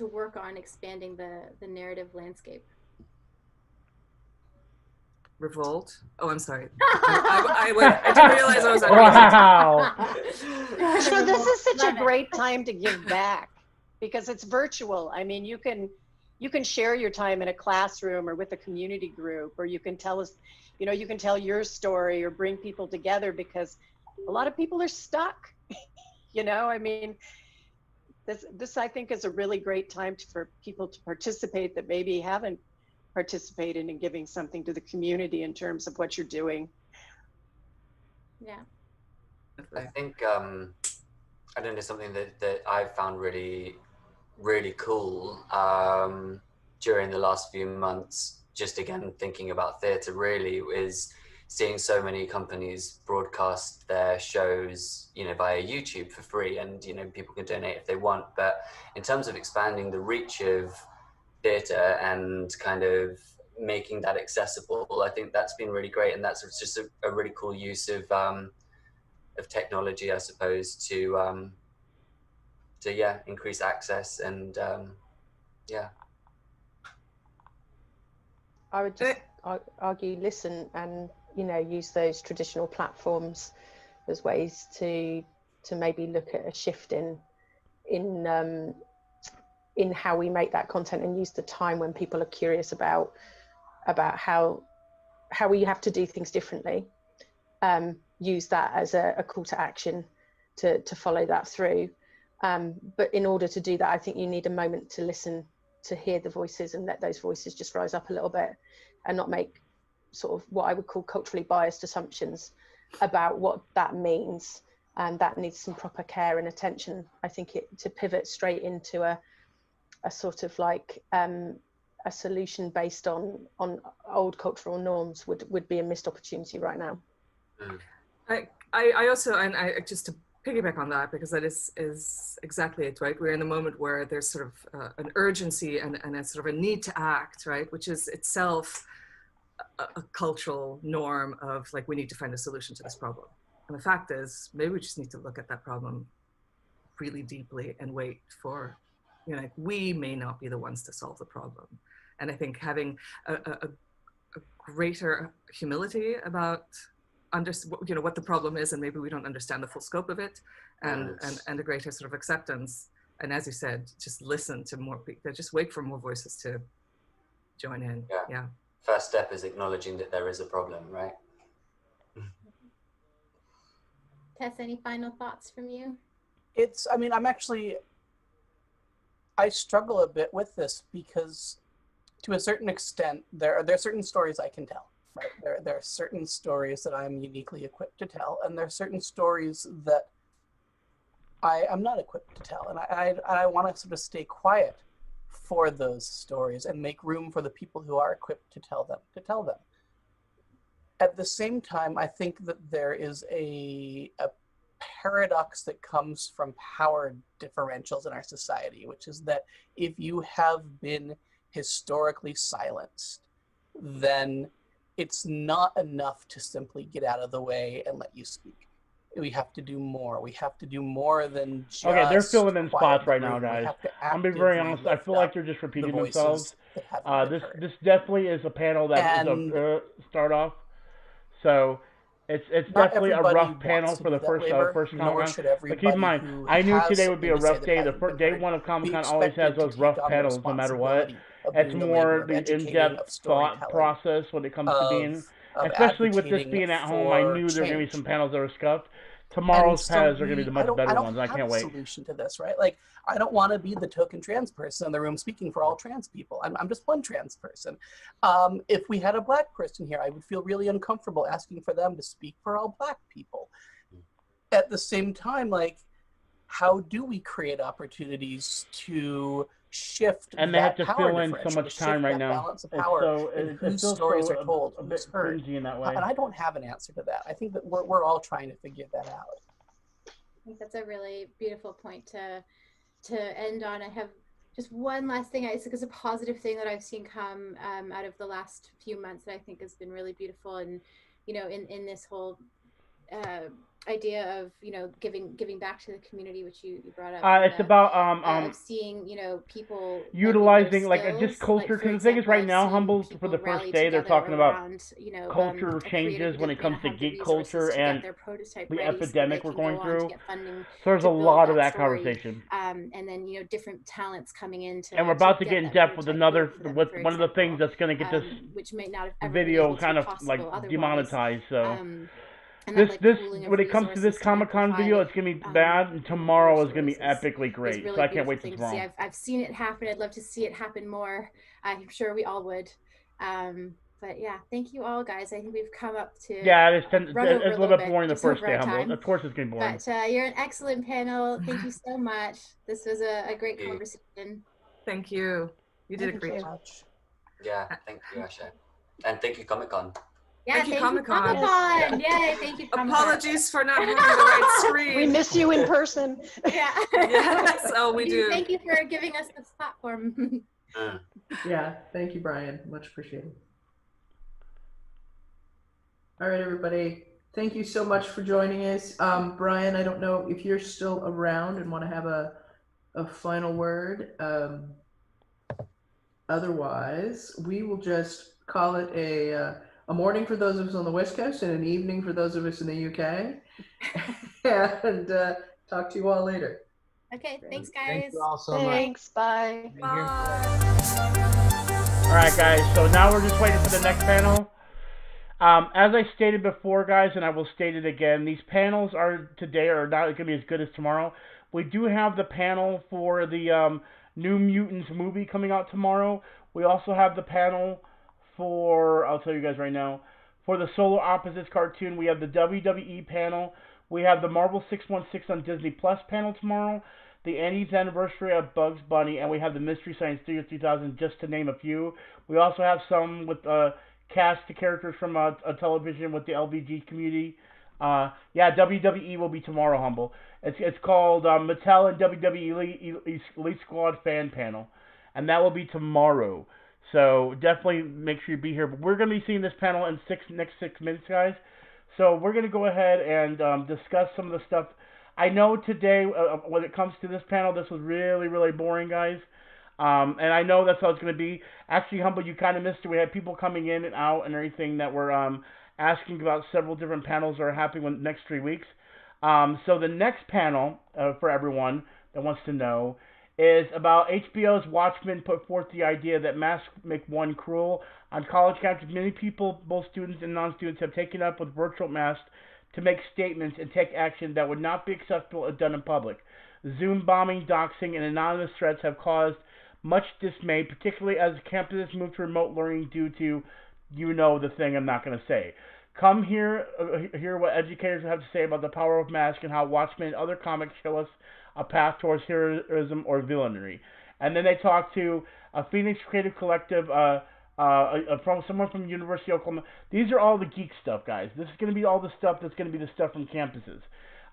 work on expanding the narrative landscape? Revolt. Oh, I'm sorry. I didn't realize I was on. Wow. So this is such a great time to give back because it's virtual. I mean, you can share your time in a classroom or with a community group, or you can tell us, you know, you can tell your story or bring people together because a lot of people are stuck. You know, I mean, this I think is a really great time for people to participate that maybe haven't participating and giving something to the community in terms of what you're doing. Yeah. I think I don't know, something that I've found really cool during the last few months, just again thinking about theatre really, is seeing so many companies broadcast their shows, you know, via YouTube for free, and you know, people can donate if they want. But in terms of expanding the reach of theatre and kind of making that accessible, I think that's been really great, and that's just a really cool use of technology, I suppose, to yeah, increase access and yeah. I would just argue, listen, and you know, use those traditional platforms as ways to maybe look at a shift in how we make that content, and use the time when people are curious about how we have to do things differently. Use that as a call to action to follow that through. But in order to do that, I think you need a moment to listen, to hear the voices, and let those voices just rise up a little bit, and not make sort of what I would call culturally biased assumptions about what that means. And that needs some proper care and attention. I think to pivot straight into a sort of like a solution based on old cultural norms would be a missed opportunity right now. I also, and I just to piggyback on that, because that is exactly it, right? We're in a moment where there's sort of an urgency and a sort of a need to act, right? Which is itself a cultural norm of like, we need to find a solution to this problem. And the fact is, maybe we just need to look at that problem really deeply and wait for, you know, like, we may not be the ones to solve the problem. And I think having a greater humility about you know, what the problem is, and maybe we don't understand the full scope of it, and a greater sort of acceptance. And as you said, just listen to more people, just wait for more voices to join in. Yeah. First step is acknowledging that there is a problem, right? Tess, any final thoughts from you? I mean, I struggle a bit with this, because to a certain extent, there are certain stories I can tell. Right? There are certain stories that I'm uniquely equipped to tell, and there are certain stories that I am not equipped to tell, and I want to sort of stay quiet for those stories and make room for the people who are equipped to tell them. At the same time, I think that there is a paradox that comes from power differentials in our society, which is that if you have been historically silenced, then it's not enough to simply get out of the way and let you speak. We have to do more. We have to do more than just... Okay, they're filling in spots right now, guys. I'm being very honest. I feel like they're just repeating themselves. This definitely is a panel that is a start off. So it's definitely a rough panel for the first Comic-Con. But keep in mind, I knew today would be a rough day. The first day one of Comic-Con always has those rough panels, no matter what. It's more the in-depth thought process when it comes to being, especially with this being at home. I knew there were going to be some panels that were scuffed. Tomorrow's panels are going to be the much better ones. I can't wait. I don't have a solution to this, right? Like, I don't want to be the token trans person in the room speaking for all trans people. I'm just one trans person. If we had a black person here, I would feel really uncomfortable asking for them to speak for all black people. At the same time, like, how do we create opportunities to shift and they have to fill in so differential, much time right now. Balance of power and whose stories are told, a bit cringy in that way. And I don't have an answer to that. I think that we're all trying to figure that out. I think that's a really beautiful point to end on. I have just one last thing. It's a positive thing that I've seen come out of the last few months that I think has been really beautiful, and you know, in this whole idea of, you know, giving back to the community, which you brought up. It's about seeing, you know, people utilizing like just culture, because the thing is right now, Humble, for the first day, they're talking about, you know, culture changes when it comes to geek culture and the epidemic we're going through. So there's a lot of that conversation. And then, you know, different talents coming in and we're about to get in depth with one of the things that's going to get this which may not have ever video kind of like demonetized. So this when it comes to this Comic-Con video, it's gonna be bad, and tomorrow is gonna be epically great. So I can't wait till tomorrow. I've seen it happen. I'd love to see it happen more. I'm sure we all would. But yeah, thank you all, guys. I think we've come up to Yeah, it's run over a a little bit boring the just first over day, our Humble. time. Of course it's getting boring. But you're an excellent panel. Thank you so much. This was a great conversation. Thank you. You did a Thank great you. job. Yeah, thank you, Asha. And thank you, Comic-Con. Yeah, Thank you, Comic-Con. Comic-Con. Yay, thank you, Comic-Con. Apologies for not having the right screen. We miss you in person. Yeah. Yes, oh, we do. Thank you for giving us this platform. Yeah, thank you, Brian. Much appreciated. All right, everybody. Thank you so much for joining us. Brian, I don't know if you're still around and want to have a final word. Otherwise, we will just call it a morning for those of us on the West Coast and an evening for those of us in the UK. And talk to you all later. Okay, thanks, guys. Thank you all so much. Thanks. Bye. All right, guys. So now we're just waiting for the next panel. As I stated before, guys, and I will state it again, these panels today are not going to be as good as tomorrow. We do have the panel for the New Mutants movie coming out tomorrow. We also have the panel for, I'll tell you guys right now, for the Solar Opposites cartoon. We have the WWE panel. We have the Marvel 616 on Disney Plus panel tomorrow. The 80th anniversary of Bugs Bunny, and we have the Mystery Science Theater 3000, just to name a few. We also have some with cast the characters from a television with the LVG community. Yeah, WWE will be tomorrow, Humble. It's called Mattel and WWE Elite Squad Fan Panel, and that will be tomorrow. So definitely make sure you be here. But we're going to be seeing this panel in next 6 minutes, guys. So we're going to go ahead and discuss some of the stuff. I know today, when it comes to this panel, this was really, really boring, guys. And I know that's how it's going to be. Actually, Humble, you kind of missed it. We had people coming in and out and everything that were asking about several different panels that are happening in the next 3 weeks. So the next panel, for everyone that wants to know, is about HBO's Watchmen put forth the idea that masks make one cruel. On college campuses, many people, both students and non-students, have taken up with virtual masks to make statements and take action that would not be acceptable if done in public. Zoom bombing, doxing, and anonymous threats have caused much dismay, particularly as campuses move to remote learning due to, the thing I'm not going to say. Come hear what educators have to say about the power of masks and how Watchmen and other comics show us a path towards heroism or villainy. And then they talk to a Phoenix Creative Collective, from someone from University of Oklahoma. These are all the geek stuff, guys. This is going to be all the stuff that's going to be the stuff from campuses.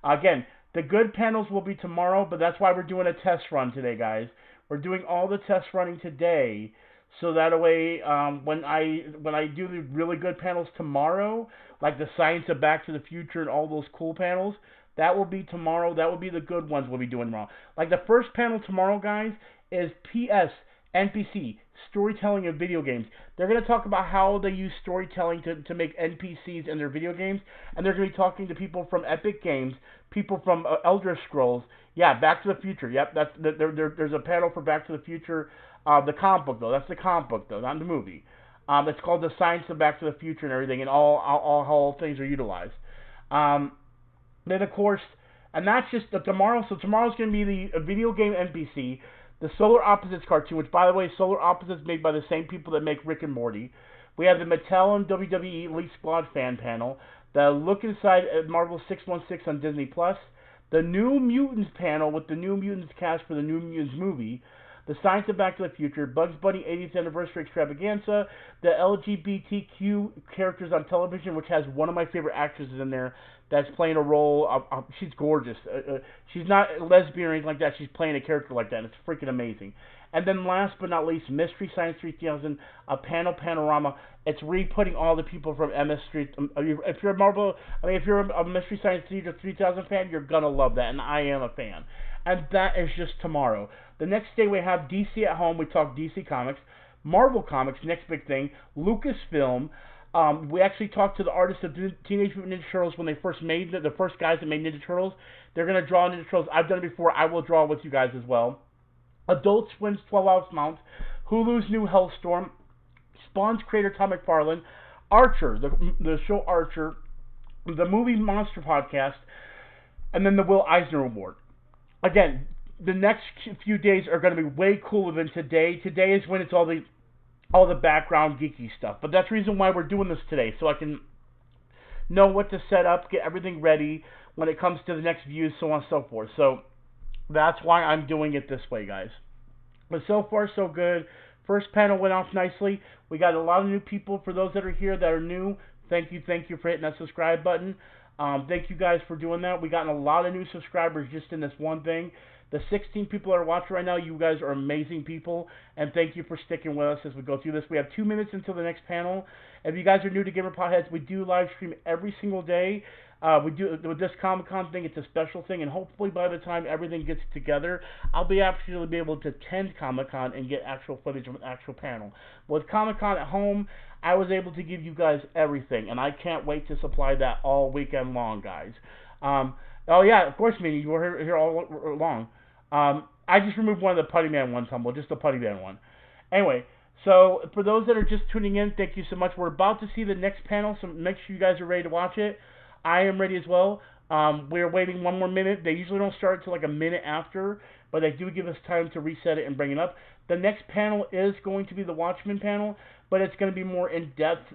Again, the good panels will be tomorrow, but that's why we're doing a test run today, guys. We're doing all the test running today, so that way, when I do the really good panels tomorrow, like the Science of Back to the Future and all those cool panels, that will be tomorrow. That will be the good ones we'll be doing tomorrow. Like the first panel tomorrow, guys, is PS, NPC, storytelling in video games. They're going to talk about how they use storytelling to make NPCs in their video games, and they're going to be talking to people from Epic Games, people from Elder Scrolls. Yeah, Back to the Future. Yep, there's a panel for Back to the Future. The comic book, though. That's the comic book, though, not the movie. It's called The Science of Back to the Future and everything, and all things are utilized. Then, of course, and that's just tomorrow. So tomorrow's going to be the video game NPC, the Solar Opposites cartoon, which, by the way, Solar Opposites made by the same people that make Rick and Morty. We have the Mattel and WWE Elite Squad fan panel, the Look Inside Marvel 616 on Disney Plus, the New Mutants panel with the New Mutants cast for the New Mutants movie, the Science of Back to the Future, Bugs Bunny 80th Anniversary Extravaganza, the LGBTQ characters on television, which has one of my favorite actresses in there that's playing a role. She's gorgeous. She's not lesbian or anything like that. She's playing a character like that, and it's freaking amazing. And then last but not least, Mystery Science 3000, a panel panorama. It's re-putting all the people from MS Street. If you're a Mystery Science Theater 3000 fan, you're gonna love that, and I am a fan. And that is just tomorrow. The next day we have DC at Home. We talk DC Comics, Marvel Comics, next big thing, Lucasfilm. We actually talked to the artists of Teenage Mutant Ninja Turtles when they first made the first guys that made Ninja Turtles. They're gonna draw Ninja Turtles. I've done it before. I will draw with you guys as well. Adult Swim's 12-ounce mount, Hulu's new Hellstorm, Spawn's creator Tom McFarlane, Archer, the show Archer, the movie Monster Podcast, and then the Will Eisner Award. Again, the next few days are going to be way cooler than today. Today is when it's all the all the background geeky stuff. But that's the reason why we're doing this today, so I can know what to set up, get everything ready when it comes to the next views, so on and so forth. So that's why I'm doing it this way, guys. But so far, so good. First panel went off nicely. We got a lot of new people. For those that are here that are new, thank you for hitting that subscribe button. Thank you guys for doing that. We gotten a lot of new subscribers just in this one thing. The 16 people that are watching right now, you guys are amazing people, and thank you for sticking with us as we go through this. We have 2 minutes until the next panel. If you guys are new to Gamer Potheads, we do live stream every single day. We do with this Comic-Con thing, it's a special thing, and hopefully by the time everything gets together, I'll be actually be able to attend Comic-Con and get actual footage of an actual panel. With Comic-Con at home, I was able to give you guys everything, and I can't wait to supply that all weekend long, guys. Oh yeah, of course, Minnie, you were here all along. I just removed one of the Putty Man ones, Humble, just the Putty Man one. Anyway, so for those that are just tuning in, thank you so much. We're about to see the next panel, so make sure you guys are ready to watch it. I am ready as well. We're waiting 1 more minute. They usually don't start until like a minute after, but they do give us time to reset it and bring it up. The next panel is going to be the Watchmen panel, but it's going to be more in-depth,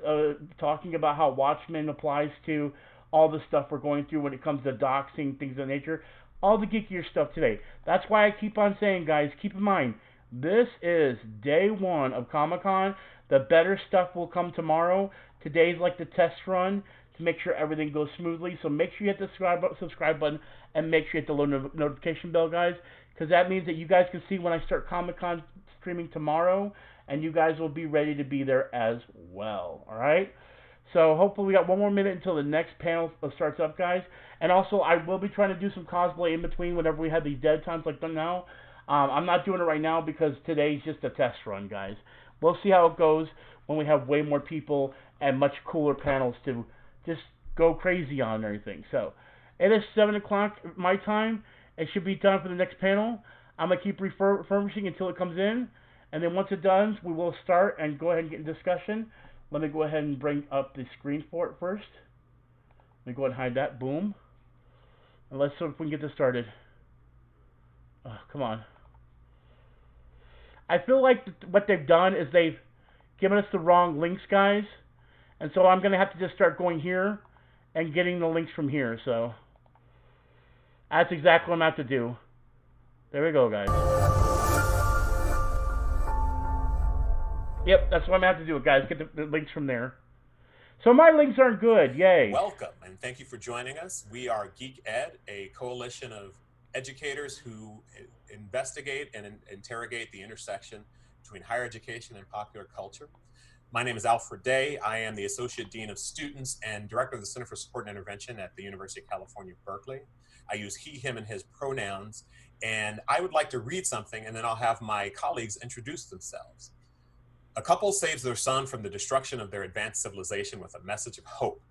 talking about how Watchmen applies to all the stuff we're going through when it comes to doxing, things of that nature. All the geekier stuff today. That's why I keep on saying, guys, keep in mind, this is day 1 of Comic-Con. The better stuff will come tomorrow. Today's like the test run to make sure everything goes smoothly. So make sure you hit the subscribe button and make sure you hit the little notification bell, guys, because that means that you guys can see when I start Comic-Con streaming tomorrow, and you guys will be ready to be there as well. All right? So hopefully we got 1 more minute until the next panel starts up, guys. And also, I will be trying to do some cosplay in between whenever we have these dead times like now. I'm not doing it right now because today's just a test run, guys. We'll see how it goes when we have way more people and much cooler panels to just go crazy on and everything. So, it is 7 o'clock my time. It should be time for the next panel. I'm going to keep refurbishing until it comes in. And then once it does, we will start and go ahead and get in discussion. Let me go ahead and bring up the screen for it first. Let me go ahead and hide that. Boom. And let's see if we can get this started. Oh, come on. I feel like what they've done is they've given us the wrong links, guys. And so I'm going to have to just start going here and getting the links from here. So that's exactly what I'm going to have to do. There we go, guys. Yep, that's what I'm going to have to do, guys. Get the links from there. So my links aren't good. Yay. Welcome, and thank you for joining us. We are GeekED, a coalition of educators who investigate and interrogate the intersection between higher education and popular culture. My name is Alfred Day. I am the Associate Dean of Students and Director of the Center for Support and Intervention at the University of California, Berkeley. I use he, him, and his pronouns, and I would like to read something, and then I'll have my colleagues introduce themselves. A couple saves their son from the destruction of their advanced civilization with a message of hope.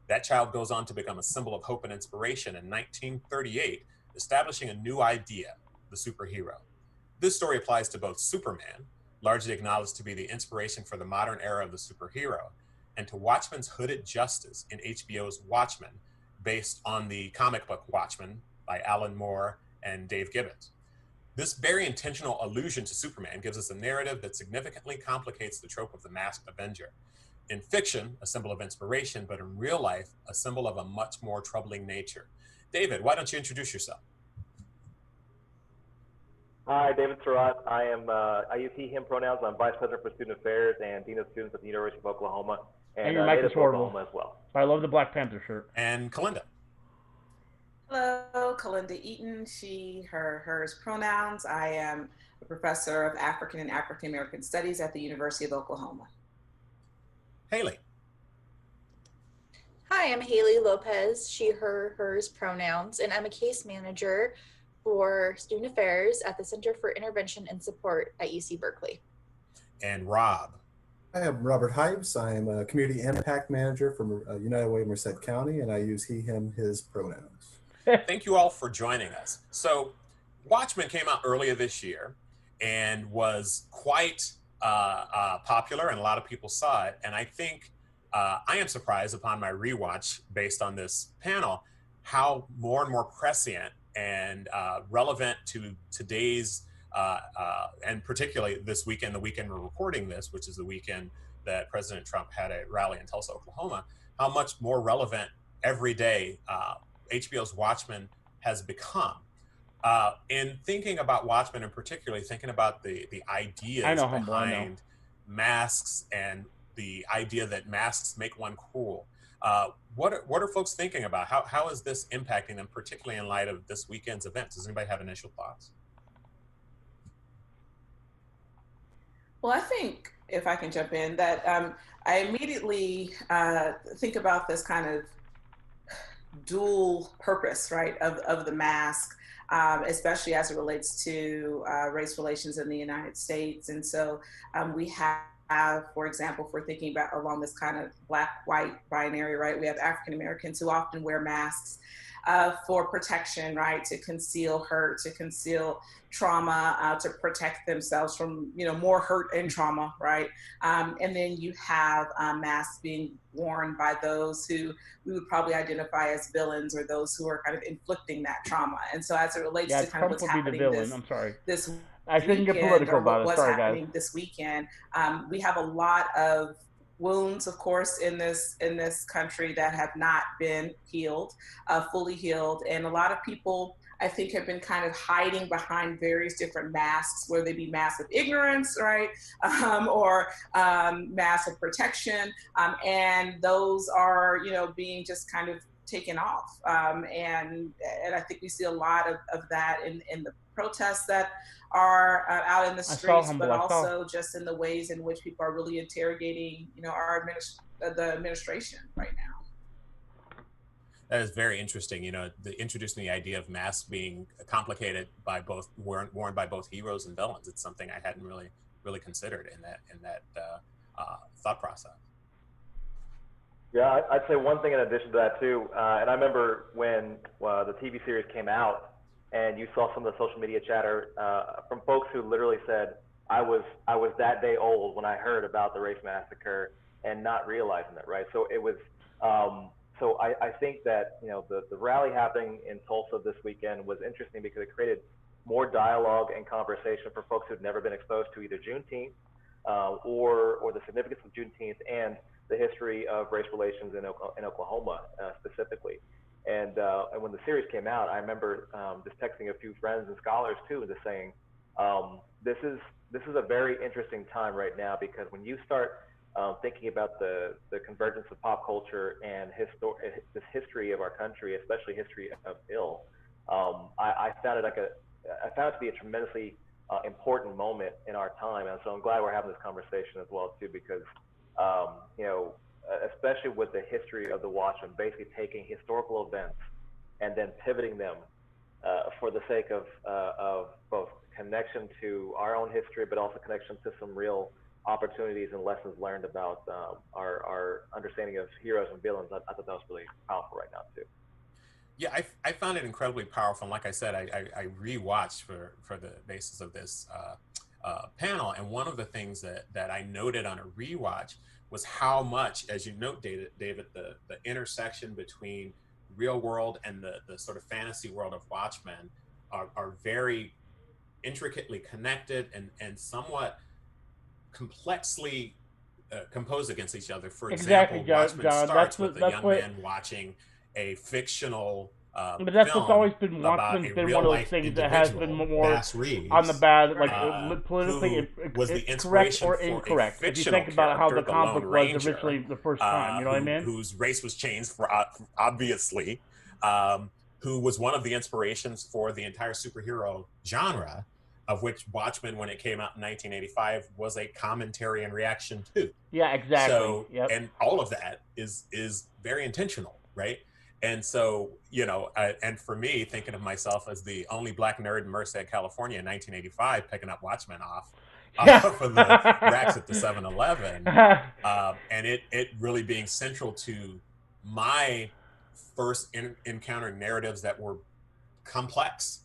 That child goes on to become a symbol of hope and inspiration in 1938, establishing a new idea, the superhero. This story applies to both Superman, largely acknowledged to be the inspiration for the modern era of the superhero, and to Watchmen's hooded justice in HBO's Watchmen, based on the comic book Watchmen by Alan Moore and Dave Gibbons. This very intentional allusion to Superman gives us a narrative that significantly complicates the trope of the masked Avenger. In fiction, a symbol of inspiration, but in real life, a symbol of a much more troubling nature. David, why don't you introduce yourself? Hi, David Surratt. I use he, him pronouns. I'm Vice President for Student Affairs and Dean of Students at the University of Oklahoma and your mic is native horrible. Oklahoma as well. I love the Black Panther shirt. And Kalinda. Hello, Kalinda Eaton, she, her, hers pronouns. I am a professor of African and African American Studies at the University of Oklahoma. Haley. Hi, I'm Haley Lopez, she, her, hers pronouns, and I'm a case manager for Student Affairs at the Center for Intervention and Support at UC Berkeley. And Rob. I am Robert Hypes. I am a Community Impact Manager for United Way Merced County, and I use he, him, his pronouns. Thank you all for joining us. So Watchmen came out earlier this year and was quite popular, and a lot of people saw it. And I think I am surprised upon my rewatch based on this panel how more and more prescient and relevant to today's and particularly this weekend, the weekend we're recording this, which is the weekend that President Trump had a rally in Tulsa, Oklahoma, how much more relevant every day HBO's Watchmen has become. In thinking about Watchmen, and particularly thinking about the ideas behind masks and the idea that masks make one cruel, what are folks thinking about? How is this impacting them, particularly in light of this weekend's events? Does anybody have initial thoughts? Well, I think, if I can jump in, that I immediately think about this kind of dual purpose, right, of the mask, especially as it relates to race relations in the United States. And so we have, for example, if we're thinking about along this kind of black-white binary, right, we have African Americans who often wear masks for protection, right, to conceal hurt, to conceal trauma, to protect themselves from, more hurt and trauma, right? And then you have masks being worn by those who we would probably identify as villains, or those who are kind of inflicting that trauma. And so as it relates to kind of what's happening this I shouldn't get political about it. What's Sorry, happening guys. this weekend, we have a lot of wounds, of course, in this country that have not been healed, fully healed, and a lot of people, I think, have been kind of hiding behind various different masks, whether they be masks of ignorance, right, or masks of protection, and those are, being just kind of taken off, and I think we see a lot of that in the protests that are out in the streets, but also just in the ways in which people are really interrogating, the administration right now. That is very interesting. Introducing the idea of masks being complicated by worn by both heroes and villains. It's something I hadn't really considered in that thought process. Yeah, I'd say one thing in addition to that too, and I remember when the TV series came out, and you saw some of the social media chatter from folks who literally said, I was that day old when I heard about the race massacre and not realizing it, right? So it was, so I think that, the rally happening in Tulsa this weekend was interesting because it created more dialogue and conversation for folks who'd never been exposed to either Juneteenth or the significance of Juneteenth and the history of race relations in Oklahoma specifically. And when the series came out, I remember just texting a few friends and scholars too, and just saying, this is a very interesting time right now, because when you start thinking about the convergence of pop culture and this history of our country, especially history of ill, I found it to be a tremendously important moment in our time, and so I'm glad we're having this conversation as well too, because especially with the history of the Watchmen, basically taking historical events and then pivoting them for the sake of both connection to our own history, but also connection to some real opportunities and lessons learned about our understanding of heroes and villains. I thought that was really powerful right now too. Yeah, I found it incredibly powerful. And like I said, I rewatched for the basis of this panel, and one of the things that I noted on a rewatch was how much, as you note, David, the intersection between real world and the sort of fantasy world of Watchmen are very intricately connected and somewhat complexly composed against each other. For example, Watchmen starts with a young man watching a fictional but that's what's always been Watchmen's been one of those things that has been more on the bad, like politically correct or incorrect. If you think about how the comic was originally the first time, you know what I mean? Whose race was changed for obviously, who was one of the inspirations for the entire superhero genre, of which Watchmen, when it came out in 1985, was a commentary and reaction to. Yeah, exactly. So, and all of that is very intentional, right? And so, and for me, thinking of myself as the only black nerd in Merced, California in 1985, picking up Watchmen off of the racks at the 7-Eleven, and it really being central to my first encounter narratives that were complex.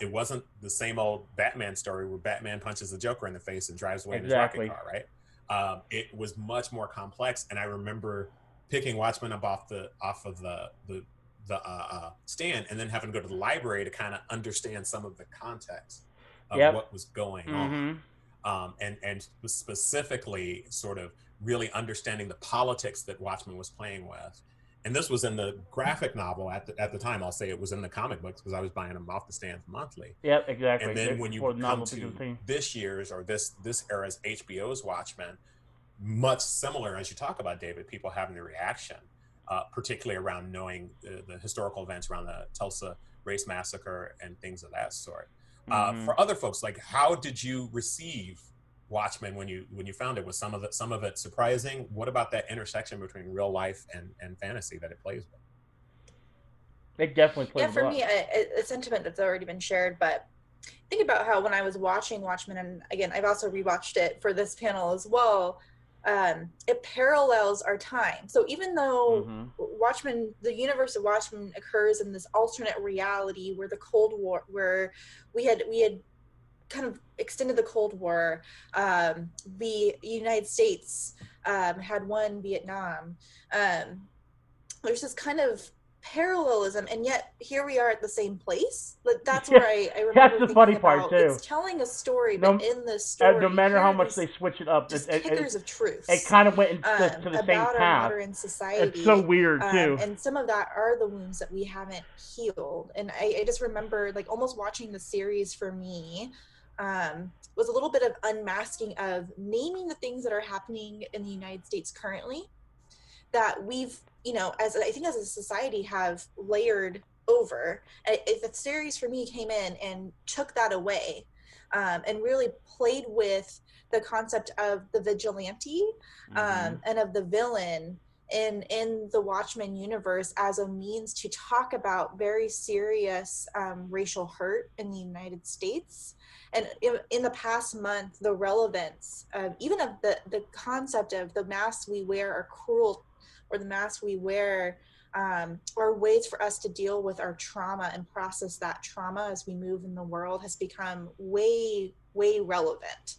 It wasn't the same old Batman story where Batman punches the Joker in the face and drives away in his rocket car, right? It was much more complex, and I remember picking Watchmen up off of the stand, and then having to go to the library to kind of understand some of the context of what was going Mm-hmm. on, and specifically sort of really understanding the politics that Watchmen was playing with. And this was in the graphic novel at the time. I'll say it was in the comic books because I was buying them off the stands monthly. Yep, exactly. And then when you come to thing. this year's or this era's HBO's Watchmen, much similar as you talk about, David, people having the reaction, particularly around knowing the historical events around the Tulsa race massacre and things of that sort. For other folks, like, how did you receive Watchmen when you found it? Was some of it surprising? What about that intersection between real life and fantasy that it plays with? It definitely plays. Yeah, for me, a sentiment that's already been shared, but think about how when I was watching Watchmen, and again, I've also rewatched it for this panel as well, it parallels our time. So even though Watchmen, the universe of Watchmen occurs in this alternate reality where the Cold War, where we had kind of extended the Cold War, the United States had won Vietnam. There's this kind of parallelism, and yet here we are at the same place. But that's where I remember that's the funny part too. It's telling a story, but in this story, no matter how much they switch it up, kickers of truth. It kind of went into to the same about our path. modern society. It's so weird too. And some of that are the wounds that we haven't healed. And I just remember, like, almost watching the series for me was a little bit of unmasking of naming the things that are happening in the United States currently that we've, as I think as a society have layered over. The series for me came in and took that away, and really played with the concept of the vigilante and of the villain in the Watchmen universe as a means to talk about very serious racial hurt in the United States. And in the past month, the relevance even of the concept of the masks we wear are cruel, or the masks we wear are ways for us to deal with our trauma and process that trauma as we move in the world, has become way, way relevant.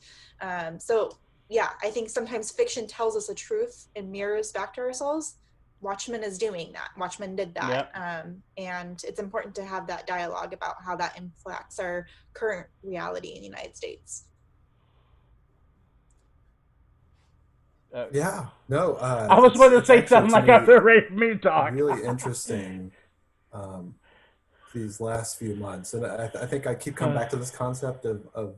So yeah, I think sometimes fiction tells us the truth and mirrors back to ourselves. Watchmen is doing that. Watchmen did that. Yep. And it's important to have that dialogue about how that impacts our current reality in the United States. Yeah, no. I was going to say something like after me talk. Really interesting these last few months, and I think I keep coming back to this concept of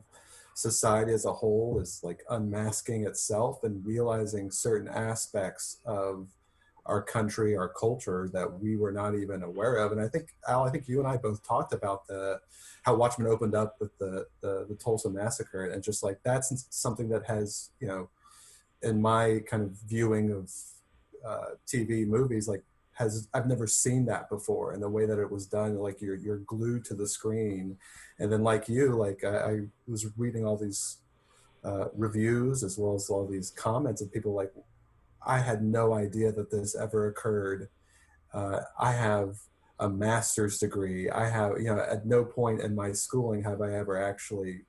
society as a whole is like unmasking itself and realizing certain aspects of our country, our culture that we were not even aware of. And I think, Al, you and I both talked about how Watchmen opened up with the Tulsa massacre, and just like that's something that has, in my kind of viewing of TV movies, like I've never seen that before, and the way that it was done, like you're glued to the screen. And then like you, like I was reading all these reviews as well as all these comments of people like, I had no idea that this ever occurred. I have a master's degree. I have, at no point in my schooling have I ever actually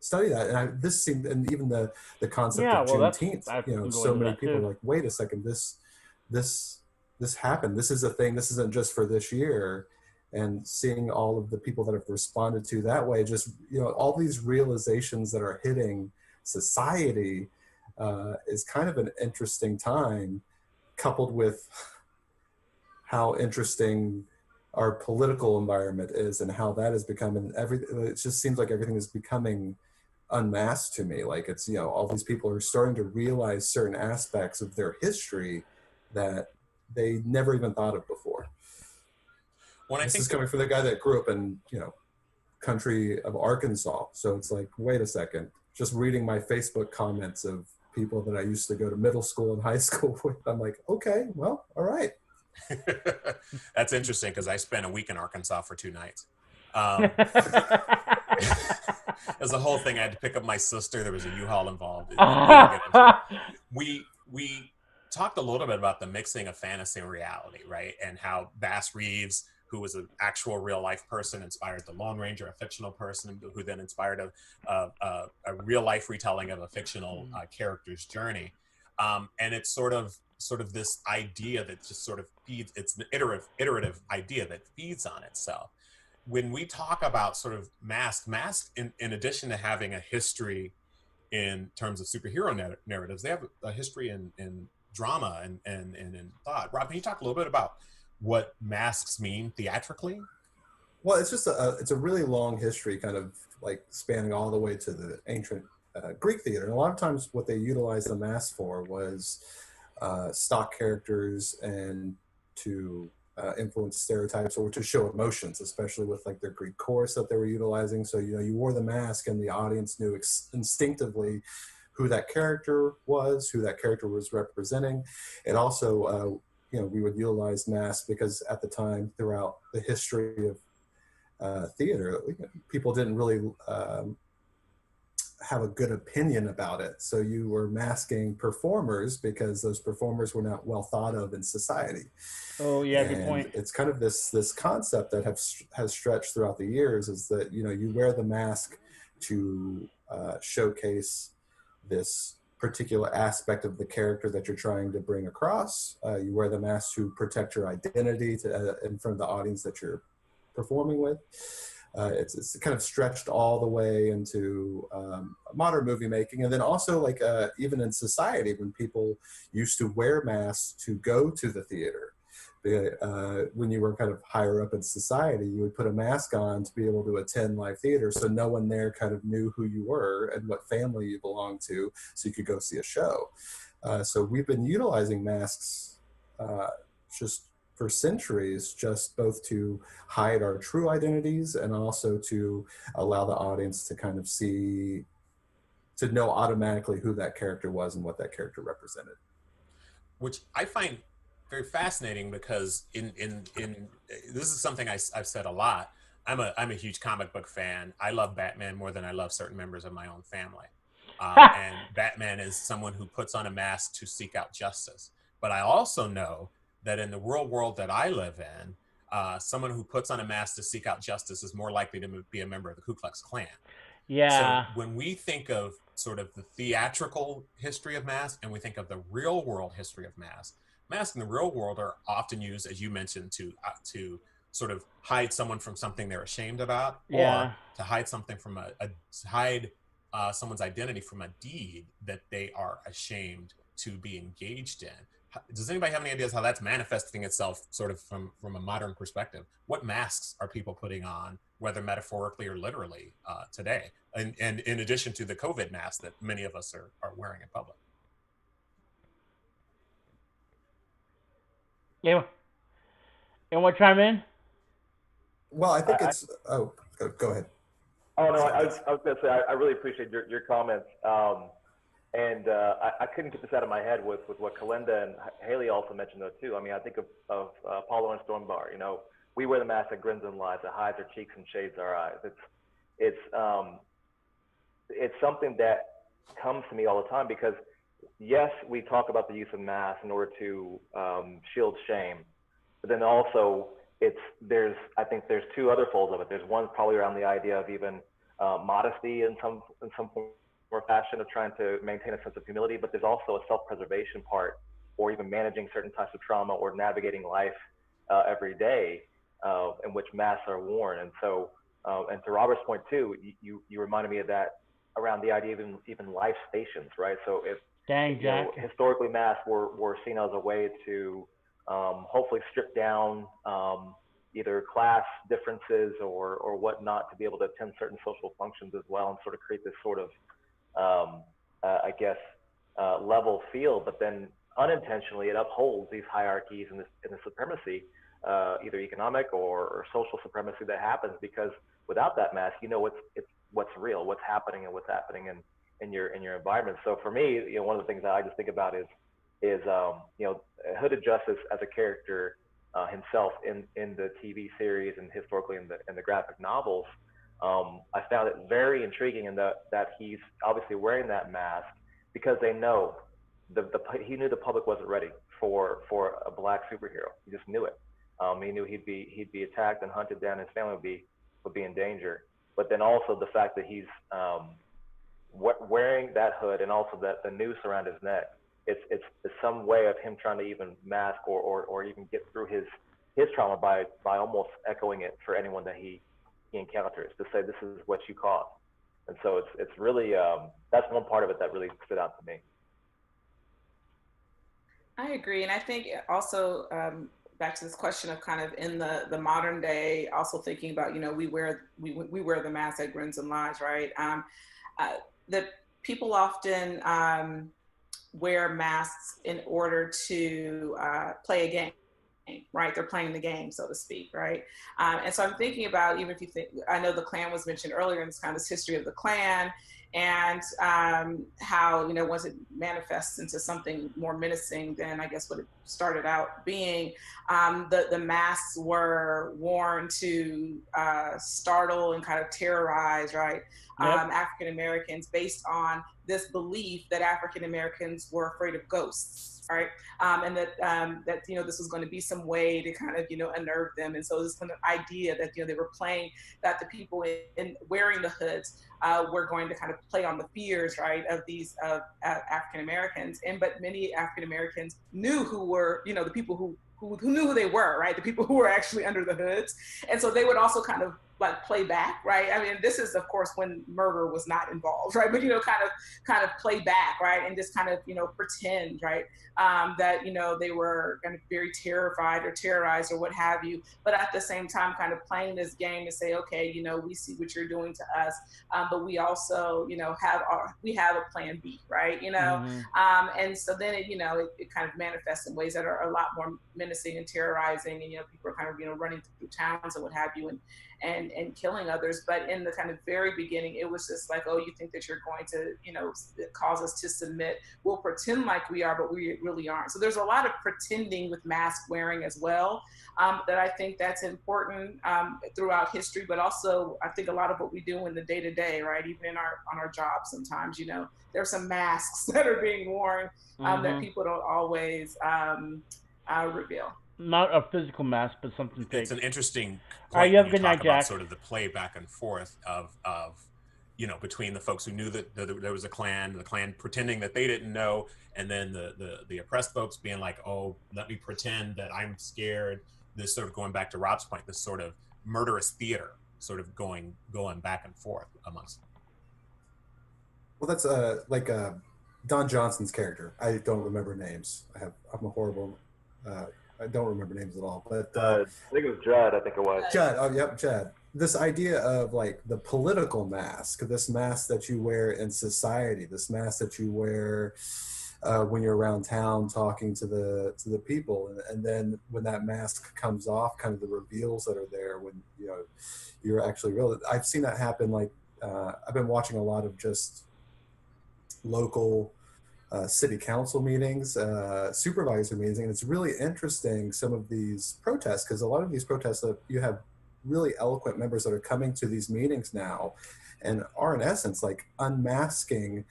study that. And this seemed, and even the concept of Juneteenth, so many people are like, wait a second, this happened. This is a thing. This isn't just for this year. And seeing all of the people that have responded to that way, just, all these realizations that are hitting society is kind of an interesting time, coupled with how interesting our political environment is and how that is becoming it just seems like everything is becoming unmasked to me. Like it's, all these people are starting to realize certain aspects of their history that they never even thought of before. This is coming from the guy that grew up in, country of Arkansas. So it's like, wait a second, just reading my Facebook comments of people that I used to go to middle school and high school with, I'm like, okay, well, all right. That's interesting because I spent a week in Arkansas for 2 nights. There's a whole thing. I had to pick up my sister. There was a U-Haul involved. We talked a little bit about the mixing of fantasy and reality, right? And how Bass Reeves, who was an actual real life person, inspired the Lone Ranger, a fictional person, who then inspired a real life retelling of a fictional character's journey. And it's sort of this idea that just sort of feeds, it's an iterative idea that feeds on itself. when we talk about sort of Mask, in addition to having a history in terms of superhero narratives, they have a history in drama and in thought. Rob, can you talk a little bit about what masks mean theatrically? Well, it's just it's a really long history, kind of like spanning all the way to the ancient Greek theater. And a lot of times what they utilized the mask for was stock characters and to influence stereotypes or to show emotions, especially with like their Greek chorus that they were utilizing. So, you know, you wore the mask and the audience knew instinctively who that character was, who that character was representing. And also, you know, we would utilize masks because at the time, throughout the history of theater, people didn't really have a good opinion about it. So you were masking performers because those performers were not well thought of in society. Oh yeah, and good point. It's kind of this concept that has stretched throughout the years, is that, you know, you wear the mask to showcase this particular aspect of the character that you're trying to bring across. You wear the mask to protect your identity in front of the audience that you're performing with. It's kind of stretched all the way into modern movie making. And then also, like, even in society, when people used to wear masks to go to the theater, when you were kind of higher up in society, you would put a mask on to be able to attend live theater, so no one there kind of knew who you were and what family you belonged to, so you could go see a show. So we've been utilizing masks just for centuries, just both to hide our true identities and also to allow the audience to kind of see, to know automatically who that character was and what that character represented. Which I find very fascinating, because in this is something I've said a lot. I'm a huge comic book fan. I love Batman more than I love certain members of my own family. And Batman is someone who puts on a mask to seek out justice. But I also know that in the real world that I live in, someone who puts on a mask to seek out justice is more likely to be a member of the Ku Klux Klan. Yeah. So when we think of sort of the theatrical history of masks and we think of the real world history of masks, masks in the real world are often used, as you mentioned, to sort of hide someone from something they're ashamed about, Yeah. or to hide something from hide someone's identity from a deed that they are ashamed to be engaged in. Does anybody have any ideas how that's manifesting itself sort of from a modern perspective? What masks are people putting on, whether metaphorically or literally, today? And in addition to the COVID mask that many of us are wearing in public. Yeah. And what chime in? Well, I think it's... Oh, go ahead. Oh, no, I was going to say, I really appreciate your comments. And I couldn't get this out of my head with what Kalinda and Haley also mentioned, though, too. I mean, I think of Apollo and Stormbar. You know, we wear the mask that grins and lies, that hides our cheeks and shades our eyes. It's something that comes to me all the time, because, yes, we talk about the use of masks in order to shield shame. But then also, I think there's two other folds of it. There's one probably around the idea of even modesty in some form or fashion, of trying to maintain a sense of humility, but there's also a self-preservation part, or even managing certain types of trauma or navigating life every day, in which masks are worn. And so, and to Robert's point too, you reminded me of that around the idea of even life stations, right? So if historically masks were seen as a way to hopefully strip down either class differences or whatnot, to be able to attend certain social functions as well, and sort of create this sort of I guess, level field, but then unintentionally it upholds these hierarchies and the supremacy, either economic or social supremacy that happens, because without that mask, you know what's real, what's happening in your environment. So for me, you know, one of the things that I just think about is you know, Hooded Justice as a character himself in the TV series and historically in the graphic novels. I found it very intriguing in that he's obviously wearing that mask because they know he knew the public wasn't ready for a black superhero. He just knew it. He knew he'd be attacked and hunted down. His family would be in danger. But then also the fact that he's wearing that hood, and also that the noose around his neck, it's some way of him trying to even mask or even get through his trauma by almost echoing it for anyone that he he encounters to say this is what you caused. And so it's really that's one part of it that really stood out to me. I agree, and I think also back to this question of kind of in the modern day, also thinking about, you know, we wear the mask that grins and lies, right? That people often wear masks in order to play a game. Right, they're playing the game, so to speak, right? And so I'm thinking about, even if you think, I know the Klan was mentioned earlier in this kind of this history of the Klan, and how, you know, once it manifests into something more menacing than I guess what it started out being, the masks were worn to startle and kind of terrorize, right? Yep. African Americans, based on this belief that African Americans were afraid of ghosts. Right, and that you know, this was going to be some way to kind of, you know, unnerve them, and so this kind of idea that, you know, they were playing, that the people in wearing the hoods were going to kind of play on the fears, right, of these African Americans, but many African Americans knew who were, you know, the people who knew who they were, right, the people who were actually under the hoods, and so they would also kind of like play back, right? I mean, this is of course when murder was not involved, right? But, you know, kind of play back, right? And just kind of, you know, pretend, right? That, you know, they were kind of very terrified or terrorized or what have you, but at the same time kind of playing this game to say, okay, you know, we see what you're doing to us, but we also, you know, have a plan B, right? You know, and so then it, you know, it kind of manifests in ways that are a lot more menacing and terrorizing, and, you know, people are kind of, you know, running through towns and what have you, and killing others. But in the kind of very beginning, it was just like, oh, you think that you're going to, you know, cause us to submit. We'll pretend like we are, but we really aren't. So there's a lot of pretending with mask wearing as well, that I think that's important throughout history, but also I think a lot of what we do in the day-to-day, right? Even on our jobs sometimes, you know, there's some masks that are being worn that people don't always reveal. Not a physical mask, but something fake. It's an interesting All right, point you have when a good you talk night, about Jack. sort of the play back and forth of you know, between the folks who knew that there was a Klan, the Klan pretending that they didn't know, and then the oppressed folks being like, oh, let me pretend that I'm scared. This sort of going back to Rob's point, this sort of murderous theater sort of going back and forth amongst them. Well, that's like Don Johnson's character. I don't remember names. I'm a horrible. I don't remember names at all. But I think it was Judd. I think it was Judd. Oh, yep, Judd. This idea of like the political mask, this mask that you wear in society, this mask that you wear when you're around town talking to the people, and then when that mask comes off, kind of the reveals that are there when, you know, you're actually real. I've seen that happen. Like I've been watching a lot of just local city council meetings, supervisor meetings, and it's really interesting, some of these protests, because a lot of these protests that you have really eloquent members that are coming to these meetings now and are in essence like unmasking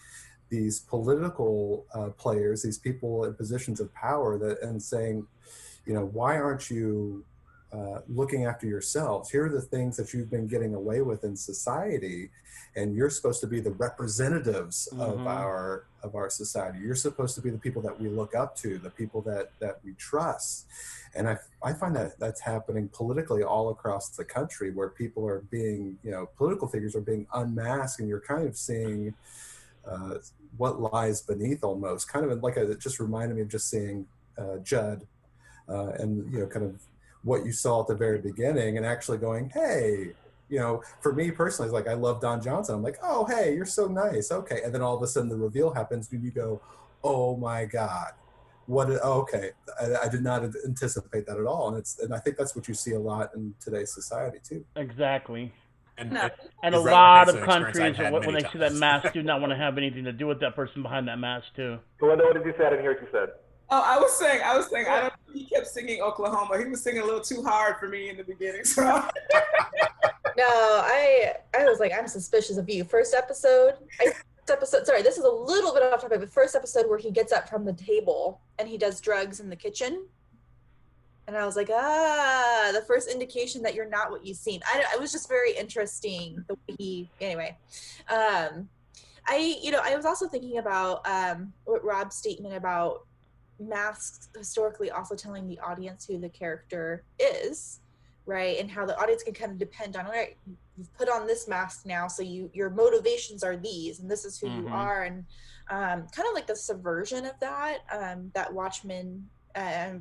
these political players, these people in positions of power, that and saying, you know, why aren't you looking after yourselves? Here are the things that you've been getting away with in society, and you're supposed to be the representatives of our society. You're supposed to be the people that we look up to, the people that we trust. And I find that that's happening politically all across the country, where people are being, you know, political figures are being unmasked, and you're kind of seeing what lies beneath, almost kind of like it just reminded me of just seeing Judd and, you know, kind of what you saw at the very beginning, and actually going, hey, you know, for me personally, it's like, I love Don Johnson. I'm like, oh, hey, you're so nice. Okay. And then all of a sudden the reveal happens, and you go, oh my God, okay. I did not anticipate that at all. And I think that's what you see a lot in today's society too. Exactly. And a lot of countries, when they see that mask, do not want to have anything to do with that person behind that mask too. What did you say? I didn't hear what you said. Oh, I was saying, I don't know, he kept singing Oklahoma. He was singing a little too hard for me in the beginning. So. No, I was like, I'm suspicious of you. First episode, sorry, this is a little bit off topic, but first episode where he gets up from the table and he does drugs in the kitchen. And I was like, the first indication that you're not what you've seen. It was just very interesting the way anyway. I was also thinking about what Rob's statement about masks historically also telling the audience who the character is. right? And how the audience can kind of depend on, all right, you've put on this mask now, so your motivations are these, and this is who you are, and kind of like the subversion of that, that Watchmen,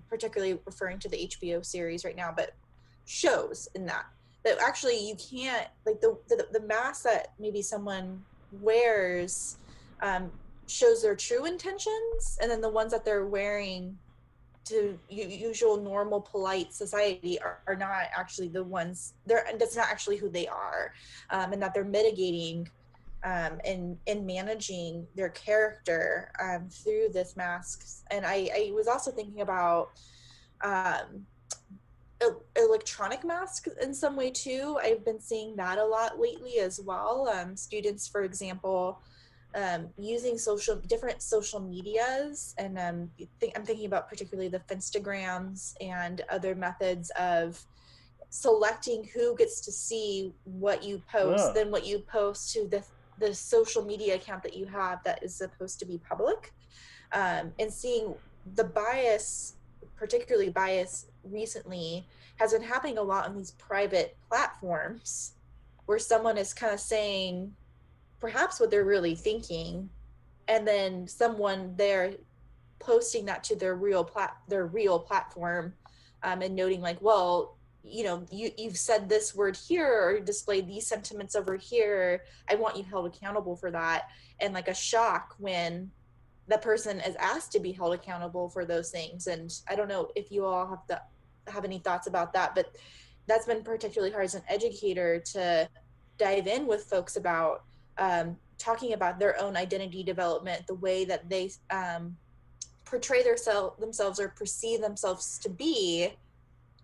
particularly referring to the HBO series right now, but shows in that actually you can't, like the mask that maybe someone wears shows their true intentions, and then the ones that they're wearing to usual normal polite society are not actually the ones, that's not actually who they are, and that they're mitigating and managing their character through this mask. And I was also thinking about electronic masks in some way too. I've been seeing that a lot lately as well. Students, for example, using different social medias, and I'm thinking about particularly the Finstagrams and other methods of selecting who gets to see what you post, then what you post to the social media account that you have that is supposed to be public, and seeing the bias, particularly bias recently, has been happening a lot on these private platforms where someone is kind of saying perhaps what they're really thinking, and then someone there posting that to their real platform, and noting like, well, you've said this word here or displayed these sentiments over here, I want you held accountable for that. And like a shock when the person is asked to be held accountable for those things. And I don't know if you all have any thoughts about that, but that's been particularly hard as an educator to dive in with folks about talking about their own identity development, the way that they portray themselves or perceive themselves to be,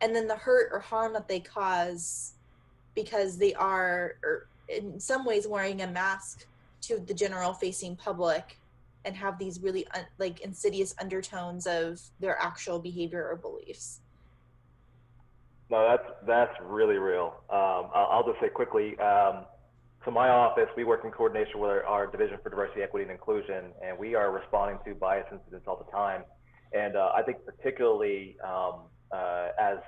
and then the hurt or harm that they cause because they are, or in some ways, wearing a mask to the general facing public, and have these really like insidious undertones of their actual behavior or beliefs. No, that's really real. I'll just say quickly, so my office, we work in coordination with our Division for Diversity, Equity, and Inclusion, and we are responding to bias incidents all the time. And I think particularly as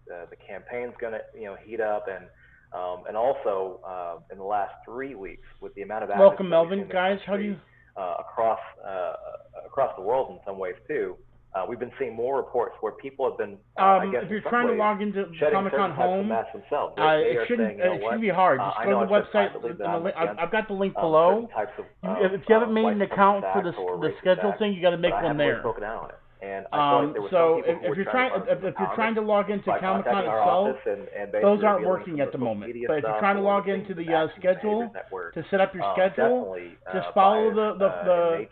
the campaign's going to heat up, and also in the last 3 weeks with the amount of welcome, Melvin, guys. How do you across the world in some ways too. We've been seeing more reports where people have been, I guess, if you're trying to log into Comic-Con Home, it shouldn't be hard. Just go to the website. I've got the link below. If you haven't made an account for the schedule thing, you got to make one there. And I feel like so if you're trying to log into Comic-Con itself, those aren't working at the moment. But if you're trying to log into the schedule to set up your schedule, just follow the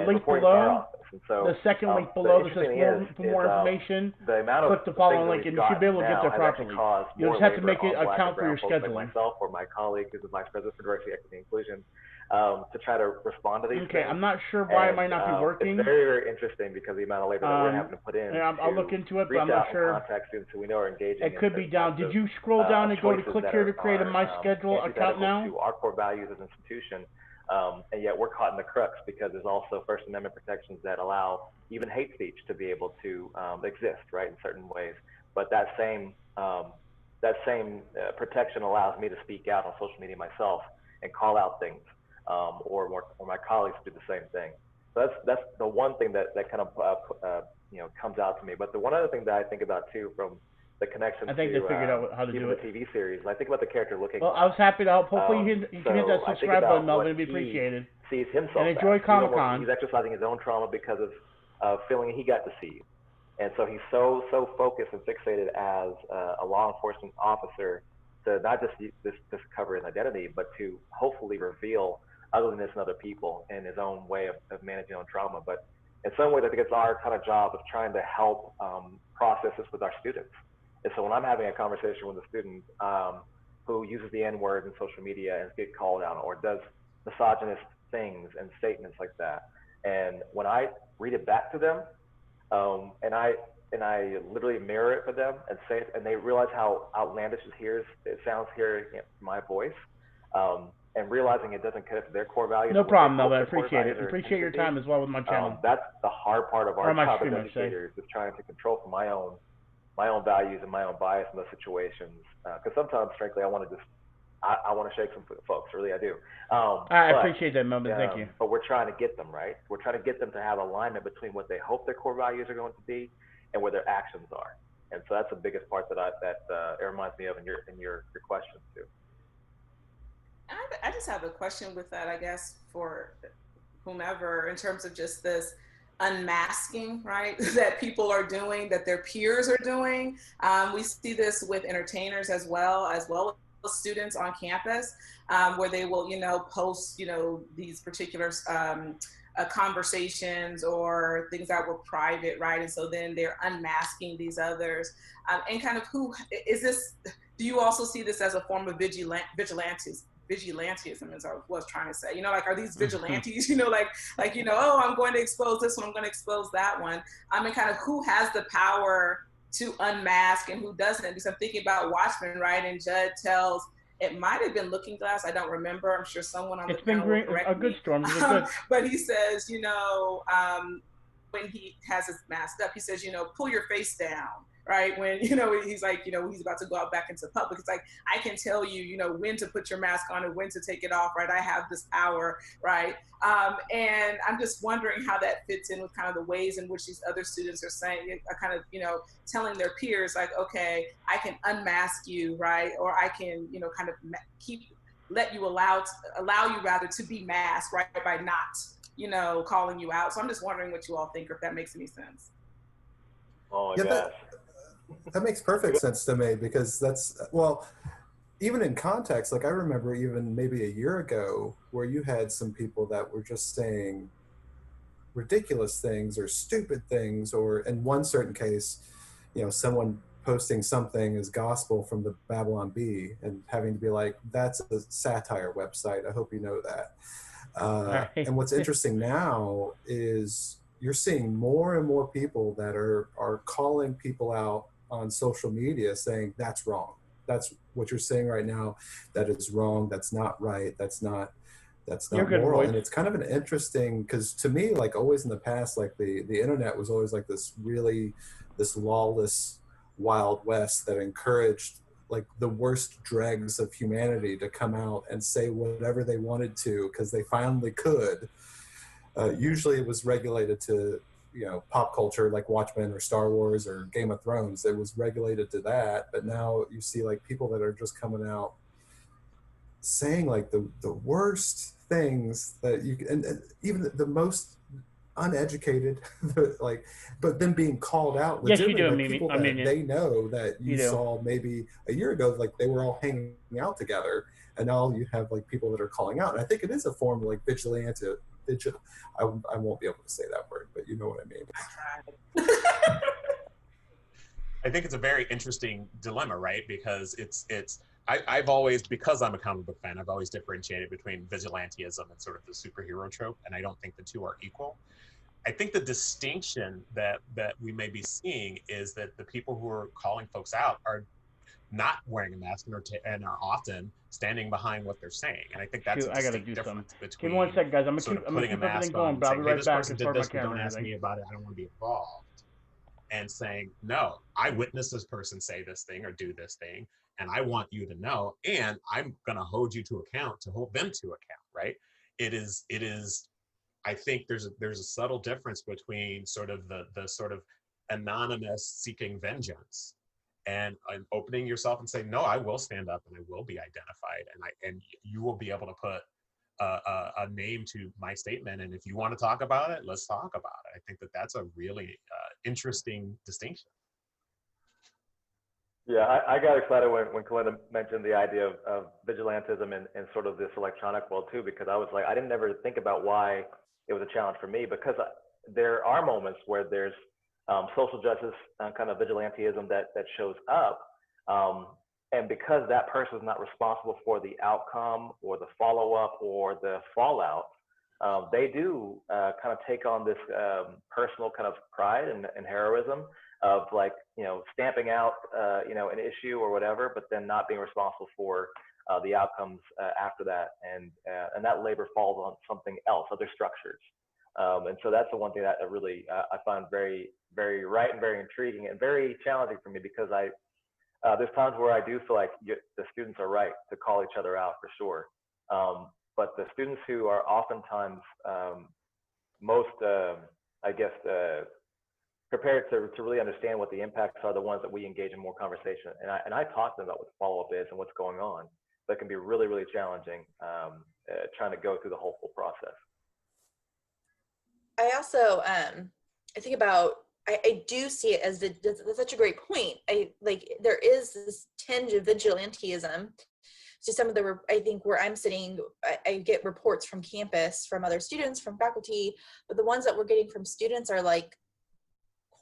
link below. The second link below that says for more information, click the following link, and you should be able to get there properly. You just have to make an account for your scheduling. Myself or my colleague, who's the Vice President for Diversity, Equity, and Inclusion, to try to respond to these things. I'm not sure why it might not be working. It's very, very interesting because the amount of labor that we're having to put in. I'll look into it, but I'm not sure. Contact students who we know are engaging. It could be down. Did you scroll down and go to click here to create a My Schedule account now? To our core values as an institution. And yet we're caught in the crux because there's also First Amendment protections that allow even hate speech to be able to exist, right, in certain ways. But that same protection allows me to speak out on social media myself and call out things, or my colleagues do the same thing. So that's the one thing that kind of comes out to me. But the one other thing that I think about too, from the connection, I think they figured out how to do it. The TV series. I think about the character looking. Well, I was happy to help. Hopefully, you can hit that subscribe button, Melvin. It'd be appreciated. Sees himself and enjoy Comic-Con. He's exercising his own trauma because of feeling he got deceived, and so he's so focused and fixated as a law enforcement officer to not just discover his identity, but to hopefully reveal ugliness in other people in his own way of managing his own trauma. But in some ways, I think it's our kind of job of trying to help process this with our students. And so when I'm having a conversation with a student who uses the N-word in social media and gets called out, or does misogynist things and statements like that, and when I read it back to them, and I literally mirror it for them and say it, and they realize how outlandish it sounds hearing my voice, and realizing it doesn't connect to their core values. No problem, Melvin. I appreciate it. Appreciate your time as well with my channel. That's the hard part of our job as educators, is trying to control for my own my own values and my own bias in those situations. Because sometimes, frankly, I want to just I want to shake some folks, really, I do. I appreciate that, Melvin. Thank you. But we're trying to get them right. We're trying to get them to have alignment between what they hope their core values are going to be and where their actions are. And so that's the biggest part that it reminds me of in your question too. I just have a question with that, I guess, for whomever, in terms of just this unmasking, right, that people are doing, that their peers are doing. We see this with entertainers as well as students on campus, where they will, post, these particular conversations or things that were private, right? And so then they're unmasking these others. And kind of who is this? Do you also see this as a form of vigilantism, as I was trying to say, are these vigilantes, oh, I'm going to expose this one, I'm going to expose that one. I mean, kind of who has the power to unmask and who doesn't? Because I'm thinking about Watchmen, right? And Judd tells, it might have been Looking Glass, I don't remember. I'm sure someone on the panel will correct me. A good storm. Good. But he says, when he has his mask up, he says, pull your face down, right? When, he's like, he's about to go out back into public. It's like, I can tell you, when to put your mask on and when to take it off, right? I have this power, right? And I'm just wondering how that fits in with kind of the ways in which these other students are saying, are kind of, telling their peers, like, okay, I can unmask you, right? Or I can, kind of let you allow you rather to be masked, right? By not, calling you out. So I'm just wondering what you all think, or if that makes any sense. Oh, yeah, yes. That makes perfect sense to me, because that's, well, even in context, like I remember even maybe a year ago where you had some people that were just saying ridiculous things or stupid things, or in one certain case, someone posting something as gospel from the Babylon Bee and having to be like, that's a satire website, I hope you know that. Right. And what's interesting now is you're seeing more and more people that are calling people out on social media saying that's wrong. That's what you're saying right now. That is wrong. That's not right. That's not moral. And it's kind of an interesting, because to me, like always in the past, like the internet was always like this lawless Wild West that encouraged like the worst dregs of humanity to come out and say whatever they wanted to because they finally could. Usually it was regulated to, pop culture like Watchmen or Star Wars or Game of Thrones. It was regulated to that. But now you see like people that are just coming out saying like the worst things that you can, and even the most uneducated, but then being called out. Yes, you do, like people that they know that you saw maybe a year ago, like they were all hanging out together, and now you have like people that are calling out. And I think it is a form of like vigilante. I won't be able to say that word, but you know what I mean. I think it's a very interesting dilemma, right? Because I've always, because I'm a comic book fan, I've always differentiated between vigilantism and sort of the superhero trope, and I don't think the two are equal. I think the distinction that we may be seeing is that the people who are calling folks out are not wearing a mask and are often standing behind what they're saying. And I think that's a distinct difference between Give me 1 second, guys. I'm sort of gonna putting keep a mask everything going, on, but I'll saying, be hey, right this back person as did far as my this, but camera don't and ask me everything. about it, I don't want to be involved. And saying, no, I witnessed this person say this thing or do this thing, and I want you to know, and I'm gonna hold you to account, to hold them to account, right? It is, I think there's a subtle difference between sort of the sort of anonymous seeking vengeance and opening yourself and saying, no, I will stand up and I will be identified, and you will be able to put a name to my statement, and if you want to talk about it, let's talk about it. I think that's a really interesting distinction. Yeah, I got excited when Kalinda mentioned the idea of vigilantism in sort of this electronic world too, because I was like, I didn't ever think about why it was a challenge for me, because there are moments where there's social justice kind of vigilantism that shows up. And because that person is not responsible for the outcome or the follow-up or the fallout, they do kind of take on this personal kind of pride and heroism of like, stamping out, an issue or whatever, but then not being responsible for the outcomes after that. And that labor falls on something else, other structures. And so that's the one thing that really I found very, very right and very intriguing and very challenging for me, because there's times where I do feel like the students are right to call each other out for sure. But the students who are oftentimes most, I guess, prepared to really understand what the impacts are the ones that we engage in more conversation. And I talk to them about what the follow-up is and what's going on. But it can be really, really challenging trying to go through the whole full process. I also, I think about, I do see it as that's such a great point. There is this tinge of vigilantism to some of the, I think where I'm sitting, I get reports from campus, from other students, from faculty, but the ones that we're getting from students are like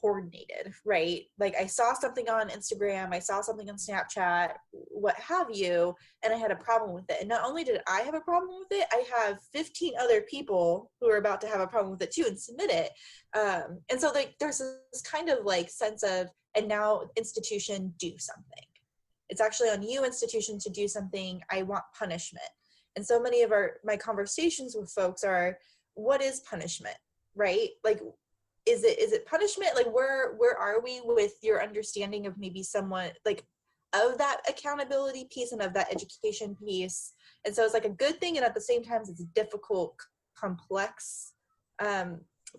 coordinated, right? Like I saw something on Instagram, I saw something on Snapchat, what have you, and I had a problem with it. And not only did I have a problem with it, I have 15 other people who are about to have a problem with it too and submit it. And so there's this kind of like sense of, and now institution, do something. It's actually on you, institution, to do something. I want punishment. And so many of my conversations with folks are, what is punishment, right? Like, is it punishment? Like, where are we with your understanding of maybe someone, like, of that accountability piece and of that education piece? And so it's like a good thing, and at the same time, it's a difficult, complex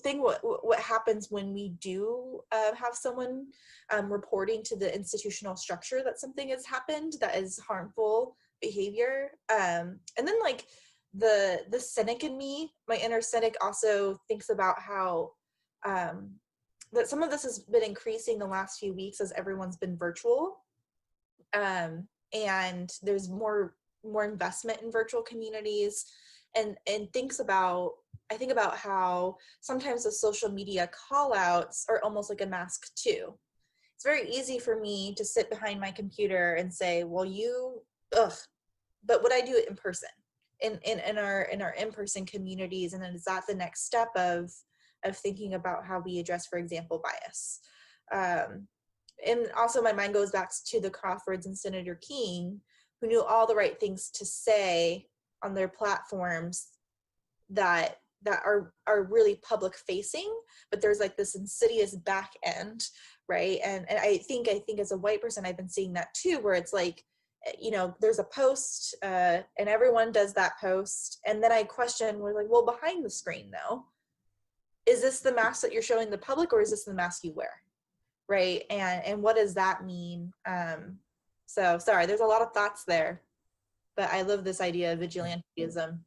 thing. What happens when we do have someone reporting to the institutional structure that something has happened that is harmful behavior? And then like the cynic in me, my inner cynic, also thinks about how that some of this has been increasing the last few weeks as everyone's been virtual, and there's more investment in virtual communities, and I think about how sometimes the social media call outs are almost like a mask too. It's very easy for me to sit behind my computer and say, well, but would I do it in person, in our in-person communities? And then is that the next step of thinking about how we address, for example, bias? And also my mind goes back to the Crawfords and Senator King, who knew all the right things to say on their platforms that are really public facing, but there's like this insidious back end, right? And I think as a white person, I've been seeing that too, where it's like, there's a post and everyone does that post, and then I question, we're like, well, behind the screen though, is this the mask that you're showing the public, or is this the mask you wear, right? And what does that mean? So sorry, there's a lot of thoughts there, but I love this idea of vigilantism.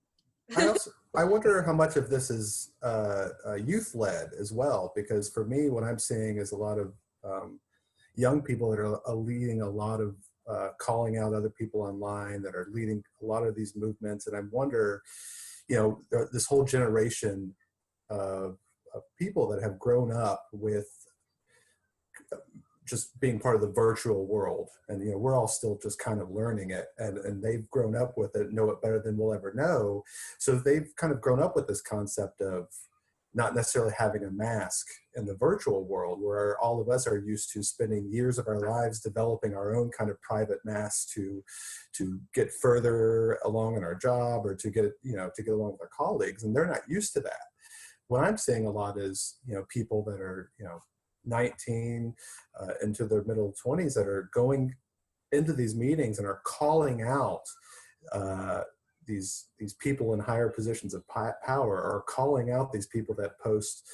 I wonder how much of this is youth-led as well, because for me, what I'm seeing is a lot of young people that are leading a lot of calling out other people online, that are leading a lot of these movements. And I wonder, this whole generation of people that have grown up with just being part of the virtual world, and we're all still just kind of learning it, and they've grown up with it, know it better than we'll ever know. So they've kind of grown up with this concept of not necessarily having a mask in the virtual world, where all of us are used to spending years of our lives developing our own kind of private masks to get further along in our job, or to get along with our colleagues, and they're not used to that. What I'm seeing a lot is people that are 19 into their middle 20s that are going into these meetings and are calling out these people in higher positions of power, or calling out these people that post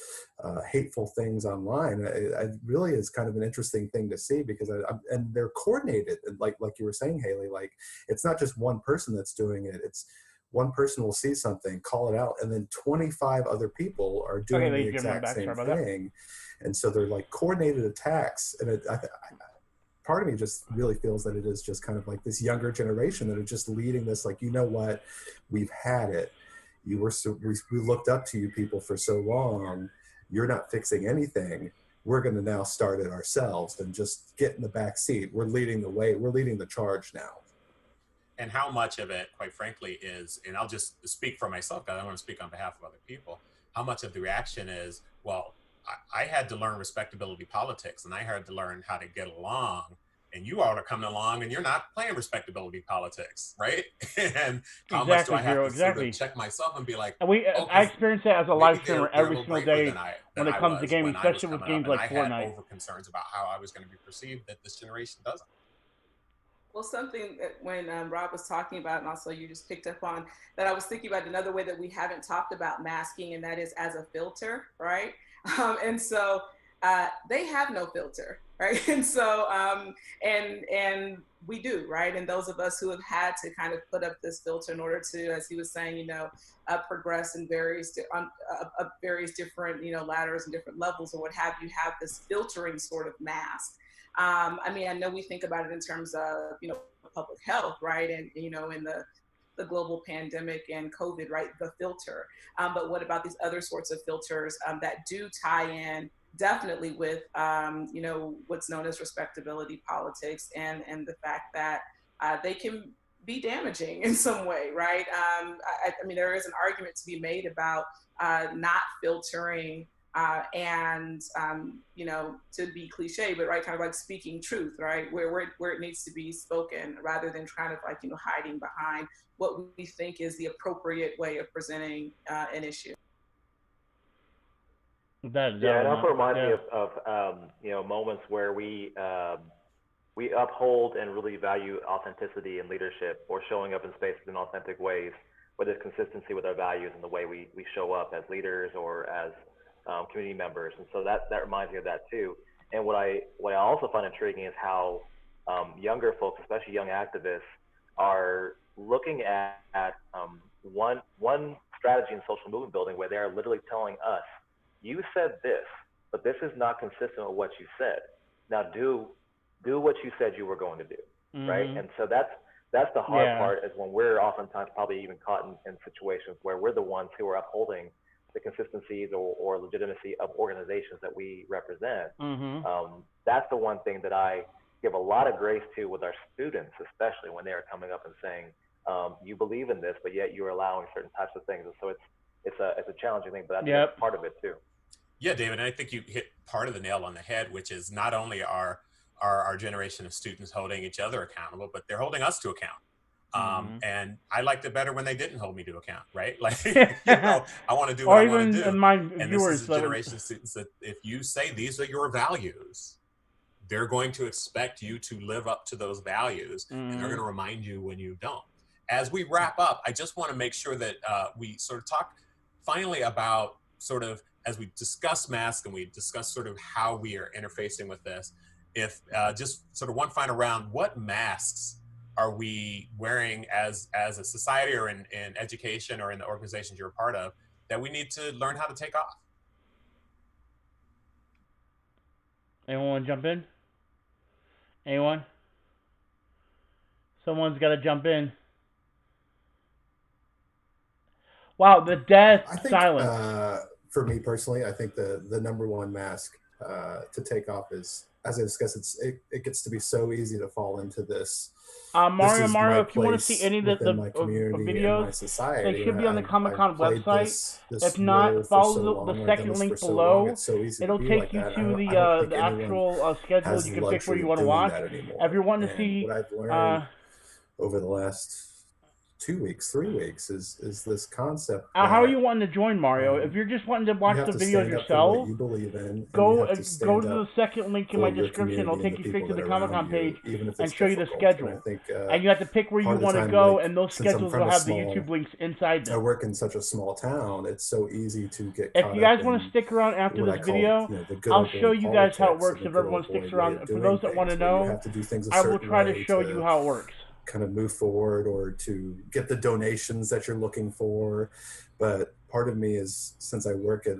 hateful things online. It really is kind of an interesting thing to see, because and they're coordinated, like you were saying, Haley. Like, it's not just one person that's doing it. It's one person will see something, call it out, and then 25 other people are doing the exact same thing. And so they're like coordinated attacks. And part of me just really feels that it is just kind of like this younger generation that are just leading this, like, what, we've had it. We looked up to you people for so long. You're not fixing anything. We're going to now start it ourselves and just get in the back seat. We're leading the way. We're leading the charge now. And how much of it, quite frankly, is, and I'll just speak for myself, because I don't want to speak on behalf of other people, how much of the reaction is, well, I had to learn respectability politics, and I had to learn how to get along and you all are coming along and you're not playing respectability politics, right? And how much do I have to sort of check myself and be like, and I experience that as a live streamer every single day when it comes to gaming, when I was especially with coming up, games like and I had Fortnite. over concerns about how I was going to be perceived that this generation doesn't. Well, something that when Rob was talking about, and also you just picked up on, that I was thinking about another way that we haven't talked about masking, and that is as a filter, right? And so they have no filter, right? And so, and we do, right? And those of us who have had to kind of put up this filter in order to, as he was saying, you know, progress in various different, you know, ladders and different levels or what have you, have this filtering sort of mask. I mean, I know we think about it in terms of, you know, public health, right? And, you know, in the global pandemic and COVID, right? The filter. But what about these other sorts of filters that do tie in definitely with, you know, what's known as respectability politics and the fact that they can be damaging in some way, right? I mean, there is an argument to be made about not filtering and you know, to be cliche, but right, kind of like speaking truth, right, where it needs to be spoken, rather than kind of like, you know, hiding behind what we think is the appropriate way of presenting an issue. Yeah, it also reminds me of you know, moments where we uphold and really value authenticity in leadership, or showing up in spaces in authentic ways, where there's consistency with our values and the way we show up as leaders or as community members. And so that reminds me of that too. And what I also find intriguing is how younger folks, especially young activists, are looking at one strategy in social movement building where they are literally telling us, you said this, but this is not consistent with what you said. Now do what you said you were going to do, right? And so that's the hard part, is when we're oftentimes probably even caught in situations where we're the ones who are upholding the consistencies or legitimacy of organizations that we represent. That's the one thing that I give a lot of grace to with our students, especially when they are coming up and saying, you believe in this, but yet you're allowing certain types of things. And so it's a challenging thing, but I think that's part of it too. Yeah, David, and I think you hit part of the nail on the head, which is not only our generation of students holding each other accountable, but they're holding us to account. And I liked it better when they didn't hold me to account, right? Like, you know, I want to do what I want to do. And this is a generation of students that if you say these are your values, they're going to expect you to live up to those values, and they're going to remind you when you don't. As we wrap up, I just want to make sure that we sort of talk finally about sort of, as we discuss masks and we discuss sort of how we are interfacing with this, if just sort of one final round, what masks are we wearing as a society or in education or in the organizations you're a part of that we need to learn how to take off? Anyone want to jump in? Anyone? Someone's got to jump in. Wow, the death silence. For me personally, I think the number one mask to take off is, as I discussed, it gets to be so easy to fall into this. Mario, if you want to see any of the videos, they should be on the Comic-Con website. If not, follow the second link below. It'll take you to the actual schedule. You can pick where you want to watch. If you're wanting to see, what I've learned over the last 2 weeks, 3 weeks is this concept. How are you wanting to join, Mario? If you're just wanting to watch the videos yourself, go to the second link in my description. It'll take you straight to the Comic-Con page and show you the schedule. And you have to pick where you want to go, and those schedules will have the YouTube links inside them. I work in such a small town; it's so easy to get. If you guys want to stick around after this video, I'll show you guys how it works. If everyone sticks around, for those that want to know, I will try to show you how it works. Kind of move forward or to get the donations that you're looking for. But part of me is, since I work at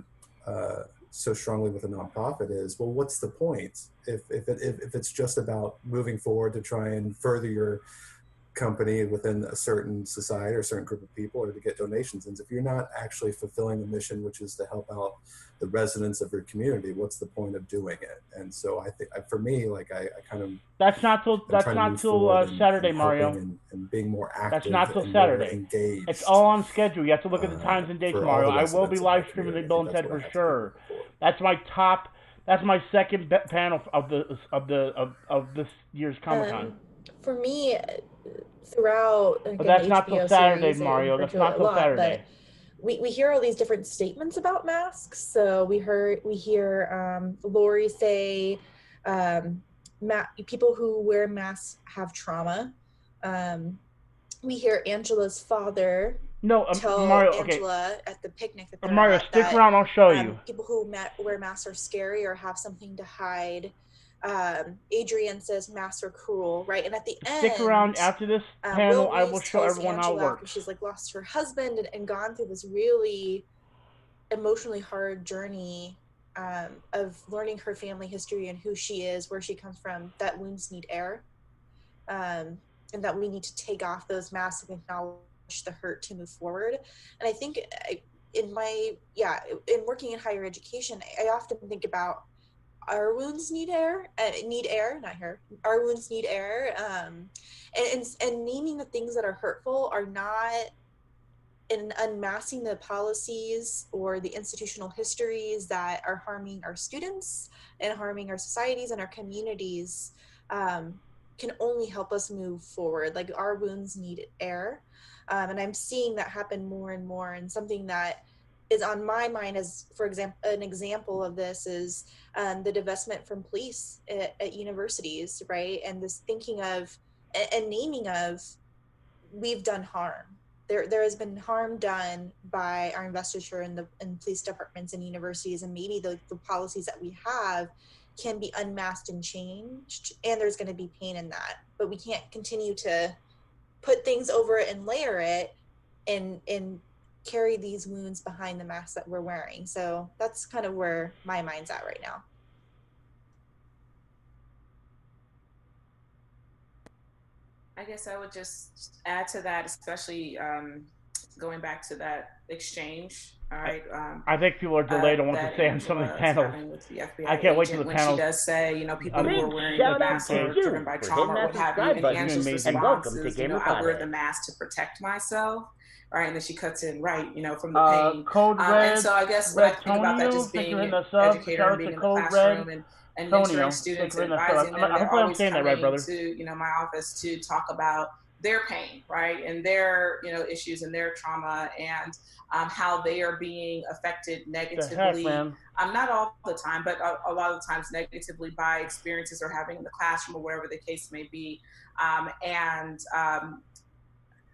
so strongly with a nonprofit, is, well, what's the point if it's just about moving forward to try and further your company within a certain society or a certain group of people, or to get donations? And if you're not actually fulfilling the mission, which is to help out the residents of your community, what's the point of doing it? And so I think, for me, like I kind of that's not till Saturday, Mario. And being more active. That's not till Saturday. Engaged. It's all on schedule. You have to look at the times and dates, Mario. I will be live streaming the Bill and Ted for sure. That's my top That's my second panel of this year's Comic-Con. For me, throughout again, But that's the not HBO till Saturday, series, Mario. I That's refer to it not a till lot, Saturday. But we hear all these different statements about masks. So we hear Lori say, people who wear masks have trauma. We hear Angela's father tell Mario, Angela at the picnic that they're Mario, at stick that, around. I'll show you. People who wear masks are scary or have something to hide. Adrian says masks are cruel, right? And at the end, Stick around after this panel. Will I will Reeves show tells everyone Angela how it after works. she's like lost her husband and gone through this really emotionally hard journey of learning her family history and who she is, where she comes from, that wounds need air. And that we need to take off those masks and acknowledge the hurt to move forward. And I think in working in higher education, I often think about our wounds need air, not her. Our wounds need air, and naming the things that are hurtful are not in unmasking the policies or the institutional histories that are harming our students and harming our societies and our communities. Can only help us move forward. Like our wounds need air. And I'm seeing that happen more and more. And something that is on my mind as, for example, an example of this is the divestment from police at universities, right? And this thinking of and naming of, we've done harm. There has been harm done by our investiture in police departments and universities, and maybe the policies that we have can be unmasked and changed, and there's going to be pain in that. But we can't continue to put things over it and layer it and carry these wounds behind the mask that we're wearing. So that's kind of where my mind's at right now. I guess I would just add to that, especially going back to that exchange. All right. I think people are delayed on what to say on some of these panels. I can't wait till the panels. When she does say, people who are wearing the mask are driven by trauma or what have you, and Angela's response is, I wear the mask to protect myself. Right, and then she cuts in from the pain. And so I guess when I think about that, just being an educator and being in the classroom and mentoring students and advising them, they're always coming to my office to talk about their pain, right, and their issues and their trauma and how they are being affected negatively. Not all the time, but a lot of the times negatively by experiences they're having in the classroom or whatever the case may be. And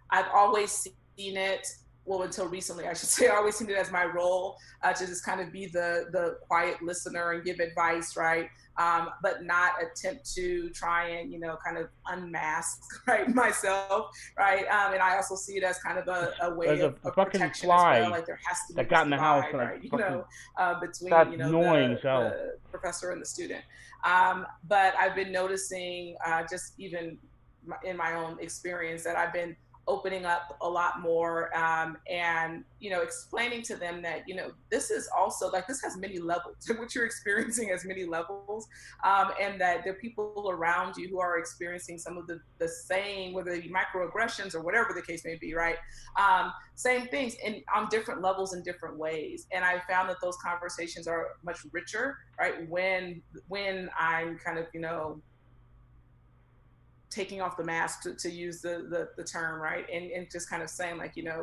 I've always seen it. Well, until recently, I should say, I always seen it as my role to just kind of be the quiet listener and give advice, right? But not attempt to try and, kind of unmask, right, myself, right? And I also see it as kind of a way of protection as well. Like there has to be that got in the house, right? Between, the professor and the student. But I've been noticing just even in my own experience that I've been opening up a lot more and explaining to them that this is also this has many levels. What you're experiencing has many levels, and that there are people around you who are experiencing some of the same, whether they be microaggressions or whatever the case may be, right? Same things on different levels in different ways. And I found that those conversations are much richer, right, when I'm kind of taking off the mask to use the term, right? And just kind of saying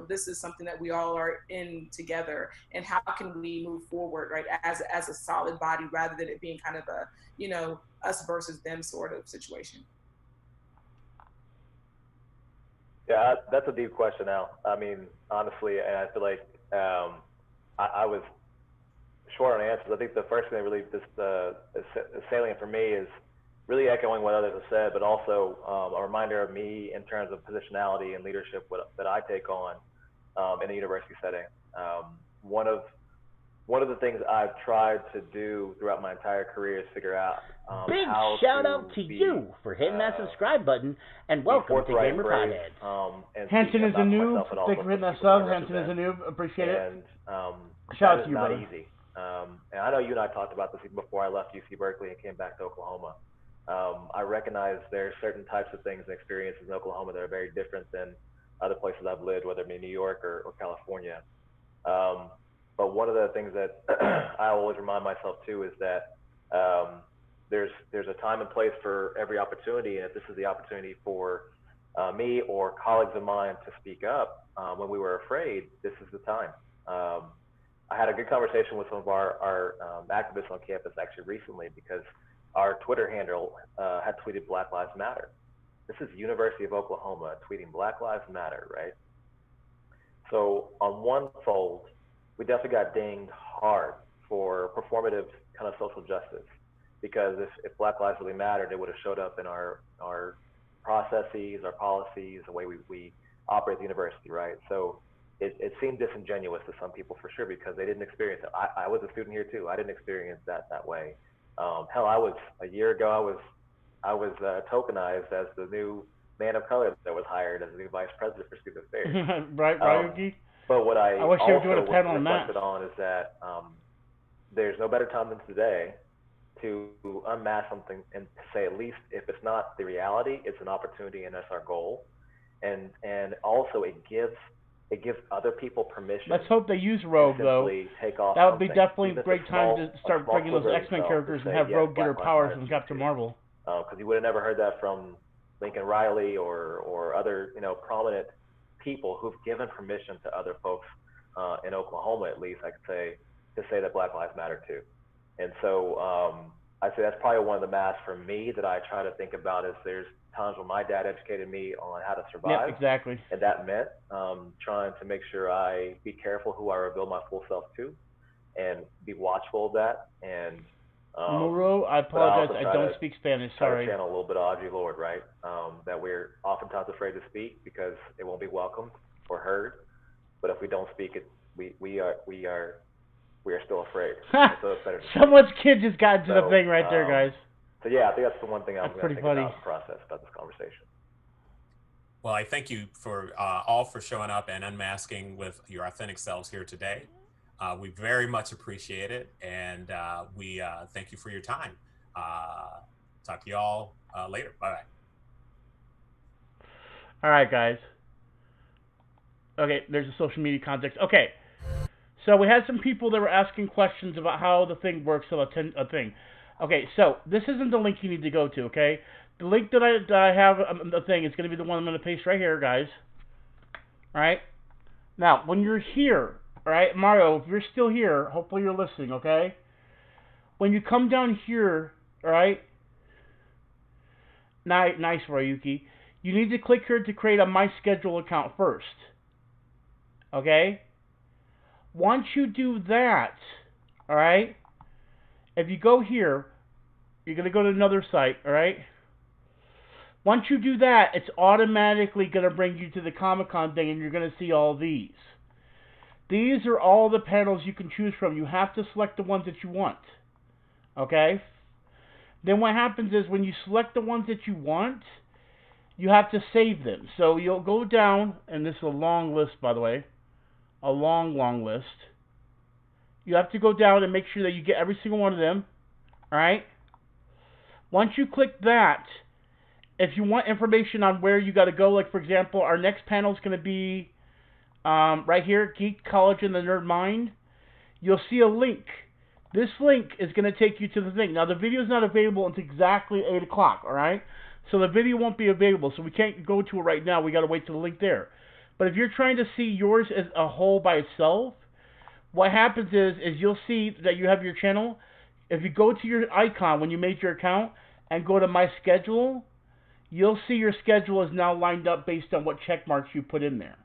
this is something that we all are in together, and how can we move forward, right? As a solid body, rather than it being kind of a, us versus them sort of situation. Yeah, that's a deep question now. I mean, honestly, and I feel like I was short on answers. I think the first thing that really is salient for me is really echoing what others have said, but also a reminder of me in terms of positionality and leadership that I take on in a university setting. One of the things I've tried to do throughout my entire career is figure out Big shout out to you for hitting that subscribe button, and welcome to Gamer Pothead. Henson is a noob. Thank you for hitting that sub. Henson is a noob. Appreciate it. Shout out to you, not brother. Easy. And I know you and I talked about this even before I left UC Berkeley and came back to Oklahoma. I recognize there are certain types of things and experiences in Oklahoma that are very different than other places I've lived, whether it be New York or California. But one of the things that I always remind myself too is that There's a time and place for every opportunity, and if this is the opportunity for me or colleagues of mine to speak up when we were afraid, this is the time. I had a good conversation with some of our activists on campus actually recently, because our Twitter handle had tweeted Black Lives Matter. This is University of Oklahoma tweeting Black Lives Matter, right? So on one fold, we definitely got dinged hard for performative kind of social justice, because if Black Lives really mattered, it would have showed up in our processes, our policies, the way we operate the university, right? So it seemed disingenuous to some people for sure, because they didn't experience it. I was a student here too. I didn't experience that way. Hell, a year ago, I was tokenized as the new man of color that was hired as the new vice president for student affairs. Right, Yuki? But what I wish they were also doing a panel on that. reflected on is that there's no better time than today to unmask something and say, at least if it's not the reality, it's an opportunity, and that's our goal. And also it gives other people permission. Let's hope they use Rogue, though. Take off that would be something, definitely a even great if time small- to start small bringing those sliver of X-Men itself, characters to and say, have yeah, Rogue get her Black Lives powers Matter from Captain Marvel. Because you would have never heard that from Lincoln Riley or other prominent people who've given permission to other folks in Oklahoma, at least I could say, to say that Black Lives Matter too. And so I'd say that's probably one of the masks for me that I try to think about, is there's times when my dad educated me on how to survive. Yep, exactly. And that meant trying to make sure I be careful who I reveal my full self to, and be watchful of that. And Muro, I apologize, I don't speak Spanish, try sorry. to channel a little bit of Audrey Lorde, right? That we're oftentimes afraid to speak because it won't be welcomed or heard. But if we don't speak it, we are still afraid. So it's better to speak. Someone's kid just got into the thing right there, guys. So yeah, I think that's the one thing I'm That's going to pretty think funny. about the process about this conversation. Well, I thank you for all for showing up and unmasking with your authentic selves here today. We very much appreciate it, and we thank you for your time. Talk to you all later. Bye-bye. All right, guys. Okay, there's a social media context. Okay, so we had some people that were asking questions about how the thing works on a thing. Okay, so this isn't the link you need to go to, okay? The link that I have the thing is going to be the one I'm going to paste right here, guys. All right? Now, when you're here, all right, Mario, if you're still here, hopefully you're listening, okay? When you come down here, all right? Nice, Ryuki. You need to click here to create a My Schedule account first. Okay? Once you do that, all right? If you go here, you're going to go to another site, all right? Once you do that, it's automatically going to bring you to the Comic-Con thing, and you're going to see all these. These are all the panels you can choose from. You have to select the ones that you want. Okay? Then what happens is when you select the ones that you want, you have to save them. So you'll go down, and this is a long list, by the way. A long list. You have to go down and make sure that you get every single one of them. Alright? Once you click that, if you want information on where you got to go, like for example, our next panel is going to be right here, Geek, College, and the Nerd Mind. You'll see a link. This link is going to take you to the thing. Now, the video is not available until exactly 8 o'clock, alright? So the video won't be available, so we can't go to it right now. We got to wait till the link there. But if you're trying to see yours as a whole by itself, what happens is you'll see that you have your channel. If you go to your icon when you made your account and go to My Schedule, you'll see your schedule is now lined up based on what check marks you put in there.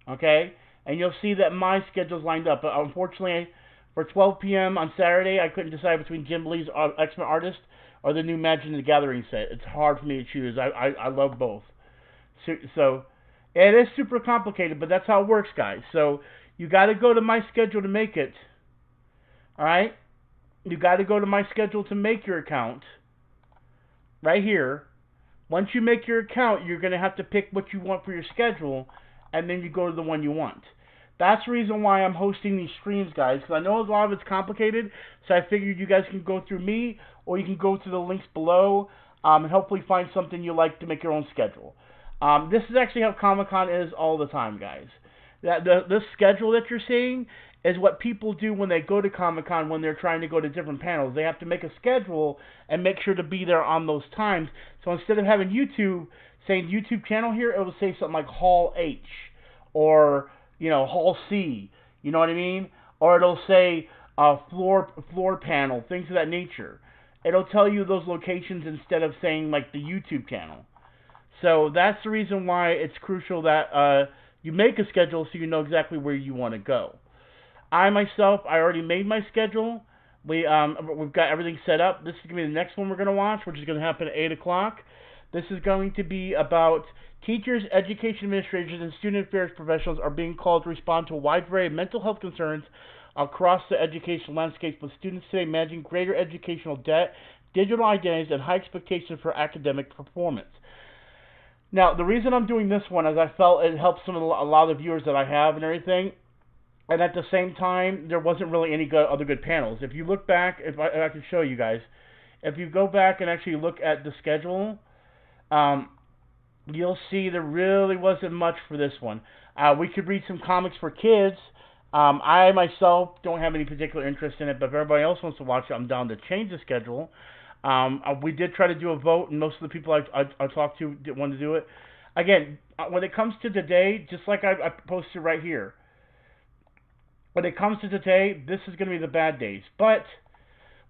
Okay? And you'll see that my schedule is lined up. But unfortunately, for 12 p.m. on Saturday, I couldn't decide between Jim Lee's X-Men Artist or the new Magic the Gathering set. It's hard for me to choose. I love both. So it is super complicated, but that's how it works, guys. So you got to go to My Schedule to make it. Alright? You got to go to My Schedule to make your account. Right here. Once you make your account, you're going to have to pick what you want for your schedule, and then you go to the one you want. That's the reason why I'm hosting these streams, guys, because I know a lot of it's complicated, so I figured you guys can go through me, or you can go to the links below, and hopefully find something you like to make your own schedule. This is actually how Comic-Con is all the time, guys. This schedule that you're seeing is what people do when they go to Comic-Con when they're trying to go to different panels. They have to make a schedule and make sure to be there on those times. So instead of having YouTube saying YouTube channel here, it will say something like Hall H or, you know, Hall C. You know what I mean? Or it'll say floor panel, things of that nature. It'll tell you those locations instead of saying like the YouTube channel. So that's the reason why it's crucial that you make a schedule so you know exactly where you want to go. I already made my schedule. We've got everything set up. This is going to be the next one we're going to watch, which is going to happen at 8 o'clock. This is going to be about teachers, education administrators, and student affairs professionals are being called to respond to a wide variety of mental health concerns across the educational landscape, with students today managing greater educational debt, digital identities, and high expectations for academic performance. Now, the reason I'm doing this one is I felt it helps a lot of the viewers that I have and everything. And at the same time, there wasn't really any other good panels. If you look back, if I can show you guys, if you go back and actually look at the schedule, you'll see there really wasn't much for this one. We could read some comics for kids. I myself don't have any particular interest in it, but if everybody else wants to watch it, I'm down to change the schedule. We did try to do a vote, and most of the people I talked to didn't want to do it. Again, when it comes to today, just like I posted right here, when it comes to today, this is going to be the bad days. But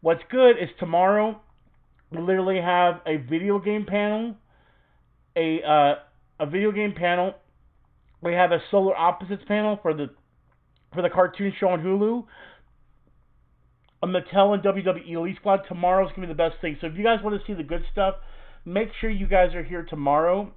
what's good is tomorrow we literally have a video game panel, a video game panel. We have a Solar Opposites panel for the cartoon show on Hulu. A Mattel and WWE Elite Squad. Tomorrow's going to be the best thing. So if you guys want to see the good stuff, make sure you guys are here tomorrow.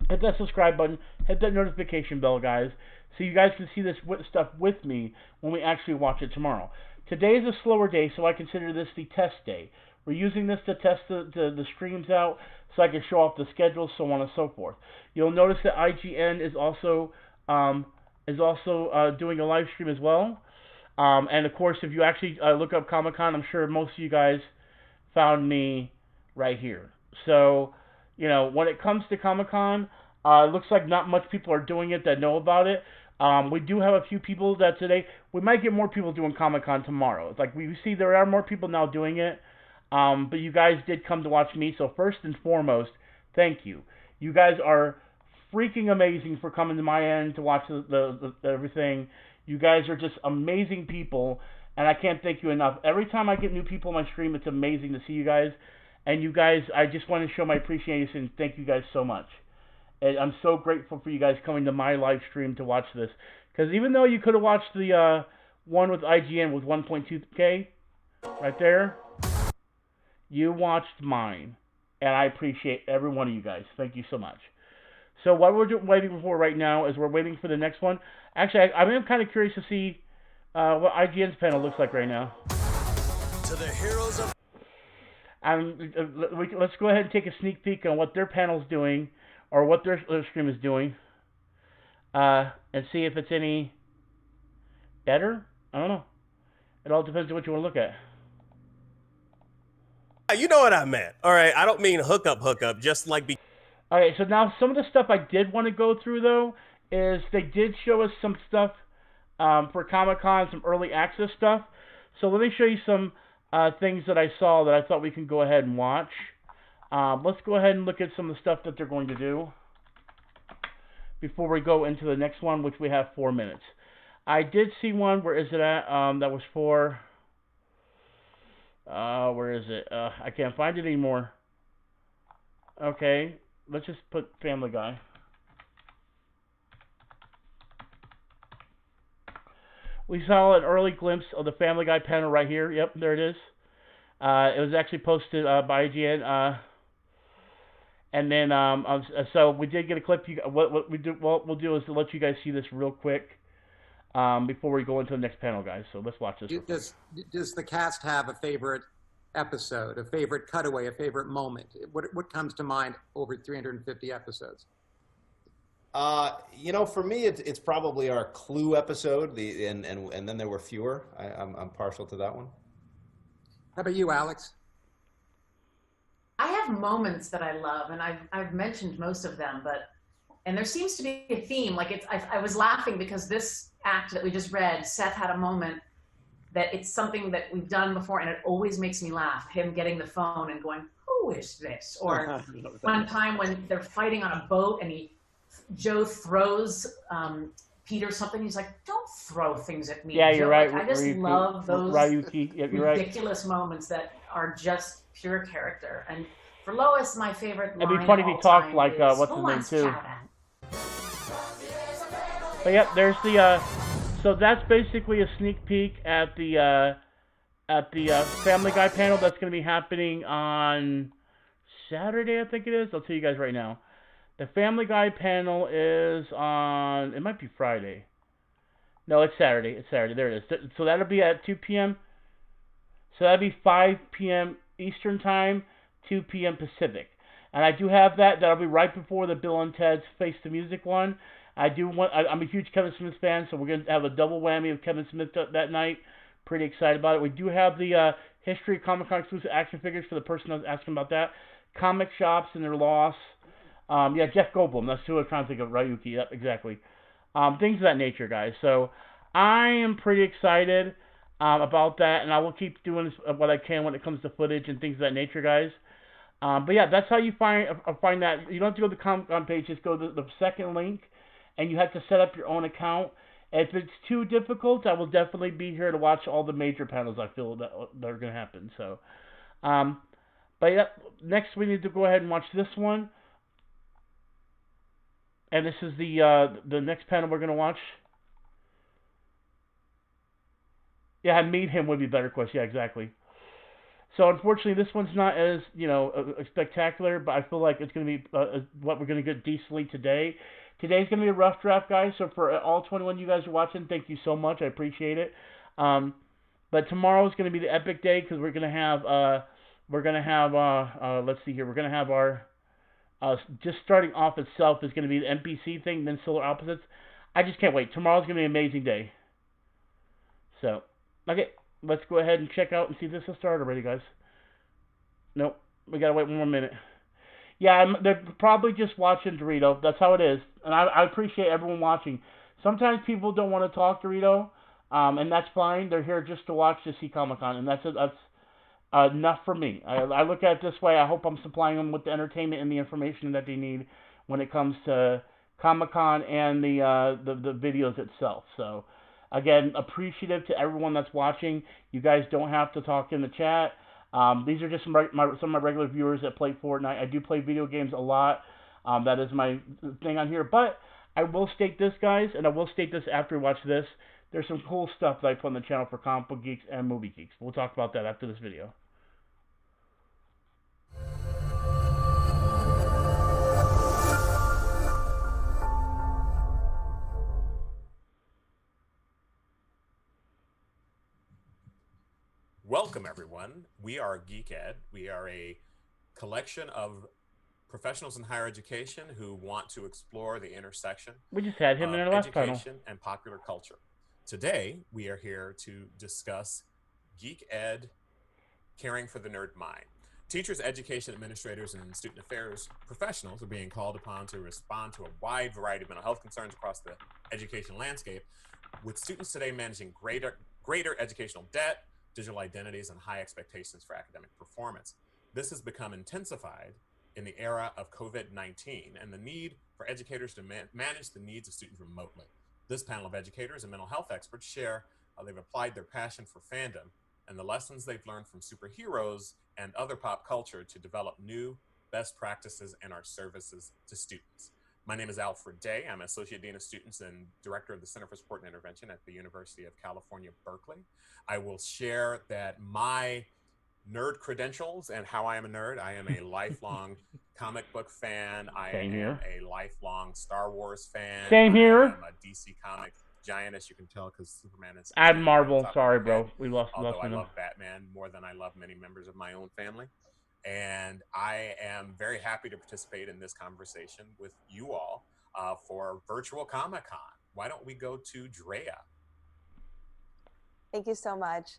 Hit that subscribe button. Hit that notification bell, guys, so you guys can see this stuff with me when we actually watch it tomorrow. Today is a slower day, so I consider this the test day. We're using this to test the streams out so I can show off the schedule, so on and so forth. You'll notice that IGN is also doing a live stream as well. And of course, if you actually look up Comic-Con, I'm sure most of you guys found me right here. So, you know, when it comes to Comic-Con, it looks like not much people are doing it that know about it. We do have a few people that today, we might get more people doing Comic-Con tomorrow. It's like we see there are more people now doing it, but you guys did come to watch me, so first and foremost, thank you. You guys are freaking amazing for coming to my end to watch the everything. You guys are just amazing people, and I can't thank you enough. Every time I get new people on my stream, it's amazing to see you guys. And you guys, I just want to show my appreciation. Thank you guys so much. And I'm so grateful for you guys coming to my live stream to watch this. Because even though you could have watched the one with IGN with 1.2K, right there, you watched mine. And I appreciate every one of you guys. Thank you so much. So what we're waiting for right now is we're waiting for the next one. Actually, I'm kind of curious to see what IGN's panel looks like right now. To the heroes of... let's go ahead and take a sneak peek on what their panel's doing, or what their stream is doing, and see if it's any better. I don't know. It all depends on what you want to look at. You know what I meant. All right, I don't mean hookup, just like... Okay, so now some of the stuff I did want to go through, though, is they did show us some stuff for Comic-Con, some early access stuff. So let me show you some things that I saw that I thought we can go ahead and watch. Let's go ahead and look at some of the stuff that they're going to do before we go into the next one, which we have 4 minutes. I did see one. Where is it at? That was for... where is it? I can't find it anymore. Okay, let's just put Family Guy. We saw an early glimpse of the Family Guy panel right here. Yep, there it is. It was actually posted by IGN. And then, so we did get a clip. What we'll do is to let you guys see this real quick before we go into the next panel, guys. So let's watch this. Does the cast have a favorite episode, a favorite cutaway, a favorite moment? What comes to mind over 350 episodes? You know, for me, it's probably our Clue episode. And then there were fewer. I'm partial to that one. How about you, Alex? I have moments that I love, and I've mentioned most of them, but and there seems to be a theme. Like I was laughing because this act that we just read, Seth had a moment that it's something that we've done before, and it always makes me laugh. Him getting the phone and going, "Who is this?" Or one time when they're fighting on a boat and Joe throws Peter something. He's like, "Don't throw things at me." Yeah, Joe. you're right. Like, I just love those Ryuki. Yeah, you're ridiculous moments that are just pure character. And for Lois, my favorite line It'd be funny of if he all talked time like is, what's "Who his name wants too. chowder?" But yep, there's the so that's basically a sneak peek at the Family Guy panel that's going to be happening on Saturday, I think it is. I'll tell you guys right now. The Family Guy panel is on, it might be Friday. No, it's Saturday. It's Saturday. There it is. So that'll be at 2 p.m. So that'll be 5 p.m. Eastern Time, 2 p.m. Pacific. And I do have that. That'll be right before the Bill and Ted's Face the Music one. I'm a huge Kevin Smith fan, so we're going to have a double whammy of Kevin Smith that night. Pretty excited about it. We do have the History of Comic-Con exclusive action figures for the person that was asking about that. Comic shops and their loss. Yeah, Jeff Goldblum. That's who I was trying to think of. Ryuki. Yep, exactly. Things of that nature, guys. So I am pretty excited about that, and I will keep doing what I can when it comes to footage and things of that nature, guys. But yeah, that's how you find that. You don't have to go to the Comic-Con page. Just go to the second link, and you have to set up your own account. If it's too difficult, I will definitely be here to watch all the major panels I feel that are going to happen. So, but yeah, next we need to go ahead and watch this one. And this is the next panel we're going to watch. Yeah, Meet Him would be better question. Yeah, exactly. So unfortunately, this one's not as spectacular, but I feel like it's going to be what we're going to get decently today. Today's going to be a rough draft, guys. So for all 21 you guys are watching, thank you so much. I appreciate it. But tomorrow is going to be the epic day because we're going to have let's see here. We're going to have our just starting off itself is going to be the NPC thing, then Solar Opposites. I just can't wait. Tomorrow's going to be an amazing day. So, okay, let's go ahead and check out and see if this has started already, guys. Nope, we got to wait one more minute. Yeah, they're probably just watching Dorito. That's how it is. And I appreciate everyone watching. Sometimes people don't want to talk Dorito, and that's fine. They're here just to watch to see Comic-Con, and that's enough for me. I look at it this way. I hope I'm supplying them with the entertainment and the information that they need when it comes to Comic-Con and the videos itself. So, again, appreciative to everyone that's watching. You guys don't have to talk in the chat. These are just some of my regular viewers that play Fortnite. I do play video games a lot. That is my thing on here. But I will state this, guys, and I will state this after we watch this. There's some cool stuff that I put on the channel for comic book geeks and movie geeks. We'll talk about that after this video. Welcome, everyone. We are GeekED. We are a collection of professionals in higher education who want to explore the intersection We just had him in our last panel. education and popular culture. Today, we are here to discuss GeekED, Caring for the Nerd Mind. Teachers, education administrators, and student affairs professionals are being called upon to respond to a wide variety of mental health concerns across the education landscape, with students today managing greater educational debt, digital identities, and high expectations for academic performance. This has become intensified in the era of COVID-19 and the need for educators to manage the needs of students remotely. This panel of educators and mental health experts share how they've applied their passion for fandom and the lessons they've learned from superheroes and other pop culture to develop new best practices in our services to students. My name is Alfred Day. I'm Associate Dean of Students and Director of the Center for Support and Intervention at the University of California, Berkeley. I will share that my nerd credentials and how I am a nerd. I am a lifelong comic book fan. I Same am here. a lifelong Star Wars fan. Same here. I am a DC Comics giant, as you can tell, because Superman is... Add Marvel. on top of Sorry, my bro. head. We lost Although I him. love Batman more than I love many members of my own family. And I am very happy to participate in this conversation with you all for virtual Comic-Con. Why don't we go to Drea? Thank you so much.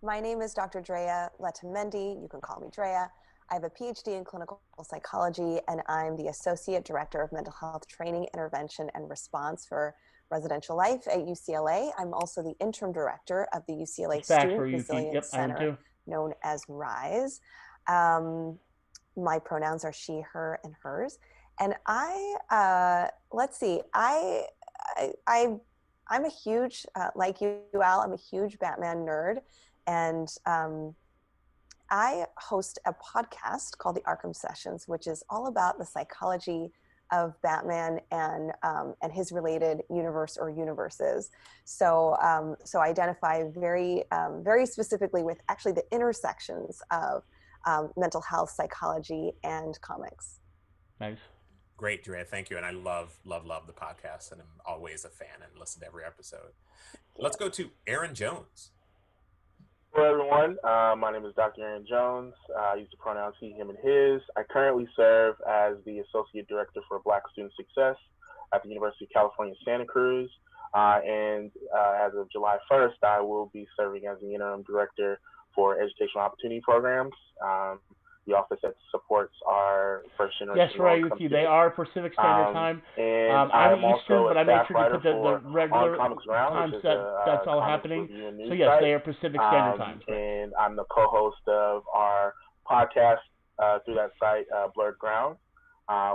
My name is Dr. Drea Letamendi. You can call me Drea. I have a PhD in clinical psychology, and I'm the Associate Director of Mental Health Training, Intervention, and Response for Residential Life at UCLA. I'm also the Interim Director of the UCLA Student Resilience Yep, Center, known as RISE. My pronouns are she, her, and hers. And let's see, I'm a huge, like you, Al, I'm a huge Batman nerd. And I host a podcast called the Arkham Sessions, which is all about the psychology of Batman and his related universe or universes. So I identify very specifically with actually the intersections of mental health, psychology, and comics. Nice. Great, Drea. Thank you. And I love the podcast, and I'm always a fan and listen to every episode. Let's go to Aaron Jones. Hello, everyone. My name is Dr. Aaron Jones. I use the pronouns he, him, and his. I currently serve as the Associate Director for Black Student Success at the University of California, Santa Cruz. And as of July 1st, I will be serving as the Interim Director for Educational Opportunity Programs, the office that supports our first generation. Yes, Ryuki, they are Pacific Standard Time. And I'm I'm Eastern, also but a I make staff sure to writer put the regular Comics Around, time which is set a that's all comics happening. review and news So yes, site. they are Pacific Standard Time. And I'm the co-host of our podcast through that site, Blurred Ground,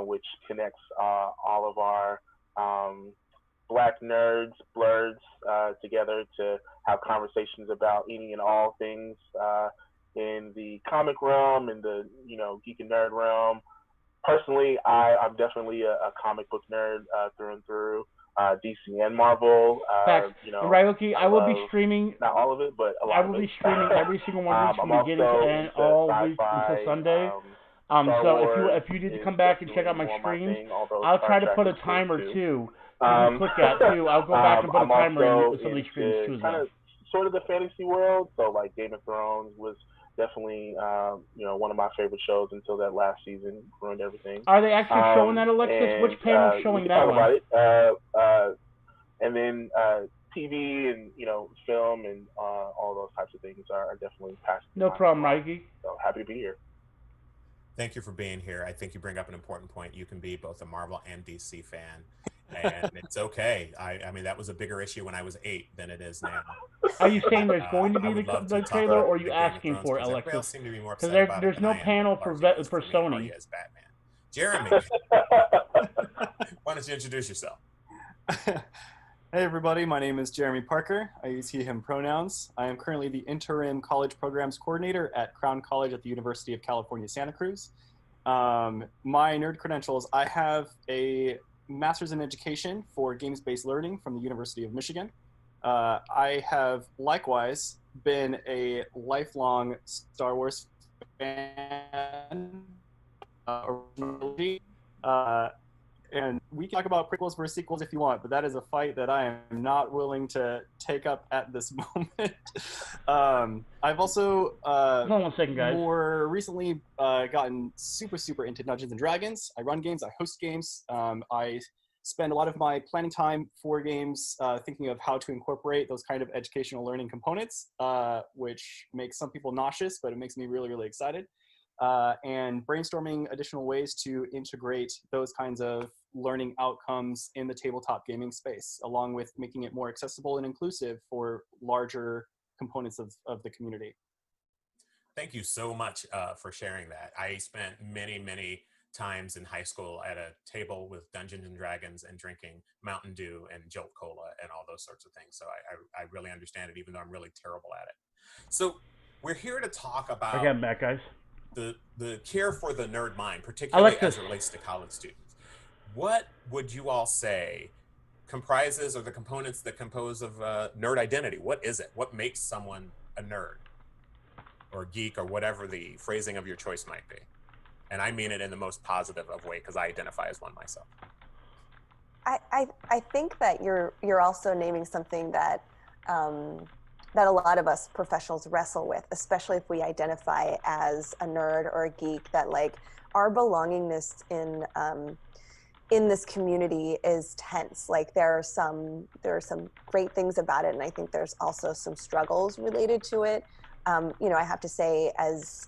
which connects all of our Black nerds, blurs together to have conversations about any and all things in the comic realm, in the geek and nerd realm. Personally, I'm definitely a comic book nerd through and through. DC and Marvel. Ryuki, I will be streaming. Not all of it, but a lot I will be streaming every single one from beginning to end all week until Sunday. So if you need to come back and check out my streams, I'll try to put a timer too. You can click at too. I'll go back and put a timer in some of these streams too as well. Sort of the fantasy world. So like Game of Thrones was definitely one of my favorite shows until that last season ruined everything. Are they actually showing that, Alexis? Which panel's showing that one? And then TV and film and all those types of things are definitely passionate. No problem, Mikey. So happy to be here. Thank you for being here. I think you bring up an important point. You can be both a Marvel and DC fan, and it's okay. I mean, that was a bigger issue when I was 8 than it is now. Are you saying there's going to be the trailer, or are you asking for it, Alexis? Because there's no panel for Sony. As Batman. Jeremy, why don't you introduce yourself? Hey everybody, my name is Jeremy Parker. I use he, him pronouns. I am currently the interim college programs coordinator at Crown College at the University of California, Santa Cruz. My nerd credentials, I have a master's in education for games-based learning from the University of Michigan. I have likewise been a lifelong Star Wars fan, originally. And we can talk about prequels versus sequels if you want, but that is a fight that I am not willing to take up at this moment. I've also hold on 1 second, guys. More recently gotten super into Dungeons and Dragons. I run games, I host games. I spend a lot of my planning time for games thinking of how to incorporate those kind of educational learning components, which makes some people nauseous, but it makes me really excited. And brainstorming additional ways to integrate those kinds of learning outcomes in the tabletop gaming space, along with making it more accessible and inclusive for larger components of the community. Thank you so much for sharing that. I spent many times in high school at a table with Dungeons and Dragons and drinking Mountain Dew and Jolt Cola and all those sorts of things. So I really understand it, even though I'm really terrible at it. So we're here to talk about... Okay, I'm back, guys. The care for the nerd mind, particularly Alexis. as it relates to college students. What would you all say comprises or the components that compose of nerd identity? What is it? What makes someone a nerd or geek or whatever the phrasing of your choice might be? And I mean it in the most positive of way because I identify as one myself. I think that you're also naming something that that a lot of us professionals wrestle with, especially if we identify as a nerd or a geek, that like our belongingness in this community is tense. Like there are some great things about it, and I think there's also some struggles related to it. I have to say, as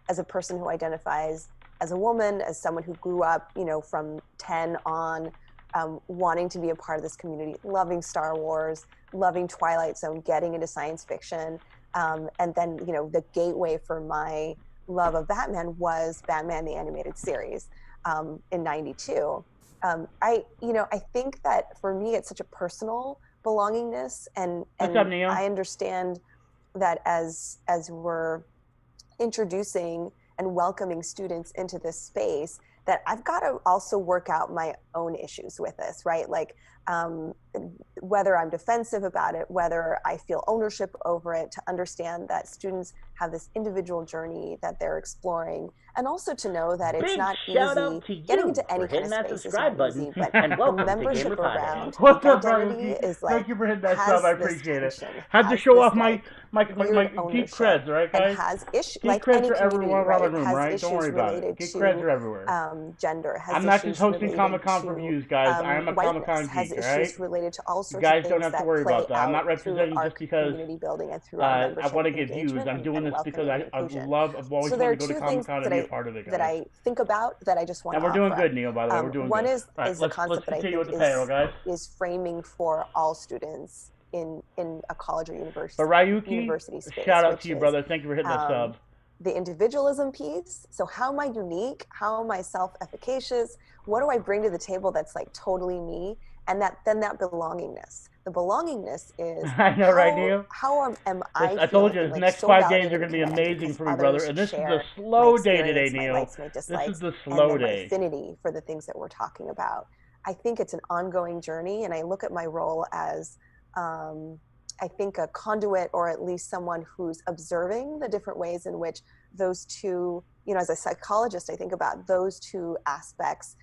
as a person who identifies as a woman, as someone who grew up, from 10 on, wanting to be a part of this community, loving Star Wars, loving Twilight Zone, getting into science fiction. And then, the gateway for my love of Batman was Batman the Animated Series in '92. I think that for me, it's such a personal belongingness, and I understand that as we're introducing and welcoming students into this space, that I've got to also work out my own issues with this, right? Like whether I'm defensive about it, whether I feel ownership over it, to understand that students have this individual journey that they're exploring, and also to know that it's Big not shout out easy. to Getting you into any for kind hitting of that space is subscribe not button. easy, but And welcome the to membership Gamer Pod. around What's geek up, brother? identity is like, Thank you for hitting that has sub. I this appreciate it. tension, Had to has show this, off my weird geek ownership, creds, right, and guys? has issues Geek like creds any are community, everywhere around right? the room, Has right? issues Don't worry about it. related Geek to creds are everywhere. gender, has I'm not issues just hosting related Comic-Con to for views, guys. I am a whiteness, Comic-Con has geek, issues right? related to all You sorts guys of don't things have to that worry play about that. I'm not out through representing our just because community building and through our I membership want to get views. engagement I'm doing and this because welcoming and I've inclusion. always So there wanted are to go to two things Comic-Con that and be a part of it, that guys. I think about that I just want And to we're doing offer good, up. Neil, by the way. We're doing One good. is All right, the let's concept that I continue think with the panel, guys. is framing for all students in a college or university But Ryuki, university space. shout out which to you, is, brother. Thank you for hitting that sub. the individualism piece. So how am I unique? How am I self-efficacious? What do I bring to the table that's like totally me? And then that belongingness. The belongingness is I know, right, Neil? How am I I told you, feeling the like next so 5 days validated are going to be and connected amazing because for me, brother. others And this is the share slow my day today, experience, my Neil. likes, my This dislikes, is the and slow then my day. affinity for the things that we're talking about. I think it's an ongoing journey, and I look at my role as I think a conduit, or at least someone who's observing the different ways in which those two, as a psychologist, I think about those two aspects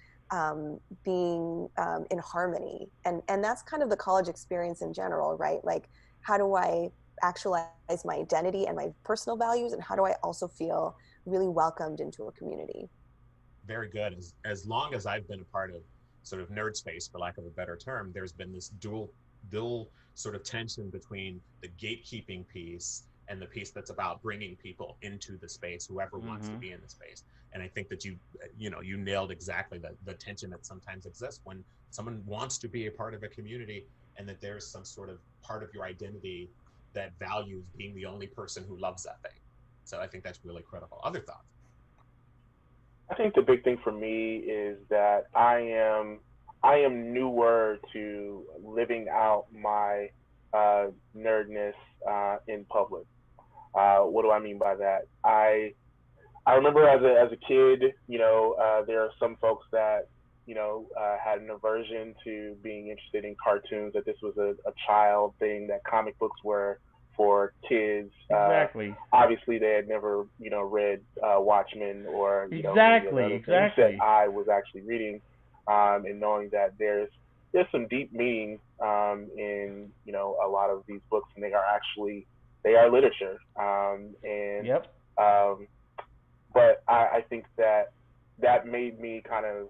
being in harmony. And that's kind of the college experience in general, right? Like, how do I actualize my identity and my personal values, and how do I also feel really welcomed into a community? Very good. As long as I've been a part of sort of nerd space, for lack of a better term, there's been this dual sort of tension between the gatekeeping piece and the piece that's about bringing people into the space, whoever wants to be in the space. And I think that you nailed exactly the tension that sometimes exists when someone wants to be a part of a community, and that there's some sort of part of your identity that values being the only person who loves that thing. So I think that's really critical. Other thoughts? I think the big thing for me is that I am newer to living out my nerdness in public. What do I mean by that? I remember as a kid, there are some folks that had an aversion to being interested in cartoons, that this was a child thing, that comic books were for kids. Exactly. Obviously, they had never, read Watchmen or exactly that I was actually reading, and knowing that there's some deep meaning in a lot of these books, and they are literature. But I think that made me kind of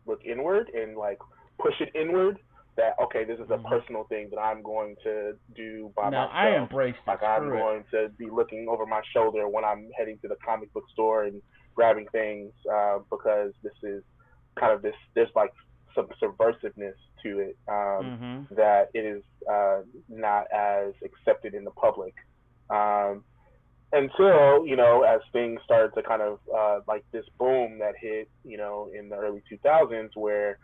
look inward and like push it inward. That okay, this is a personal thing that I'm going to do by myself. I embraced it. Like I'm going to be looking over my shoulder when I'm heading to the comic book store and grabbing things, because this is kind of there's like some subversiveness to it, that it is not as accepted in the public. Until, as things started to kind of like this boom that hit, in the early 2000s, where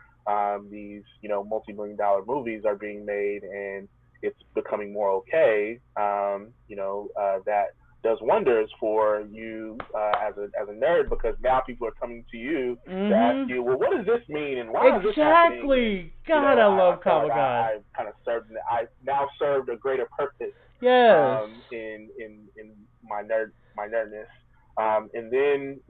these, multi-million-dollar movies are being made, and it's becoming more okay, that does wonders for you as a nerd, because now people are coming to you to ask you, well, what does this mean, and why is this happening? Exactly. God, I love Comic Con. I kind of I now served a greater purpose. Yes. In my nerdness, and then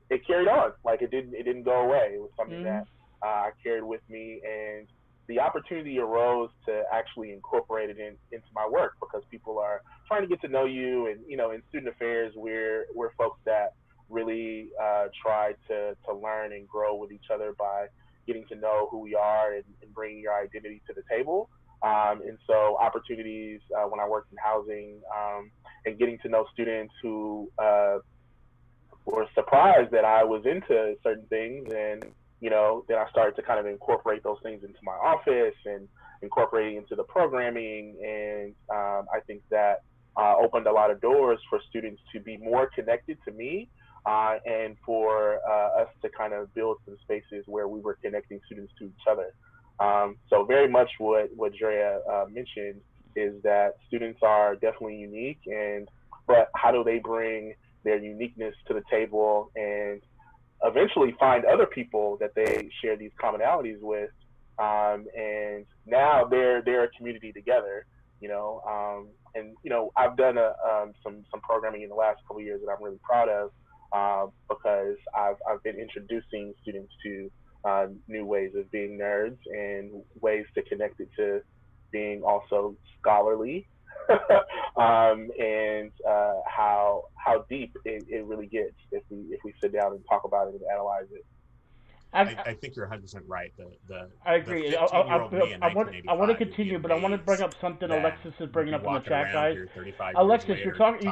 it carried on. Like it didn't go away. It was something that I carried with me, and the opportunity arose to actually incorporate it into my work, because people are trying to get to know you, and in student affairs, we're folks that really try to learn and grow with each other by getting to know who we are and bringing your identity to the table. And so opportunities when I worked in housing, and getting to know students who were surprised that I was into certain things, and then I started to kind of incorporate those things into my office and incorporating into the programming, and I think that opened a lot of doors for students to be more connected to me, and for us to kind of build some spaces where we were connecting students to each other. So very much what Drea mentioned is that students are definitely unique, but how do they bring their uniqueness to the table and eventually find other people that they share these commonalities with, and now they're a community together, and I've done some programming in the last couple of years that I'm really proud of, because I've been introducing students to new ways of being nerds and ways to connect it to being also scholarly, and how deep it really gets if we sit down and talk about it and analyze it. I think you're 100% right. I agree. The 15-year-old me in 1985 I want to continue, but I want to bring up something Alexis is bringing up in the chat, guys. Alexis,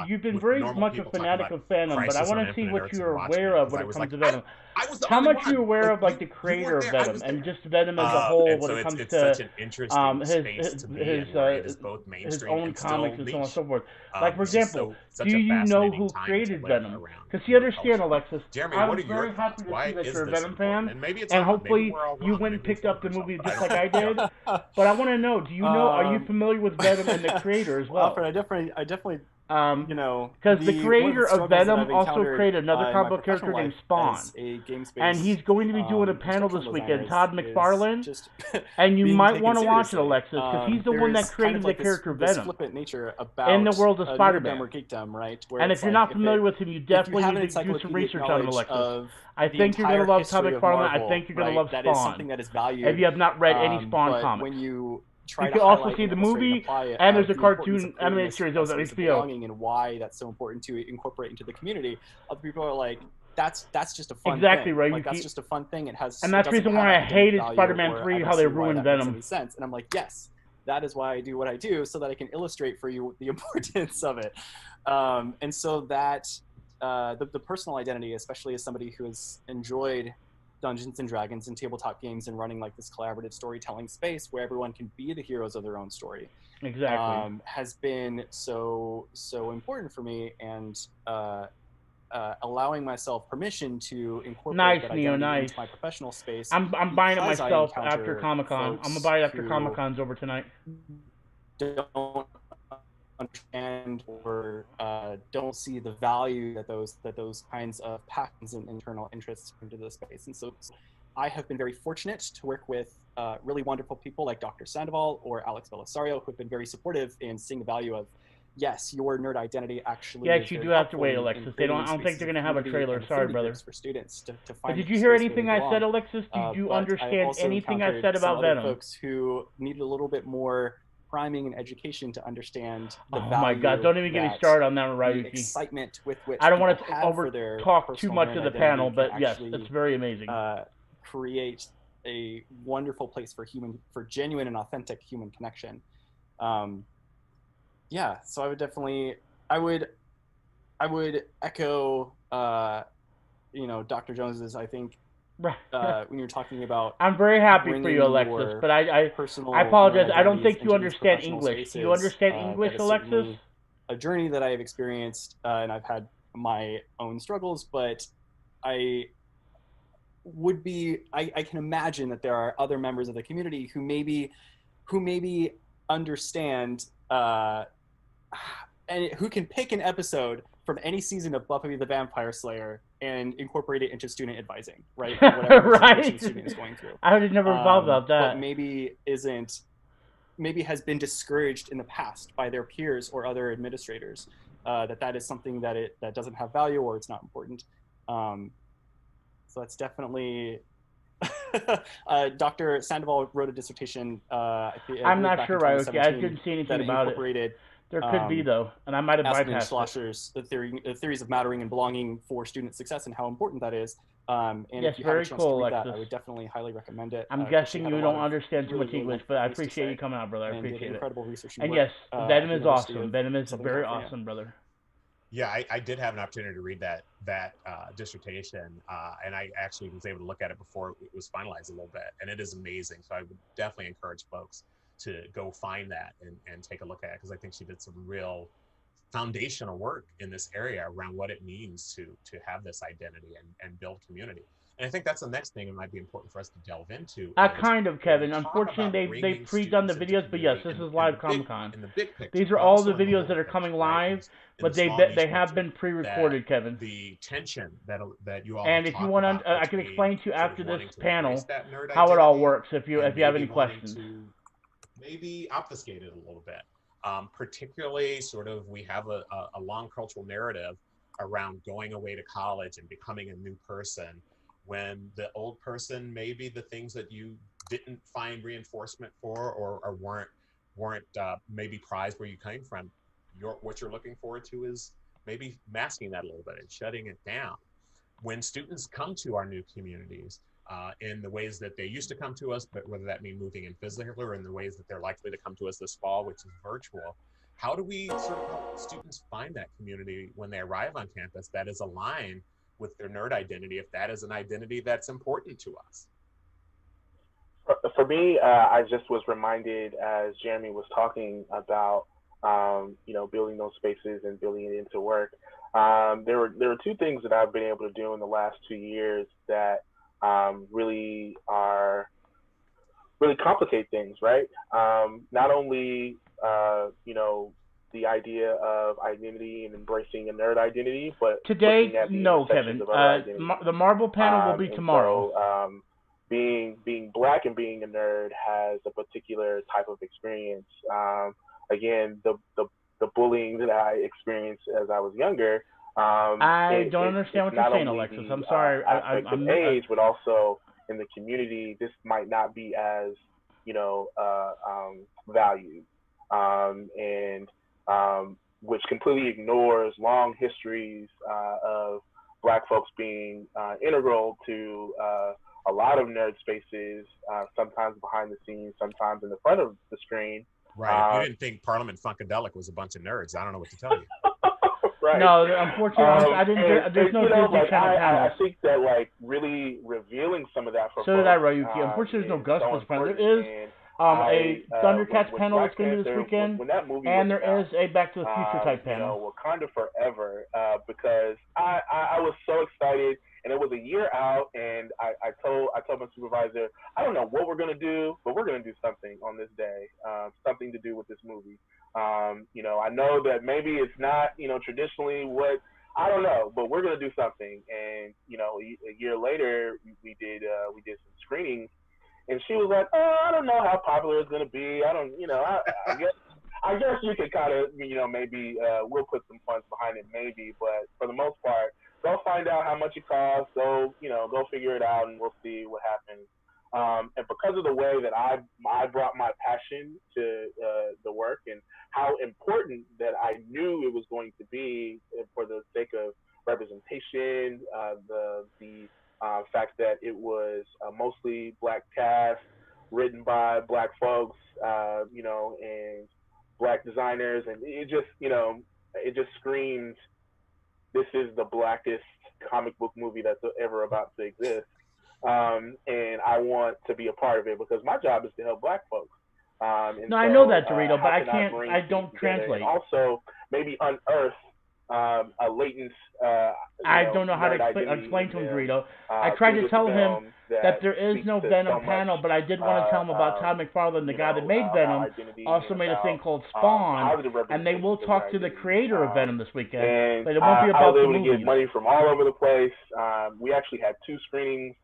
you've been very much a fanatic of Fandom, but I want to see what you're aware of when it comes to Venom. How much are you aware of, like, the creator of Venom and just Venom as a whole when it comes to such an interesting space to be in, where it is both his mainstream own and still comics and so on and niche. so forth? Like, for This is example, such do a you know fascinating who time to created live Venom? around Because you understand, Alexis, Jeremy, I'm what are your very happy thoughts? to Why see that is you're a this Venom important? fan, And maybe it's and not. Maybe hopefully we're all you wrong. wouldn't Maybe picked up the movie just like I don't did. know. But I want to know, do you know? Are you familiar with Venom and the creator as well? Alfred, I definitely, because the one creator of of the struggles that Venom I've also encountered, created another in comic my book character professional named life Spawn, as a game space, and he's going to be doing a panel this instructional weekend. designer Todd is McFarlane, just and you being might taken want to watch it, seriously. Alexis, because he's the one There's that kind created of the like character this Venom flippant nature about in the world of Spider-Man. nerdom or geekdom, right? Where And it's if you're like, not familiar with him, you definitely need to do some encyclopedic research on him, knowledge Alexis. of I the think you're going to entire love Todd history of McFarlane. I Marvel, think you're going right? to love That Spawn. is something that is valued. If you have not read any Spawn but comics. when you try You to can also highlight see and the illustrate and movie, apply it and there's of a the importance cartoon of creating animated series a on sense of HBO. belonging and why that's so important to incorporate into the community. Other people are like, that's just a fun Exactly thing. right. Like, that's just a fun thing. It has, and that's the reason why I hated Spider-Man 3, how they ruined Venom. Any sense. And I'm like, yes, that is why I do what I do, so that I can illustrate for you the importance of it. And so that the personal identity, especially as somebody who has enjoyed Dungeons and Dragons and tabletop games and running like this collaborative storytelling space where everyone can be the heroes of their own story, exactly, has been so important for me, and allowing myself permission to incorporate that identity into my professional space. I'm buying it because I myself encounter after Comic-Con. I'm gonna buy it after Comic-Con's over tonight. Don't understand or don't see the value that those kinds of passions and internal interests bring to the space. And so I have been very fortunate to work with really wonderful people like Dr. Sandoval or Alex Belisario, who have been very supportive in seeing the value of, yes, your nerd identity actually. Yes, you do have to wait, Alexis. I don't think they're going to have a trailer. Sorry, brother. For students to find but did you hear anything I said, Alexis? Did you understand anything I said about Venom? Folks who need a little bit more priming and education to understand the value. Oh my God! Don't even get me started on that, Ryuki. Excitement with which I don't want to talk too much of the panel, but yes, it's very amazing. Create a wonderful place for genuine and authentic human connection. Yeah, so I would definitely, I would echo, Dr. Jones's. I think when you're talking about, I'm very happy for you, Alexis, but I apologize. I don't think you understand English. Do you understand English, Alexis? A journey that I have experienced, and I've had my own struggles, but I can imagine that there are other members of the community who maybe understand and who can pick an episode from any season of Buffy the Vampire Slayer and incorporate it into student advising, right? Whatever right. Student is going through. I would never thought about that. But maybe has been discouraged in the past by their peers or other administrators, that is something that doesn't have value or it's not important. So that's definitely. Dr. Sandoval wrote a dissertation. I'm not sure, Ryuki. I didn't see anything about it. There could be though, and I might have bypassed Schlosser's the theories of mattering and belonging for student success and how important that is. And yes, if you have very a chance cool, to read Alexis. that, I would definitely highly recommend it. I'm guessing you don't understand too much English, but I appreciate you coming out, brother. I appreciate it. Incredible research and yes, Venom is awesome. Venom is very awesome, brother. Yeah, I did have an opportunity to read that dissertation, and I actually was able to look at it before it was finalized a little bit, and it is amazing. So I would definitely encourage folks to go find that and take a look at it, because I think she did some real foundational work in this area around what it means to have this identity and build community. And I think that's the next thing it might be important for us to delve into. Kind of, Kevin. Unfortunately, they've pre-done the videos, but yes, this is live Comic-Con. These are all the videos that are coming live, but they have been pre-recorded, Kevin. The tension that you all and if you want to, I can explain to you after this panel how it all works. If you have any questions, maybe obfuscate it a little bit. Particularly, sort of, we have a long cultural narrative around going away to college and becoming a new person, when the old person, maybe the things that you didn't find reinforcement for or weren't maybe prized where you came from, what you're looking forward to is maybe masking that a little bit and shutting it down. When students come to our new communities in the ways that they used to come to us, but whether that mean moving in physically or in the ways that they're likely to come to us this fall, which is virtual, how do we sort of help students find that community when they arrive on campus that is aligned with their nerd identity, if that is an identity that's important to us? For me, I just was reminded as Jeremy was talking about, building those spaces and building it into work. There were two things that I've been able to do in the last 2 years that really complicate things, right? Not only, the idea of identity and embracing a nerd identity, but today, no, Kevin. The Marvel panel will be tomorrow. So, being Black and being a nerd has a particular type of experience. Again, the bullying that I experienced as I was younger. I don't understand what you're saying, Alexis. I'm sorry. I'm age, but also in the community, this might not be as valued, which completely ignores long histories of Black folks being integral to a lot of nerd spaces, sometimes behind the scenes, sometimes in the front of the screen. Right. You didn't think Parliament Funkadelic was a bunch of nerds. I don't know what to tell you. Right. No, unfortunately, I didn't. There's no Disney Channel panels. I think that really revealing some of that for so did I, Ryuki. Unfortunately, there's no Gus panel. There is a Thundercats panel that's going to be this weekend, and there is a Back to the Future type panel. Wakanda Forever, because I was so excited, and it was a year out, and I told my supervisor, I don't know what we're gonna do, but we're gonna do something on this day, something to do with this movie. I know that maybe it's not traditionally what, I don't know, but we're gonna do something. And a year later, we did some screenings. And she was like, "Oh, I don't know how popular it's gonna be. I don't, I guess you could kind of, maybe we'll put some funds behind it, maybe. But for the most part, go find out how much it costs. Go figure it out, and we'll see what happens." And because of the way that I brought my passion to the work and how important that I knew it was going to be for the sake of representation, the fact that it was mostly Black cast, written by Black folks, and Black designers, and it just screams, this is the Blackest comic book movie that's ever about to exist, and I want to be a part of it because my job is to help Black folks. No, I know that, Dorito, but I don't translate. And also, maybe unearth a latent. I don't know how to explain to him, Dorito. I tried to tell him that there is no Venom panel, but I did want to tell him about Todd McFarlane, the guy that made Venom, also made a thing called Spawn, and they will talk to the creator of Venom this weekend, and but it won't be about the movie. I was able to get money from all over the place. We actually had 2 screenings.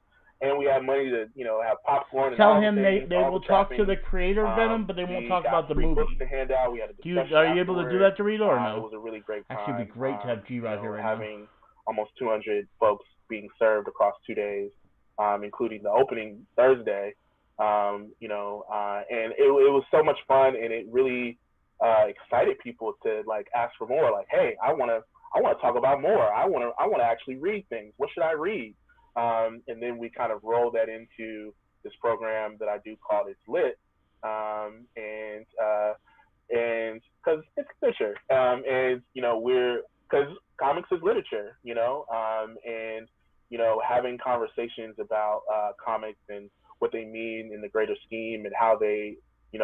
And we have money to, have popcorn. Tell him they will talk to the creator of Venom, but they won't talk about the movie. Books to hand out. We had a are you able to do that, Dorito, or no? It was a really great time. Actually, it'd be great to have G right here right having almost 200 folks being served across 2 days, including the opening Thursday. And it was so much fun, and it really excited people to ask for more. Like, hey, I want to talk about more. I want to actually read things. What should I read? And then we kind of roll that into this program that I do called It's Lit, and because it's literature, because literature, and having conversations about comics and what they mean in the greater scheme and how they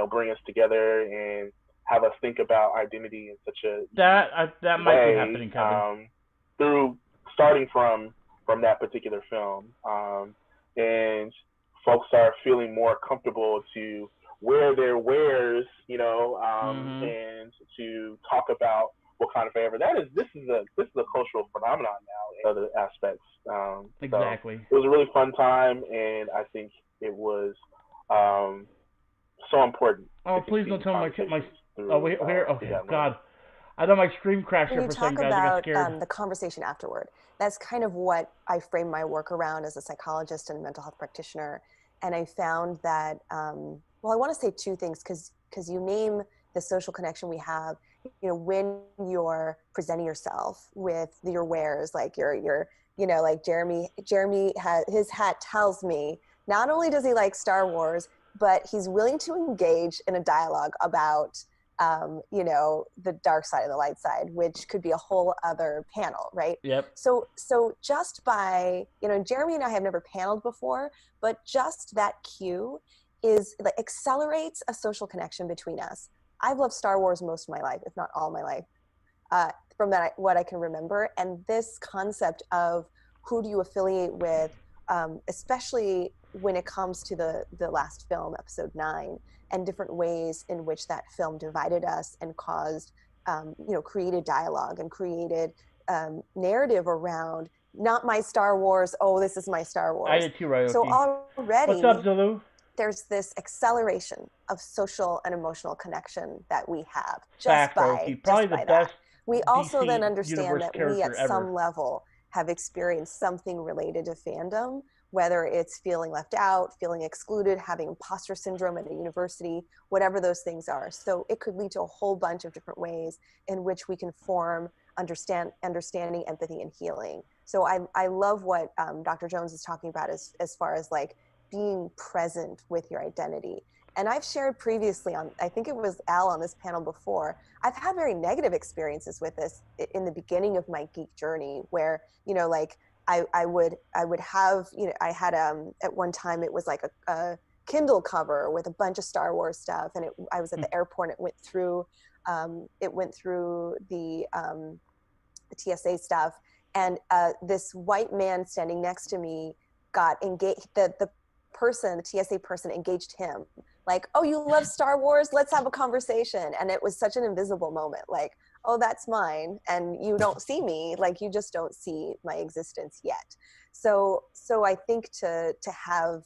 bring us together and have us think about identity in such a that might be happening, Kevin. Through starting from that particular film, and folks are feeling more comfortable to wear their wares, and to talk about what kind of favor this is a cultural phenomenon now in other aspects. Exactly. So it was a really fun time, and I think it was so important. Oh, please don't tell me God. I thought my stream crashed here When for you a second, talk guys. I got about scared. the conversation afterward, that's kind of what I frame my work around as a psychologist and mental health practitioner. And I found that, well, I want to say two things because you name the social connection we have. When you're presenting yourself with your wares, like like Jeremy has, his hat tells me not only does he like Star Wars, but he's willing to engage in a dialogue about the dark side and the light side, which could be a whole other panel, right? Yep. So just by, Jeremy and I have never paneled before, but just that cue is like accelerates a social connection between us. I've loved Star Wars most of my life, if not all my life, from what I can remember. And this concept of who do you affiliate with, especially when it comes to the last film, episode 9, and different ways in which that film divided us and caused, created dialogue and created narrative around not my Star Wars. Oh, this is my Star Wars. I did too, Ryoki. So already, what's up, Zulu? There's this acceleration of social and emotional connection that we have just by that. We also then understand that we at some level have experienced something related to fandom, whether it's feeling left out, feeling excluded, having imposter syndrome at a university, whatever those things are. So it could lead to a whole bunch of different ways in which we can form understanding, empathy, and healing. So I love what Dr. Jones is talking about as far as like being present with your identity. And I've shared previously I think it was Al on this panel before, I've had very negative experiences with this in the beginning of my geek journey where, I would have, I had at one time it was like a Kindle cover with a bunch of Star Wars stuff, and I was at the airport. And it went through the TSA stuff, and this white man standing next to me got engaged. The TSA person engaged him. Like, oh, you love Star Wars? Let's have a conversation. And it was such an invisible moment. Like, oh, that's mine. And you don't see me. Like, you just don't see my existence yet. So I think to have,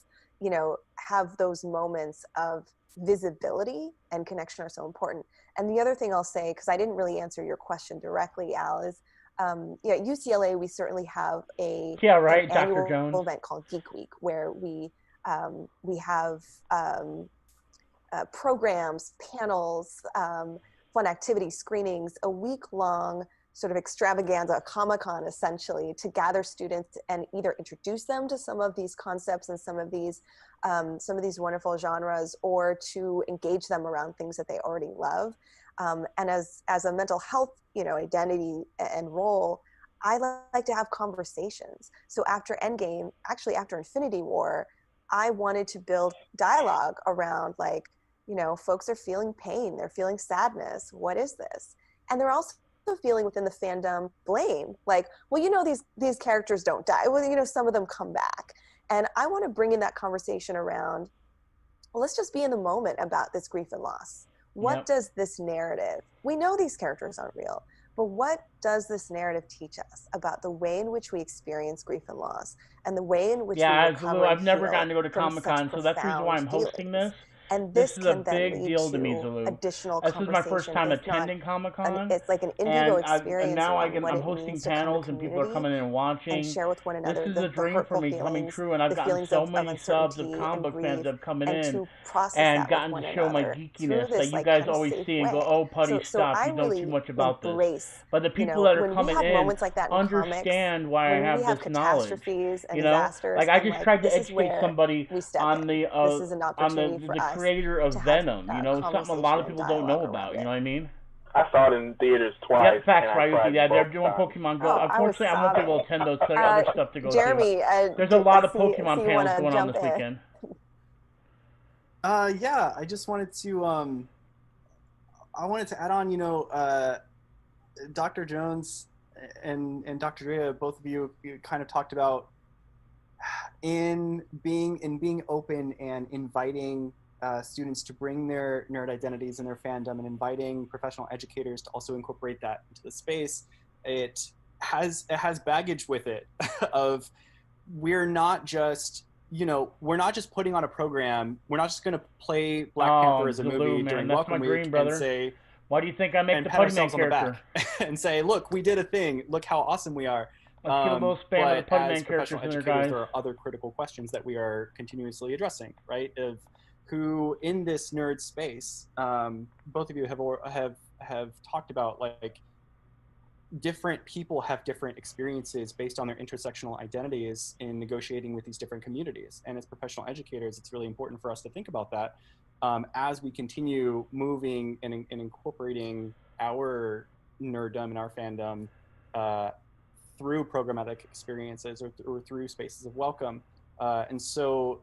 have those moments of visibility and connection are so important. And the other thing I'll say, because I didn't really answer your question directly, Al, is at UCLA, we certainly have an annual event called Geek Week, where we have programs, panels, fun activity screenings, a week-long sort of extravaganza, Comic-Con essentially, to gather students and either introduce them to some of these concepts and some of these wonderful genres, or to engage them around things that they already love. And as a mental health, identity and role, I like to have conversations. So after Endgame, actually after Infinity War, I wanted to build dialogue around folks are feeling pain, they're feeling sadness. What is this? And they're also feeling within the fandom blame. Like, well, these characters don't die. Well, some of them come back. And I want to bring in that conversation around, well, let's just be in the moment about this grief and loss. What does this narrative, we know these characters aren't real, but what does this narrative teach us about the way in which we experience grief and loss and the way in which we recover I've never heal gotten to go to from Comic-Con, so that's the reason why I'm hosting this. And this is a can then big lead deal to me, to Zulu. additional This is my first conversation, time if not attending Comic-Con. It's like an in vivo and experience now around what I'm it hosting means to come to panels and people are community coming in and watching. and share with one another This is the a dream for me coming feelings, true, and I've the gotten feelings so of many subs of uncertainty comic and book fans grief, that have come and in to process and that gotten with to one show my another through geekiness this that you like guys kind of always safe see and go, way. oh, Putty, So stop, I you know really too much about this. embrace, But the people that are when we coming have in moments like that in understand comics, why I when have we have this knowledge. catastrophes and You know, disasters, like I I'm just like, tried to this is educate where somebody we step on in. the This is an opportunity for us creator of to have Venom. You know, something a conversation lot of and people don't know dialogue about. around You know what I mean? I saw it in theaters twice. Yep, facts, and I Ryuki. cried Yeah, they're both doing times. Pokemon Go. Oh, I was Unfortunately, I won't be able to attend those. There are other stuff to go Jeremy, to. There's a do- lot of see Pokemon you panels wanna going on jump this in? weekend. Yeah, I just wanted to add on, Dr. Jones and Dr. Drea, both of you kind of talked about in being open and inviting students to bring their nerd identities and their fandom, and inviting professional educators to also incorporate that into the space. It has baggage with it of we're not just putting on a program. We're not just going to play Black Panther as a Zulu, movie man, during that's Welcome my Week dream, brother. and say, why do you think I make and the pat Putty Man ourselves on the character? back and say, look, we did a thing. Look how awesome we are. Let's get a little spam of the But Putty as Man professional characters in there, educators, guys. there are other critical questions that we are continuously addressing, right? Of who in this nerd space, both of you have talked about, like, different people have different experiences based on their intersectional identities in negotiating with these different communities. And as professional educators, it's really important for us to think about that as we continue moving and incorporating our nerddom and our fandom through programmatic experiences or through spaces of welcome. And so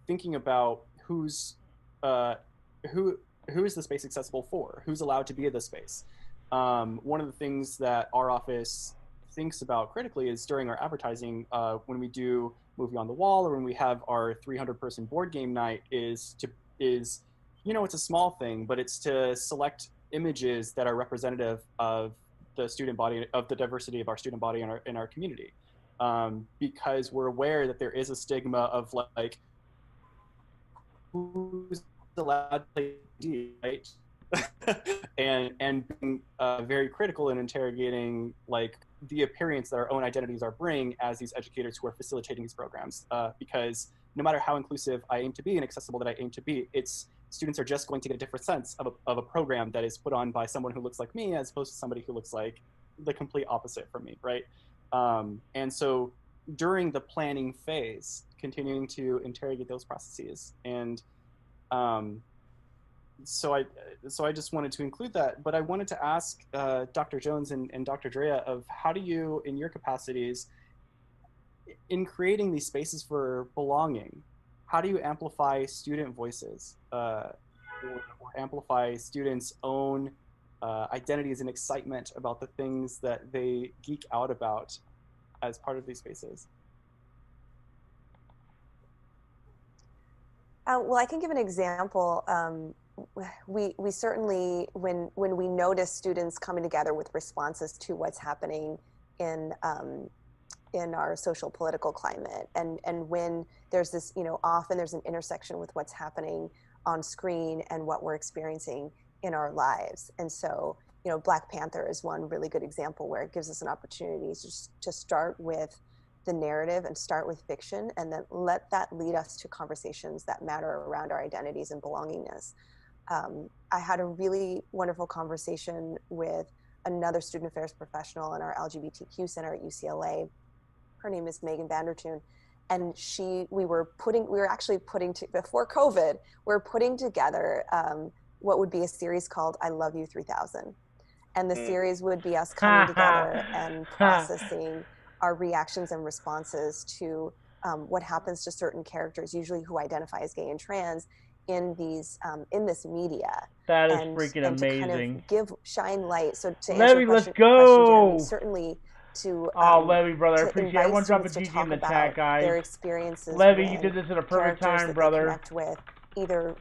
thinking about who is the space accessible for? Who's allowed to be in the space? One of the things that our office thinks about critically is during our advertising, when we do Movie on the Wall or when we have our 300-person board game night, is it's a small thing, but it's to select images that are representative of the student body, of the diversity of our student body in our community, because we're aware that there is a stigma of, like, who's allowed to play D, right? and being very critical in interrogating, like, the appearance that our own identities are bringing as these educators who are facilitating these programs, because no matter how inclusive I aim to be and accessible that I aim to be, students are just going to get a different sense of a program that is put on by someone who looks like me as opposed to somebody who looks like the complete opposite from me, right? And so during the planning phase, continuing to interrogate those processes. And so I just wanted to include that, but I wanted to ask Dr. Jones and Dr. Drea of how do you, in your capacities, in creating these spaces for belonging, how do you amplify student voices or amplify students' own identities and excitement about the things that they geek out about as part of these spaces? Well, I can give an example. We certainly, when we notice students coming together with responses to what's happening in our social political climate, and when there's this, often there's an intersection with what's happening on screen and what we're experiencing in our lives. And so, Black Panther is one really good example where it gives us an opportunity to start with the narrative and start with fiction, and then let that lead us to conversations that matter around our identities and belongingness. I had a really wonderful conversation with another student affairs professional in our LGBTQ center at UCLA. Her name is Megan Vandertoon, and we were actually putting before COVID, we're putting together what would be a series called I Love You 3000. And the series would be us coming together and processing our reactions and responses to what happens to certain characters, usually who identify as gay and trans, in this media. That is and freaking amazing. To kind of shine light. So to answer Levy, your let's question, go. Jeremy, certainly to Levy, brother, I appreciate it. Everyone drop a GG in the chat, guys. Their experiences. Levy, you did this at a perfect time, brother. They connect with, either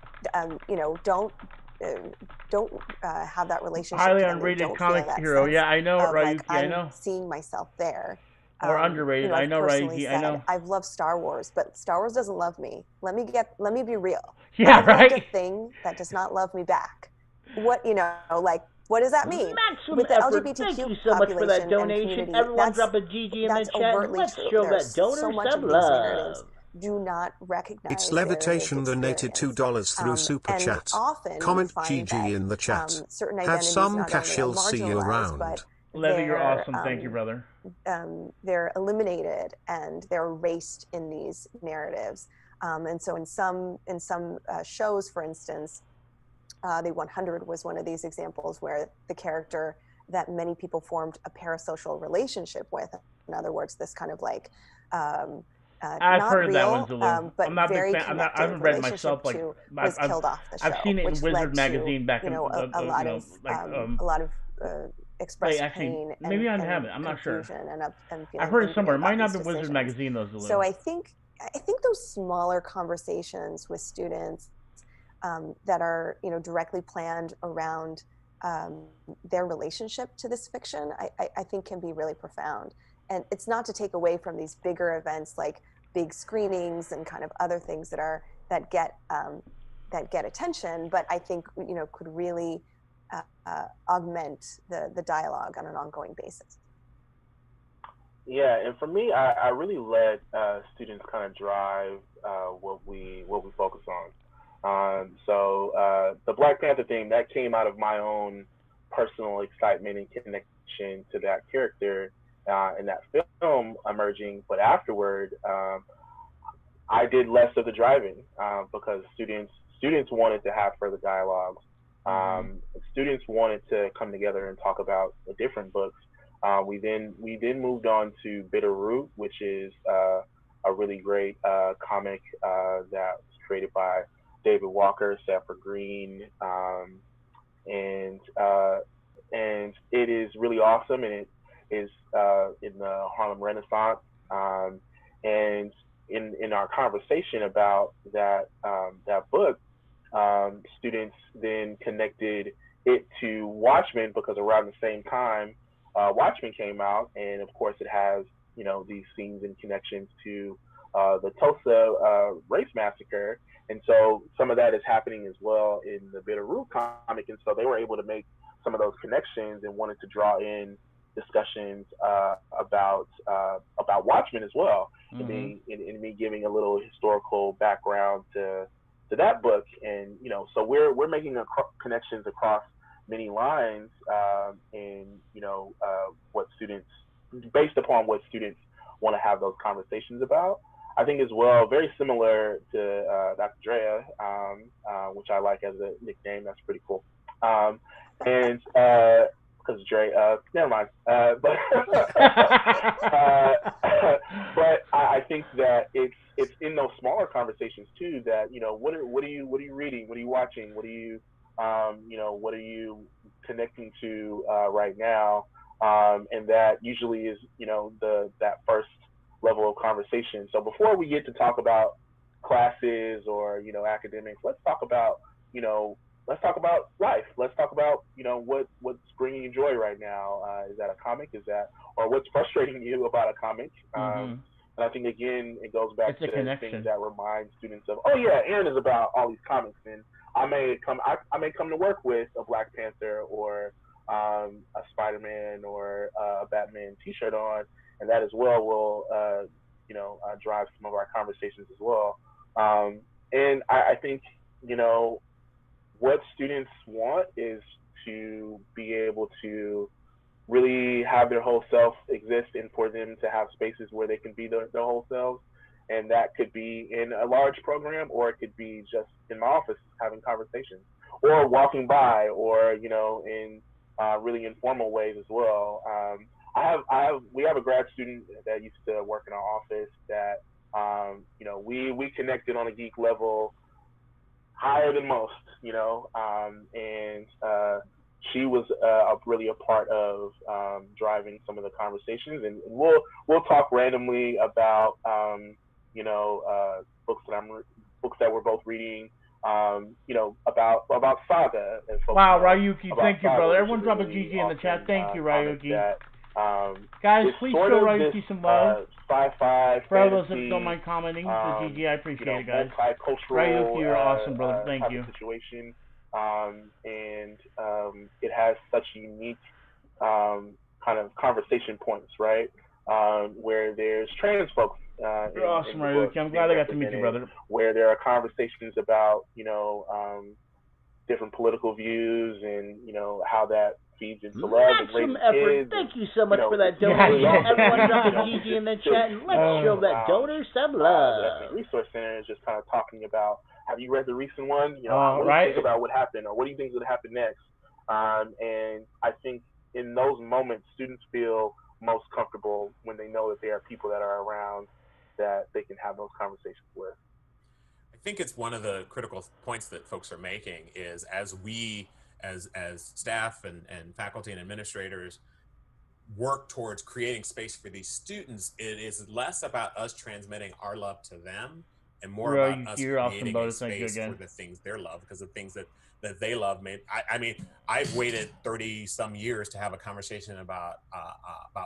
don't have that relationship. Highly unrated comic hero. Yeah, I know, Ryuki. I know. Seeing myself there. Or underrated. I know, Ryuki. I know. I've loved Star Wars, but Star Wars doesn't love me. Let me be real. Yeah, I've right. loved a thing that does not love me back. What does that mean? Maximum with the effort. LGBTQ Thank you so much for that donation. Everyone drop a GG in the chat. Let's show that donor some love. Do not recognize. It's Levitation donated $2 through Super Chat. Comment GG in the chat. Have some cash, you'll see you around. Levy, you're awesome. Thank you, brother. They're eliminated and they're erased in these narratives. And so in some shows, for instance, The 100 was one of these examples where the character that many people formed a parasocial relationship with. In other words, this kind of like I've heard of that one, Zulu. but I'm not a very big fan. I haven't read it myself. Like was killed off the show. I've seen it in Wizard magazine back in a lot of expressed pain and maybe I haven't. I'm not sure. And I've heard it somewhere. It might not be be Wizard magazine though, Zulu. So I think those smaller conversations with students that are directly planned around their relationship to this fiction, I think can be really profound. And it's not to take away from these bigger events like big screenings and kind of other things that get attention, but I think could really augment the dialogue on an ongoing basis. Yeah, and for me, I really let students kind of drive what we focus on. So the Black Panther thing, that came out of my own personal excitement and connection to that character in that film emerging. But afterward, I did less of the driving because students wanted to have further dialogues. Students wanted to come together and talk about the different books. We then moved on to Bitterroot, which is a really great comic that was created by David Walker, Safford Green, and it is really awesome, and it is in the Harlem Renaissance. And in our conversation about that book, students then connected it to Watchmen, because around the same time Watchmen came out, and of course it has these scenes and connections to the Tulsa race massacre, and so some of that is happening as well in the Bitterroot comic, and so they were able to make some of those connections and wanted to draw in discussions about Watchmen as well, and me giving a little historical background to that book, and so we're making connections across many lines, and what students, based upon what students want to have those conversations about. I think as well, very similar to Dr. Drea, which I like as a nickname. That's pretty cool. And because Dre, never mind. But I think that it's in those smaller conversations too that what are you reading? What are you watching? What are you what are you connecting to right now? And that usually is that first level of conversation. So before we get to talk about classes or academics, let's talk about life. Let's talk about what's bringing you joy right now. Is that a comic? Or what's frustrating you about a comic? And I think again it goes back to things that remind students of, oh yeah, Aaron is about all these comics, and I may come to work with a Black Panther or a Spider-Man or a Batman T-shirt on, and that as well will drive some of our conversations as well. And I think what students want is to be able to really have their whole self exist, and for them to have spaces where they can be their whole selves. And that could be in a large program, or it could be just in my office having conversations, or walking by, or in really informal ways as well. We have a grad student that used to work in our office that we connected on a geek level higher than most, and she was really a part of driving some of the conversations, and we'll talk randomly about books that we're both reading, about Saga. And wow, Ryuki, thank you, brother. Everyone drop a GG in the chat. Thank you, Ryuki. Guys, please show Ryuki some love. Sci-fi, for all those that don't mind commenting, the GG, I appreciate it, guys. Ryuki, you're awesome, brother. Thank you. Situation, and it has such unique kind of conversation points, right? Where there's trans folks. You're awesome, Ryuki. I'm glad I got to meet you, brother. Where there are conversations about different political views, and how that feeds into love and raising kids. Thank you so much for that donation. Everyone drop a GG in the chat, and let's show that donor some love. The Resource Center is just kind of talking about have you read the recent one? You know, what do you think about what happened, or what do you think is going to happen next? And I think in those moments, students feel most comfortable when they know that there are people that are around that they can have those conversations with. I think it's one of the critical points that folks are making is as we, as staff and faculty and administrators, work towards creating space for these students, it is less about us transmitting our love to them and more about us creating a space for the things they love, because the things that they love made. I mean, I've waited 30 some years to have a conversation about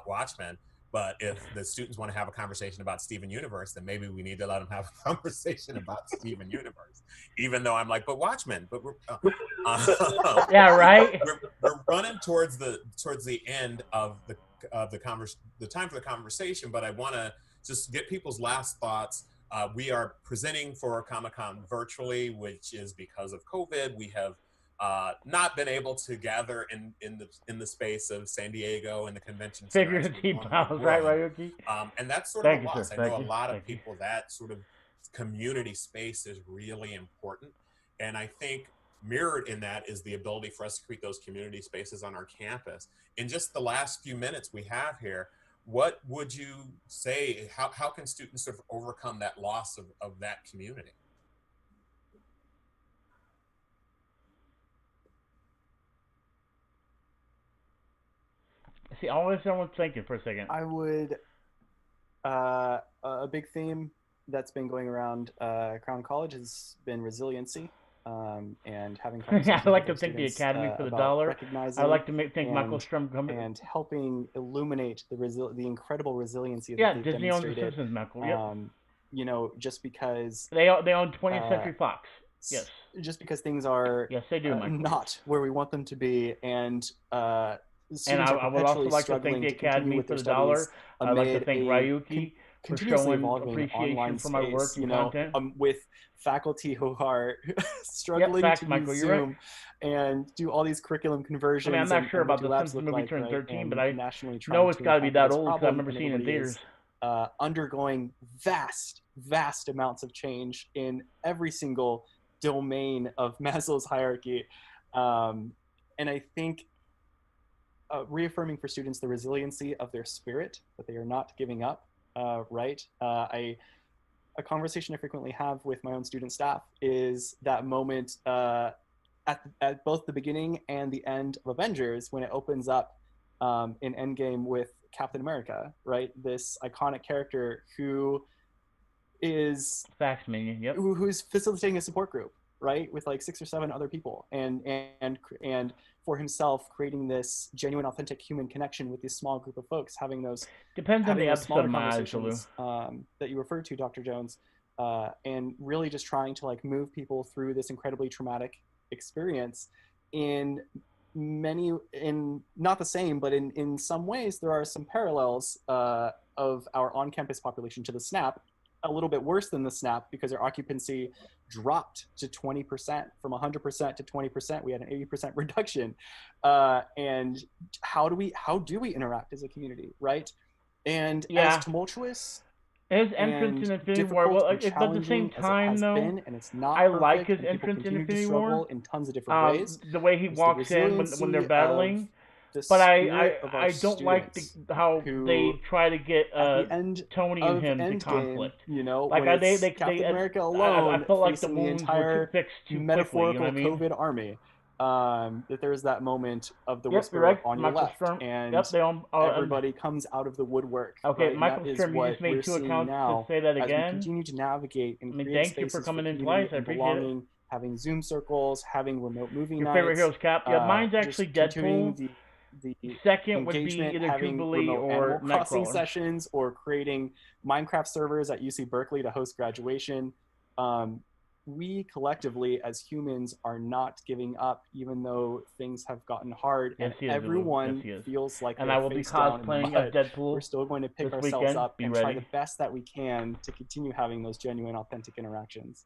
Watchmen, but if the students want to have a conversation about Steven Universe, then maybe we need to let them have a conversation about Steven Universe, even though I'm like, but Watchmen, but we're yeah, right. We're running towards the end of the time for the conversation, but I want to just get people's last thoughts. We are presenting for Comic-Con virtually, which is because of COVID. We have not been able to gather in the space of San Diego and the convention center. Right, Ryuki. And that's sort of a loss. I know a lot of people, that sort of community space is really important. And I think mirrored in that is the ability for us to create those community spaces on our campus. In just the last few minutes we have here, what would you say, how can students sort of overcome that loss of that community? See, always someone's thinking for a second. I would, a big theme that's been going around Crown College has been resiliency. And having I like to thank the Academy for the dollar. I like to thank Michael Strum and helping illuminate the incredible resiliency that they've Disney owns demonstrated. The Simpsons, Michael. You know, just because they own 20th Century Fox. Yes. Just because things are they do, not where we want them to be, and I would also like to thank the Academy for the dollar. I'd like to thank Ryuki for showing appreciation for my work and content. With faculty who are struggling to use Zoom and do all these curriculum conversions. I mean, I'm not sure about the Simpsons movie turn 13, but I know it's got to be that old because I remember seeing it in theaters. Undergoing vast amounts of change in every single domain of Maslow's hierarchy. And I think reaffirming for students the resiliency of their spirit, that they are not giving up. A conversation I frequently have with my own student staff is that moment at both the beginning and the end of Avengers, when it opens up in Endgame with Captain America, right? This iconic character who is who's facilitating a support group, right, with like 6 or 7 other people, and for himself creating this genuine, authentic human connection with this small group of folks, having those depends on the episode that you referred to, Dr. Jones, and really just trying to like move people through this incredibly traumatic experience in not the same, but in some ways there are some parallels of our on-campus population to the SNAP. A little bit worse than the SNAP because our occupancy dropped to 20%, from 100% to 20%. We had an 80% reduction. And how do we interact as a community, right? And as tumultuous his entrance in Infinity War, well, at the same time, though, I like his entrance in Infinity War in tons of different ways. The way he walks in when they're battling. But I don't like how they try to get Tony and him to conflict. You know, like Captain America alone, I felt like facing the wounds were too fixed too metaphorical quickly, you know what I mean? COVID army. That there's that moment of the whisper on your left, and everybody comes out of the woodwork. Okay, right? Michael Strum, you just made 2 accounts to say that again. As we continue to navigate and create thank you for coming in twice. I appreciate it. Having Zoom circles, having remote movie nights. Your favorite heroes, Cap? Yeah, mine's actually Deadpool. The second would be either having Jubilee or Animal Crossing sessions, or creating Minecraft servers at UC Berkeley to host graduation. We collectively as humans are not giving up, even though things have gotten hard, and everyone feels like and I will be cosplaying as Deadpool. We're still going to pick ourselves up and try the best that we can to continue having those genuine, authentic interactions.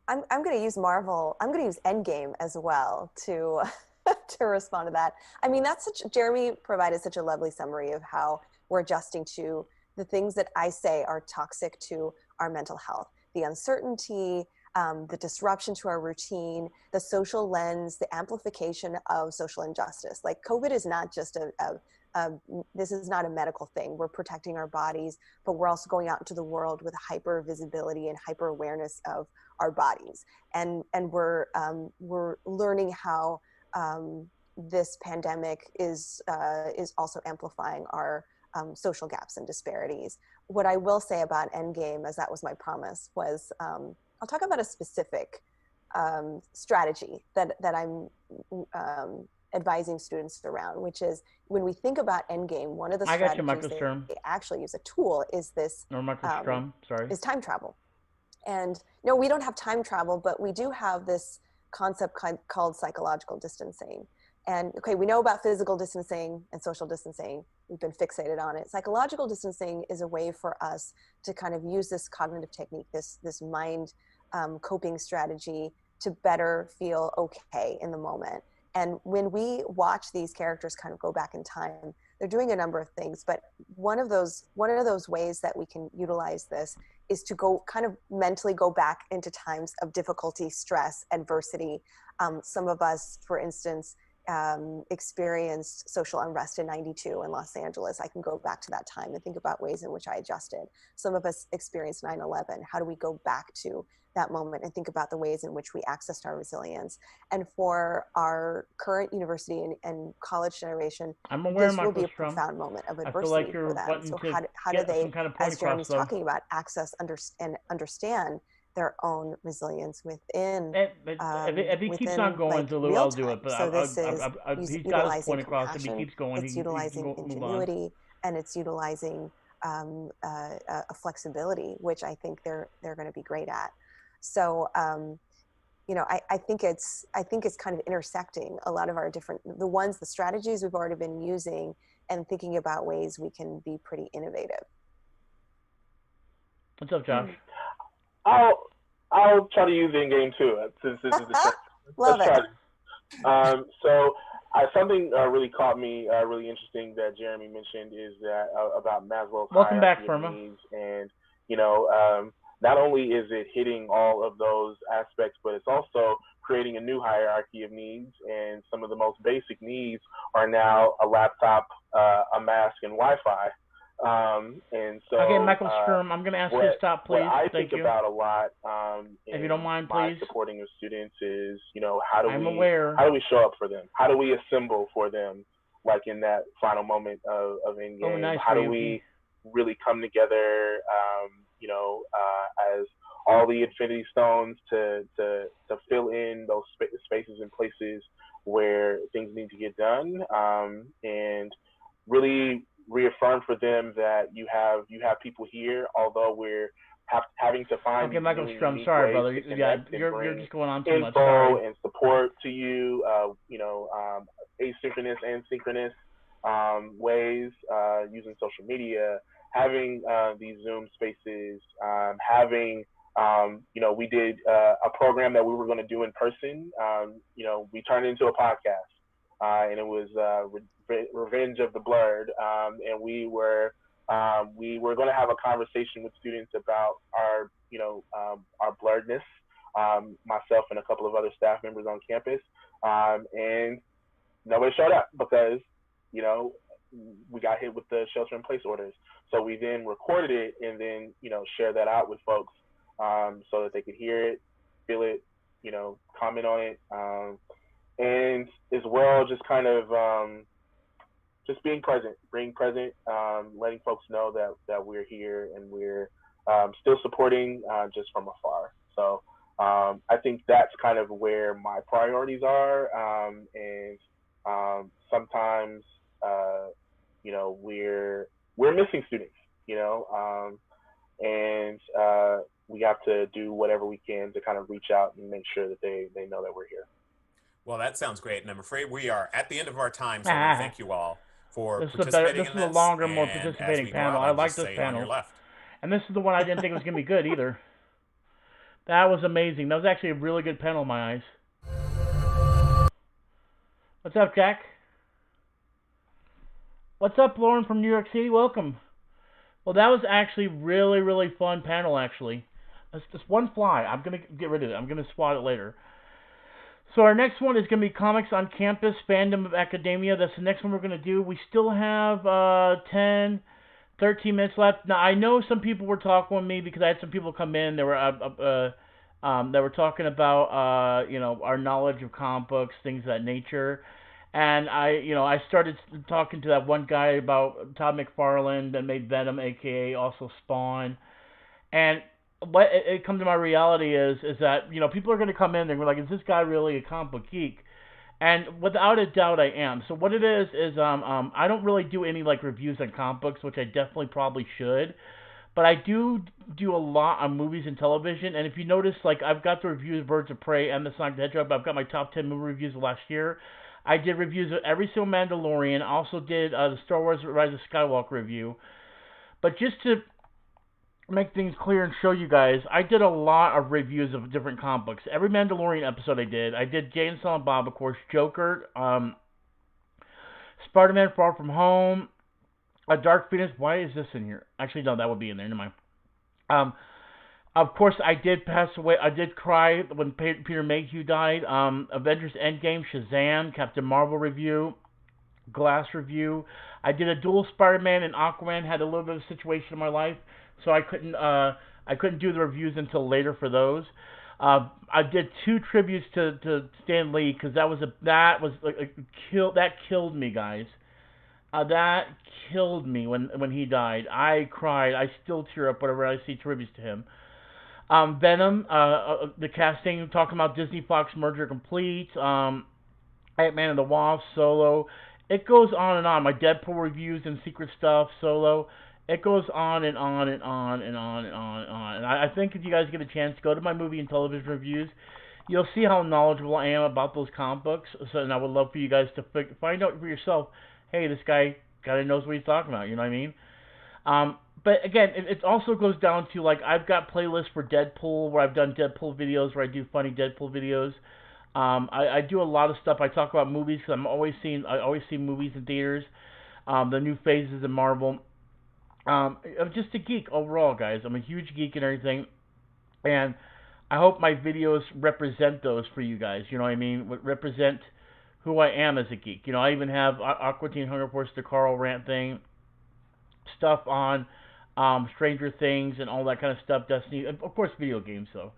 I'm going to use Marvel. I'm going to use Endgame as well to to respond to that. I mean, Jeremy provided such a lovely summary of how we're adjusting to the things that I say are toxic to our mental health. The uncertainty, the disruption to our routine, the social lens, the amplification of social injustice. Like COVID is not just this is not a medical thing. We're protecting our bodies, but we're also going out into the world with hyper visibility and hyper awareness of our bodies. And we're learning how this pandemic is also amplifying our social gaps and disparities. What I will say about Endgame, as that was my promise, was I'll talk about a specific strategy that I'm advising students around, which is when we think about Endgame, one of the strategies they actually use, a tool, is this is time travel. And no, we don't have time travel, but we do have this concept called psychological distancing. And okay, we know about physical distancing and social distancing. We've been fixated on it. Psychological distancing is a way for us to kind of use this cognitive technique, this mind coping strategy, to better feel okay in the moment. And when we watch these characters kind of go back in time, they're doing a number of things, but one of those ways that we can utilize this is to go kind of mentally go back into times of difficulty, stress, adversity. Some of us, for instance, experienced social unrest in '92 in Los Angeles. I can go back to that time and think about ways in which I adjusted. Some of us experienced 9/11. How do we go back to that moment and think about the ways in which we accessed our resilience? And for our current university and college generation, this will be a profound moment of adversity for them. So how do they, as Jeremy's talking about, access and understand their own resilience within if he keeps on going, Zulu, I'll do it. But so this is he's got his point across. If he compassion, keeps going, it's utilizing ingenuity, and it's utilizing a flexibility, which I think they're going to be great at. So I think it's kind of intersecting a lot of our the strategies we've already been using, and thinking about ways we can be pretty innovative. What's up, Josh? I'll try to use it in game too, since this is the Love it. So something really caught me really interesting that Jeremy mentioned is that about Maslow's hierarchy of needs, and not only is it hitting all of those aspects, but it's also creating a new hierarchy of needs, and some of the most basic needs are now a laptop, a mask, and Wi-Fi. And so, okay, Michael Sturm, I'm going to ask you to stop, please. What I Thank think you. about a lot, if you don't mind, my please. supporting of students is, how do we show up for them? How do we assemble for them, like in that final moment of Endgame? Oh, nice. How do we really come together, as all the Infinity Stones to fill in those spaces and places where things need to get done, and really reaffirm for them that you have people here, although we're having to find. Okay, Michael Strum, sorry, brother. Yeah, you're just going on too much. Info Sorry. and support to you, asynchronous and synchronous ways, using social media, having these Zoom spaces, having we did a program that we were going to do in person. We turned it into a podcast. And it was Revenge of the Blurred, and we were going to have a conversation with students about our blurredness, myself and a couple of other staff members on campus, and nobody showed up because we got hit with the shelter-in-place orders. So we then recorded it and then shared that out with folks, so that they could hear it, feel it, comment on it. And as well, just kind of just being present, letting folks know that we're here and we're still supporting just from afar. So I think that's kind of where my priorities are. And sometimes, we're missing students, and we have to do whatever we can to kind of reach out and make sure that they know that we're here. Well, that sounds great, and I'm afraid we are at the end of our time, so I thank you all for participating in this. This is a longer, more participating panel. I like this panel. And this is the one I didn't think was going to be good either. That was amazing. That was actually a really good panel in my eyes. What's up, Jack? What's up, Lauren from New York City? Welcome. Well, that was actually really, really fun panel, actually. That's just one fly. I'm going to get rid of it. I'm going to swat it later. So our next one is going to be Comics on Campus, Fandom of Academia. That's the next one we're going to do. We still have 13 minutes left. Now, I know some people were talking with me because I had some people come in. They were talking about, our knowledge of comic books, things of that nature. And I started talking to that one guy about Todd McFarlane that made Venom, a.k.a. also Spawn. And what it comes to my reality is that, people are going to come in and they're like, is this guy really a comic book geek? And without a doubt, I am. So what it is I don't really do any reviews on comic books, which I definitely probably should. But I do a lot on movies and television. And if you notice, I've got the reviews of Birds of Prey and the Sonic the Hedgehog. I've got my top 10 movie reviews of last year. I did reviews of every single Mandalorian. I also did the Star Wars Rise of Skywalker review. But just to make things clear and show you guys, I did a lot of reviews of different comic books. Every Mandalorian episode I did Jay and Silent Bob, of course, Joker, Spider-Man Far From Home, a Dark Phoenix. Why is this in here? Actually, no, that would be in there. Never mind. Of course, I did pass away. I did cry when Peter Mayhew died. Avengers Endgame, Shazam, Captain Marvel review, Glass review. I did a dual Spider-Man and Aquaman. Had a little bit of a situation in my life, so I couldn't do the reviews until later for those. I did 2 tributes to Stan Lee because that killed me, guys. That killed me when he died. I cried. I still tear up whenever I see tributes to him. Venom, the casting, talking about Disney Fox merger complete. Ant-Man and the Wasp, Solo. It goes on and on. My Deadpool reviews and secret stuff, Solo. It goes on and on and on and on and on and on. And I think if you guys get a chance, go to my movie and television reviews. You'll see how knowledgeable I am about those comic books. And I would love for you guys to find out for yourself, hey, this guy kind of knows what he's talking about. You know what I mean? But again, it also goes down to, I've got playlists for Deadpool where I've done Deadpool videos, where I do funny Deadpool videos. I do a lot of stuff. I talk about movies because I always see movies in theaters. The new phases in Marvel. I'm just a geek overall, guys. I'm a huge geek and everything. And I hope my videos represent those for you guys. You know what I mean? Represent who I am as a geek. I even have Aqua Teen Hunger Force, the Carl rant thing. Stuff on Stranger Things and all that kind of stuff. Destiny, of course, video games though.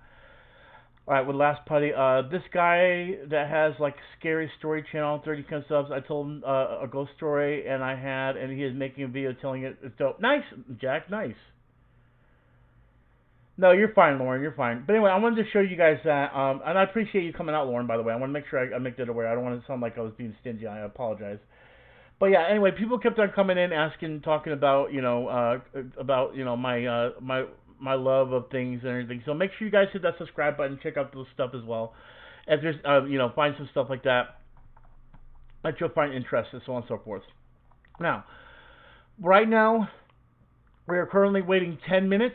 All right, with last putty, this guy that has Scary Story Channel, 30 kind of subs. I told him a ghost story, and he is making a video telling it. It's dope. Nice, Jack. Nice. No, you're fine, Lauren. You're fine. But anyway, I wanted to show you guys that, and I appreciate you coming out, Lauren. By the way, I want to make sure I make that aware. I don't want to sound like I was being stingy. I apologize. But yeah, anyway, people kept on coming in, asking, talking about, my love of things and everything. So make sure you guys hit that subscribe button, check out those stuff as well. If there's, find some stuff like that you'll find interesting, so on and so forth. Now, right now, we are currently waiting 10 minutes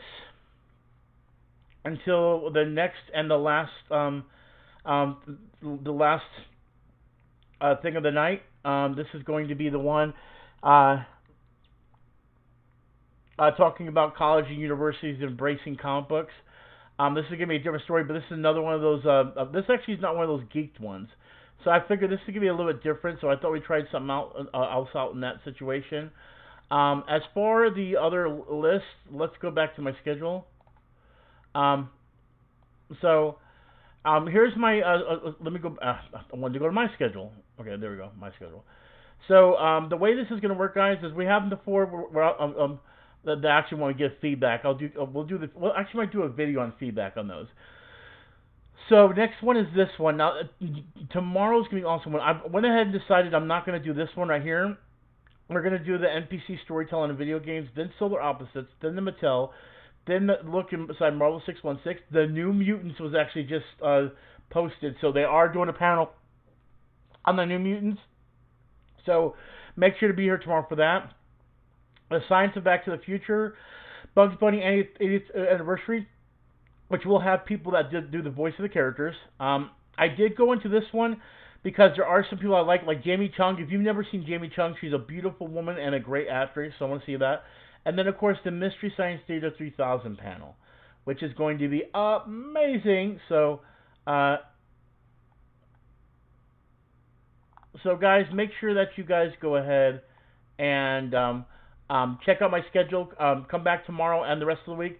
until the next and the last, thing of the night. This is going to be the one talking about college and universities embracing comic books. This is going to be a different story, but this is another one of those. This actually is not one of those geeked ones. So I figured this is going to be a little bit different, so I thought we tried something else out in that situation. As for the other list, let's go back to my schedule. Here's my, let me go, I wanted to go to my schedule. Okay, there we go, my schedule. So, the way this is going to work, guys, is we have before, they actually want to give feedback. Actually might do a video on feedback on those. So, next one is this one. Now, tomorrow's going to be awesome one. I went ahead and decided I'm not going to do this one right here. We're going to do the NPC storytelling in video games, then Solar Opposites, then the Mattel, then look inside Marvel 616. The New Mutants was actually just posted, so they are doing a panel on the New Mutants. So make sure to be here tomorrow for that. The Science of Back to the Future, Bugs Bunny 80th anniversary, which will have people that do the voice of the characters. I did go into this one because there are some people I like Jamie Chung. If you've never seen Jamie Chung, she's a beautiful woman and a great actress, so I want to see that. And then, of course, the Mystery Science Theater 3000 panel, which is going to be amazing. So, guys, make sure that you guys go ahead and check out my schedule. Come back tomorrow and the rest of the week.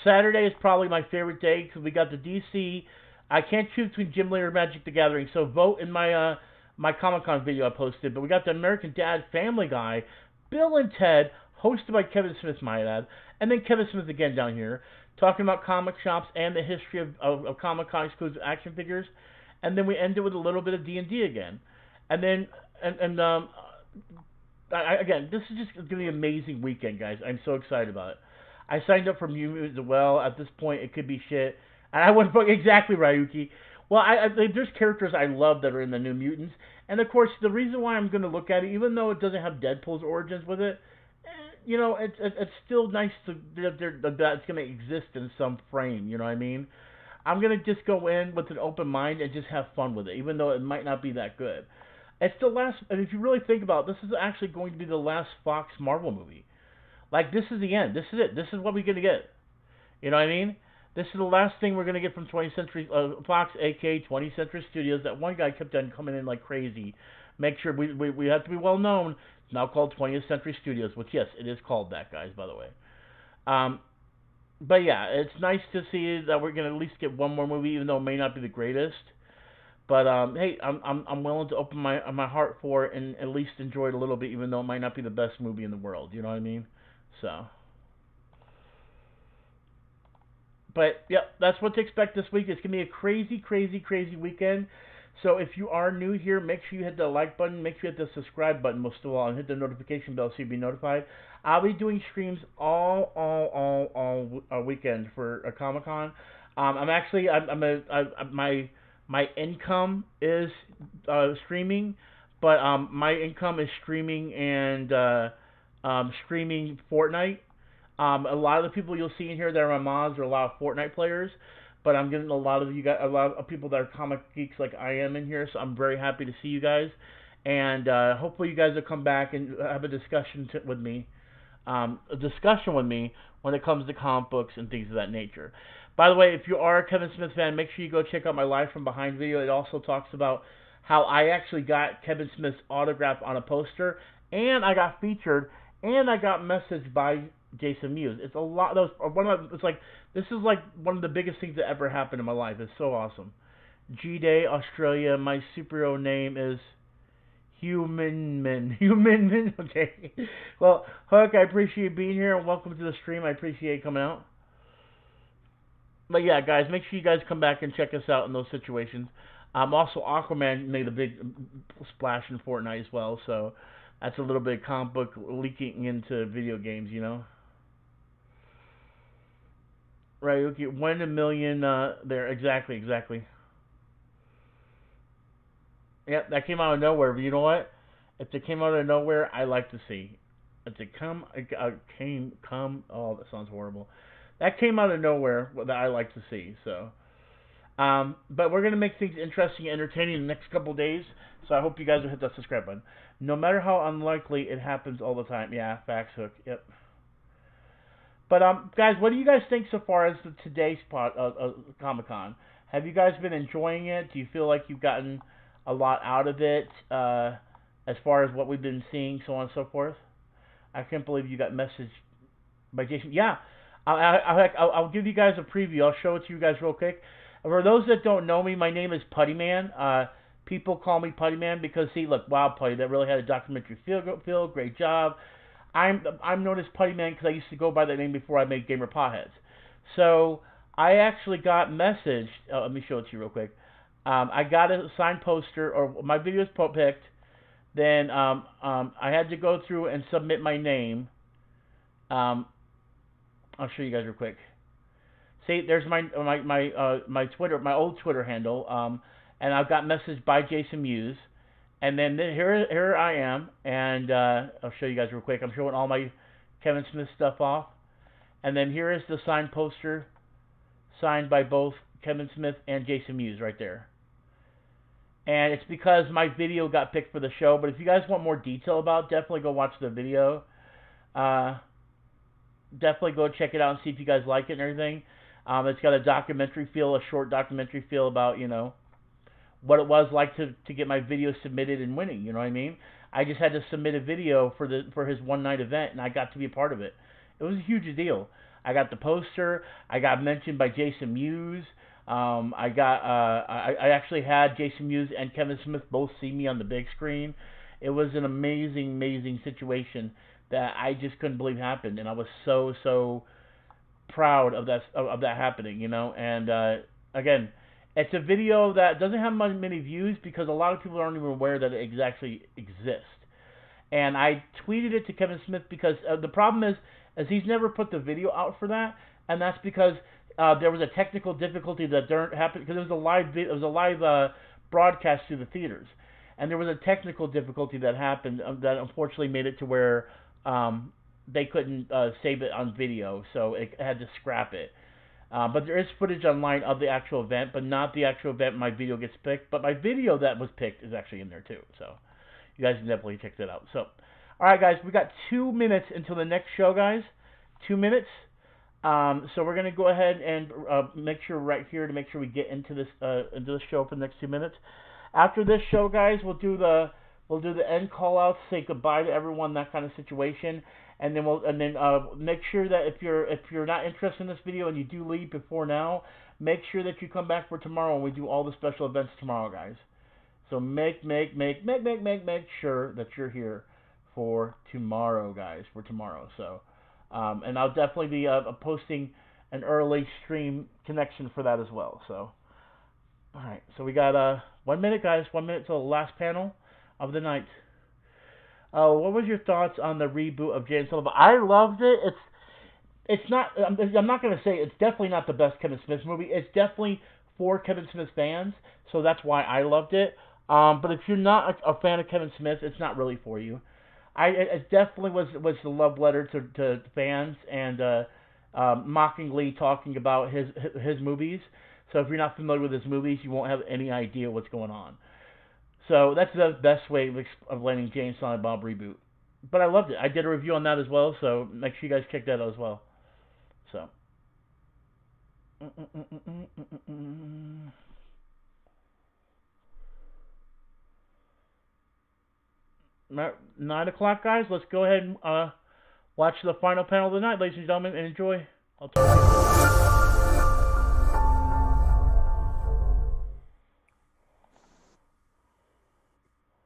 Saturday is probably my favorite day because we got the DC. I can't choose between Jim Lee or Magic the Gathering, so vote in my my Comic-Con video I posted. But we got the American Dad, Family Guy, Bill and Ted, hosted by Kevin Smith, my dad, and then Kevin Smith again down here, talking about comic shops and the history of Comic-Con exclusive action figures. And then we end it with a little bit of D&D again. And then, again, this is just going to be an amazing weekend, guys. I'm so excited about it. I signed up for Mutants as well. At this point, it could be shit. And I wouldn't book exactly, Ryuki. Well, there's characters I love that are in the New Mutants. And, of course, the reason why I'm going to look at it, even though it doesn't have Deadpool's origins with it, you know, it's still nice that it's going to exist in some frame, you know what I mean? I'm going to just go in with an open mind and just have fun with it, even though it might not be that good. It's the last, and if you really think about it, this is actually going to be the last Fox Marvel movie. Like, this is the end. This is it. This is what we're going to get. You know what I mean? This is the last thing we're going to get from 20th Century Fox, aka 20th Century Studios. That one guy kept on coming in like crazy. Make sure we have to be well known. It's now called 20th Century Studios, which, yes, it is called that, guys, by the way. But yeah, it's nice to see that we're going to at least get one more movie, even though it may not be the greatest. But hey, I'm willing to open my heart for it and at least enjoy it a little bit, even though it might not be the best movie in the world. You know what I mean? So. But yep, that's what to expect this week. It's gonna be a crazy, crazy, crazy weekend. So if you are new here, make sure you hit the like button, make sure you hit the subscribe button most of all, and hit the notification bell so you'll be notified. I'll be doing streams all weekend for a Comic-Con. My income is streaming, but my income is streaming and streaming Fortnite. A lot of the people you'll see in here that are my mods are a lot of Fortnite players, but I'm getting a lot of people that are comic geeks like I am in here, so I'm very happy to see you guys, and hopefully you guys will come back and have a discussion with me when it comes to comic books and things of that nature. By the way, if you are a Kevin Smith fan, make sure you go check out my Live from Behind video. It also talks about how I actually got Kevin Smith's autograph on a poster, and I got featured, and I got messaged by Jason Mewes. It's a lot. This is like one of the biggest things that ever happened in my life. It's so awesome. G-Day, Australia. My superhero name is Human. Okay. Well, Hook, I appreciate you being here and welcome to the stream. I appreciate you coming out. But yeah, guys, make sure you guys come back and check us out in those situations. Also, Aquaman made a big splash in Fortnite as well, so that's a little bit of comic book leaking into video games, you know. Right, okay, 1 in a million there, exactly. Yep, that came out of nowhere, but you know what? If it came out of nowhere, I like to see. If it oh, that sounds horrible. That came out of nowhere that I like to see, so. But we're going to make things interesting and entertaining in the next couple of days, so I hope you guys will hit that subscribe button. No matter how unlikely it happens all the time. Yeah, facts, Hook, yep. But, guys, what do you guys think so far as today's Comic-Con? Have you guys been enjoying it? Do you feel like you've gotten a lot out of it as far as what we've been seeing, so on and so forth? I can't believe you got messaged by Jason. Yeah, I'll give you guys a preview. I'll show it to you guys real quick. For those that don't know me, my name is Putty Man. People call me Putty Man because, see, look, wow, Putty, that really had a documentary feel, great job. I'm known as Putty Man because I used to go by that name before I made Gamer Potheads. So I actually got messaged. Let me show it to you real quick. I got a signed poster, or my video was picked. Then I had to go through and submit my name. I'll show you guys real quick. See, there's my Twitter, my old Twitter handle, and I've got messaged by Jason Mewes. And then here I am, and I'll show you guys real quick. I'm showing all my Kevin Smith stuff off. And then here is the signed poster, signed by both Kevin Smith and Jason Mewes right there. And it's because my video got picked for the show, but if you guys want more detail about it, definitely go watch the video. Definitely go check it out and see if you guys like it and everything. It's got a documentary feel, a short documentary feel about, you know, what it was like to get my video submitted and winning. You know what I mean? I just had to submit a video for his one night event, and I got to be a part of it. It was a huge deal. I got the poster. I got mentioned by Jason Mewes. I actually had Jason Mewes and Kevin Smith both see me on the big screen. It was an amazing, amazing situation that I just couldn't believe happened, and I was so proud of that happening, you know. And again, it's a video that doesn't have many views because a lot of people aren't even aware that it actually exists. And I tweeted it to Kevin Smith because the problem is he's never put the video out for that, and that's because there was a technical difficulty that happened because it was a live broadcast to the theaters, and there was a technical difficulty that happened that unfortunately made it to where they couldn't save it on video, so it had to scrap it. But there is footage online of the actual event, but not the actual event my video gets picked. But my video that was picked is actually in there too, so you guys can definitely check that out. So, all right, guys, we got 2 minutes until the next show, guys. 2 minutes. So we're gonna go ahead and make sure right here to make sure we get into this show for the next 2 minutes. After this show, guys, we'll do the end call outs, say goodbye to everyone, that kind of situation, and then make sure that if you're not interested in this video and you do leave before now, make sure that you come back for tomorrow when we do all the special events tomorrow, guys. So make sure that you're here for tomorrow, guys, for tomorrow. So, and I'll definitely be posting an early stream connection for that as well. So, all right. So we got 1 minute, guys. 1 minute till the last panel of the night. What was your thoughts on the reboot of Jay and Silent Bob? I loved it. It's not. I'm not gonna say it's definitely not the best Kevin Smith movie. It's definitely for Kevin Smith fans, so that's why I loved it. But if you're not a fan of Kevin Smith, it's not really for you. It definitely was the love letter to fans and mockingly talking about his movies. So if you're not familiar with his movies, you won't have any idea what's going on. So that's the best way of explaining Jay and Silent Bob reboot. But I loved it. I did a review on that as well, so make sure you guys check that out as well. So. 9 o'clock, guys. Let's go ahead and watch the final panel of the night, ladies and gentlemen, and enjoy. I'll talk to you.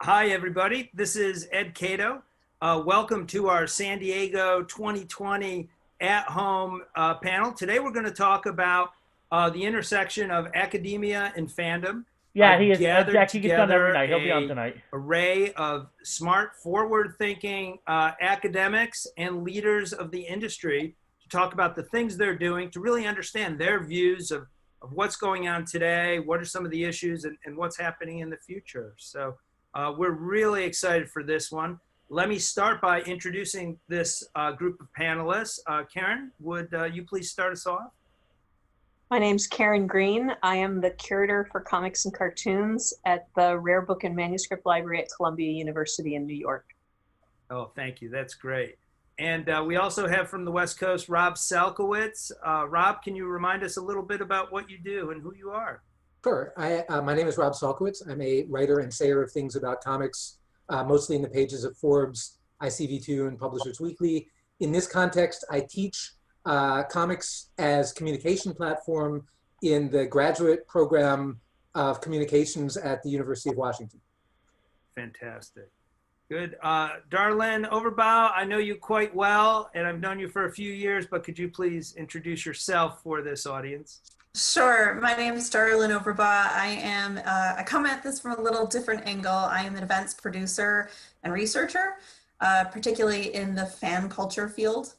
Hi, everybody. This is Ed Cato. Welcome to our San Diego 2020 at-home panel. Today we're going to talk about the intersection of academia and fandom. Yeah, he is. Jack, he gets on every night. He'll be on tonight. Array of smart, forward-thinking academics and leaders of the industry to talk about the things they're doing to really understand their views of what's going on today, what are some of the issues, and what's happening in the future. So we're really excited for this one. Let me start by introducing this group of panelists. Karen, would you please start us off? My name's Karen Green. I am the curator for comics and cartoons at the Rare Book and Manuscript Library at Columbia University in New York. Oh, thank you. That's great. And we also have from the West Coast, Rob Salkowitz. Rob, can you remind us a little bit about what you do and who you are? Sure. My name is Rob Salkowitz. I'm a writer and sayer of things about comics, mostly in the pages of Forbes, ICV2, and Publishers Weekly. In this context, I teach comics as communication platform in the graduate program of communications at the University of Washington. Fantastic. Good. Darlene Overbaugh, I know you quite well, and I've known you for a few years, but could you please introduce yourself for this audience? Sure. My name is Darlene Overbaugh. I come at this from a little different angle. I am an events producer and researcher, particularly in the fan culture field.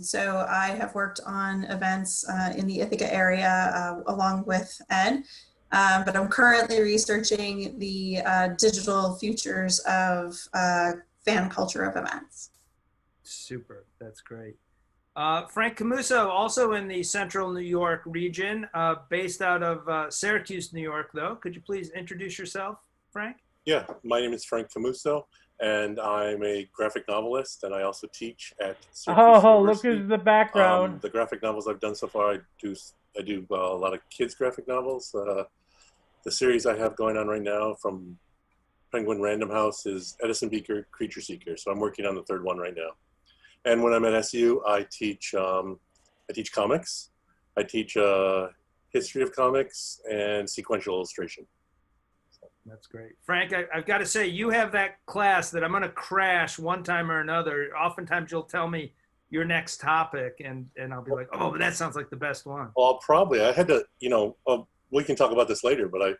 So I have worked on events in the Ithaca area along with Ed, but I'm currently researching the digital futures of fan culture of events. Super, that's great. Frank Camuso, also in the central New York region, based out of Syracuse, New York, though. Could you please introduce yourself, Frank? Yeah, my name is Frank Camuso, and I'm a graphic novelist, and I also teach at Syracuse University. University. Look at the background. The graphic novels I've done so far, I do I do a lot of kids graphic novels. The series I have going on right now from Penguin Random House is Edison Beaker Creature Seeker. So I'm working on the third one right now. And when I'm at SU, I teach comics. I teach history of comics and sequential illustration. That's great. Frank, I've got to say, you have that class that I'm going to crash one time or another. Oftentimes you'll tell me your next topic and I'll be like, oh, but that sounds like the best one. Well, I had to, we can talk about this later, but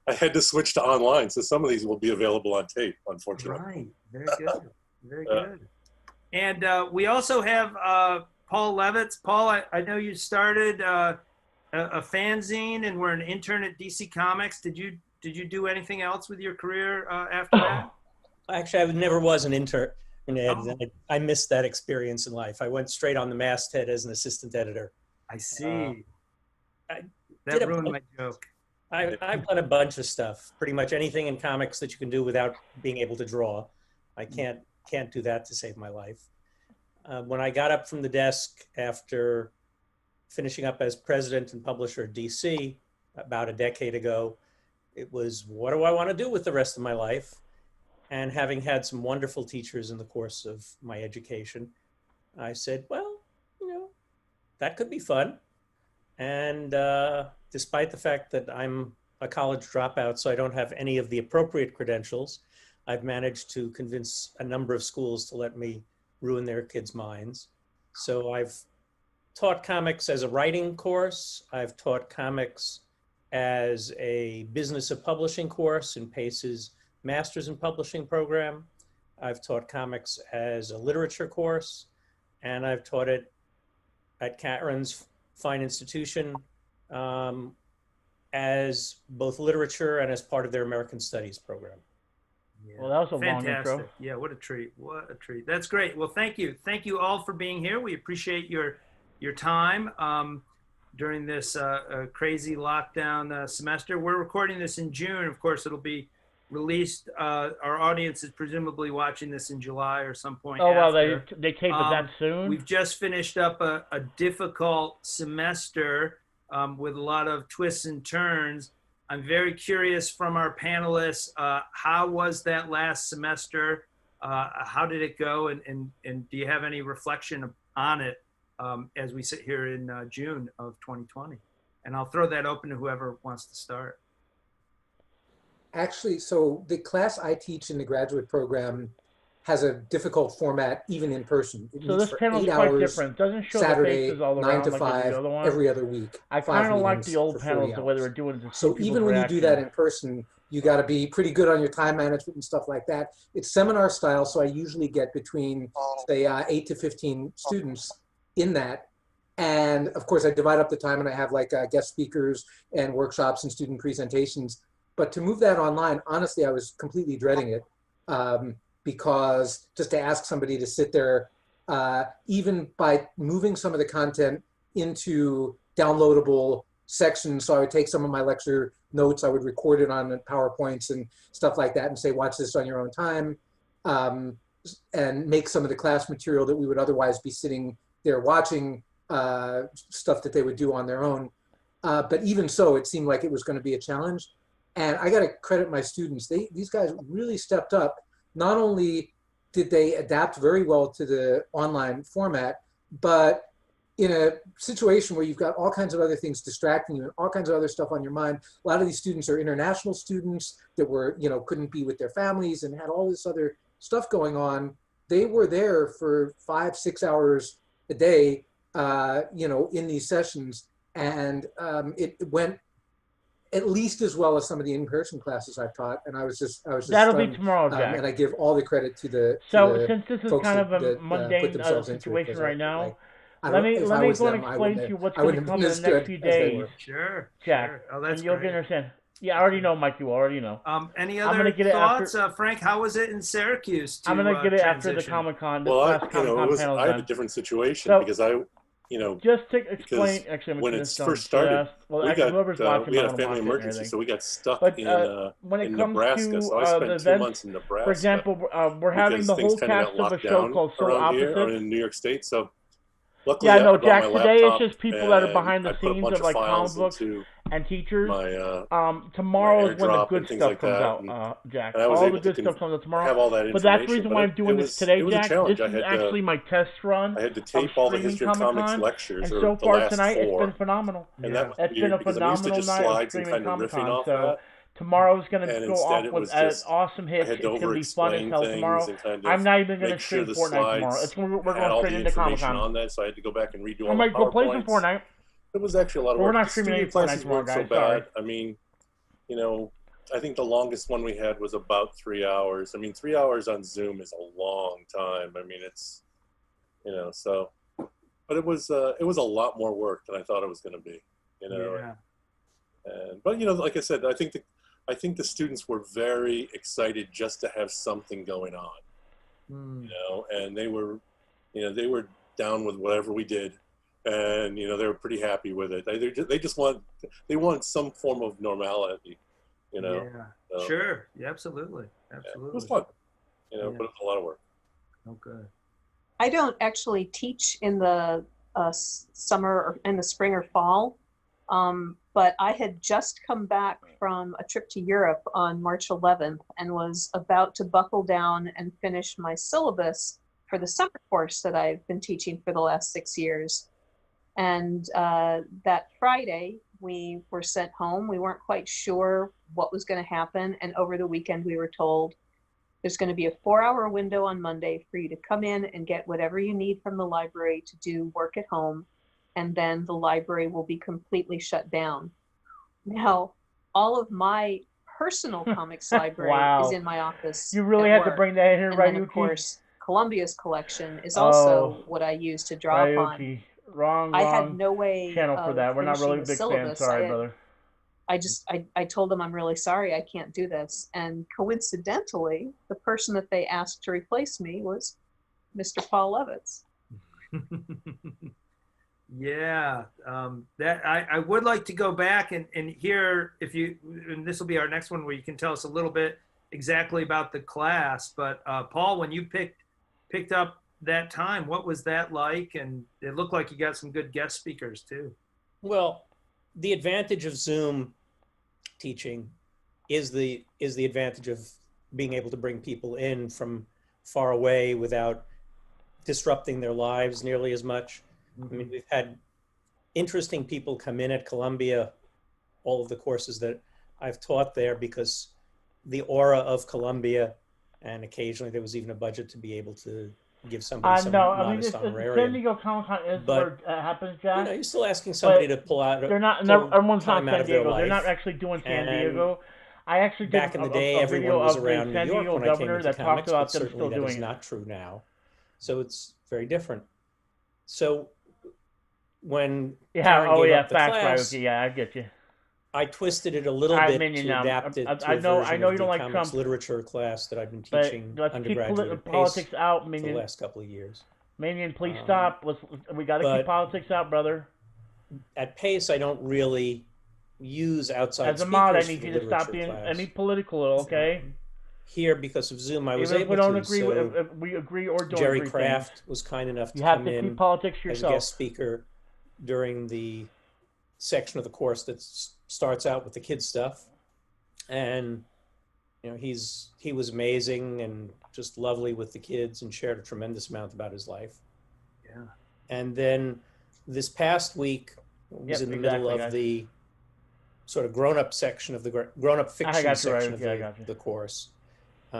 I had to switch to online. So some of these will be available on tape, unfortunately. Right. Very good. Very good. And we also have Paul Levitz. Paul, I know you started a fanzine and were an intern at DC Comics. Did you do anything else with your career after that? Actually, I never was an intern. I missed that experience in life. I went straight on the masthead as an assistant editor. I see. That ruined my joke. I've done a bunch of stuff. Pretty much anything in comics that you can do without being able to draw. I can't do that to save my life. When I got up from the desk after finishing up as president and publisher at DC about a decade ago, it was, what do I want to do with the rest of my life? And having had some wonderful teachers in the course of my education, I said, well, that could be fun. And despite the fact that I'm a college dropout, so I don't have any of the appropriate credentials, I've managed to convince a number of schools to let me ruin their kids' minds. So I've taught comics as a writing course. I've taught comics as a business of publishing course in Pace's Masters in Publishing program. I've taught comics as a literature course, and I've taught it at Cameron's fine institution as both literature and as part of their American Studies program. Yeah. Well, that was a Fantastic. long intro. Yeah, what a treat. What a treat. That's great. Well, thank you. Thank you all for being here. We appreciate your time during this crazy lockdown semester. We're recording this in June. Of course, it'll be released. Our audience is presumably watching this in July or some point. Oh, well, after. they tape it that soon? We've just finished up a difficult semester with a lot of twists and turns. I'm very curious from our panelists, how was that last semester? How did it go? And do you have any reflection on it as we sit here in June of 2020? And I'll throw that open to whoever wants to start. Actually, so the class I teach in the graduate program has a difficult format, even in person. It So meets this for panel's 8 quite hours, different. It doesn't show Saturday, the faces all 9 around to like 5, the other one. every other week. I 5 kind of like meetings the old for 40 panels, the way they hours. were doing it. To see So even people's when you do reactions. that in person, you got to be pretty good on your time management and stuff like that. It's seminar style, so I usually get between, say, 8 to 15 students in that. And of course, I divide up the time and I have like guest speakers and workshops and student presentations. But to move that online, honestly, I was completely dreading it because just to ask somebody to sit there, even by moving some of the content into downloadable sections. So I would take some of my lecture notes, I would record it on PowerPoints and stuff like that and say, watch this on your own time, and make some of the class material that we would otherwise be sitting there watching, stuff that they would do on their own. But even so, it seemed like it was going to be a challenge. And I got to credit my students. These guys really stepped up. Not only did they adapt very well to the online format, but in a situation where you've got all kinds of other things distracting you and all kinds of other stuff on your mind, a lot of these students are international students that were, couldn't be with their families and had all this other stuff going on. They were there for 5-6 hours a day, in these sessions. And it went at least as well as some of the in-person classes I've taught, and I was just That'll be stunned. tomorrow, Jack. And I give all the credit to the since this is folks kind of a that mundane put themselves into it, situation 'cause right now, I let me if go I and was them, I explain wouldn't to you have- what's I going to wouldn't come have in the been next as few good as they days. were. Sure. Jack, Sure. Oh, that's and you'll great. understand. Yeah, I already know, Mike. You already know. Any I'm other gonna get it thoughts, after- Frank? How was it in Syracuse? I'm gonna get it after the transition? Comic-Con. Well, last Comic-Con panel I had a done. different situation So- because I Just to explain, because actually, I'm when gonna it finish done first started, just- well, we actually, got whoever's watching we had might a wanna family watch it and emergency, everything. so we got stuck But, in when it comes Nebraska. to So I the spent 2 events, months in Nebraska. for example, we're having because the things whole kinda got cast of a locked show down called So around here or Opposite. in New York State. So luckily, Yeah, no, I brought Jack. my Today it's laptop, just people that are and behind I the put a scenes bunch of like comic files books into and teachers. my Tomorrow is when the AirDrop good and things stuff like comes that, out, Jack. and I was All the able to good stuff comes out tomorrow. have all that But that's the information. reason why I'm doing this today, it was a Jack. challenge. This is actually my test run I had to of tape all the streaming History of Comics Comic-Con, lectures, and or so the far last tonight it's 4. been phenomenal. And that was It's been weird a because I'm used to phenomenal just night of slides and streaming kind of riffing Comic-Con. off So that. tomorrow's gonna And go instead off it with was just, awesome I hits. had to It's gonna be fun as over-explain hell things tomorrow. and kind I'm of not even gonna make sure stream the Fortnite tomorrow. slides We're had going all straight the into information Comic-Con. on that, so I had to go back and redo I all the might go play some PowerPoints. Fortnite. It was actually a lot of But we're work. not The streaming studio any Fortnite classes tomorrow, weren't so guys. Sorry. bad. I mean, you know, I think the longest one we had was about 3 hours. I mean, 3 hours on Zoom is a long time. I mean, it's, you know, so, but it was a lot more work than I thought it was going to be, you know. Yeah. But you know, like I said, I think the students were very excited just to have something going on, you know, and they were down with whatever we did, and you know, they were pretty happy with it. They want some form of normality, you know. Yeah. So, Sure. Yeah, absolutely. yeah, Absolutely. it was fun, you know, but it was a lot of work. Okay. I don't actually teach in the summer or in the spring or fall, but I had just come back from a trip to Europe on March 11th and was about to buckle down and finish my syllabus for the summer course that I've been teaching for the last 6 years. And that Friday, we were sent home. We weren't quite sure what was going to happen. And over the weekend, we were told, there's going to be a 4-hour window on Monday for you to come in and get whatever you need from the library to do work at home. And then the library will be completely shut down. Now, all of my personal comics library Wow. is in my office. You really at had to work. bring that in here, And then, of Ryuki? course, Columbia's collection is also Oh, what I use to draw upon. Ryuki. Wrong I had no way channel for of that. We're not finishing really the big fans. syllabus. Sorry, brother. I told them I'm really sorry, I can't do this. And coincidentally, the person that they asked to replace me was Mr. Paul Levitz. Yeah, that I would like to go back and hear if you, and this will be our next one where you can tell us a little bit exactly about the class. But Paul, when you picked up that time, what was that like? And it looked like you got some good guest speakers too. Well, the advantage of Zoom teaching is the advantage of being able to bring people in from far away without disrupting their lives nearly as much. I mean, we've had interesting people come in at Columbia, all of the courses that I've taught there, because the aura of Columbia, and occasionally there was even a budget to be able to give somebody some No, I mean, modest San honorarium. Diego Comic-Con is But, where it happens, Jack. You know, you're still asking somebody but to pull out. They're not. pull Everyone's not time out San of their Diego. They're not life. actually doing San And Diego. I actually did back in the day, a everyone video was of around the New San York Diego when I came governor into that comics, talked about but them certainly still that doing is it. not true now. So it's very different. So when Karen gave up the facts, class, Ryuki. Yeah, I get you. I twisted it a little I bit mean, to you know, adapt it to I a know version you of don't the like comics Trump, literature class that I've been but teaching let's keep undergraduate at Pace politics out, for Minion. the last couple of years. Minion, please stop. We got to but keep politics out, brother. At Pace, I don't really use outside As a mod, I speakers need for you the to stop literature being class. any political, okay? Here, because of Zoom, I was Even if able we don't to. agree, So if we agree or don't Jerry agree. Kraft was kind enough to You have come to in keep politics to as a yourself. guest speaker during the section of the course that starts out with the kids stuff, and you know he was amazing and just lovely with the kids and shared a tremendous amount about his life. Yeah. And then this past week was in the middle of the sort of grown-up section of the grown-up fiction section of the course,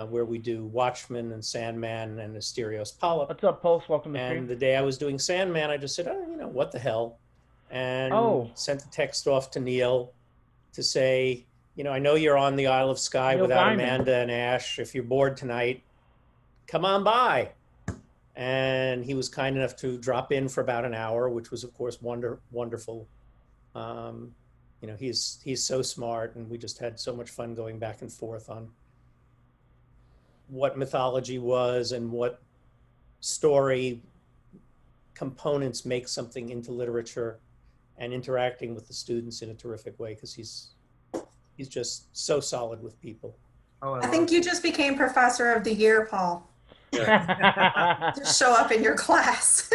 where we do Watchmen and Sandman and Asterios Polyp. What's up, Pulse? Welcome to And stream. the day I was doing Sandman, I just said, oh, you know, what the hell? And sent a text off to Neil to say, you know, I know you're on the Isle of Skye Neil without Gaiman. Amanda and Ash. If you're bored tonight, come on by. And he was kind enough to drop in for about an hour, which was, of course, wonderful. You know, he's so smart, and we just had so much fun going back and forth on what mythology was and what story components make something into literature, and interacting with the students in a terrific way, because he's just so solid with people. Oh, I think you just became Professor of the Year, Paul. Just show up in your class.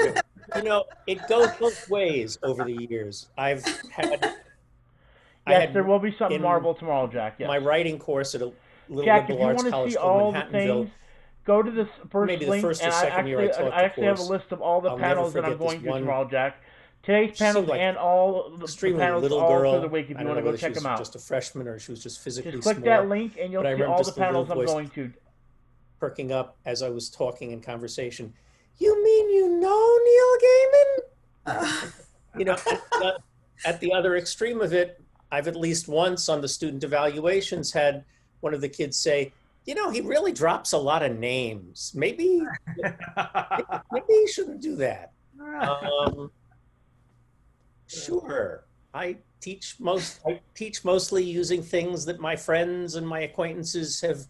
You know, it goes both ways over the years. I've had. Yes, there will be some Marvel tomorrow, Jack. Yes. My writing course at a little Jack, liberal arts if you want to college see called all the Manhattanville. thing, go to this first Maybe link, the first or and second year I taught I the actually have a course. list of all the I'll never panels that I'm forget this going to one tomorrow, Jack. Today's panels like and all the extremely panels little all girl. through the week if I you don't want to know go whether check she was them out. just a freshman or she was just physically Just click small. that link and you'll But I see remember all the just little panels I'm voice going to. perking up as I was talking in conversation. You mean you know Neil Gaiman? You know, at the other extreme of it, I've at least once on the student evaluations had one of the kids say, you know, he really drops a lot of names. Maybe he shouldn't do that. Sure. I teach mostly using things that my friends and my acquaintances have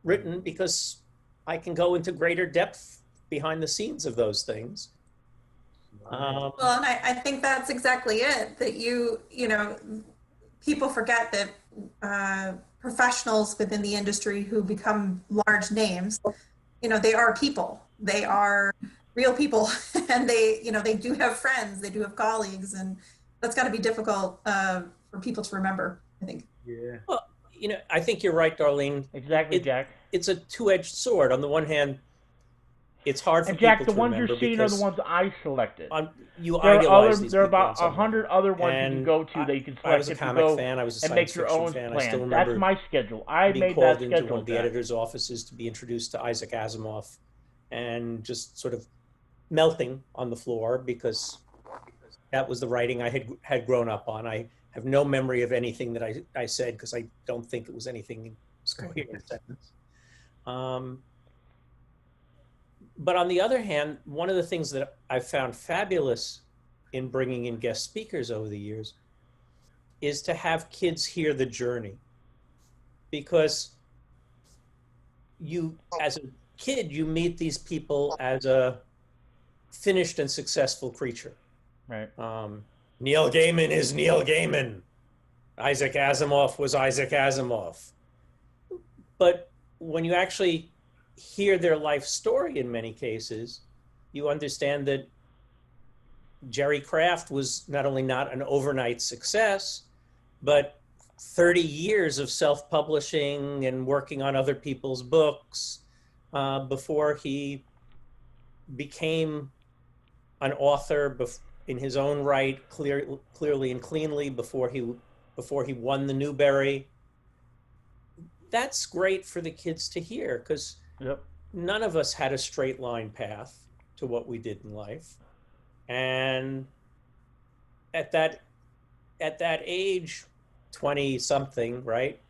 written because I can go into greater depth behind the scenes of those things. Well, and I think that's exactly it, that you know, people forget that professionals within the industry who become large names, you know, they are people. They are real people, and they, you know, they do have friends, they do have colleagues, and that's got to be difficult for people to remember, I think. Yeah. Well, you know, I think you're right, Darlene. Exactly, Jack. It's a two-edged sword. On the one hand, it's hard for and Jack, people the to ones remember you're seeing are the ones I selected. You there idealize these there are people about 100 other ones you can go to that you can select I was a if you comic go fan. I was a and science make your fiction own fan. plan. I still remember That's my schedule. I being made called that into schedule, one of the Jack. editor's offices to be introduced to Isaac Asimov, and just sort of melting on the floor because that was the writing I had grown up on. I have no memory of anything that I said because I don't think it was anything in a coherent sentence. But on the other hand, one of the things that I found fabulous in bringing in guest speakers over the years is to have kids hear the journey. Because you, as a kid, you meet these people as a finished and successful creature. Right. Neil Gaiman is Neil Gaiman. Isaac Asimov was Isaac Asimov. But when you actually hear their life story in many cases, you understand that Jerry Craft was not only not an overnight success, but 30 years of self-publishing and working on other people's books before he became an author in his own right, clearly and cleanly, before he won the Newbery. That's great for the kids to hear because none of us had a straight line path to what we did in life. And at that age, 20 something, right?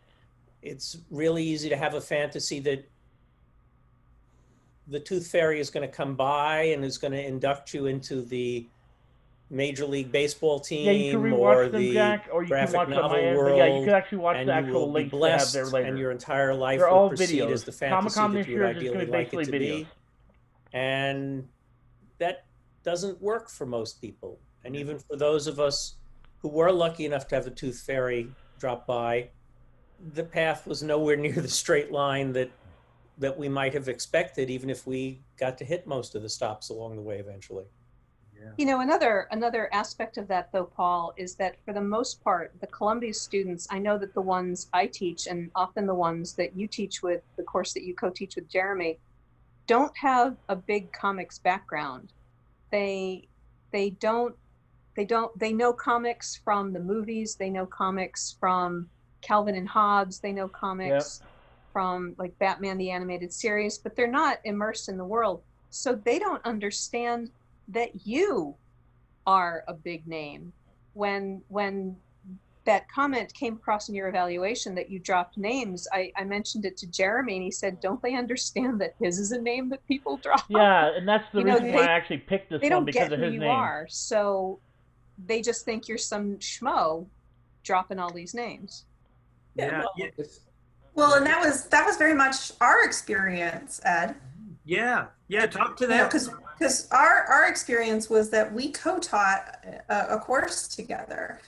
It's really easy to have a fantasy that the Tooth Fairy is going to come by and is going to induct you into the Major League Baseball team, yeah, you can rewatch or them, the Jack, or you can graphic watch them novel on world. Yeah, you can actually watch and the you actual will be links they have blessed, there later. and your entire life They're will all proceed videos. as the fantasy Comic-Con that this you would year is just ideally gonna be like it to basically be. videos. And that doesn't work for most people. And even for those of us who were lucky enough to have the Tooth Fairy drop by, the path was nowhere near the straight line that we might have expected, even if we got to hit most of the stops along the way eventually. You know, another aspect of that, though, Paul, is that for the most part, the Columbia students, I know that the ones I teach, and often the ones that you teach with, the course that you co-teach with Jeremy, don't have a big comics background. They know comics from the movies. They know comics from Calvin and Hobbes. They know comics from like Batman the Animated Series, but they're not immersed in the world. So they don't understand that you are a big name. When that comment came across in your evaluation that you dropped names, I mentioned it to Jeremy, and he said, don't they understand that his is a name that people drop? Yeah, and that's the reason why I actually picked this one, because of his name. They don't get who you are, so they just think you're some schmo dropping all these names. Well, and that was very much our experience, Ed. Yeah, talk to them. Because our experience was that we co-taught a course together.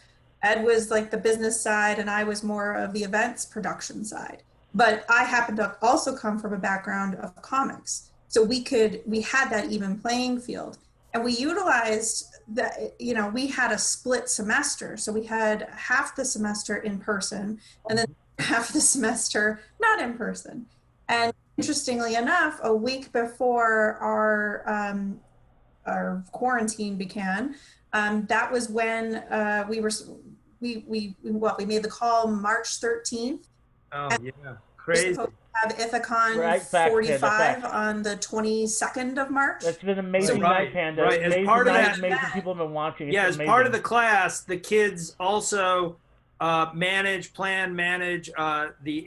Ed was like the business side, and I was more of the events production side. But I happened to also come from a background of comics, so we had that even playing field. And we utilized that, you know, we had a split semester. So we had half the semester in person and then half the semester not in person. And interestingly enough, a week before our quarantine began, that was when we made the call March 13th. Oh yeah, crazy. Have Ithacon 45 on the 22nd of March. That's been an amazing night, Panda. Right, as amazing part of night, that, amazing people have been watching. Yeah, it's as part of the class, the kids also manage the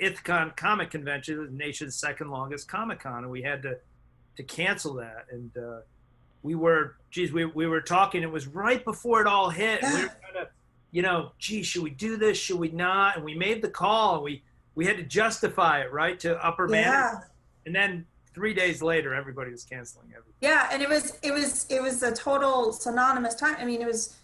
Ithacon Comic Convention, the nation's second longest Comic-Con, and we had to cancel that. And we were talking. It was right before it all hit. And we were kind of, you know, gee, should we do this? Should we not? And we made the call, and we had to justify it, right, to upper management. And then 3 days later, everybody was canceling everything. Yeah, and it was a total synonymous time. I mean, it was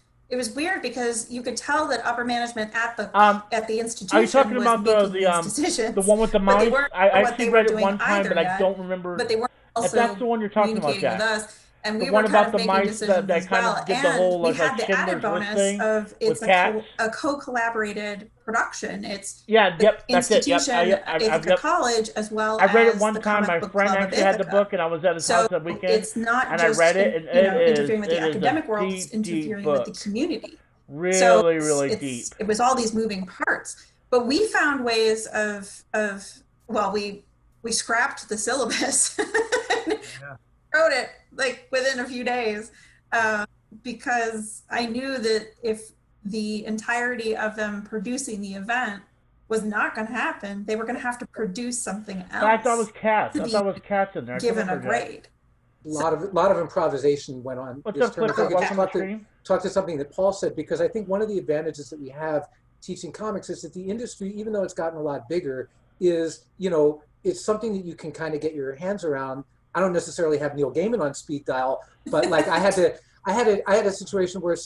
weird because you could tell that upper management at the institution are you talking was about the one with the mice? I actually read it one time, but I don't remember. But they weren't also if that's the one you're talking about, communicating with us. And we the were one kind about of the making mice decisions that as kind well. of did And the whole we like had the Schindler's added List bonus thing of it's a co-collaborated production. It's the institution, Ithaca College, as well as I read it one the time. Comic My Book friend Club of actually had the Ithaca. book, and I was at his house that weekend. It's not and just I read it, and interfering with the academic world, it's interfering with the community. Really deep. It was all these moving parts. But we found ways of we scrapped the syllabus, wrote it like within a few days, because I knew that if the entirety of them producing the event was not going to happen, they were going to have to produce something else. I thought it was cats. I thought it was cats in there. Given a grade. A lot of improvisation went on. What's this up, term. Clifford? If I could Welcome just talk to something that Paul said, because I think one of the advantages that we have teaching comics is that the industry, even though it's gotten a lot bigger, is, you know, it's something that you can kind of get your hands around. I don't necessarily have Neil Gaiman on speed dial, but like I had a situation where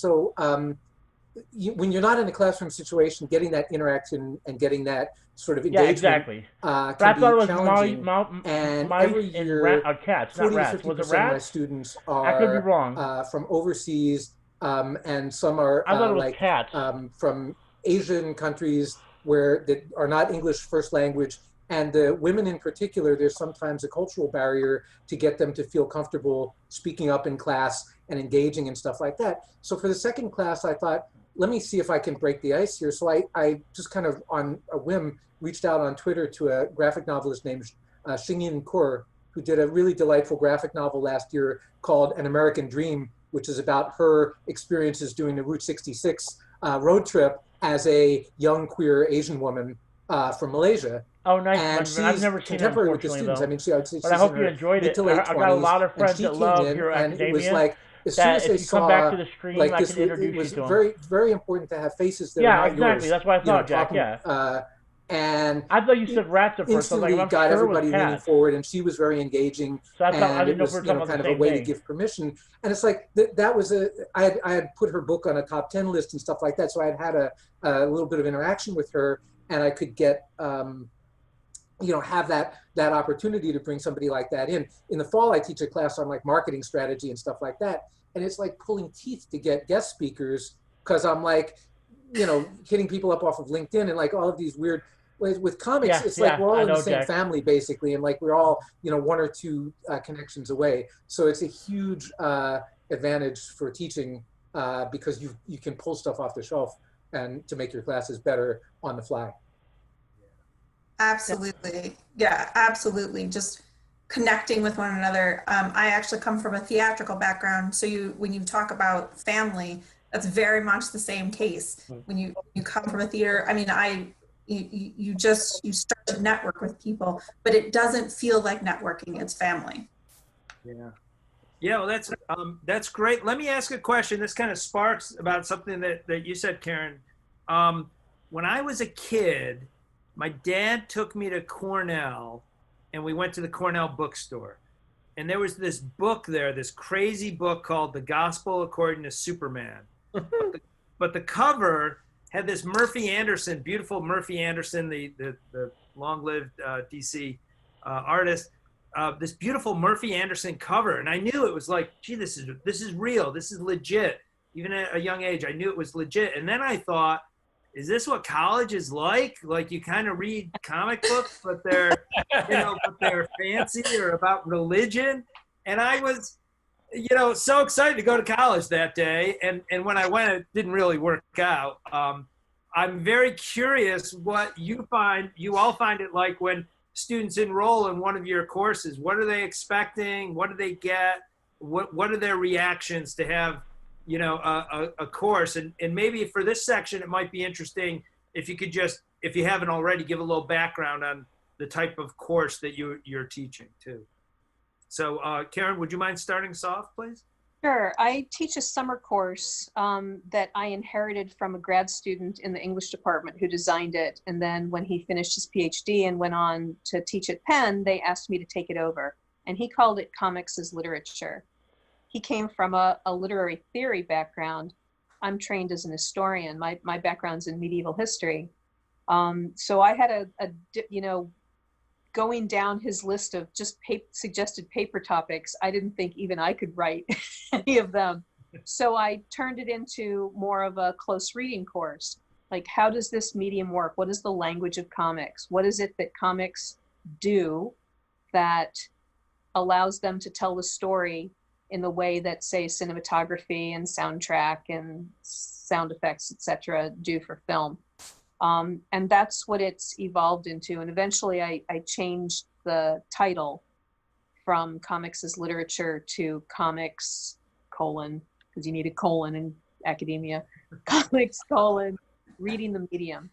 when you're not in a classroom situation, getting that interaction and getting that sort of engagement can be challenging. And every year, cats, 40 not to rats. Was 50% it of my rats? students I could be are wrong. from overseas, and some are I thought it was cats. From Asian countries that are not English first language. And the women in particular, there's sometimes a cultural barrier to get them to feel comfortable speaking up in class and engaging and stuff like that. So for the second class, I thought, let me see if I can break the ice here. So I just kind of on a whim reached out on Twitter to a graphic novelist named Xingyin Kur, who did a really delightful graphic novel last year called An American Dream, which is about her experiences doing the Route 66 road trip as a young queer Asian woman from Malaysia. Oh, nice. And she's I've never seen contemporary it, with the students. though. I mean, I would say But I hope you enjoyed it. I got a lot of friends that love your academia. It was like, as soon as they saw, come back to the stream, like I this, can introduce it was you to them. very, very important to have faces that are not exactly. yours. That's what I thought, Jack. Talking, and I thought you said rats at first. Instantly I'm got sure everybody it was leaning cats. forward, and she was very engaging. So I and didn't know if it we were was, talking about kind the of a same way thing. to give permission. And it's like that was I had put her book on a top 10 list and stuff like that. So I had a little bit of interaction with her, and I could get. Have that opportunity to bring somebody like that in. In the fall, I teach a class on like marketing strategy and stuff like that. And it's like pulling teeth to get guest speakers, because I'm like, hitting people up off of LinkedIn and like all of these weird ways. With comics, it's like we're all in the same family basically. And like we're all, one or two connections away. So it's a huge advantage for teaching because you can pull stuff off the shelf and to make your classes better on the fly. Absolutely. Yeah, absolutely. Just connecting with one another. I actually come from a theatrical background. So when you talk about family, that's very much the same case. When you come from a theater, I mean, you start to network with people, but it doesn't feel like networking, it's family. Yeah. Yeah, well, that's great. Let me ask a question. This kind of sparks about something that you said, Karen. When I was a kid, my dad took me to Cornell, and we went to the Cornell bookstore. And there was this book there, this crazy book called The Gospel According to Superman. But the cover had this Murphy Anderson, beautiful Murphy Anderson, the long-lived DC artist, this beautiful Murphy Anderson cover, and I knew it was like, gee, this is real, this is legit. Even at a young age, I knew it was legit. And then I thought, is this what college is like? Like, you kind of read comic books, but they're, but they're fancy or about religion. And I was, so excited to go to college that day. And when I went, it didn't really work out. I'm very curious what you all find it like when students enroll in one of your courses. What are they expecting? What do they get? What are their reactions to have, a course? And maybe for this section, it might be interesting if you could just, if you haven't already, give a little background on the type of course that you're teaching too. So Karen, would you mind starting us off, please? Sure. I teach a summer course that I inherited from a grad student in the English department who designed it. And then when he finished his PhD and went on to teach at Penn, they asked me to take it over. And he called it Comics as Literature. He came from a literary theory background. I'm trained as an historian. My background's in medieval history. So I had going down his list of just suggested paper topics, I didn't think even I could write any of them. So I turned it into more of a close reading course. Like, how does this medium work? What is the language of comics? What is it that comics do that allows them to tell the story in the way that, say, cinematography and soundtrack and sound effects, etc., do for film? And that's what it's evolved into. And eventually I changed the title from Comics as Literature to Comics, because you need a colon in academia, Comics, Reading the Medium.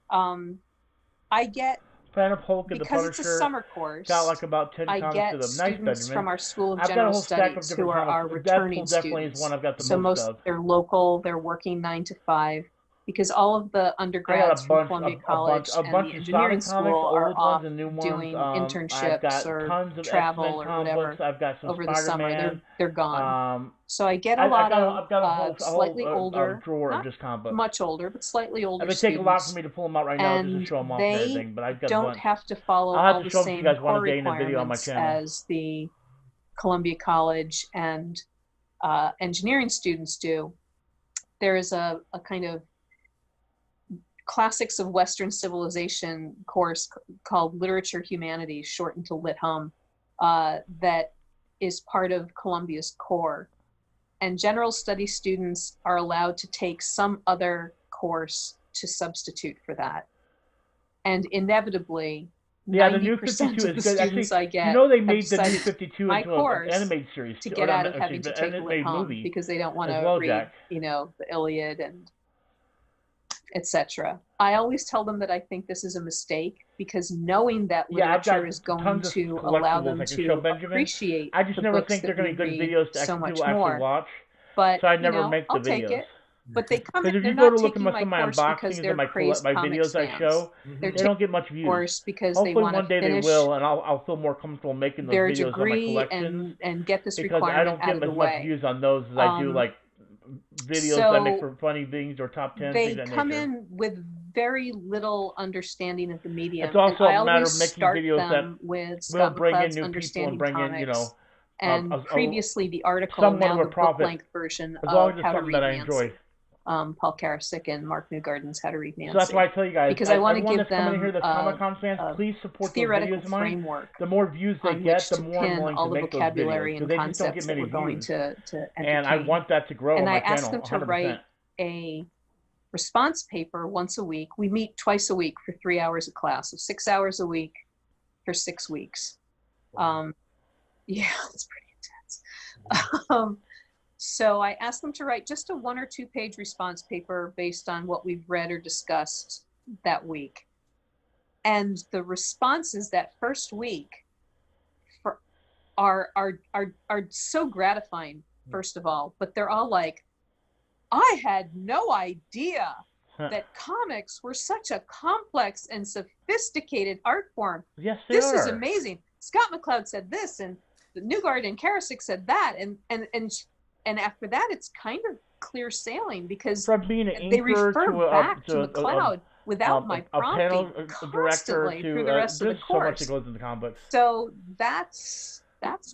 I get, Fan of Hulk and because the it's a Punisher summer course, got like about 10 I comics get to the students nice from our School of I've got a General whole stack of Studies different who are our comics. returning Deadpool definitely students. is one I've got the So most most of. they're local, they're working 9 to 5, because all of the undergrads from Columbia College and the engineering school are off doing internships or travel or whatever over the summer. They're gone. So I get a lot of slightly older, not much older, but slightly older students. It would take a lot for me to pull them out right now just to show them off and everything, but I've got don't have to follow all the same core requirements as the Columbia College and engineering students do. There is a kind of Classics of Western Civilization course called Literature Humanities, shortened to Lit-Hum, that is part of Columbia's core. And general studies students are allowed to take some other course to substitute for that. And inevitably, yeah, the new 90% 52 of the is good. students Actually, I get, they made the new 52 my into course an animated series to get out of having to take a Lit-Hum movie because they don't want to well, read, Jack. the Iliad and etc. I always tell them that I think this is a mistake, because knowing that literature is going to allow them to appreciate I just the never books think they're that we going to be good read videos to so actually much people actually more. watch. But So I never make the I'll videos. take it. But they come in, Because if they're you go not to look at taking some my of my course because unboxings they're and my crazed videos comics I show, fans. they don't get much views. Course because Hopefully they want one to day finish they will, and I'll feel more comfortable making those their videos on my degree collections. and get this because I requirement don't get out of the as much way. views on those as I do like videos that I make so for funny things or top 10 they things of that come nature. in with very little understanding of the medium. It's also and I a matter always of making start videos that them with will Scott bring in McCloud's new people Understanding and bring in, Comics, and previously the article, somewhat now of a the profit, book-length version as long of as it's How to something Read that I Nancy. enjoy. Paul Karasik and Mark Newgarden's How to Read Nancy. So that's why I tell you guys, because I want to everyone give that's coming in them here that's Comic-Con fans, please support those theoretical videos of mine. framework The more views they on get, which the to more I'm pin willing all to the make those vocabulary videos. and Because they just don't concepts get that many we're going views. to entertain. And I want that to grow on and my I ask channel, them to 100%. write a response paper once a week. We meet twice a week for 3 hours of class, so 6 hours a week for 6 weeks. Yeah, it's pretty intense. So I asked them to write just a 1 or 2 page response paper based on what we've read or discussed that week. And the responses that first week are so gratifying, first of all, but they're all like, I had no idea that comics were such a complex and sophisticated art form. Yes, This is amazing. Scott McCloud said this, and Newgard and Karasik said that, and after that, it's kind of clear sailing, because From being an they inker refer to back to McCloud without my a panel prompting director constantly to through the rest of the there's so much that course. goes into comic books. So that's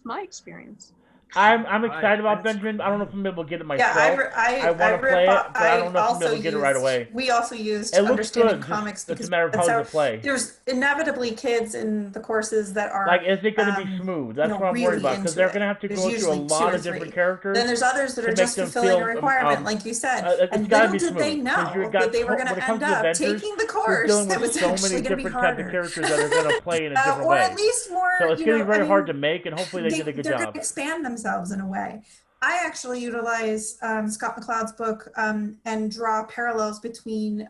my experience. I'm excited about Benjamin. I don't know if I'm able to get it myself. Yeah, I want to play it, but I don't know if I'm able to get it right away. We also used It looks understanding good. comics It's because a matter of how does it play. there's inevitably kids in the courses that are Like, is it going to be smooth? That's what I'm worried about, because they're going to have to go through a lot of different characters. Then there's others that are just fulfilling a requirement, like you said. And little did they know that they were going to end up taking the course that was actually going to be harder. Characters that are going to play in a different or way. at least more. So it's going to be very hard to make, and hopefully they did a good They're going job. to expand themselves in a way. I actually utilize Scott McCloud's book and draw parallels between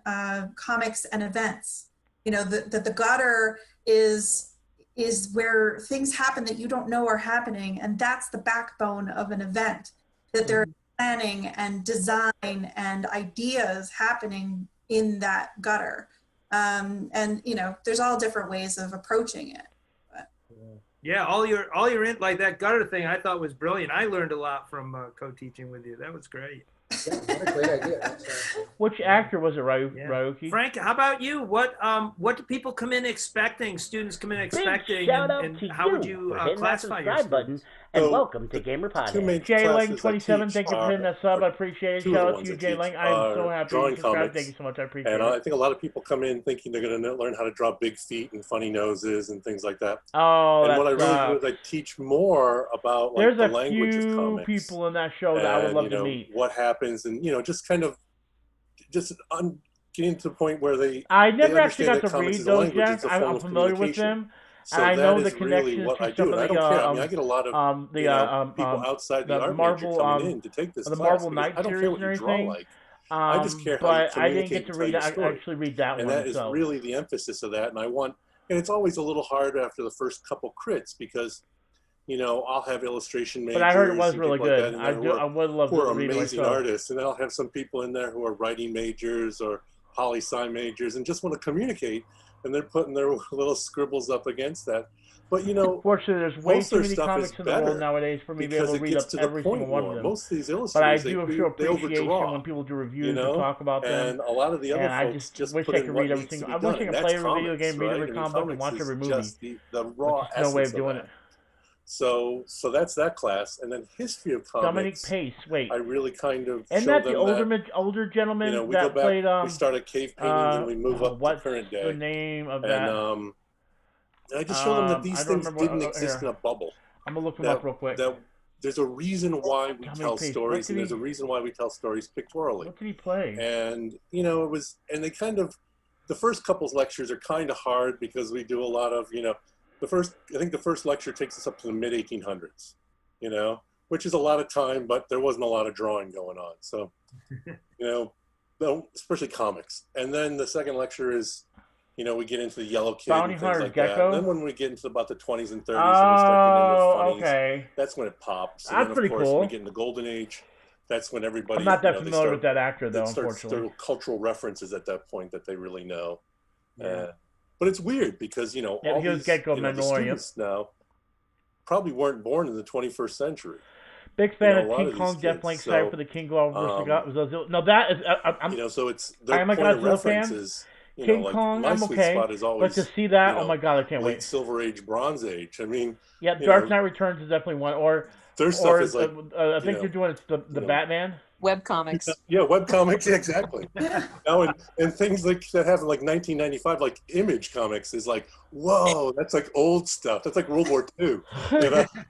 comics and events. You know, the gutter is where things happen that you don't know are happening, and that's the backbone of an event. That there are planning and design and ideas happening in that gutter, and you know, there's all different ways of approaching it. Yeah, all your in, like that gutter thing, I thought was brilliant. I learned a lot from co-teaching with you. That was great. Yeah, what a great idea. Which actor was it, Ryuki? Frank, how about you? What do people come in expecting? Students come in expecting, shout out and to how would you you for hitting that classify your subscribe button, students? and welcome to Gamer Podcast. Jay Lang 27, thank you for hitting that sub. I appreciate it. Shout out to you, Jay Lang. I'm so happy you drawing subscribed. comics. Thank you so much. I appreciate And it. I think a lot of people come in thinking they're going to learn how to draw big feet and funny noses and things like that. Oh, and what I really do is I teach more about like there's the a language of few comics. people in that show that I would love to meet. What happens, and just kind of getting to the point where I never they actually got understand that to read comics is a those language, yet. it's a form I'm of familiar with communication. them. So And I that know the is really connections what to I do, some and of I the don't care. I mean, I get a lot of people outside the art Marvel, major coming in to take this the class. Marvel because Night I don't care series what and you draw everything. like. I just care how you But I didn't communicate get to and read. tell your story. Actually read that and one. that is so. really the emphasis of that. And it's always a little hard after the first couple crits because, I'll have illustration majors. But I heard it was and really people like good. that I would love who to are read it amazing myself. artists, and then I'll have some people in there who are writing majors or poli-sci majors and just want to communicate, and they're putting their little scribbles up against that. But fortunately, there's way most too of their many stuff comics is in the world better nowadays for me to be because able it to read gets up to the every single point one more. of them. Most of these But I illustrators, do show they appreciation overdraw, when people do reviews and talk about them. and a lot of the other and I folks just wish put I in could what read needs to everything. be I wish I done, could and play that's every video comics, game, read right? every I mean, comic book, and comics watch is every movie. just the raw There's no way essence of doing that. it. So that's that class, and then history of comics. Dominic Pace, wait. I really kind of Isn't show that them the older gentleman we that go back, played we start at cave paintings and we move up to what's current day. the name of and, that? and I just show them that these things didn't exist here. in a bubble. I'm gonna look them up real quick. That there's a reason why we tell Pace, stories, and there's a reason why we tell stories pictorially. What did he play? And it was, and they kind of, the first couple's lectures are kind of hard because we do a lot of, I think the first lecture takes us up to the mid 1800s, which is a lot of time, but there wasn't a lot of drawing going on. So, especially comics. And then the second lecture is, we get into the Yellow Kid Bounty and things Hunter like Gecko? that. And then when we get into about the 20s and 30s and we start getting into the 20s, that's when it pops. And That's then, of pretty course, cool. we get in the Golden Age. That's when everybody. I'm not that they familiar start- with that actor, though, it starts unfortunately. to cultural references at that point that they really know. Yeah. But it's weird because, all he was these Gecko the Mandalorian. students now probably weren't born in the 21st century. Big fan a of lot King of these Kong. kids, Definitely excited so, for the King Kong versus Godzilla. No, that is. I'm. so it's I their am a point of Godzilla reference fan. is, King like Kong, my I'm sweet okay. spot is But always, to see that, oh my god, I can't late wait. Silver Age, Bronze Age. I mean, Yeah, Dark Knight Returns is definitely one. Or their stuff is like, I think you're doing the Batman. Webcomics. Yeah, webcomics, yeah, exactly. And things like that happened like 1995, like Image Comics is like, whoa, that's like old stuff. That's like World War II.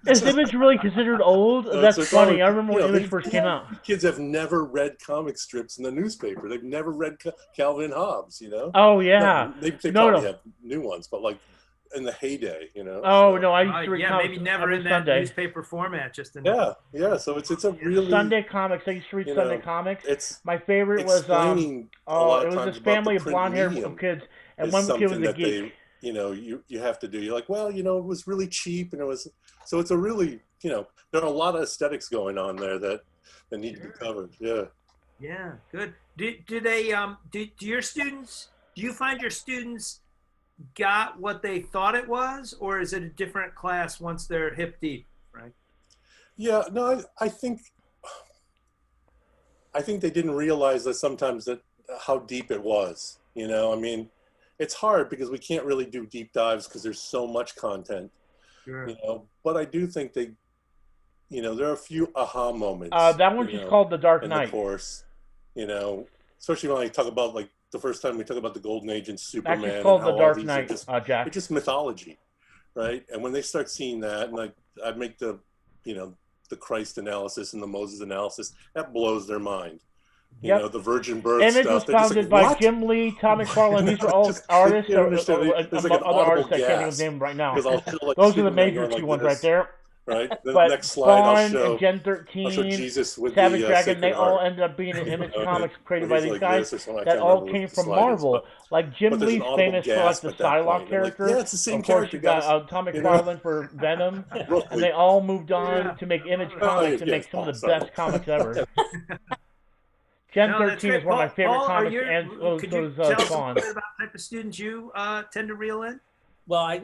Is Image really considered old? That's it's funny. always- I remember when you know, Image first came out. Kids have never read comic strips in the newspaper. They've never read Calvin and Hobbes, Oh, yeah. No, they No, probably no. have new ones, but like in the heyday, Oh, no, I used to read yeah, comics maybe never every in that Sunday. newspaper format, just in Yeah, so it's a really Sunday comics. I used to read you Sunday know, comics. it's My favorite was explaining a lot it of was times this about family the of print blonde hair medium kids, and is one kid was something a that geek. you have to do. You're like, well, it was really cheap, and it was so it's a really there are a lot of aesthetics going on there that need to be covered. Yeah. Yeah, good. Do they do your students? Do you find your students got what they thought it was, or is it a different class once they're hip deep? Right. Yeah. No, I think they didn't realize that sometimes that how deep it was. You know, I mean, it's hard because we can't really do deep dives because there's so much content. Sure. You know, but I do think they, you know, there are a few aha moments. That one's just called The Dark Knight. In the course, you know, especially when I talk about like the first time we talk about the Golden Age and Superman. That's just called and how The Dark all these Knight, are just, Jack. It's just mythology, right? And when they start seeing that, and like I'd make the, you know, the Christ analysis and the Moses analysis, that blows their mind. You know, the virgin birth Image stuff. was founded by Jim Lee, Tom McFarlane. These are all artists, or there's like other artists I can't even name right now. Those are the major two ones right there. Right. The but next slide I'll Spawn show. and Gen 13, I'll show Jesus with Savage the, Dragon, they Sacred all Heart. ended up being in Image Comics created when by he's these like guys this or something, I that can't all remember came what the from slide is, Marvel. Like Jim but there's Lee's an audible famous for like gasp the at that Psylocke point. I'm like, character. yeah, it's the same of course, character, you got guys. Tom You know? McFarlane for Venom, and they all moved on to make Image Comics and make some of the best comics ever. Gen 13 is one of my favorite comics, and so could you is tell us a Spawn. bit about the type of students you tend to reel in? Well,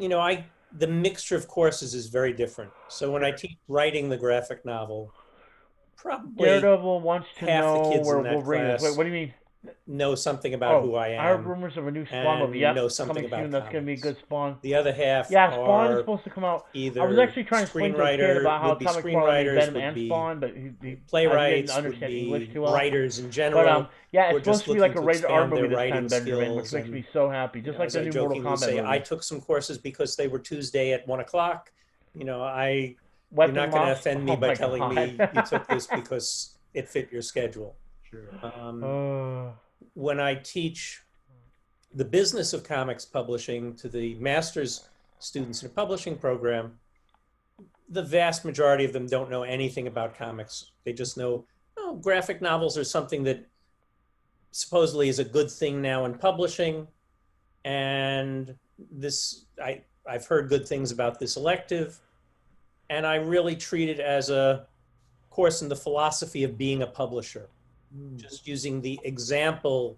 the mixture of courses is very different. So when I teach writing the graphic novel, probably Daredevil wants to half know the kids where in that Wolverine is. class Wait, what do you mean? know something about who I am. I heard rumors of a new Spawn movie. Yep, know something coming about soon. That's going to be a good Spawn. The other half Spawn is are supposed to come out. either I was actually trying to explain to a kid about how Tom McFarlane made Venom and Spawn, but he playwrights, didn't understand English too well. writers in general. But yeah, it's supposed to be like a looking rated R expand their movie this time, writing Benjamin, which skills makes and, me so happy. Just like as the I new Mortal jokingly Kombat say, movie. I took some courses because they were Tuesday at 1 o'clock. You know, you're Weapon not going to Lost? offend me Oh by my telling God. me you took this because it fit your schedule. Sure. When I teach the business of comics publishing to the master's students in a publishing program, the vast majority of them don't know anything about comics. They just know, oh, graphic novels are something that supposedly is a good thing now in publishing. And this, I've heard good things about this elective. And I really treat it as a course in the philosophy of being a publisher. Just using the example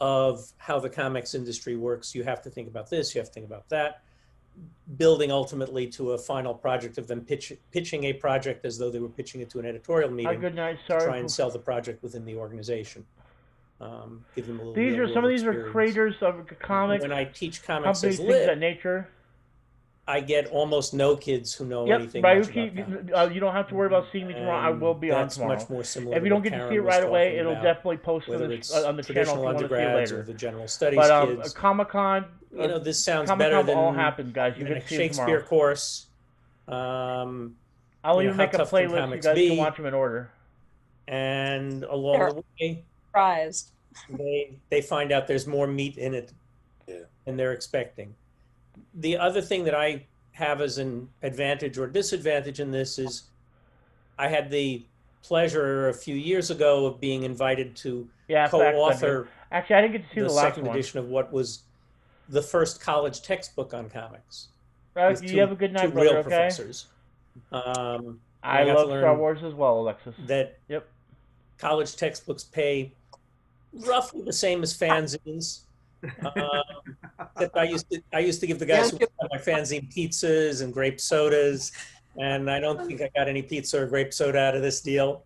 of how the comics industry works. You have to think about this, you have to think about that. Building ultimately to a final project of them pitching a project as though they were pitching it to an editorial meeting good night, to try and sell the project within the organization. Give them a little some of these are creators of comics. When I teach comics companies, as things of lit, that nature. I get almost no kids who know anything Yep, much about comics. you don't have to worry about seeing me tomorrow. I will be on tomorrow. Much more similar if you to don't what get to Karen see it was right away, talking it'll about, definitely post whether on it's the channel if you traditional want to see it undergrads later. or the general studies But kids. Comic-Con, you know, this sounds Comic-Con better than all happened, guys. You than get a to see it Shakespeare tomorrow. course. I'll even make a How Tough Can playlist so you Comics guys Be? can watch them in order. And along the way, surprised. they find out there's more meat in it than they're expecting. The other thing that I have as an advantage or disadvantage in this is I had the pleasure a few years ago of being invited to co-author Actually, I didn't get to see the last second edition of what was the first college textbook on comics. You have a good night, two brother, real okay? professors. I love Star Wars as well, Alexis. That college textbooks pay roughly the same as fanzines. I used to give the guys who buy my fanzine pizzas and grape sodas, and I don't think I got any pizza or grape soda out of this deal.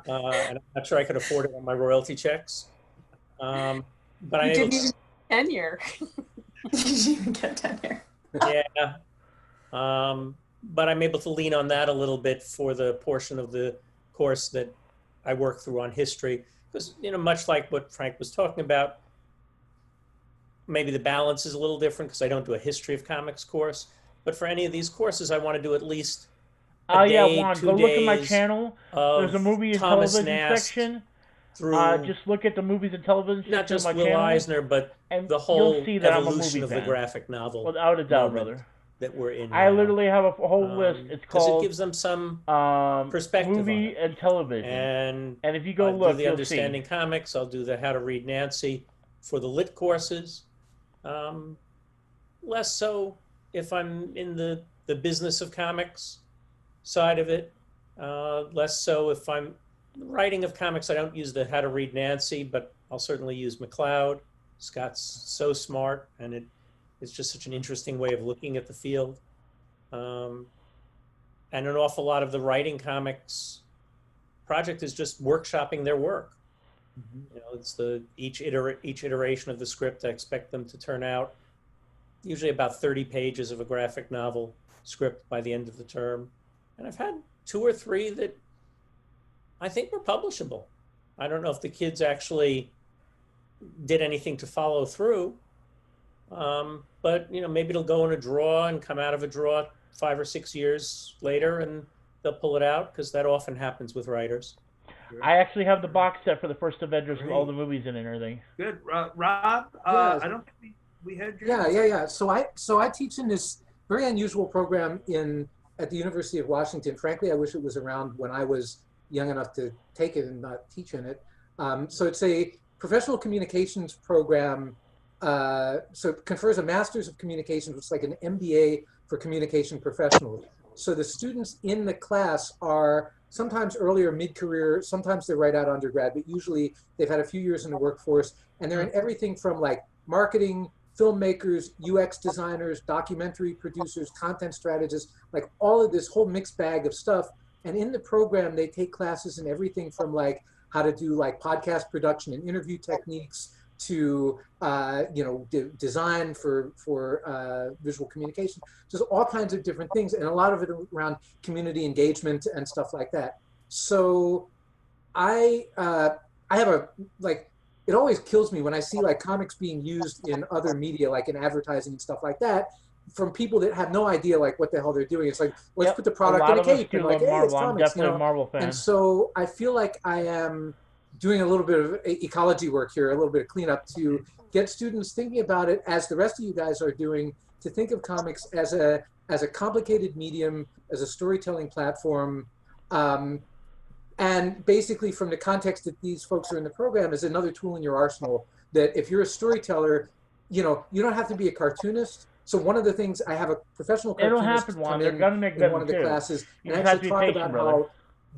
And I'm not sure I could afford it on my royalty checks. But you didn't even get tenure. You didn't even get tenure. Yeah. But I'm able to lean on that a little bit for the portion of the course that I work through on history. Because, you know, much like what Frank was talking about, maybe the balance is a little different because I don't do a history of comics course. But for any of these courses, I want to do at least a day, Juan, 2 go days look at my channel. There's a movie and Thomas television Nast section. Through just look at the movies and television not section just of my Will channel, Eisner, but and the whole you'll see that I'm a evolution movie of the fan. graphic novel. Without a doubt, moment brother. That we're in. I now. literally have a whole list. It's called it gives them some perspective movie and television. And if you go I'll look, do the you'll Understanding see. Comics. I'll do the How to Read Nancy for the lit courses. Less so if I'm in the business of comics side of it. Less so if I'm writing of comics. I don't use the How to Read Nancy, but I'll certainly use McLeod. Scott's so smart, and it's just such an interesting way of looking at the field. And an awful lot of the writing comics project is just workshopping their work. You know, it's each iteration of the script. I expect them to turn out usually about 30 pages of a graphic novel script by the end of the term. And I've had 2 or 3 that I think were publishable. I don't know if the kids actually did anything to follow through, but you know, maybe it'll go in a drawer and come out of a drawer 5 or 6 years later, and they'll pull it out, because that often happens with writers. I actually have the box set for the first Avengers with all the movies in it and everything. Good, Rob. I don't think we had your. Yeah. So I teach in this very unusual program at the University of Washington. Frankly, I wish it was around when I was young enough to take it and not teach in it. So it's a professional communications program. So it confers a Master's of Communications, which is like an MBA for communication professionals. So the students in the class are sometimes earlier mid-career, sometimes they're right out of undergrad, but usually they've had a few years in the workforce, and they're in everything from like marketing, filmmakers, UX designers, documentary producers, content strategists, like all of this whole mixed bag of stuff. And in the program, they take classes in everything from like how to do like podcast production and interview techniques to design for visual communication, just all kinds of different things, and a lot of it around community engagement and stuff like that. So I have it always kills me when I see like comics being used in other media, like in advertising and stuff like that, from people that have no idea like what the hell they're doing. It's like, let's put the product in a cape and like, hey, it's comics, I'm definitely a Marvel fan. And so I feel like I am doing a little bit of ecology work here, a little bit of cleanup to get students thinking about it, as the rest of you guys are doing, to think of comics as a complicated medium, as a storytelling platform, and basically from the context that these folks are in the program as another tool in your arsenal, that if you're a storyteller, you don't have to be a cartoonist. So one of the things, I have a professional cartoonist It'll happen, Juan. They're gonna make in one of the classes, and actually talk about how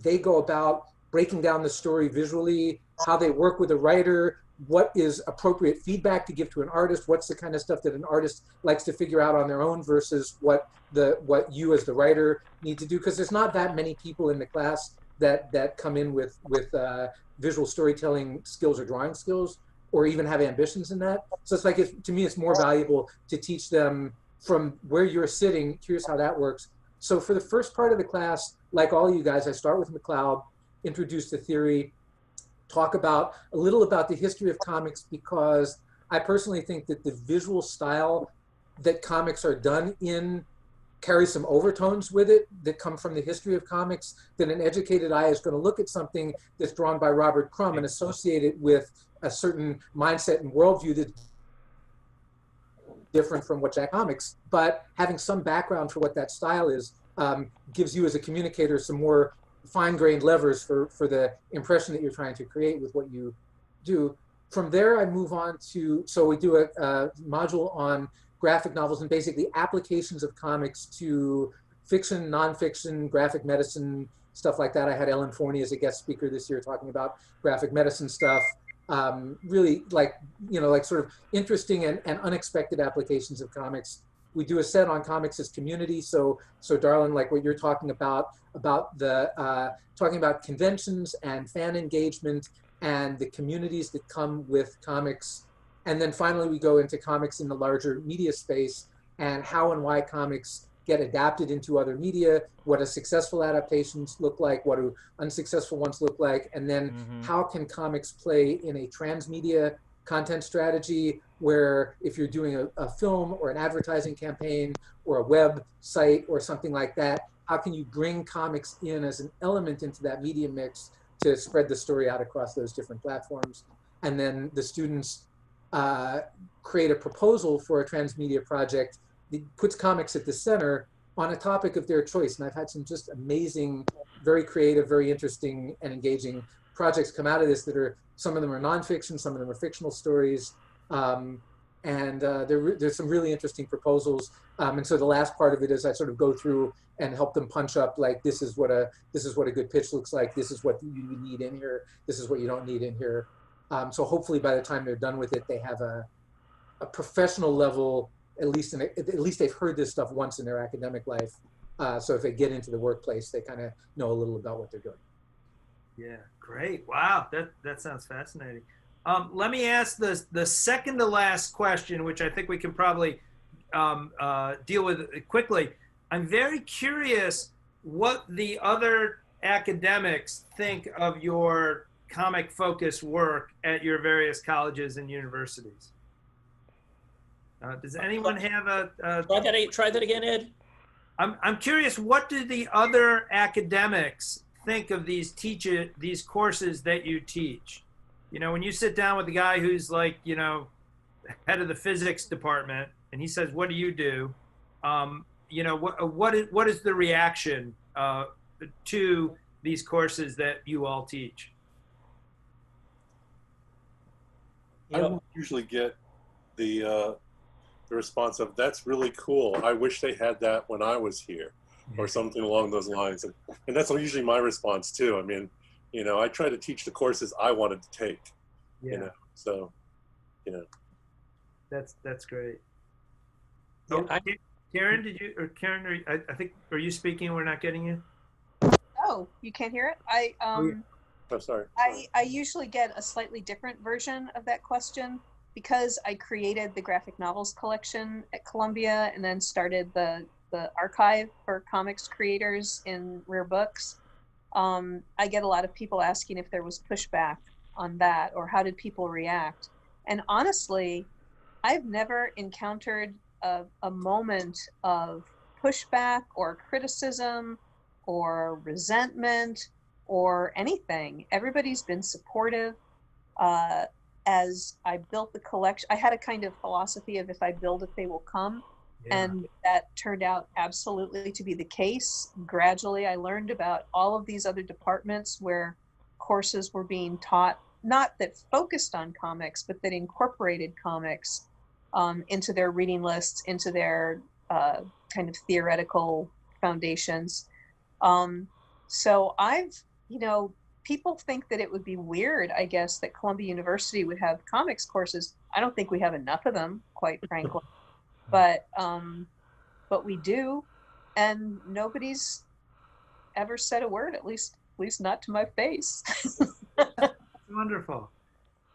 they go about breaking down the story visually, how they work with a writer, what is appropriate feedback to give to an artist, what's the kind of stuff that an artist likes to figure out on their own versus what you as the writer need to do, because there's not that many people in the class that come in with visual storytelling skills or drawing skills, or even have ambitions in that. So it's like, to me, it's more valuable to teach them from where you're sitting. Here's how that works. So for the first part of the class, like all you guys, I start with McLeod, introduce the theory, talk a little about the history of comics, because I personally think that the visual style that comics are done in carries some overtones with it that come from the history of comics, that an educated eye is going to look at something that's drawn by Robert Crumb and associate it with a certain mindset and worldview that's different from what Jack comics, but having some background for what that style is gives you as a communicator some more fine-grained levers for the impression that you're trying to create with what you do. From there, I move on to, so we do a module on graphic novels and basically applications of comics to fiction, nonfiction, graphic medicine, stuff like that. I had Ellen Forney as a guest speaker this year talking about graphic medicine stuff. Really like sort of interesting and unexpected applications of comics. We do a set on comics as community. So Darlin, like what you're talking about talking about conventions and fan engagement and the communities that come with comics. And then finally, we go into comics in the larger media space and how and why comics get adapted into other media, what do successful adaptations look like, what do unsuccessful ones look like, and then how can comics play in a transmedia content strategy, where if you're doing a film or an advertising campaign or a web site or something like that, how can you bring comics in as an element into that media mix to spread the story out across those different platforms? And then the students create a proposal for a transmedia project that puts comics at the center on a topic of their choice. And I've had some just amazing, very creative, very interesting and engaging projects come out of this that are, some of them are nonfiction, some of them are fictional stories. There's some really interesting proposals. And so the last part of it is I sort of go through and help them punch up, like, this is what a good pitch looks like. This is what you need in here. This is what you don't need in here. So hopefully by the time they're done with it, they have a professional level, at least they've heard this stuff once in their academic life. So if they get into the workplace, they kind of know a little about what they're doing. Yeah, great. Wow, that sounds fascinating. Let me ask the second to last question, which I think we can probably deal with quickly. I'm very curious what the other academics think of your comic-focused work at your various colleges and universities. Does anyone have a try that again, Ed? I'm curious, what do the other academics think of these courses that you teach? You know, when you sit down with a guy who's like, you know, head of the physics department, and he says, "What do you do?" You know, what is the reaction to these courses that you all teach? I will usually get the response of, "That's really cool. I wish they had that when I was here," or something along those lines. And that's usually my response too. I mean, you know, I try to teach the courses I wanted to take. Yeah. You know, so, you know. That's great. Yeah, oh, Karen, I think, are you speaking? We're not getting you. Oh, you can't hear it? Oh, sorry. I usually get a slightly different version of that question because I created the graphic novels collection at Columbia and then started the archive for comics creators in Rare Books. I get a lot of people asking if there was pushback on that or how did people react. And honestly, I've never encountered a moment of pushback or criticism or resentment or anything. Everybody's been supportive. As I built the collection, I had a kind of philosophy of if I build it, they will come. Yeah. And that turned out absolutely to be the case. Gradually, I learned about all of these other departments where courses were being taught, not that focused on comics, but that incorporated comics into their reading lists, into their kind of theoretical foundations. So I've, you know, people think that it would be weird, I guess, that Columbia University would have comics courses. I don't think we have enough of them, quite frankly. But we do, and nobody's ever said a word, at least not to my face. Wonderful.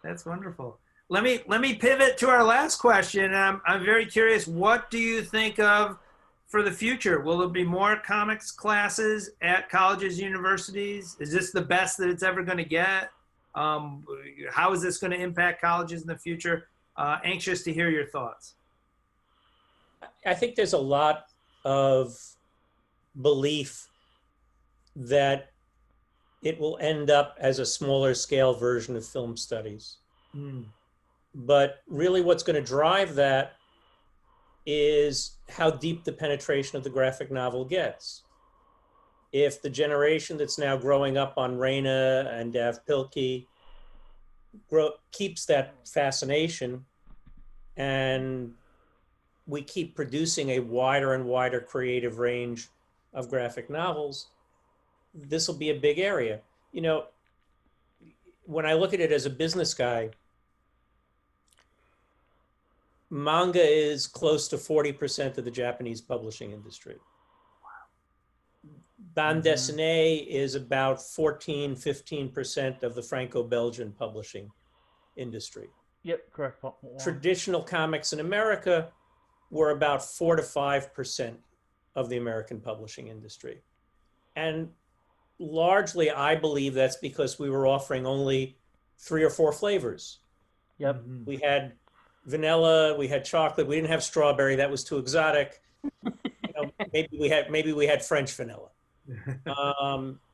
That's wonderful. Let me pivot to our last question. I'm very curious. What do you think of for the future? Will there be more comics classes at colleges, universities? Is this the best that it's ever going to get? How is this going to impact colleges in the future? Anxious to hear your thoughts. I think there's a lot of belief that it will end up as a smaller scale version of film studies. Mm. But really what's going to drive that is how deep the penetration of the graphic novel gets. If the generation that's now growing up on Raina and Dav Pilkey keeps that fascination, and we keep producing a wider and wider creative range of graphic novels, this will be a big area. You know, when I look at it as a business guy, manga is close to 40% of the Japanese publishing industry. Bande dessinée is about 14-15% of the Franco-Belgian publishing industry. Yep, correct. Traditional comics in America were about 4 to 5% of the American publishing industry. And largely, I believe that's because we were offering only 3 or 4 flavors. Yep. We had vanilla, we had chocolate, we didn't have strawberry, that was too exotic. You know, maybe we had French vanilla.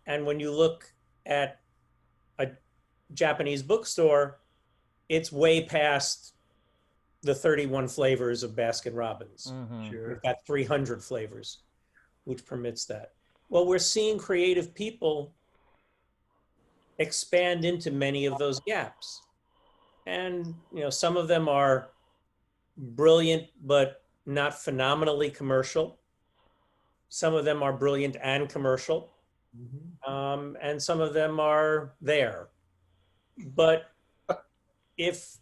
And when you look at a Japanese bookstore, it's way past the 31 flavors of Baskin Robbins. Mm-hmm. Sure. We've got 300 flavors, which permits that. Well, we're seeing creative people expand into many of those gaps. And, you know, some of them are brilliant, but not phenomenally commercial. Some of them are brilliant and commercial. Mm-hmm. And some of them are there. But if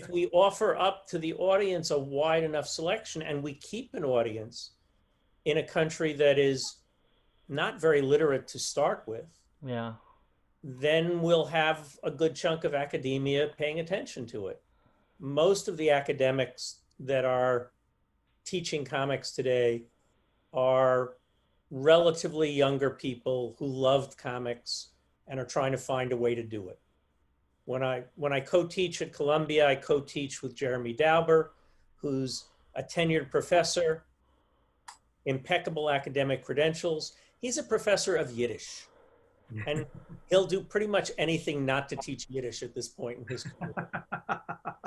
we offer up to the audience a wide enough selection, and we keep an audience in a country that is not very literate to start with, yeah, then we'll have a good chunk of academia paying attention to it. Most of the academics that are teaching comics today are relatively younger people who loved comics and are trying to find a way to do it. When I co-teach at Columbia, I co-teach with Jeremy Dauber, who's a tenured professor, impeccable academic credentials. He's a professor of Yiddish, and he'll do pretty much anything not to teach Yiddish at this point in his career.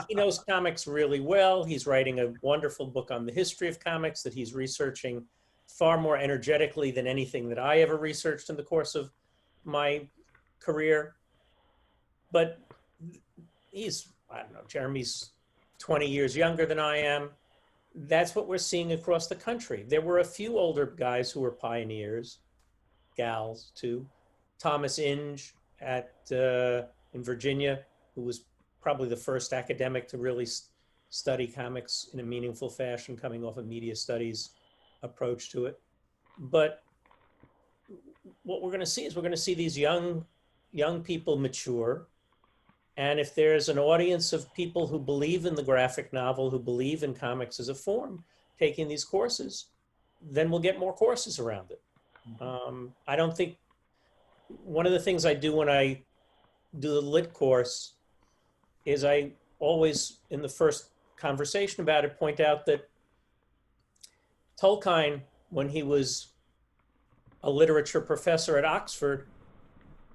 He knows comics really well. He's writing a wonderful book on the history of comics that he's researching far more energetically than anything that I ever researched in the course of my career. But he's, I don't know, Jeremy's 20 years younger than I am. That's what we're seeing across the country. There were a few older guys who were pioneers, gals too. Thomas Inge in Virginia, who was probably the first academic to really study comics in a meaningful fashion, coming off a media studies approach to it. But what we're going to see is we're going to see these young people mature. And if there's an audience of people who believe in the graphic novel, who believe in comics as a form, taking these courses, then we'll get more courses around it. I don't think, one of the things I do when I do the lit course is I always, in the first conversation about it, point out that Tolkien, when he was a literature professor at Oxford,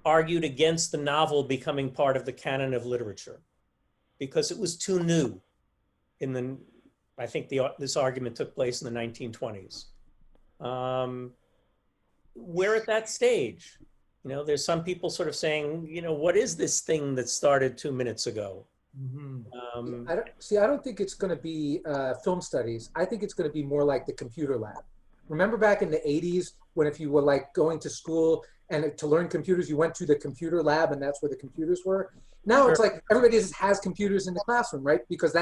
argued against the novel becoming part of the canon of literature because it was too new. I think this argument took place in the 1920s. We're at that stage. You know, there's some people sort of saying, you know, what is this thing that started 2 minutes ago? I don't think it's going to be film studies. I think it's going to be more like the computer lab. Remember back in the 80s when if you were like going to school and to learn computers, you went to the computer lab and that's where the computers were? Now it's like everybody just has computers in the classroom, right? Because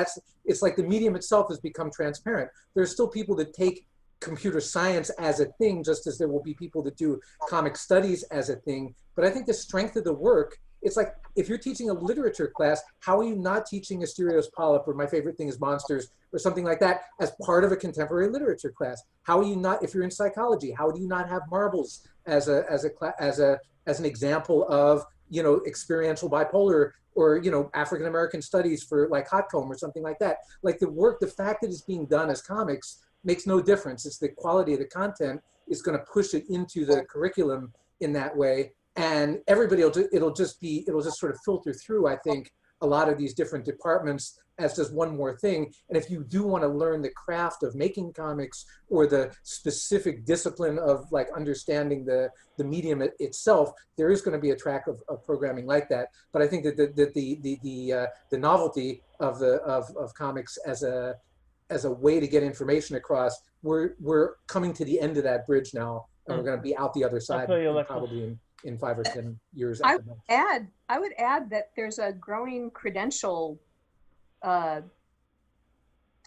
it's like the medium itself has become transparent. There's still people that take computer science as a thing, just as there will be people that do comic studies as a thing. But I think the strength of the work, it's like if you're teaching a literature class, how are you not teaching Asterios Polyp, or my favorite thing is Monsters, or something like that, as part of a contemporary literature class? How are you not, if you're in psychology, how do you not have marbles as an example of, you know, experiential bipolar, or, you know, African American studies for like Hot Comb or something like that? Like the work, the fact that it's being done as comics makes no difference. It's the quality of the content is going to push it into the curriculum in that way. And everybody it'll just sort of filter through, I think, a lot of these different departments as just one more thing. And if you do want to learn the craft of making comics or the specific discipline of like understanding the medium itself, there is going to be a track of programming like that. But I think that the novelty of comics as a way to get information across, we're coming to the end of that bridge now, and we're going to be out the other side probably in 5 or 10 years. I would add that there's a growing credential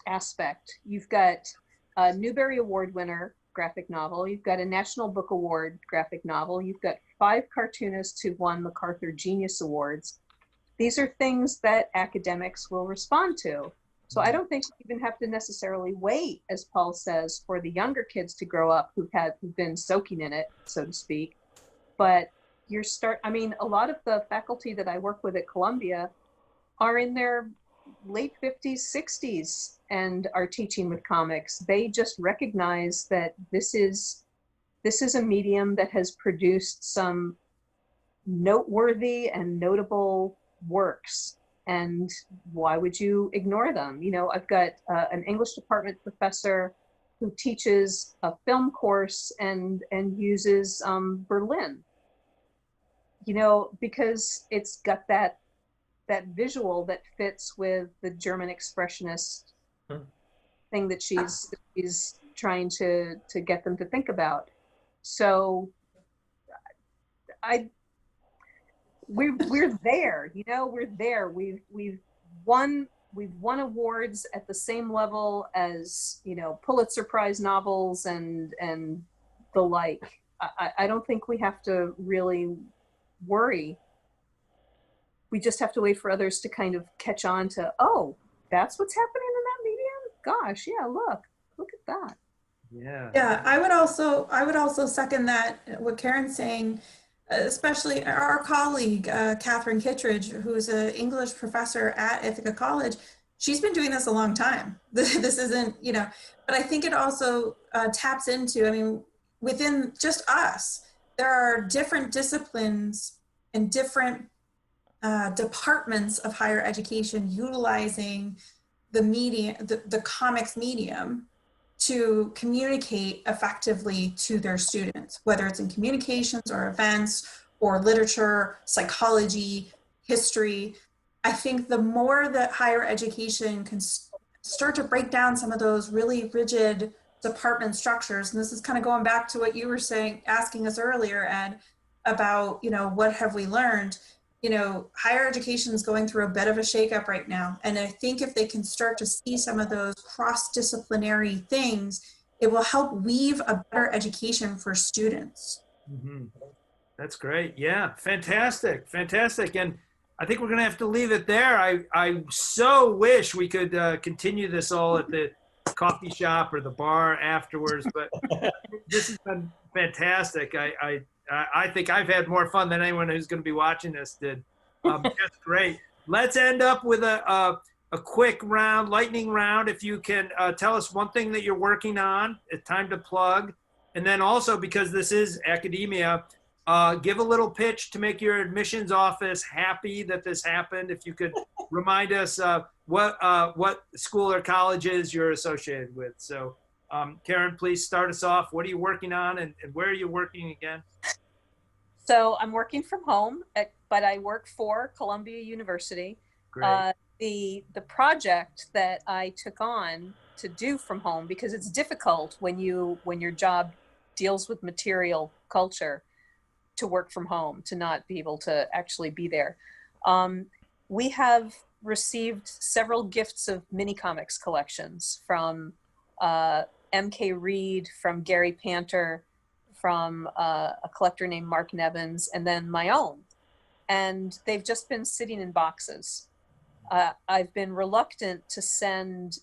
aspect. You've got a Newbery Award winner graphic novel. You've got a National Book Award graphic novel. You've got 5 cartoonists who won MacArthur Genius Awards. These are things that academics will respond to. So I don't think you even have to necessarily wait, as Paul says, for the younger kids to grow up who've been soaking in it, so to speak. But I mean, a lot of the faculty that I work with at Columbia are in their late 50s, 60s and are teaching with comics. They just recognize that this is a medium that has produced some noteworthy and notable works. And why would you ignore them? You know, I've got an English department professor who teaches a film course and uses Berlin, you know, because it's got that visual that fits with the German expressionist thing that she's trying to get them to think about. So we're there, you know, we're there. We've won awards at the same level as, you know, Pulitzer Prize novels and the like. I don't think we have to really worry. We just have to wait for others to kind of catch on to, oh, that's what's happening in that medium? Gosh, yeah, look at that. Yeah. Yeah, I would also second that, what Karen's saying, especially our colleague, Catherine Kittredge, who's an English professor at Ithaca College. She's been doing this a long time. This isn't, but I think it also taps into, I mean, within just us, there are different disciplines and different departments of higher education utilizing the media, the comics medium, to communicate effectively to their students, whether it's in communications or events or literature, psychology, history. I think the more that higher education can start to break down some of those really rigid department structures, and this is kind of going back to what you were saying, asking us earlier, Ed, about, what have we learned? Higher education is going through a bit of a shakeup right now. And I think if they can start to see some of those cross-disciplinary things, it will help weave a better education for students. Mm-hmm. That's great. Yeah, fantastic. And I think we're going to have to leave it there. I so wish we could continue this all at the coffee shop or the bar afterwards, but this has been fantastic. I think I've had more fun than anyone who's going to be watching this did. That's great. Let's end up with a quick round, lightning round. If you can tell us one thing that you're working on, it's time to plug. And then also, because this is academia, give a little pitch to make your admissions office happy that this happened. If you could remind us what school or colleges you're associated with. So Karen, please start us off. What are you working on, and where are you working again? So I'm working from home, but I work for Columbia University. Great. The project that I took on to do from home, because it's difficult when your job deals with material culture, to work from home, to not be able to actually be there. We have received several gifts of mini comics collections from M.K. Reed, from Gary Panter, from a collector named Mark Nevins, and then my own. And they've just been sitting in boxes. I've been reluctant to send,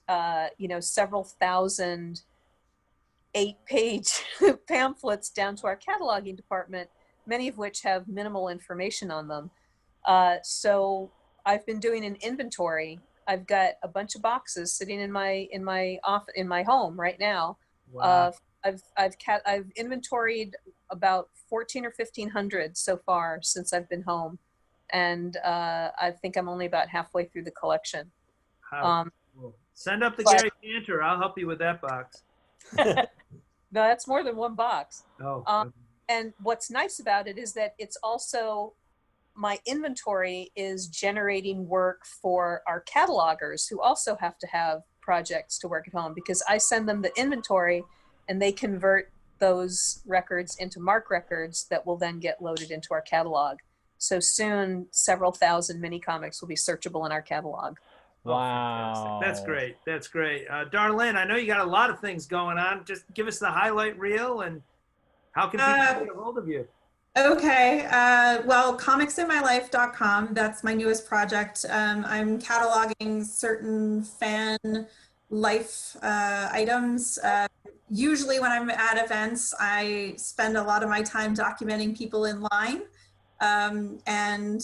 several thousand 8-page pamphlets down to our cataloging department, many of which have minimal information on them. So I've been doing an inventory. I've got a bunch of boxes sitting in my home right now. Wow. I've inventoried about 1,400 or 1,500 so far since I've been home, and I think I'm only about halfway through the collection. Cool. Send up the Gary Panter. I'll help you with that box. No, that's more than one box. Oh. And what's nice about it is that it's also, my inventory is generating work for our catalogers, who also have to have projects to work at home, because I send them the inventory and they convert those records into MARC records that will then get loaded into our catalog. So soon, several thousand mini comics will be searchable in our catalog. Wow. That's great. That's great. Darlene, I know you got a lot of things going on. Just give us the highlight reel, and how can people get a hold of you? Okay. Well, comicsinmylife.com. That's my newest project. I'm cataloging certain fan life items. Usually when I'm at events, I spend a lot of my time documenting people in line and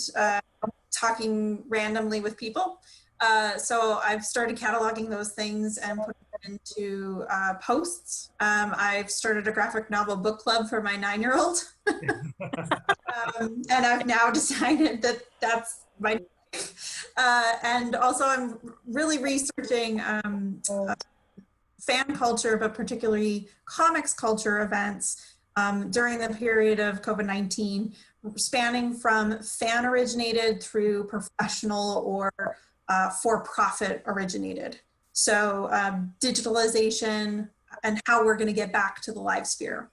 talking randomly with people. So I've started cataloging those things and putting them into posts. I've started a graphic novel book club for my 9-year-old. And I've now decided that that's my and also I'm really researching fan culture, but particularly comics culture events during the period of COVID-19, spanning from fan originated through professional or for-profit originated. So digitalization and how we're going to get back to the live sphere.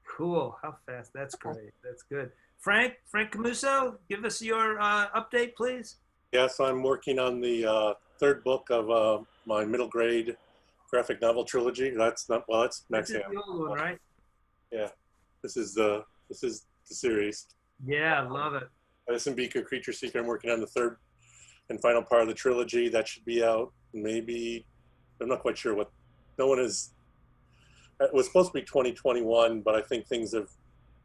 Cool. How fast? That's great. That's good. Frank Camuso, give us your update, please. Yes, I'm working on the third book of my middle grade graphic novel trilogy. That's Max This is the old one, right? Yeah, this is the series. Yeah, love it. Edison Beaker, Creature Seeker. I'm working on the third and final part of the trilogy. That should be out maybe, I'm not quite sure what, no one is, it was supposed to be 2021, but I think things have,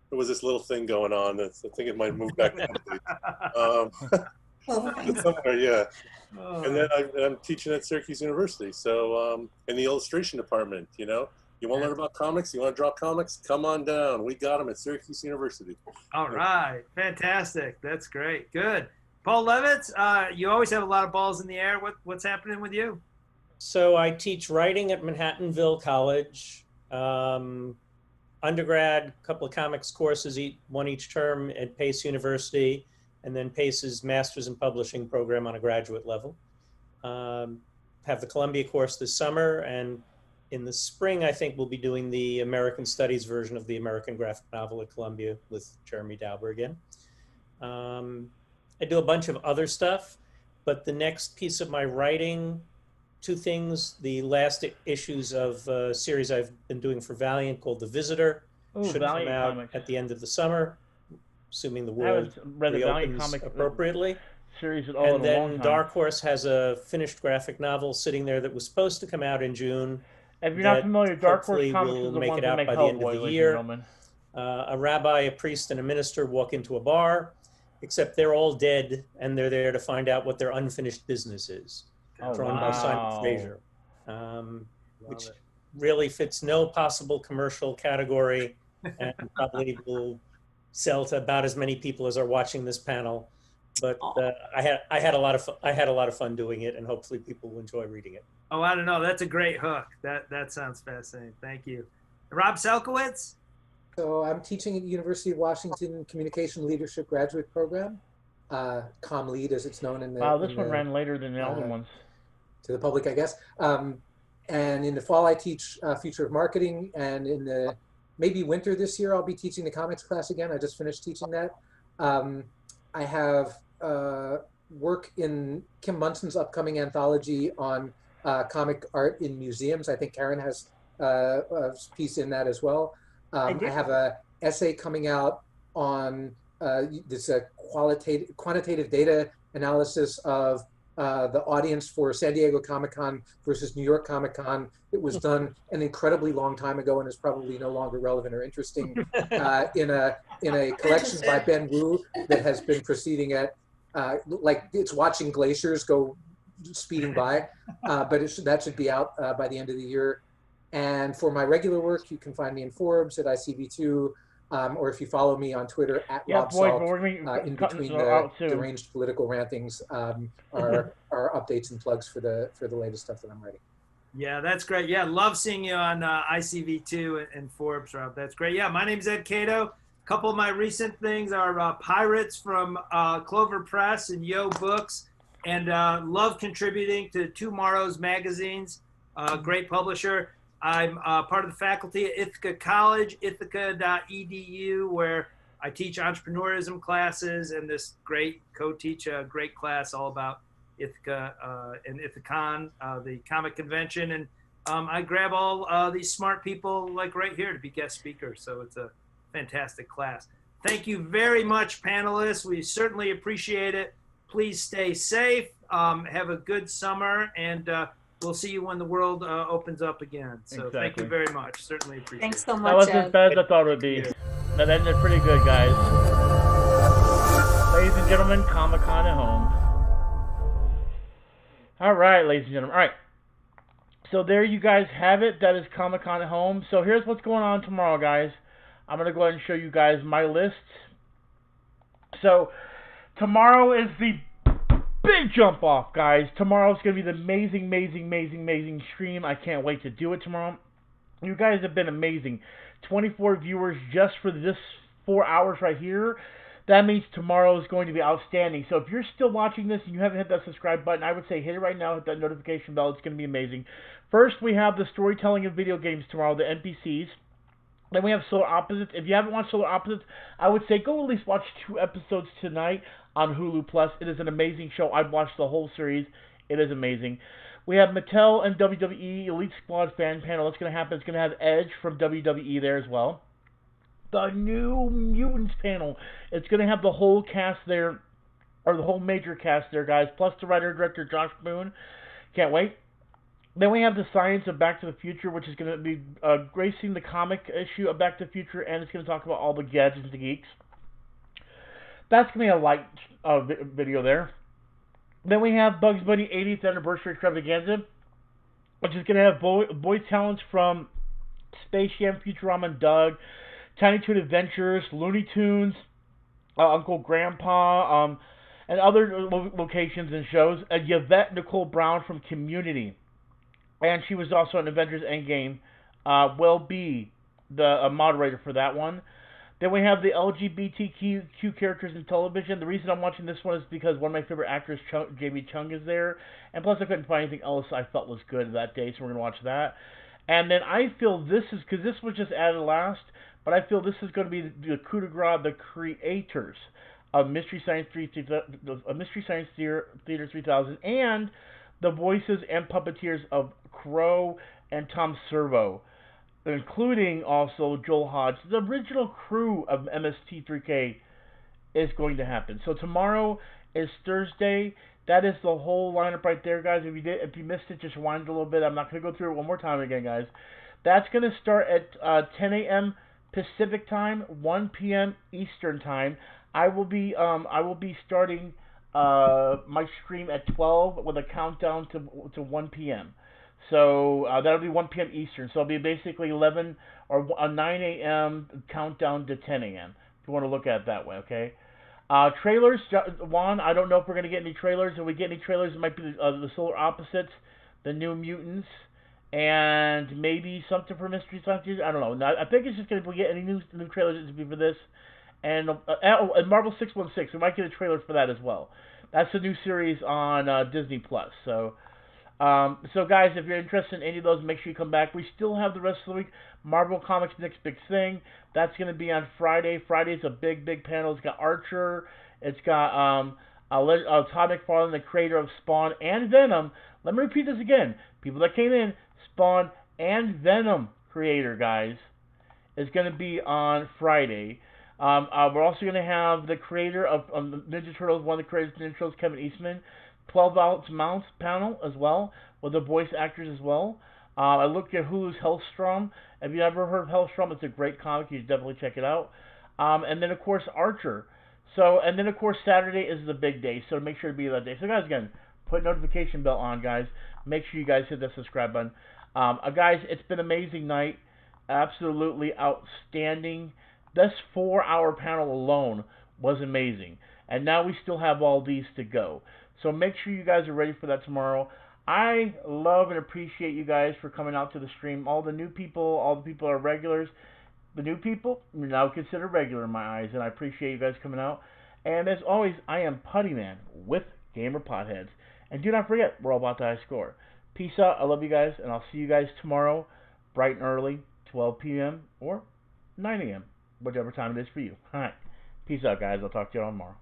there was this little thing going on that I think it might move back somewhere, yeah. And then I'm teaching at Syracuse University, so in the illustration department, you know. You want to learn about comics? You want to draw comics? Come on down. We got them at Syracuse University. All right. Fantastic. That's great. Good. Paul Levitz, you always have a lot of balls in the air. What's happening with you? So I teach writing at Manhattanville College. Undergrad, a couple of comics courses, one each term at Pace University, and then Pace's Masters in Publishing program on a graduate level. Have the Columbia course this summer, and in the spring, I think we'll be doing the American Studies version of the American graphic novel at Columbia with Jeremy Dauber again. I do a bunch of other stuff, but the next piece of my writing, two things, the last issues of a series I've been doing for Valiant called The Visitor should come out at the end of the summer, assuming the world reopens appropriately. Series at all and then Dark Horse has a finished graphic novel sitting there that was supposed to come out in June. If you're not familiar, Dark Horse Comics will is the make ones it out that make by the end Hellboy, of the ladies year. and gentlemen. A rabbi, a priest, and a minister walk into a bar, except they're all dead, and they're there to find out what their unfinished business is. Drawn by Simon Fraser, which really fits no possible commercial category, and probably will sell to about as many people as are watching this panel. But I had a lot of fun doing it, and hopefully people will enjoy reading it. Oh, I don't know. That's a great hook. That sounds fascinating. Thank you. Rob Selkowitz? So I'm teaching at the University of Washington Communication Leadership Graduate Program, ComLead as it's known in the... Wow, this one ran later than the other ones. To the public, I guess. And in the fall, I teach Future of Marketing, and in the maybe winter this year, I'll be teaching the comics class again. I just finished teaching that. I have work in Kim Munson's upcoming anthology on comic art in museums. I think Karen has a piece in that as well. I have a essay coming out on this quantitative data analysis of the audience for San Diego Comic-Con versus New York Comic-Con. It was done an incredibly long time ago and is probably no longer relevant or interesting in a collection by Ben Wu that has been proceeding at like it's watching glaciers go speeding by, but that should be out by the end of the year. And for my regular work, you can find me in Forbes at ICV2, or if you follow me on Twitter at Rob Salk, in between the deranged political rantings are updates and plugs for the latest stuff that I'm writing. Yeah, that's great. Yeah, love seeing you on ICV2 and Forbes, Rob. That's great. Yeah, my name's Ed Cato. A couple of my recent things are Pirates from Clover Press and Yo Books, and love contributing to Tomorrow's magazines. Great publisher. I'm part of the faculty at Ithaca College, ithaca.edu, where I teach entrepreneurism classes and this co-teach a great class all about Ithaca and Ithacon, the comic convention. And I grab all these smart people like right here to be guest speakers. So it's a fantastic class. Thank you very much, panelists. We certainly appreciate it. Please stay safe. Have a good summer, and we'll see you when the world opens up again. So Thank you very much. Certainly appreciate it. Thanks so much, That wasn't as bad as I thought it would be. That ended pretty good, guys. Ladies and gentlemen, Comic-Con at home. All right, ladies and gentlemen. All right. So there you guys have it. That is Comic-Con at home. So here's what's going on tomorrow, guys. I'm going to go ahead and show you guys my list. So tomorrow is the big jump off, guys. Tomorrow's going to be the amazing stream. I can't wait to do it tomorrow. You guys have been amazing. 24 viewers just for this 4 hours right here. That means tomorrow is going to be outstanding. So if you're still watching this and you haven't hit that subscribe button, I would say hit it right now. Hit that notification bell. It's going to be amazing. First, we have the storytelling of video games tomorrow, the NPCs. Then we have Solar Opposites. If you haven't watched Solar Opposites, I would say go at least watch 2 episodes tonight on Hulu Plus. It is an amazing show. I've watched the whole series. It is amazing. We have Mattel and WWE Elite Squad fan panel. That's going to happen. It's going to have Edge from WWE there as well. the New Mutants panel. It's going to have the whole cast there, or the whole major cast there, guys, plus the writer-director Josh Boone. Can't wait. Then we have the Science of Back to the Future, which is going to be gracing the comic issue of Back to the Future, and it's going to talk about all the gadgets and the geeks. That's going to be a light video there. Then we have Bugs Bunny 80th Anniversary Extravaganza, which is going to have voice talents from Space Jam, Futurama, and Doug, Tiny Toon Adventures, Looney Tunes, Uncle Grandpa, and other locations and shows. Yvette Nicole Brown from Community, and she was also in Avengers Endgame, will be the moderator for that one. Then we have the LGBTQ characters in television. The reason I'm watching this one is because one of my favorite actors, Jamie Chung, is there. And plus I couldn't find anything else I felt was good that day, so we're going to watch that. And then I feel this is, because this was just added last, but I feel this is going to be the coup de grace, the creators of Mystery Science Theater 3000, and the voices and puppeteers of Crow and Tom Servo, including also Joel Hodge. The original crew of MST3K is going to happen. So tomorrow is Thursday. That is the whole lineup right there, guys. If you missed it, just wind it a little bit. I'm not going to go through it one more time again, guys. That's going to start at 10 a.m. Pacific time, 1 p.m. Eastern time. I will be starting my stream at 12 with a countdown to 1 p.m. So that'll be 1 p.m. Eastern. So it'll be basically 11 or a 9 a.m. countdown to 10 a.m. if you want to look at it that way, okay? Trailers, Juan, I don't know if we're going to get any trailers. If we get any trailers, it might be the Solar Opposites, the New Mutants, and maybe something for Mystery Science. I don't know. I think it's just going to, if we get any new trailers, it's going to be for this. And Marvel 616, we might get a trailer for that as well. That's a new series on Disney+. So guys, if you're interested in any of those, make sure you come back. We still have the rest of the week. Marvel Comics Next Big Thing. That's going to be on Friday. Friday's a big panel. It's got Archer. It's got Todd McFarlane, the creator of Spawn and Venom. Let me repeat this again. People that came in, Spawn and Venom creator, guys, is going to be on Friday. We're also going to have the creator of Ninja Turtles, one of the creators of Ninja Turtles, Kevin Eastman, 12 Mounts panel as well, with the voice actors as well. I looked at Hulu's Hellstrom. If you've ever heard of Hellstrom, it's a great comic. You should definitely check it out. And then, of course, Archer. And then, of course, Saturday is the big day, so make sure to be that day. So, guys, again, put notification bell on, guys. Make sure you guys hit that subscribe button. Guys, it's been an amazing night. Absolutely outstanding. This 4-hour panel alone was amazing. And now we still have all these to go. So make sure you guys are ready for that tomorrow. I love and appreciate you guys for coming out to the stream. All the new people, all the people that are regulars. The new people, you're now considered regular in my eyes, and I appreciate you guys coming out. And as always, I am Putty Man with Gamer Potheads. And do not forget, we're all about the high score. Peace out. I love you guys, and I'll see you guys tomorrow, bright and early, 12 p.m. or 9 a.m., whichever time it is for you. All right. Peace out, guys. I'll talk to you all tomorrow.